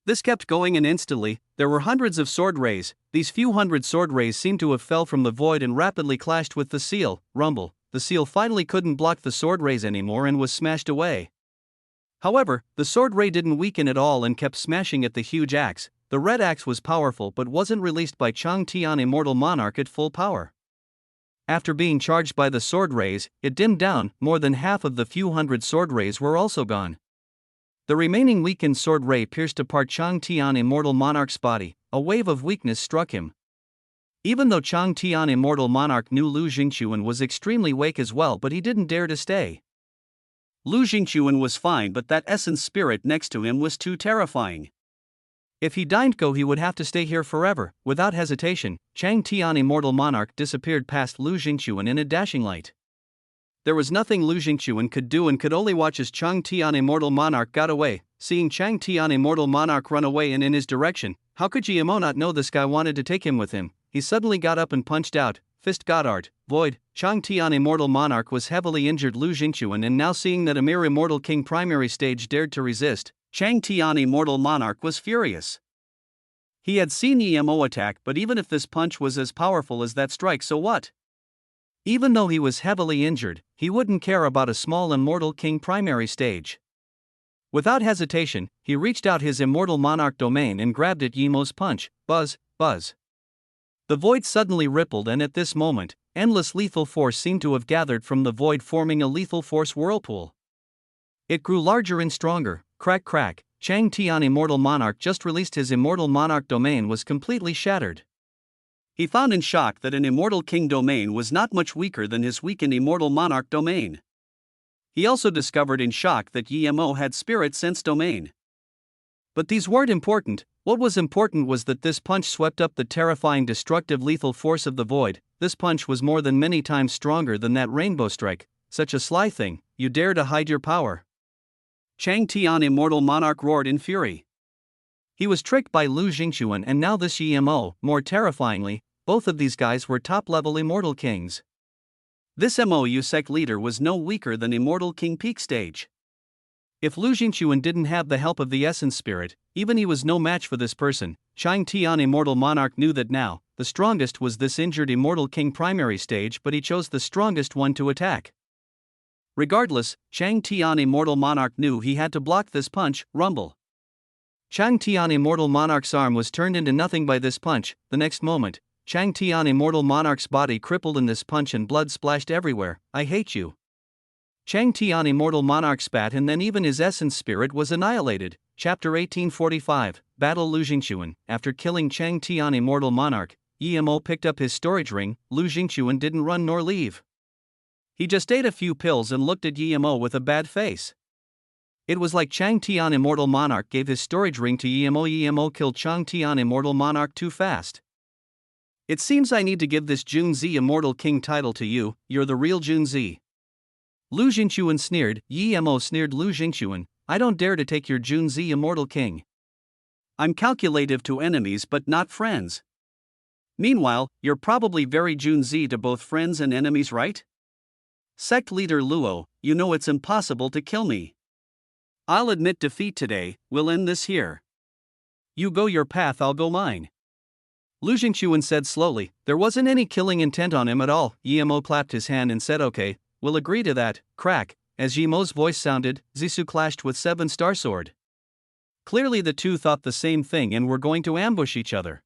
This kept going and instantly, there were hundreds of sword rays. These few hundred sword rays seemed to have fell from the void and rapidly clashed with the seal. Rumble. The seal finally couldn't block the sword rays anymore and was smashed away. However, the sword ray didn't weaken at all and kept smashing at the huge axe. The red axe was powerful but wasn't released by Chang Tian Immortal Monarch at full power. After being charged by the sword rays, it dimmed down, more than half of the few hundred sword rays were also gone. The remaining weakened sword ray pierced apart Chang Tian Immortal Monarch's body. A wave of weakness struck him. Even though Chang Tian Immortal Monarch knew Lu Jingquan was extremely weak as well, but he didn't dare to stay. Lu Jingquan was fine, but that essence spirit next to him was too terrifying. If he didn't go, he would have to stay here forever. Without hesitation, Chang Tian Immortal Monarch disappeared past Lu Jingquan in a dashing light. There was nothing Lu Jingquan could do and could only watch as Chang Tian Immortal Monarch got away. Seeing Chang Tian Immortal Monarch run away and in his direction, how could GMO not know this guy wanted to take him with him? He suddenly got up and punched out, fist Goddard, void. Chang Tian Immortal Monarch was heavily injured Lu Jingquan, and now seeing that a mere Immortal King primary stage dared to resist, Chang Tian Immortal Monarch was furious. He had seen EMO attack, but even if this punch was as powerful as that strike, so what? Even though he was heavily injured, he wouldn't care about a small Immortal King primary stage. Without hesitation, he reached out his Immortal Monarch domain and grabbed at Yemo's punch. Buzz, buzz. The void suddenly rippled, and at this moment, endless lethal force seemed to have gathered from the void, forming a lethal force whirlpool. It grew larger and stronger. Crack crack. Chang Tian Immortal Monarch just released his Immortal Monarch domain was completely shattered. He found in shock that an Immortal King domain was not much weaker than his weakened Immortal Monarch domain. He also discovered in shock that EMO had Spirit Sense domain. But these weren't important. What was important was that this punch swept up the terrifying destructive lethal force of the void. This punch was more than many times stronger than that rainbow strike. Such a sly thing, you dare to hide your power. Chang Tian Immortal Monarch roared in fury. He was tricked by Lu Jingquan, and now this EMO. More terrifyingly, both of these guys were top-level Immortal Kings. This MOU sect leader was no weaker than Immortal King peak stage. If Lu Jingquan didn't have the help of the Essence Spirit, even he was no match for this person. Chang Tian Immortal Monarch knew that now. The strongest was this injured Immortal King primary stage, but he chose the strongest one to attack. Regardless, Chang Tian Immortal Monarch knew he had to block this punch. Rumble. Chang Tian Immortal Monarch's arm was turned into nothing by this punch. The next moment, Chang Tian Immortal Monarch's body crippled in this punch and blood splashed everywhere. I hate you. Chang Tian Immortal Monarch spat, and then even his essence spirit was annihilated. Chapter 1845, Battle Lu Jingquan. After killing Chang Tian Immortal Monarch, EMO picked up his storage ring. Lu Jingquan didn't run nor leave. He just ate a few pills and looked at EMO with a bad face. It was like Chang Tian Immortal Monarch gave his storage ring to EMO. EMO killed Chang Tian Immortal Monarch too fast. It seems I need to give this Junzi Immortal King title to you. You're the real Junzi. Lu Jingquan sneered. EMO sneered Lu Jingquan. I don't dare to take your Junzi Immortal King. I'm calculative to enemies but not friends. Meanwhile, you're probably very Junzi to both friends and enemies, right? Sect leader Luo, you know it's impossible to kill me. I'll admit defeat today. We'll end this here. You go your path, I'll go mine. Lu Jingquan said slowly. There wasn't any killing intent on him at all. EMO clapped his hand and said, okay, we'll agree to that. Crack. As Yemo's voice sounded, Zissou clashed with 7-star sword. Clearly the two thought the same thing and were going to ambush each other.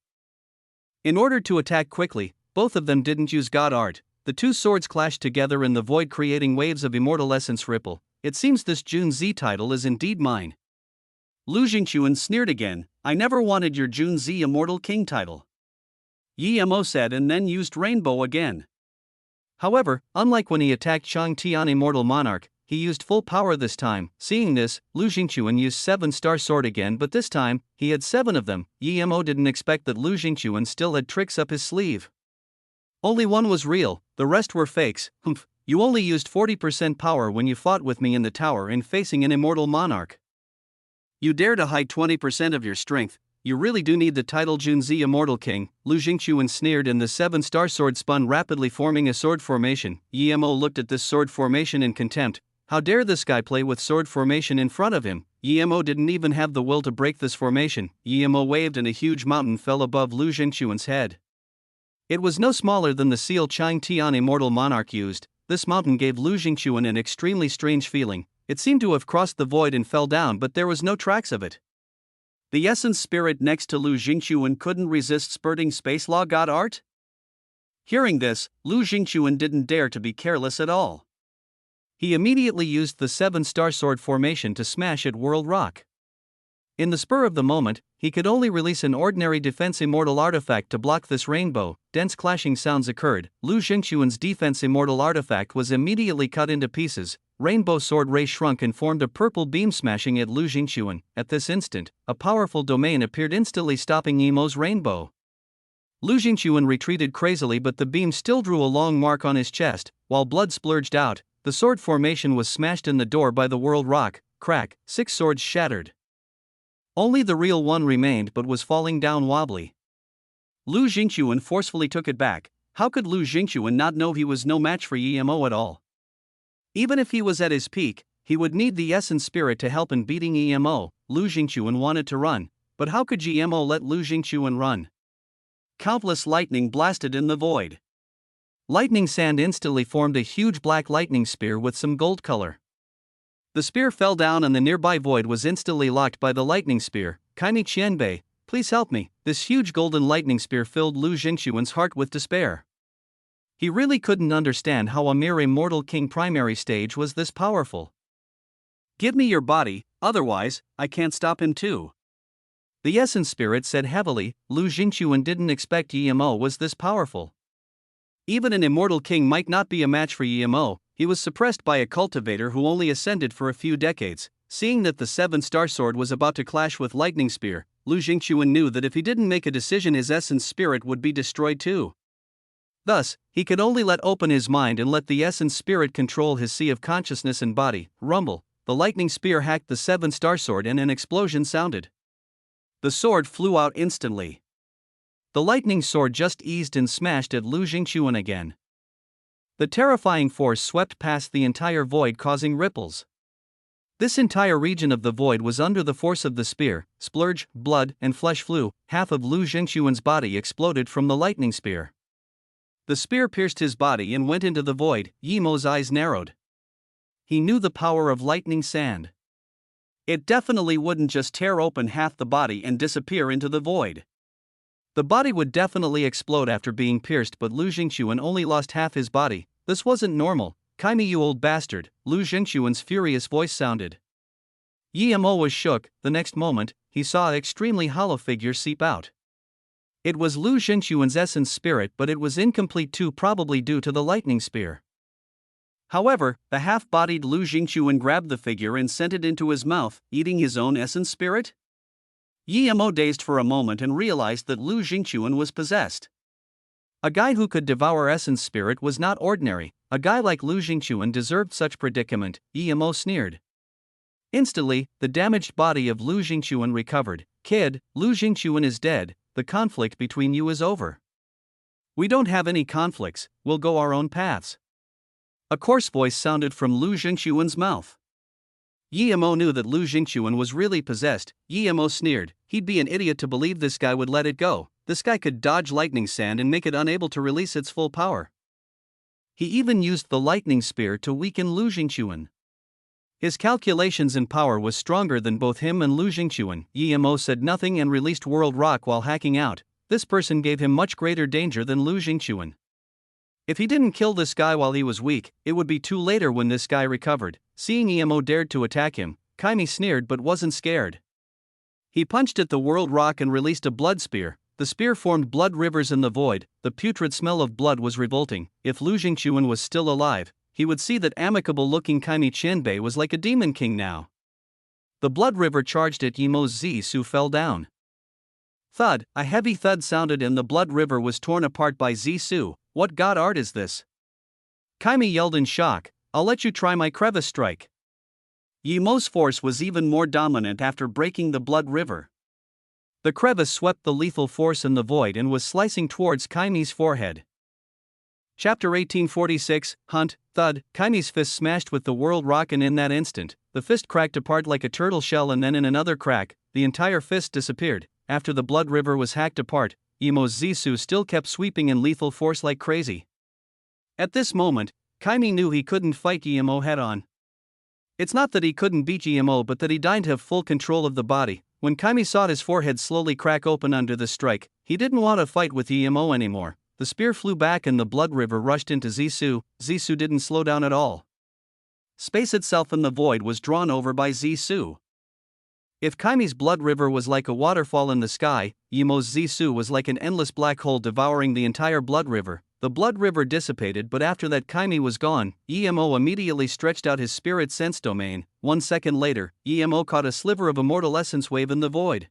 In order to attack quickly, both of them didn't use God Art. The two swords clashed together in the void, creating waves of immortal essence ripple. It seems this Junzi title is indeed mine. Lu Jingquan sneered again. I never wanted your Junzi Immortal King title. EMO said, and then used Rainbow again. However, unlike when he attacked Chang Tian Immortal Monarch, he used full power this time. Seeing this, Lu Jingquan used 7-star sword again, but this time, he had 7 of them. EMO didn't expect that Lu Jingquan still had tricks up his sleeve. Only one was real, the rest were fakes. Humph, you only used 40% power when you fought with me in the tower and facing an Immortal Monarch. You dare to hide 20% of your strength. You really do need the title Junzi Immortal King. Lu Jingquan sneered, and the 7-star sword spun rapidly, forming a sword formation. EMO looked at this sword formation in contempt. How dare this guy play with sword formation in front of him? EMO didn't even have the will to break this formation. EMO waved and a huge mountain fell above Lu Jingquan's head. It was no smaller than the seal Chang Tian Immortal Monarch used. This mountain gave Lu Jingquan an extremely strange feeling. It seemed to have crossed the void and fell down, but there was no tracks of it. The essence spirit next to Lu Jingquan couldn't resist spurting space law God Art? Hearing this, Lu Jingquan didn't dare to be careless at all. He immediately used the 7-star sword formation to smash at World Rock. In the spur of the moment, he could only release an ordinary defense immortal artifact to block this rainbow. Dense clashing sounds occurred. Lu Jingquan's defense immortal artifact was immediately cut into pieces. Rainbow sword ray shrunk and formed a purple beam smashing at Lu Jingquan. At this instant, a powerful domain appeared instantly stopping Emo's rainbow. Lu Jingquan retreated crazily, but the beam still drew a long mark on his chest. While blood splurged out, the sword formation was smashed in the door by the World Rock. Crack, 6 swords shattered. Only the real one remained but was falling down wobbly. Lu Jingquan forcefully took it back. How could Lu Jingquan not know he was no match for Emo at all? Even if he was at his peak, he would need the essence spirit to help in beating Emo. Lu Jingquan wanted to run, but how could Emo let Lu Jingquan run? Countless lightning blasted in the void. Lightning sand instantly formed a huge black lightning spear with some gold color. The spear fell down and the nearby void was instantly locked by the lightning spear. Kaimi Qianbei, please help me. This huge golden lightning spear filled Lu Jingquan's heart with despair. He really couldn't understand how a mere immortal king primary stage was this powerful. Give me your body, otherwise, I can't stop him too. The essence spirit said heavily. Lu Jingquan didn't expect Emo was this powerful. Even an immortal king might not be a match for Emo. He was suppressed by a cultivator who only ascended for a few decades. Seeing that the 7-star sword was about to clash with lightning spear, Lu Jingquan knew that if he didn't make a decision his essence spirit would be destroyed too. Thus, he could only let open his mind and let the essence spirit control his sea of consciousness and body. Rumble, the lightning spear hacked the 7-star sword and an explosion sounded. The sword flew out instantly. The lightning sword just eased and smashed at Lu Jingquan again. The terrifying force swept past the entire void, causing ripples. This entire region of the void was under the force of the spear. Splurge, blood, and flesh flew. Half of Lu Jingquan's body exploded from the lightning spear. The spear pierced his body and went into the void. Yemo's eyes narrowed. He knew the power of lightning sand. It definitely wouldn't just tear open half the body and disappear into the void. The body would definitely explode after being pierced, but Lu Jingquan only lost half his body. This wasn't normal. Kaimi, you old bastard, Lu Jingquan's furious voice sounded. Emo was shook. The next moment, he saw an extremely hollow figure seep out. It was Lu Jingquan's essence spirit, but it was incomplete too, probably due to the lightning spear. However, the half-bodied Lu Jingquan grabbed the figure and sent it into his mouth, eating his own essence spirit? Emo dazed for a moment and realized that Lu Jingquan was possessed. A guy who could devour essence spirit was not ordinary. A guy like Lu Jingquan deserved such predicament, Emo sneered. Instantly, the damaged body of Lu Jingquan recovered. Kid, Lu Jingquan is dead, the conflict between you is over. We don't have any conflicts, we'll go our own paths. A coarse voice sounded from Lu Jingquan's mouth. Emo knew that Lu Jingquan was really possessed. Emo sneered. He'd be an idiot to believe this guy would let it go. This guy could dodge lightning sand and make it unable to release its full power. He even used the lightning spear to weaken Lu Jingquan. His calculations and power was stronger than both him and Lu Jingquan. Emo said nothing and released World Rock while hacking out. This person gave him much greater danger than Lu Jingquan. If he didn't kill this guy while he was weak, it would be too later when this guy recovered. Seeing Emo dared to attack him, Kaimi sneered but wasn't scared. He punched at the World Rock and released a blood spear. The spear formed blood rivers in the void. The putrid smell of blood was revolting. If Lu Jingquan was still alive, he would see that amicable-looking Kaimi Qianbei was like a demon king now. The blood river charged at Emo's Zisu fell down. Thud, a heavy thud sounded and the blood river was torn apart by Zisu. What god art is this? Kaimi yelled in shock. I'll let you try my crevice strike. Yemo's force was even more dominant after breaking the blood river. The crevice swept the lethal force in the void and was slicing towards Kaimi's forehead. Chapter 1846, Hunt, Thud. Kaimi's fist smashed with the World Rock and in that instant, the fist cracked apart like a turtle shell and then in another crack, the entire fist disappeared. After the blood river was hacked apart, Emo's Zisu still kept sweeping in lethal force like crazy. At this moment, Kaimi knew he couldn't fight Emo head-on. It's not that he couldn't beat Emo but that he didn't have full control of the body. When Kaimi saw his forehead slowly crack open under the strike, he didn't want to fight with Emo anymore. the spear flew back and the blood river rushed into Zissou. Zissou didn't slow down at all. Space itself and the void was drawn over by Zissou. If Kaime's blood river was like a waterfall in the sky, Yemo's Zissou was like an endless black hole devouring the entire blood river. The blood river dissipated, but after that Kaime was gone, Yemo immediately stretched out his spirit sense domain. 1 second later, Yemo caught a sliver of immortal essence wave in the void.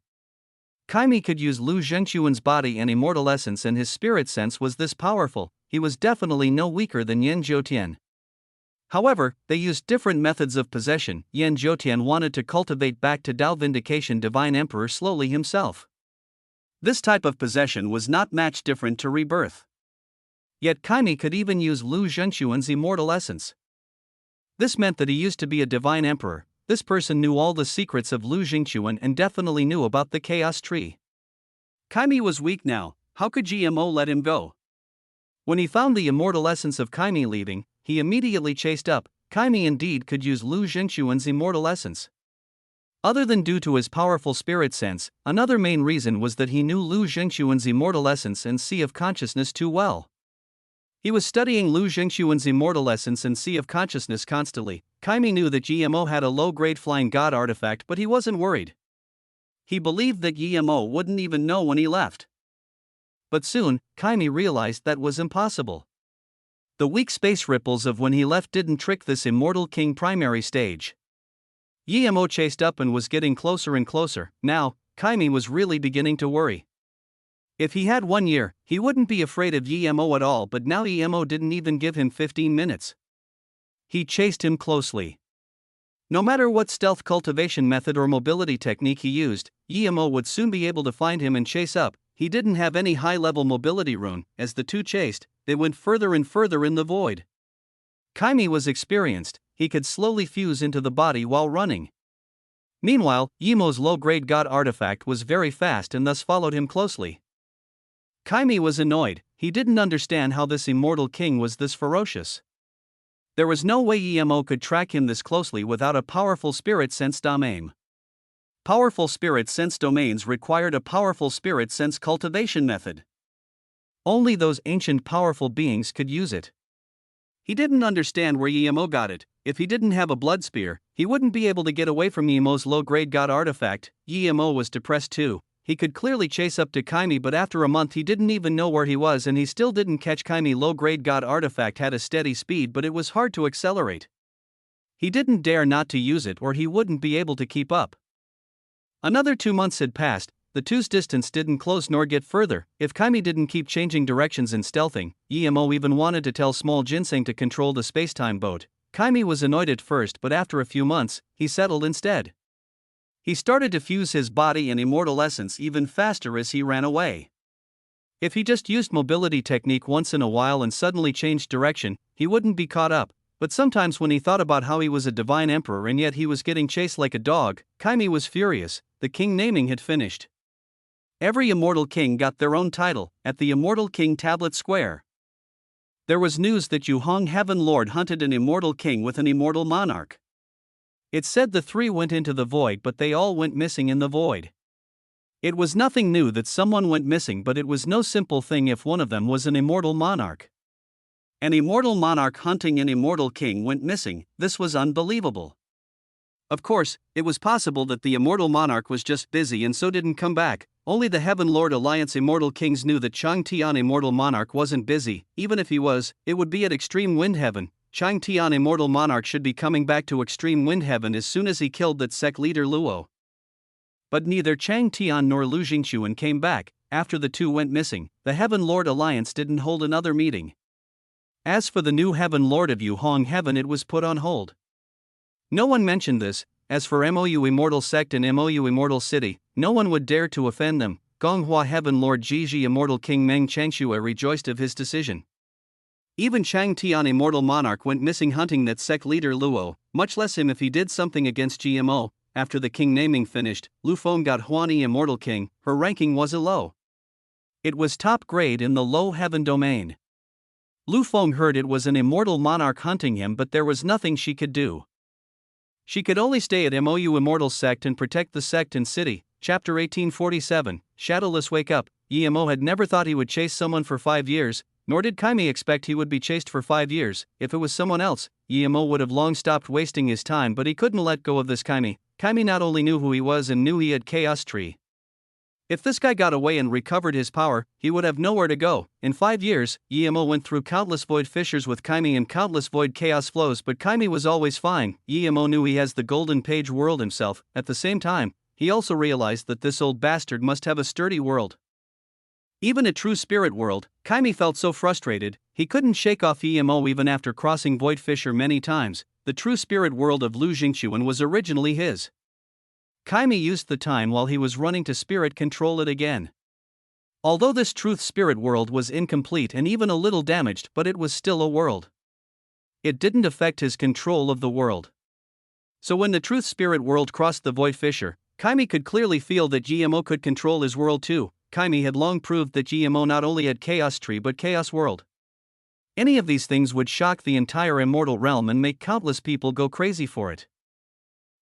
Kaime could use Lu Zhengquan's body and immortal essence, and his spirit sense was this powerful. He was definitely no weaker than Yan Zhoutian. However, they used different methods of possession. Yan Zhoutian wanted to cultivate back to Dao Vindication Divine Emperor slowly himself. This type of possession was not much different to rebirth. Yet Kaime could even use Lu Zhengquan's immortal essence. This meant that he used to be a divine emperor. This person knew all the secrets of Lu Zhengquan and definitely knew about the chaos tree. Kaime was weak now. How could GMO let him go? When he found the immortal essence of Kaime leaving, he immediately chased up. Kaime indeed could use Lu Zhengquan's immortal essence. Other than due to his powerful spirit sense, another main reason was that he knew Lu Zhengquan's immortal essence and Sea of Consciousness too well. He was studying Lu Zhengquan's immortal essence and Sea of Consciousness constantly. Kaime knew that GMO had a low-grade flying god artifact, but he wasn't worried. He believed that GMO wouldn't even know when he left. But soon, Kaime realized that was impossible. The weak space ripples of when he left didn't trick this immortal king primary stage. GMO chased up and was getting closer and closer. Now, Kaime was really beginning to worry. If he had 1 year, he wouldn't be afraid of GMO at all, but now GMO didn't even give him 15 minutes. He chased him closely. No matter what stealth cultivation method or mobility technique he used, GMO would soon be able to find him and chase up. He didn't have any high-level mobility rune. As the two chased, they went further and further in the void. Kaime was experienced. He could slowly fuse into the body while running. Meanwhile, Yemo's low-grade god artifact was very fast and thus followed him closely. Kaime was annoyed. He didn't understand how this immortal king was this ferocious. There was no way Yemo could track him this closely without a powerful spirit sense domain. Powerful spirit sense domains required a powerful spirit sense cultivation method. Only those ancient powerful beings could use it. He didn't understand where Yemo got it. If he didn't have a blood spear, he wouldn't be able to get away from Yemo's low-grade god artifact. Yemo was depressed too. He could clearly chase up to Kaime, but after a month he didn't even know where he was, and he still didn't catch Kaime. Low-grade god artifact had a steady speed, but it was hard to accelerate. He didn't dare not to use it or he wouldn't be able to keep up. Another 2 months had passed. The two's distance didn't close nor get further. If Kaime didn't keep changing directions and stealthing, Yemo even wanted to tell small ginseng to control the space-time boat. Kaime was annoyed at first, but after a few months, he settled instead. He started to fuse his body and immortal essence even faster as he ran away. If he just used mobility technique once in a while and suddenly changed direction, he wouldn't be caught up. But sometimes when he thought about how he was a divine emperor and yet he was getting chased like a dog, Kaime was furious. The king naming had finished. Every immortal king got their own title at the Immortal King Tablet Square. There was news that Yu Hong Heaven Lord hunted an immortal king with an immortal monarch. It said the three went into the void, but they all went missing in the void. It was nothing new that someone went missing, but it was no simple thing if one of them was an immortal monarch. An immortal monarch hunting an immortal king went missing. This was unbelievable. Of course, it was possible that the immortal monarch was just busy and so didn't come back. Only the Heaven Lord Alliance immortal kings knew that Chang Tian immortal monarch wasn't busy. Even if he was, it would be at Extreme Wind Heaven. Chang Tian immortal monarch should be coming back to Extreme Wind Heaven as soon as he killed that sect leader Luo. But neither Chang Tian nor Lu Jingquan came back. After the two went missing, the Heaven Lord Alliance didn't hold another meeting. As for the new Heaven Lord of Yu Hong Heaven, it was put on hold. No one mentioned this. As for MOU Immortal Sect and MOU Immortal City, no one would dare to offend them. Gonghua Heaven Lord Jiji Immortal King Meng Changshue rejoiced of his decision. Even Chang Tian immortal monarch went missing hunting that sect leader Luo, much less him if he did something against GMO. After the king naming finished, Lu Feng got Huani immortal king. Her ranking was a low. It was top grade in the low heaven domain. Lu Feng heard it was an immortal monarch hunting him, but there was nothing she could do. She could only stay at MOU Immortal Sect and protect the sect and city. Chapter 1847, Shadowless Wake Up. Emo had never thought he would chase someone for 5 years, nor did Kaimi expect he would be chased for 5 years. If it was someone else, Emo would have long stopped wasting his time, but he couldn't let go of this Kaimi. Kaimi not only knew who he was and knew he had Chaos Tree. If this guy got away and recovered his power, he would have nowhere to go. In 5 years, Emo went through countless void fissures with Kaimi and countless void chaos flows, but Kaimi was always fine. Emo knew he has the golden page world himself. At the same time, he also realized that this old bastard must have a sturdy world. Even a true spirit world, Kaimi felt so frustrated, he couldn't shake off Emo even after crossing void fissure many times. The true spirit world of Lu Jingquan was originally his. Kaimi used the time while he was running to spirit control it again. Although this truth spirit world was incomplete and even a little damaged, but it was still a world. It didn't affect his control of the world. So when the truth spirit world crossed the void fissure, Kaimi could clearly feel that Emo could control his world too. Kaimi had long proved that Emo not only had Chaos Tree but Chaos World. Any of these things would shock the entire immortal realm and make countless people go crazy for it.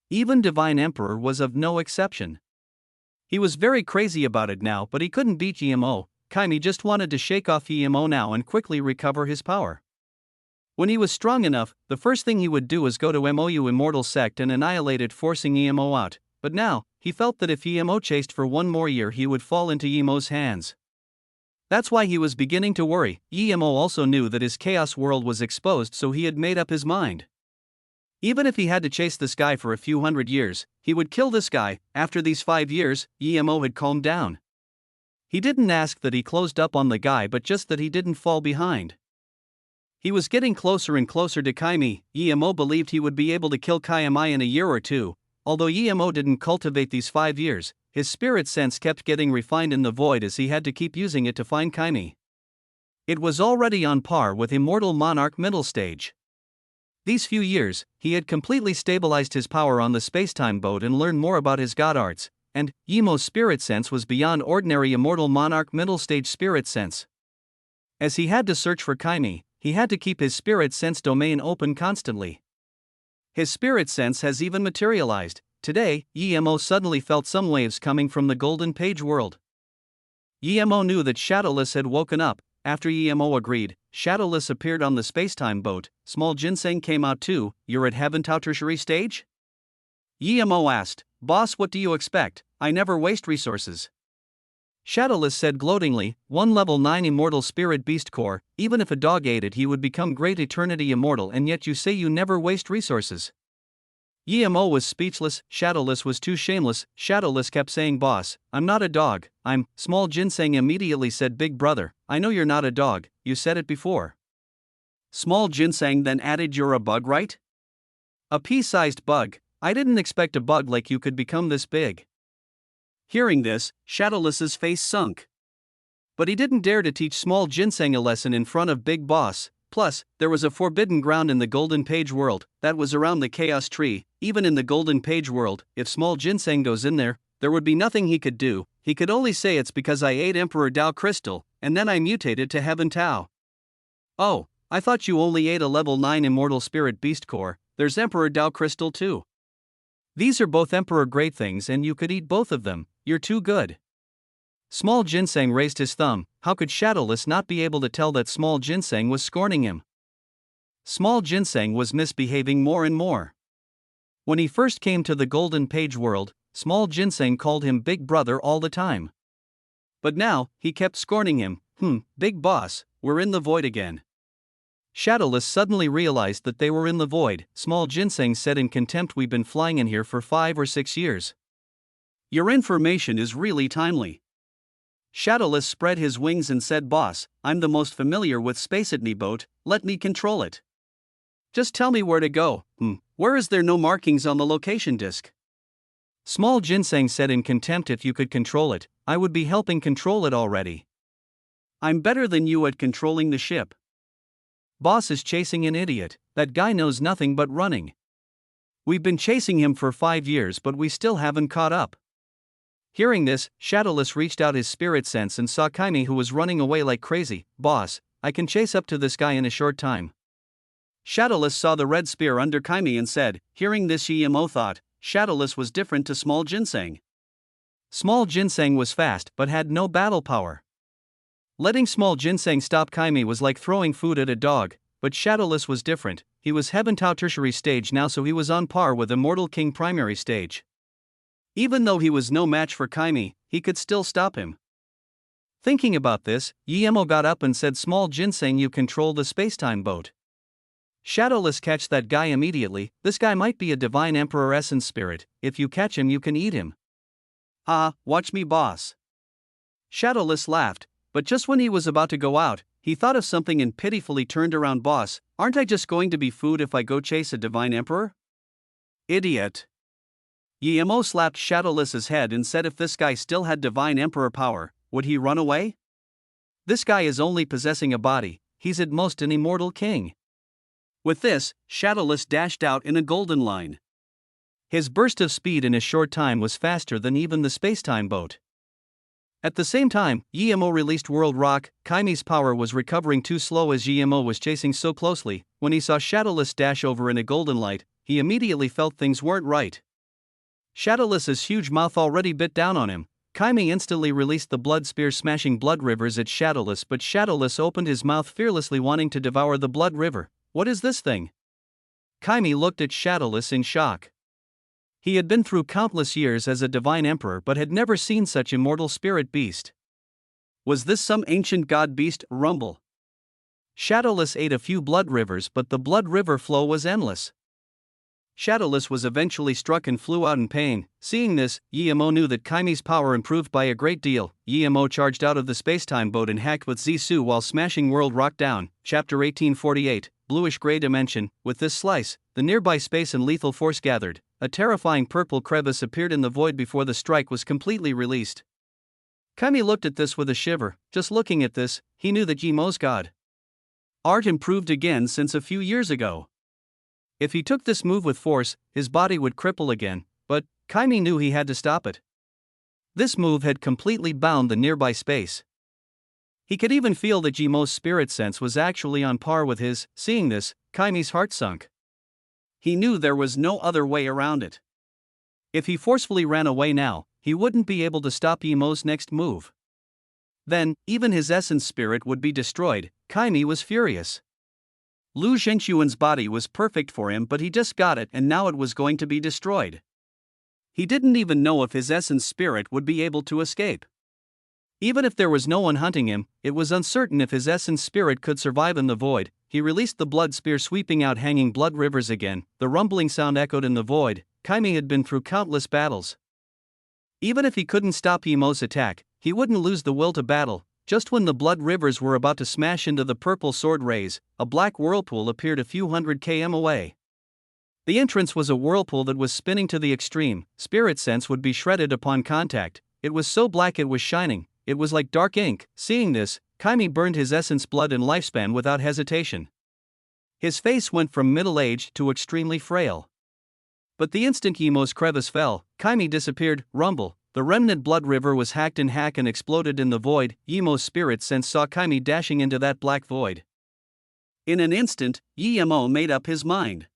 Even Divine Emperor was of no exception. He was very crazy about it now, but he couldn't beat Emo. Kaimi just wanted to shake off Emo now and quickly recover his power. When he was strong enough, the first thing he would do was go to MOU Immortal Sect and annihilate it, forcing Emo out. But now, he felt that if Emo chased for one more year he would fall into Emo's hands. That's why he was beginning to worry. Emo also knew that his Chaos World was exposed, so he had made up his mind. Even if he had to chase this guy for a few hundred years, he would kill this guy. After these 5 years, Emo had calmed down. He didn't ask that he closed up on the guy, but just that he didn't fall behind. He was getting closer and closer to Kaimi. Emo believed he would be able to kill Kaimi in a year or two. Although Emo didn't cultivate these 5 years, his spirit sense kept getting refined in the void as he had to keep using it to find Kaimi. It was already on par with Immortal Monarch middle stage. These few years, he had completely stabilized his power on the spacetime boat and learned more about his god arts, and Emo's spirit sense was beyond ordinary Immortal Monarch middle stage spirit sense. As he had to search for Kaimi, he had to keep his spirit sense domain open constantly. His spirit sense has even materialized. Today, Emo suddenly felt some waves coming from the golden page world. Emo knew that Shadowless had woken up. After Emo agreed, Shadowless appeared on the spacetime boat. Small Ginseng came out too. You're at Heaven Tao tertiary stage? Emo asked. Boss, what do you expect? I never waste resources. Shadowless said gloatingly, 1 level 9 immortal spirit beast core. Even if a dog ate it he would become great eternity immortal, and yet you say you never waste resources. Emo was speechless. Shadowless was too shameless. Shadowless kept saying, boss, I'm not a dog, I'm. Small Ginseng immediately said, big brother, I know you're not a dog, you said it before. Small Ginseng then added, you're a bug, right? A pea-sized bug. I didn't expect a bug like you could become this big. Hearing this, Shadowless's face sunk. But he didn't dare to teach Small Ginseng a lesson in front of Big Boss. Plus, there was a forbidden ground in the Golden Page world, that was around the Chaos Tree. Even in the Golden Page world, if Small Ginseng goes in there would be nothing he could do. He could only say it's because I ate Emperor Dao Crystal, and then I mutated to Heaven Tao. Oh, I thought you only ate a level 9 Immortal Spirit Beast Core, there's Emperor Dao Crystal too. These are both Emperor great things and you could eat both of them, you're too good. Small Ginseng raised his thumb. How could Shadowless not be able to tell that Small Ginseng was scorning him? Small Ginseng was misbehaving more and more. When he first came to the Golden Page world, Small Ginseng called him Big Brother all the time. But now, he kept scorning him. Big boss, we're in the void again. Shadowless suddenly realized that they were in the void. Small Ginseng said in contempt, we've been flying in here for 5 or 6 years. Your information is really timely. Shadowless spread his wings and said, boss, I'm the most familiar with Spacetny boat, let me control it. Just tell me where to go. Where is there no markings on the location disk? Small Ginseng said in contempt, if you could control it, I would be helping control it already. I'm better than you at controlling the ship. Boss is chasing an idiot, that guy knows nothing but running. We've been chasing him for 5 years but we still haven't caught up. Hearing this, Shadowless reached out his spirit sense and saw Kaimi, who was running away like crazy. Boss, I can chase up to this guy in a short time. Shadowless saw the red spear under Kaimi and said. Hearing this, Emo thought, Shadowless was different to Small Ginseng. Small Ginseng was fast but had no battle power. Letting Small Ginseng stop Kaimi was like throwing food at a dog, but Shadowless was different. He was Heaven Tao tertiary stage now, so he was on par with Immortal King primary stage. Even though he was no match for Kaimi, he could still stop him. Thinking about this, Yemo got up and said, "Small Ginseng, you control the spacetime boat." Shadowless, catch that guy immediately. This guy might be a divine emperor essence spirit. If you catch him, you can eat him. Ah, watch me, boss. Shadowless laughed, but just when he was about to go out, he thought of something and pitifully turned around. "Boss, aren't I just going to be food if I go chase a divine emperor?" Idiot. Yemo slapped Shadowless's head and said if this guy still had divine emperor power, would he run away? This guy is only possessing a body, he's at most an immortal king. With this, Shadowless dashed out in a golden line. His burst of speed in a short time was faster than even the spacetime boat. At the same time, Yemo released World Rock. Kaimi's power was recovering too slow as Yemo was chasing so closely. When he saw Shadowless dash over in a golden light, he immediately felt things weren't right. Shadowless's huge mouth already bit down on him. Kaimi instantly released the blood spear, smashing blood rivers at Shadowless, but Shadowless opened his mouth fearlessly, wanting to devour the blood river. What is this thing? Kaimi looked at Shadowless in shock. He had been through countless years as a divine emperor but had never seen such immortal spirit beast. Was this some ancient god beast? Rumble. Shadowless ate a few blood rivers, but the blood river flow was endless. Shadowless was eventually struck and flew out in pain. Seeing this, Yemo knew that Kaimi's power improved by a great deal. Yemo charged out of the spacetime boat and hacked with Zisu while smashing World Rock down. Chapter 1848, Bluish-Gray Dimension. With this slice, the nearby space and lethal force gathered. A terrifying purple crevice appeared in the void before the strike was completely released. Kaimi looked at this with a shiver. Just looking at this, he knew that Yemo's god art improved again since a few years ago. If he took this move with force, his body would cripple again, but Kaimi knew he had to stop it. This move had completely bound the nearby space. He could even feel that Yemo's spirit sense was actually on par with his. Seeing this, Kaimi's heart sunk. He knew there was no other way around it. If he forcefully ran away now, he wouldn't be able to stop Yemo's next move. Then, even his essence spirit would be destroyed. Kaimi was furious. Lu Zhengxuan's body was perfect for him, but he just got it and now it was going to be destroyed. He didn't even know if his essence spirit would be able to escape. Even if there was no one hunting him, it was uncertain if his essence spirit could survive in the void. He released the blood spear, sweeping out hanging blood rivers again. The rumbling sound echoed in the void. Kaimi had been through countless battles. Even if he couldn't stop Yemo's attack, he wouldn't lose the will to battle. Just when the blood rivers were about to smash into the purple sword rays, a black whirlpool appeared a few hundred km away. The entrance was a whirlpool that was spinning to the extreme. Spirit sense would be shredded upon contact. It was so black it was shining. It was like dark ink. Seeing this, Kaimi burned his essence blood and lifespan without hesitation. His face went from middle-aged to extremely frail. But the instant Yemo's crevice fell, Kaimi disappeared. Rumble. The remnant blood river was hacked in half and exploded in the void. Yemo's spirit sense saw Kaimi dashing into that black void. In an instant, Yemo made up his mind.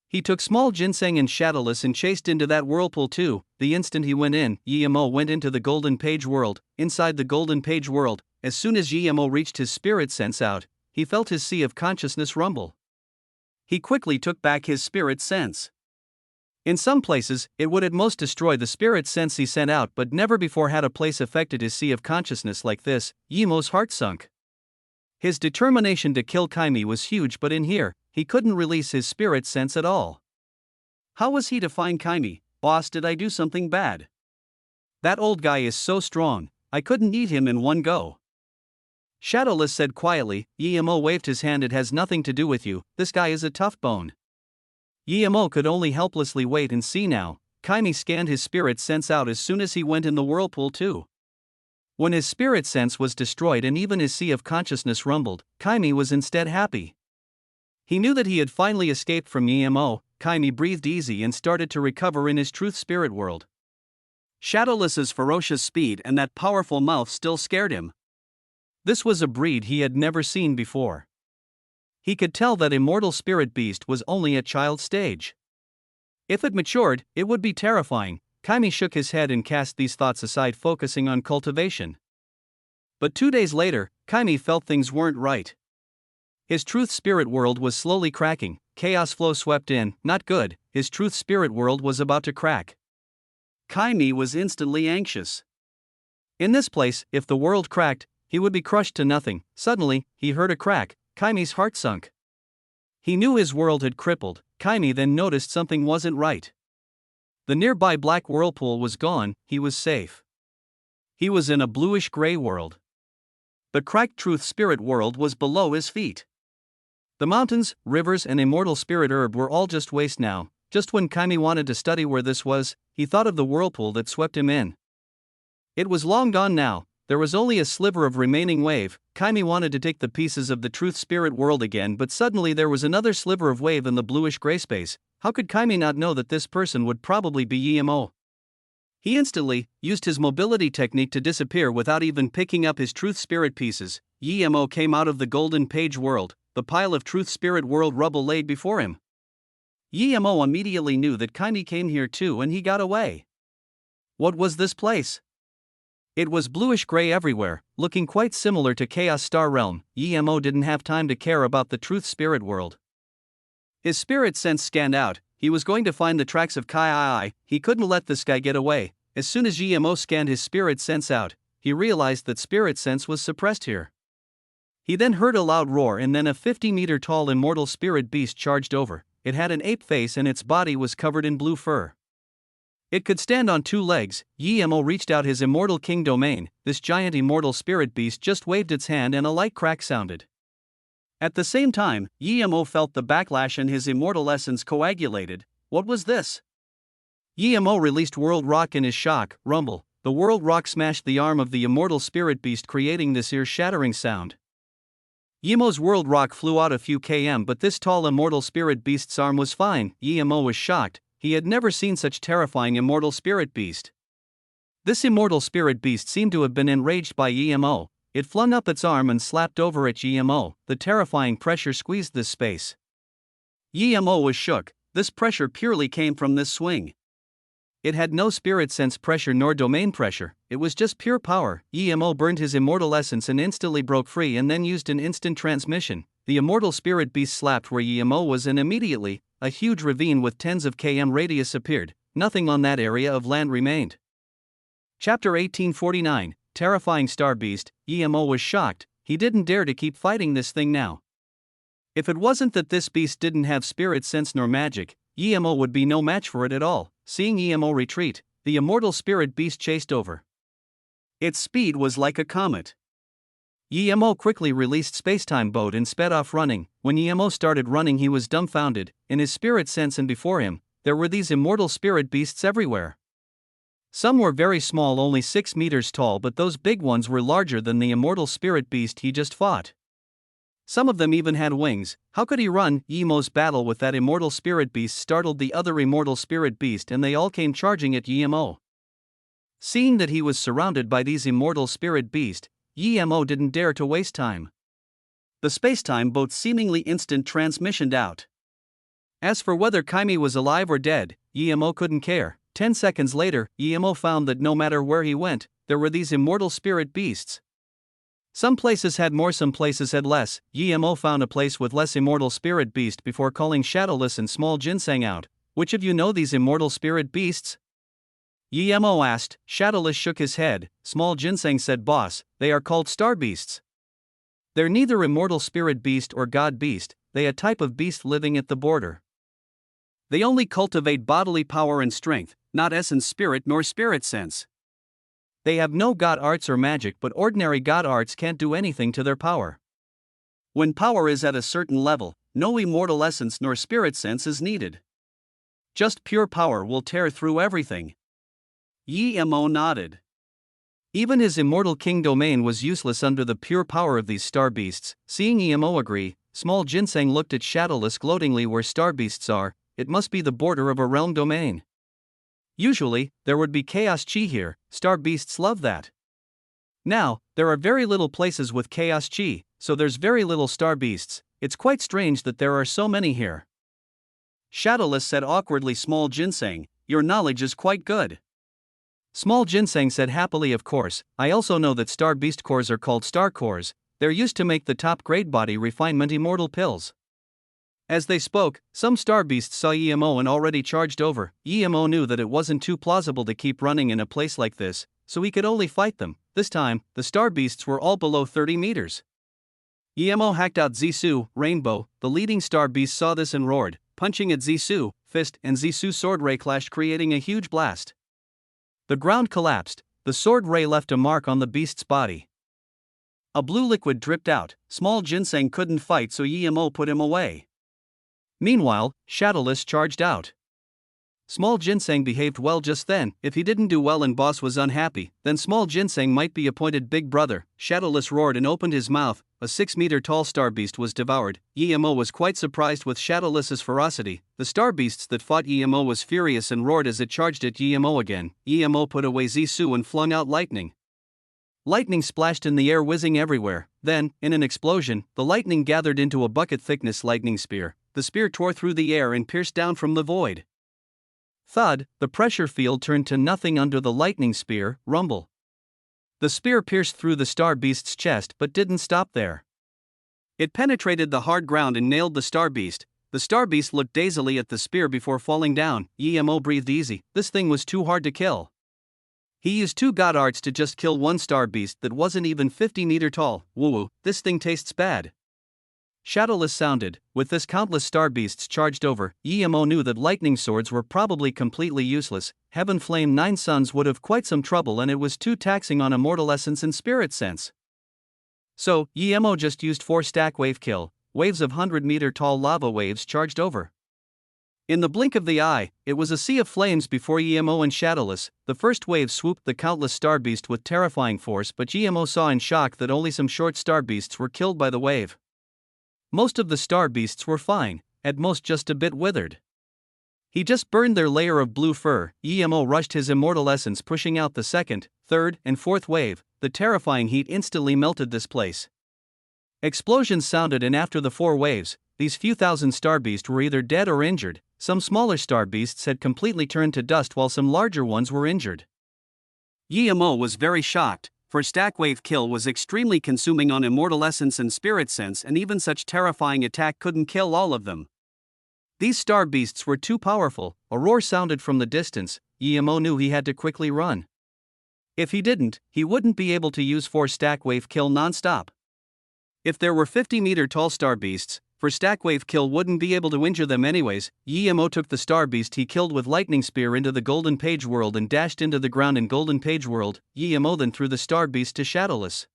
He took Small Ginseng and Shadowless and chased into that whirlpool too. The instant he went in, Yemo went into the Golden Page world. Inside the Golden Page world, as soon as Yemo reached his spirit sense out, he felt his sea of consciousness rumble. He quickly took back his spirit sense. In some places, it would at most destroy the spirit sense he sent out, but never before had a place affected his sea of consciousness like this. Yemo's heart sunk. His determination to kill Kaimi was huge, but in here, he couldn't release his spirit sense at all. How was he to find Kaimi? Boss, did I do something bad? That old guy is so strong, I couldn't eat him in one go. Shadowless said quietly. Yemo waved his hand. It has nothing to do with you, this guy is a tough bone. Yemo could only helplessly wait and see now. Kaimi scanned his spirit sense out as soon as he went in the whirlpool too. When his spirit sense was destroyed and even his sea of consciousness rumbled, Kaimi was instead happy. He knew that he had finally escaped from Yemo. Kaimi breathed easy and started to recover in his truth spirit world. Shadowless's ferocious speed and that powerful mouth still scared him. This was a breed he had never seen before. He could tell that immortal spirit beast was only at child stage. If it matured, it would be terrifying. Kaimi shook his head and cast these thoughts aside, focusing on cultivation. But 2 days later, Kaimi felt things weren't right. His truth spirit world was slowly cracking, chaos flow swept in, not good, his truth spirit world was about to crack. Kaimi was instantly anxious. In this place, if the world cracked, he would be crushed to nothing. Suddenly, he heard a crack. Kaimi's heart sunk. He knew his world had crippled. Kaimi then noticed something wasn't right. The nearby black whirlpool was gone, he was safe. He was in a bluish-gray world. The cracked truth spirit world was below his feet. The mountains, rivers, and immortal spirit herb were all just waste now. Just when Kaimi wanted to study where this was, he thought of the whirlpool that swept him in. It was long gone now. There was only a sliver of remaining wave. Kaimi wanted to take the pieces of the truth spirit world again, but suddenly there was another sliver of wave in the bluish-gray space. How could Kaimi not know that this person would probably be Yemo? He instantly used his mobility technique to disappear without even picking up his truth spirit pieces. Yemo came out of the golden page world, the pile of truth spirit world rubble laid before him. Yemo immediately knew that Kaimi came here too, and he got away. What was this place? It was bluish-gray everywhere, looking quite similar to Chaos Star Realm. Yemo didn't have time to care about the truth spirit world. His spirit sense scanned out. He was going to find the tracks of Kai. He couldn't let this guy get away. As soon as Yemo scanned his spirit sense out, he realized that spirit sense was suppressed here. He then heard a loud roar, and then a 50-meter-tall immortal spirit beast charged over. It had an ape face and its body was covered in blue fur. It could stand on 2 legs. Yemo reached out his immortal king domain. This giant immortal spirit beast just waved its hand and a light crack sounded. At the same time, Yemo felt the backlash and his immortal essence coagulated. What was this? Yemo released World Rock in his shock, rumble. The World Rock smashed the arm of the immortal spirit beast, creating this ear-shattering sound. Yemo's World Rock flew out a few km, but this tall immortal spirit beast's arm was fine. Yemo was shocked. He had never seen such terrifying immortal spirit beast. This immortal spirit beast seemed to have been enraged by Yemo. It flung up its arm and slapped over at Yemo. The terrifying pressure squeezed this space. Yemo was shook. This pressure purely came from this swing. It had no spirit sense pressure nor domain pressure, it was just pure power. Yemo burned his immortal essence and instantly broke free, and then used an instant transmission. The immortal spirit beast slapped where Yemo was, and immediately, a huge ravine with tens of km radius appeared. Nothing on that area of land remained. Chapter 1849, Terrifying Star Beast. Yemo was shocked. He didn't dare to keep fighting this thing now. If it wasn't that this beast didn't have spirit sense nor magic, Yemo would be no match for it at all. Seeing Yemo retreat, the immortal spirit beast chased over. Its speed was like a comet. Yemo quickly released Spacetime Boat and sped off running. When Yemo started running, he was dumbfounded. In his spirit sense and before him, there were these immortal spirit beasts everywhere. Some were very small, only 6 meters tall, but those big ones were larger than the immortal spirit beast he just fought. Some of them even had wings. How could he run? Yemo's battle with that immortal spirit beast startled the other immortal spirit beast, and they all came charging at Yemo. Seeing that he was surrounded by these immortal spirit beasts, Yemo didn't dare to waste time. The spacetime boat seemingly instant transmissioned out. As for whether Kaimi was alive or dead, Yemo couldn't care. 10 seconds later, Yemo found that no matter where he went, there were these immortal spirit beasts. Some places had more, some places had less. Yemo found a place with less immortal spirit beast before calling Shadowless and Small Ginseng out. Which of you know these immortal spirit beasts? Yemo asked. Shadowless shook his head. Small Ginseng said, Boss, they are called star beasts. They're neither immortal spirit beast or god beast, they a type of beast living at the border. They only cultivate bodily power and strength, not essence spirit nor spirit sense. They have no god arts or magic, but ordinary god arts can't do anything to their power. When power is at a certain level, no immortal essence nor spirit sense is needed. Just pure power will tear through everything. Yemo nodded. Even his immortal king domain was useless under the pure power of these star beasts. Seeing Yemo agree, Small Ginseng looked at Shadowless gloatingly. Where star beasts are, it must be the border of a realm domain. Usually, there would be chaos chi here. Star beasts love that. Now, there are very little places with chaos chi, so there's very little star beasts. It's quite strange that there are so many here. Shadowless said awkwardly. Small Ginseng, your knowledge is quite good. Small Ginseng said happily, of course, I also know that star beast cores are called star cores, they're used to make the top grade body refinement immortal pills. As they spoke, some star beasts saw EMO and already charged over. EMO knew that it wasn't too plausible to keep running in a place like this, so he could only fight them. This time, the star beasts were all below 30 meters. EMO hacked out Zissou, Rainbow. The leading star beast saw this and roared, punching at Zissou, fist and Zissou's sword ray clashed, creating a huge blast. The ground collapsed, the sword ray left a mark on the beast's body. A blue liquid dripped out. Small Ginseng couldn't fight, so EMO put him away. Meanwhile, Shadowless charged out. Small Ginseng behaved well just then. If he didn't do well and boss was unhappy, then Small Ginseng might be appointed big brother. Shadowless roared and opened his mouth. A 6-meter-tall star beast was devoured. EMO was quite surprised with Shadowless's ferocity. The star beasts that fought EMO was furious and roared as it charged at EMO again. EMO put away Zissou and flung out lightning. Lightning splashed in the air, whizzing everywhere. Then, in an explosion, the lightning gathered into a bucket-thickness lightning spear. The spear tore through the air and pierced down from the void. Thud, the pressure field turned to nothing under the lightning spear. Rumble. The spear pierced through the star beast's chest but didn't stop there. It penetrated the hard ground and nailed the star beast. The star beast looked dazedly at the spear before falling down. EMO breathed easy. This thing was too hard to kill. He used 2 god arts to just kill one star beast that wasn't even 50 meter tall. Woo-woo, this thing tastes bad. Shadowless sounded. With this countless star beasts charged over, EMO knew that lightning swords were probably completely useless. Heaven Flame 9 Suns would have quite some trouble, and it was too taxing on immortal essence and spirit sense. So, EMO just used 4-stack wave kill. Waves of 100-meter tall lava waves charged over. In the blink of the eye, it was a sea of flames before EMO and Shadowless. The first wave swooped the countless star beast with terrifying force, but EMO saw in shock that only some short star beasts were killed by the wave. Most of the star beasts were fine, at most just a bit withered. He just burned their layer of blue fur. EMO rushed his immortal essence, pushing out the second, third, and fourth wave. The terrifying heat instantly melted this place. Explosions sounded, and after the 4 waves, these few thousand star beasts were either dead or injured. Some smaller star beasts had completely turned to dust while some larger ones were injured. EMO was very shocked, for stack wave kill was extremely consuming on immortal essence and spirit sense, and even such terrifying attack couldn't kill all of them. These star beasts were too powerful. A roar sounded from the distance. EMO knew he had to quickly run. If he didn't, he wouldn't be able to use 4-stack wave kill non-stop. If there were 50-meter tall star beasts, for stack wave kill wouldn't be able to injure them anyways. EMO took the star beast he killed with lightning spear into the Golden Page World and dashed into the ground in Golden Page World. EMO then threw the star beast to Shadowless.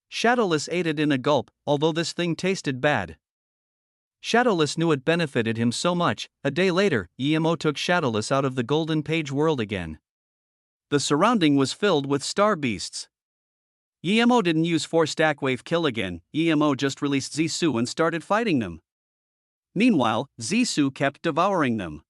Shadowless ate it in a gulp, although this thing tasted bad. Shadowless knew it benefited him so much. A day later, EMO took Shadowless out of the Golden Page World again. The surrounding was filled with star beasts. EMO didn't use 4-stack wave kill again. EMO just released Zissou and started fighting them. Meanwhile, Zissou kept devouring them.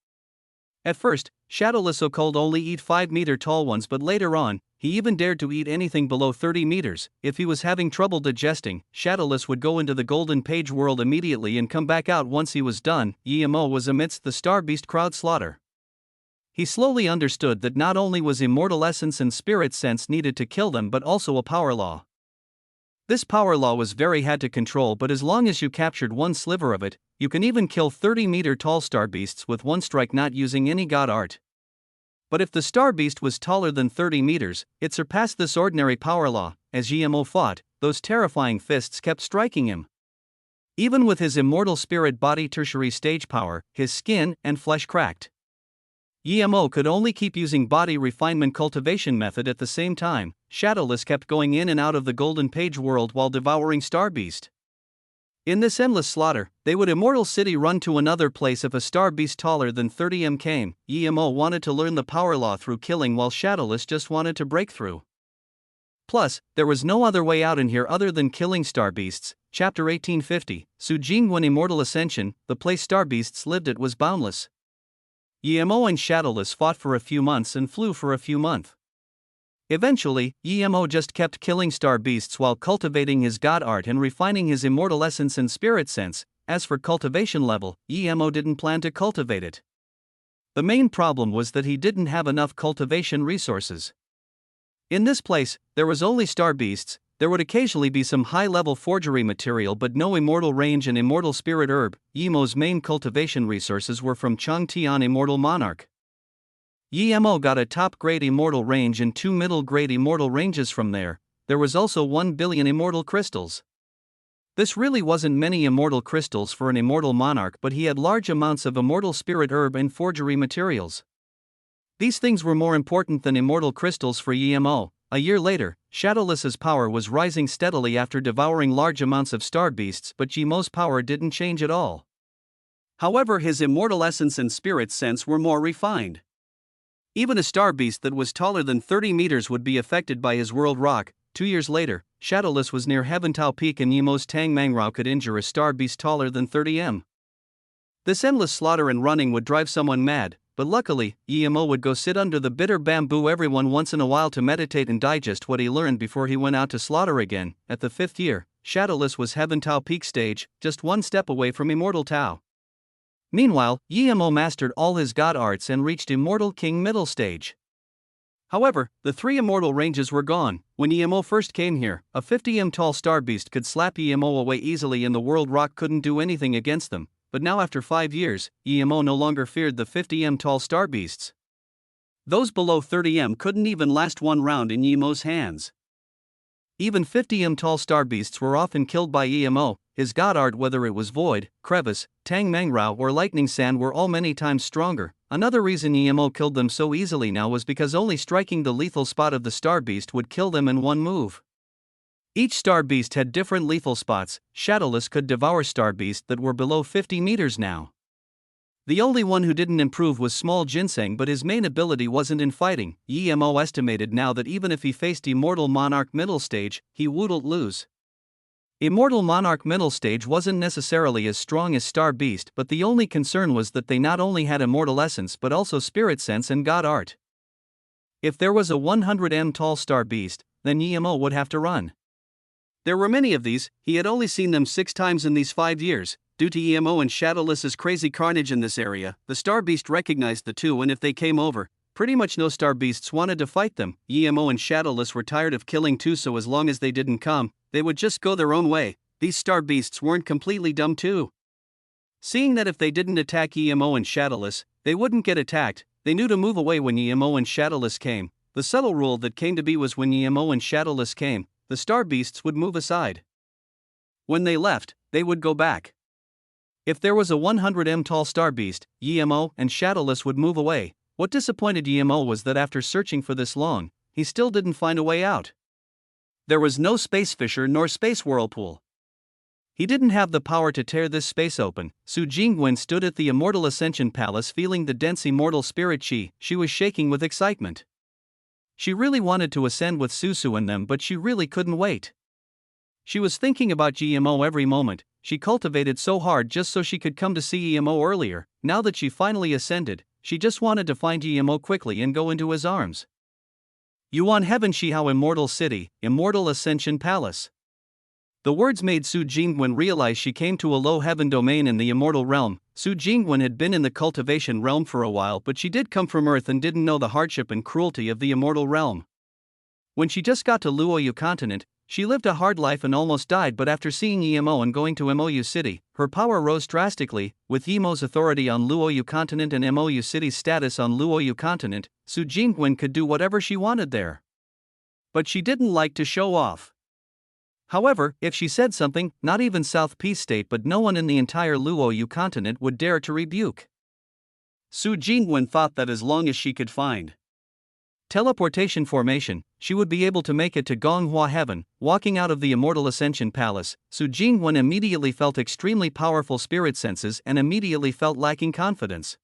At first, Shadowless could only eat 5-meter tall ones, but later on, he even dared to eat anything below 30 meters. If he was having trouble digesting, Shadowless would go into the Golden Page World immediately and come back out once he was done. EMO was amidst the star beast crowd slaughter. He slowly understood that not only was immortal essence and spirit sense needed to kill them, but also a power law. This power law was very hard to control, but as long as you captured one sliver of it, you can even kill 30-meter tall star beasts with one strike, not using any god art. But if the star beast was taller than 30 meters, it surpassed this ordinary power law. As EMO fought, those terrifying fists kept striking him. Even with his immortal spirit body tertiary stage power, his skin and flesh cracked. EMO could only keep using body refinement cultivation method at the same time. Shadowless kept going in and out of the Golden Page World while devouring Star Beast. In this endless slaughter, they would Immortal City run to another place if a Star Beast taller than 30 m came. EMO wanted to learn the power law through killing, while Shadowless just wanted to break through. Plus, there was no other way out in here other than killing Star Beasts. Chapter 1850, Sujingwen Immortal Ascension. The place Star Beasts lived at was boundless. EMO and Shadowless fought for a few months and flew for a few months. Eventually, EMO just kept killing Star Beasts while cultivating his god art and refining his immortal essence and spirit sense. As for cultivation level, EMO didn't plan to cultivate it. The main problem was that he didn't have enough cultivation resources. In this place, there was only star beasts. There would occasionally be some high-level forgery material but no immortal range and immortal spirit herb. Yemo's main cultivation resources were from Changtian Immortal Monarch. Yemo got a top-grade immortal range and 2 middle-grade immortal ranges from there. There was also 1 billion immortal crystals. This really wasn't many immortal crystals for an immortal monarch, but he had large amounts of immortal spirit herb and forgery materials. These things were more important than immortal crystals for Yemo. A year later, Shadowless's power was rising steadily after devouring large amounts of star beasts, but Yemo's power didn't change at all. However, his immortal essence and spirit sense were more refined. Even a star beast that was taller than 30 meters would be affected by his world rock. 2 years later, Shadowless was near Heaventau Peak and Yemo's Tang Mangrao could injure a star beast taller than 30 m. This endless slaughter and running would drive someone mad, but luckily, Yemo would go sit under the bitter bamboo every once in a while to meditate and digest what he learned before he went out to slaughter again. At the 5th year, Shadowless was Heaventau Peak stage, just one step away from Immortal Tau. Meanwhile, Yemo mastered all his god arts and reached Immortal King middle stage. However, the 3 immortal ranges were gone. When Yemo first came here, a 50 m tall star beast could slap Yemo away easily and the world rock couldn't do anything against them. But now after 5 years, Yemo no longer feared the 50 m tall star beasts. Those below 30 m couldn't even last one round in Yemo's hands. Even 50 m tall star beasts were often killed by Yemo. His god art, whether it was Void, Crevice, Tang Mangrao or Lightning Sand, were all many times stronger. Another reason Yemo killed them so easily now was because only striking the lethal spot of the star beast would kill them in one move. Each star beast had different lethal spots. Shadowless could devour star beasts that were below 50 meters now. The only one who didn't improve was Small Ginseng, but his main ability wasn't in fighting. Yemo estimated now that even if he faced Immortal Monarch middle stage, he wouldn't lose. Immortal Monarch middle stage wasn't necessarily as strong as Star Beast, but the only concern was that they not only had immortal essence but also spirit sense and god art. If there was a 100 m tall Star Beast, then Yemo would have to run. There were many of these. He had only seen them 6 times in these 5 years. Due to Yemo and Shadowless's crazy carnage in this area, the Star Beast recognized the two, and if they came over, pretty much no Star Beasts wanted to fight them. Yemo and Shadowless were tired of killing too, so as long as they didn't come, they would just go their own way. These Star Beasts weren't completely dumb too. Seeing that if they didn't attack Yemo and Shadowless, they wouldn't get attacked, they knew to move away when Yemo and Shadowless came. The subtle rule that came to be was when Yemo and Shadowless came, the Star Beasts would move aside. When they left, they would go back. If there was a 100 m tall Star Beast, Yemo and Shadowless would move away. What disappointed Yemo was that after searching for this long, he still didn't find a way out. There was no space fissure nor space whirlpool. He didn't have the power to tear this space open. Su Jingwen stood at the Immortal Ascension Palace feeling the dense immortal spirit chi. She was shaking with excitement. She really wanted to ascend with Susu and them, but she really couldn't wait. She was thinking about Yemo every moment. She cultivated so hard just so she could come to see Yemo earlier. Now that she finally ascended, she just wanted to find Yemo quickly and go into his arms. Yuan Heaven Shihao Immortal City, Immortal Ascension Palace. The words made Su Jingwen realize she came to a low heaven domain in the immortal realm. Su Jingwen had been in the cultivation realm for a while, but she did come from Earth and didn't know the hardship and cruelty of the immortal realm. When she just got to Luoyu continent, she lived a hard life and almost died, but after seeing Yemo and going to MOU City, her power rose drastically. With Yemo's authority on Luoyu continent and MOU City's status on Luoyu continent, Su Jingwen could do whatever she wanted there. But she didn't like to show off. However, if she said something, not even South Peace State but no one in the entire Luoyu continent would dare to rebuke. Su Jingwen thought that as long as she could find teleportation formation, she would be able to make it to Gonghua Heaven. Walking out of the Immortal Ascension Palace, Su Jingwen immediately felt extremely powerful spirit senses and immediately felt lacking confidence.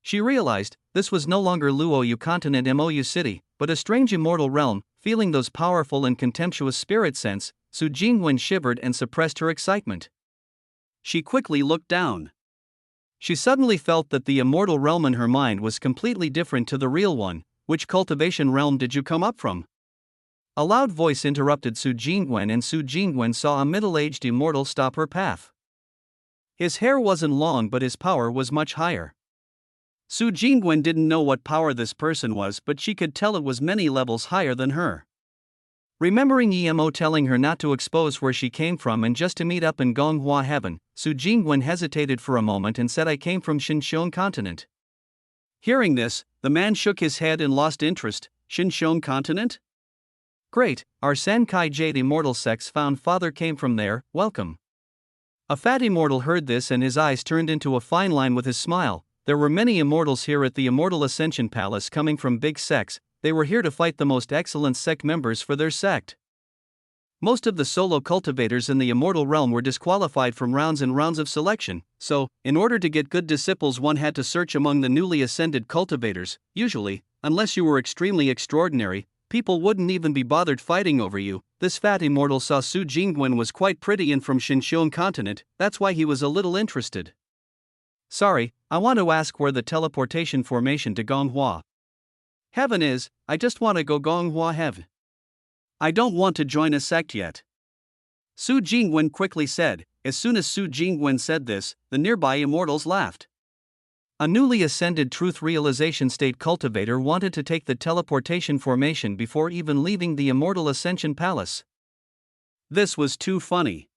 She realized this was no longer Luoyu continent MOU City, but a strange immortal realm. Feeling those powerful and contemptuous spirit sense, Su Jingwen shivered and suppressed her excitement. She quickly looked down. She suddenly felt that the immortal realm in her mind was completely different to the real one. Which cultivation realm did you come up from? A loud voice interrupted Su Jingwen, and Su Jingwen saw a middle-aged immortal stop her path. His hair wasn't long, but his power was much higher. Su Jingwen didn't know what power this person was, but she could tell it was many levels higher than her. Remembering Emo telling her not to expose where she came from and just to meet up in Gonghua Heaven, Su Jingwen hesitated for a moment and said, "I came from Shinshong continent." Hearing this, the man shook his head and lost interest. Shinshong continent? Great, our Sankai Jade immortal sex found father came from there, welcome. A fat immortal heard this and his eyes turned into a fine line with his smile. There were many immortals here at the Immortal Ascension Palace coming from big sects. They were here to fight the most excellent sect members for their sect. Most of the solo cultivators in the immortal realm were disqualified from rounds and rounds of selection, so, in order to get good disciples, one had to search among the newly ascended cultivators. Usually, unless you were extremely extraordinary, people wouldn't even be bothered fighting over you. This fat immortal saw Su Jingwen was quite pretty and from Shinshong continent, that's why he was a little interested. Sorry, I want to ask where the teleportation formation to Gonghua Heaven is. I just want to go Gonghua Heaven. I don't want to join a sect yet. Su Jingwen quickly said. As soon as Su Jingwen said this, the nearby immortals laughed. A newly ascended truth realization state cultivator wanted to take the teleportation formation before even leaving the Immortal Ascension Palace. This was too funny.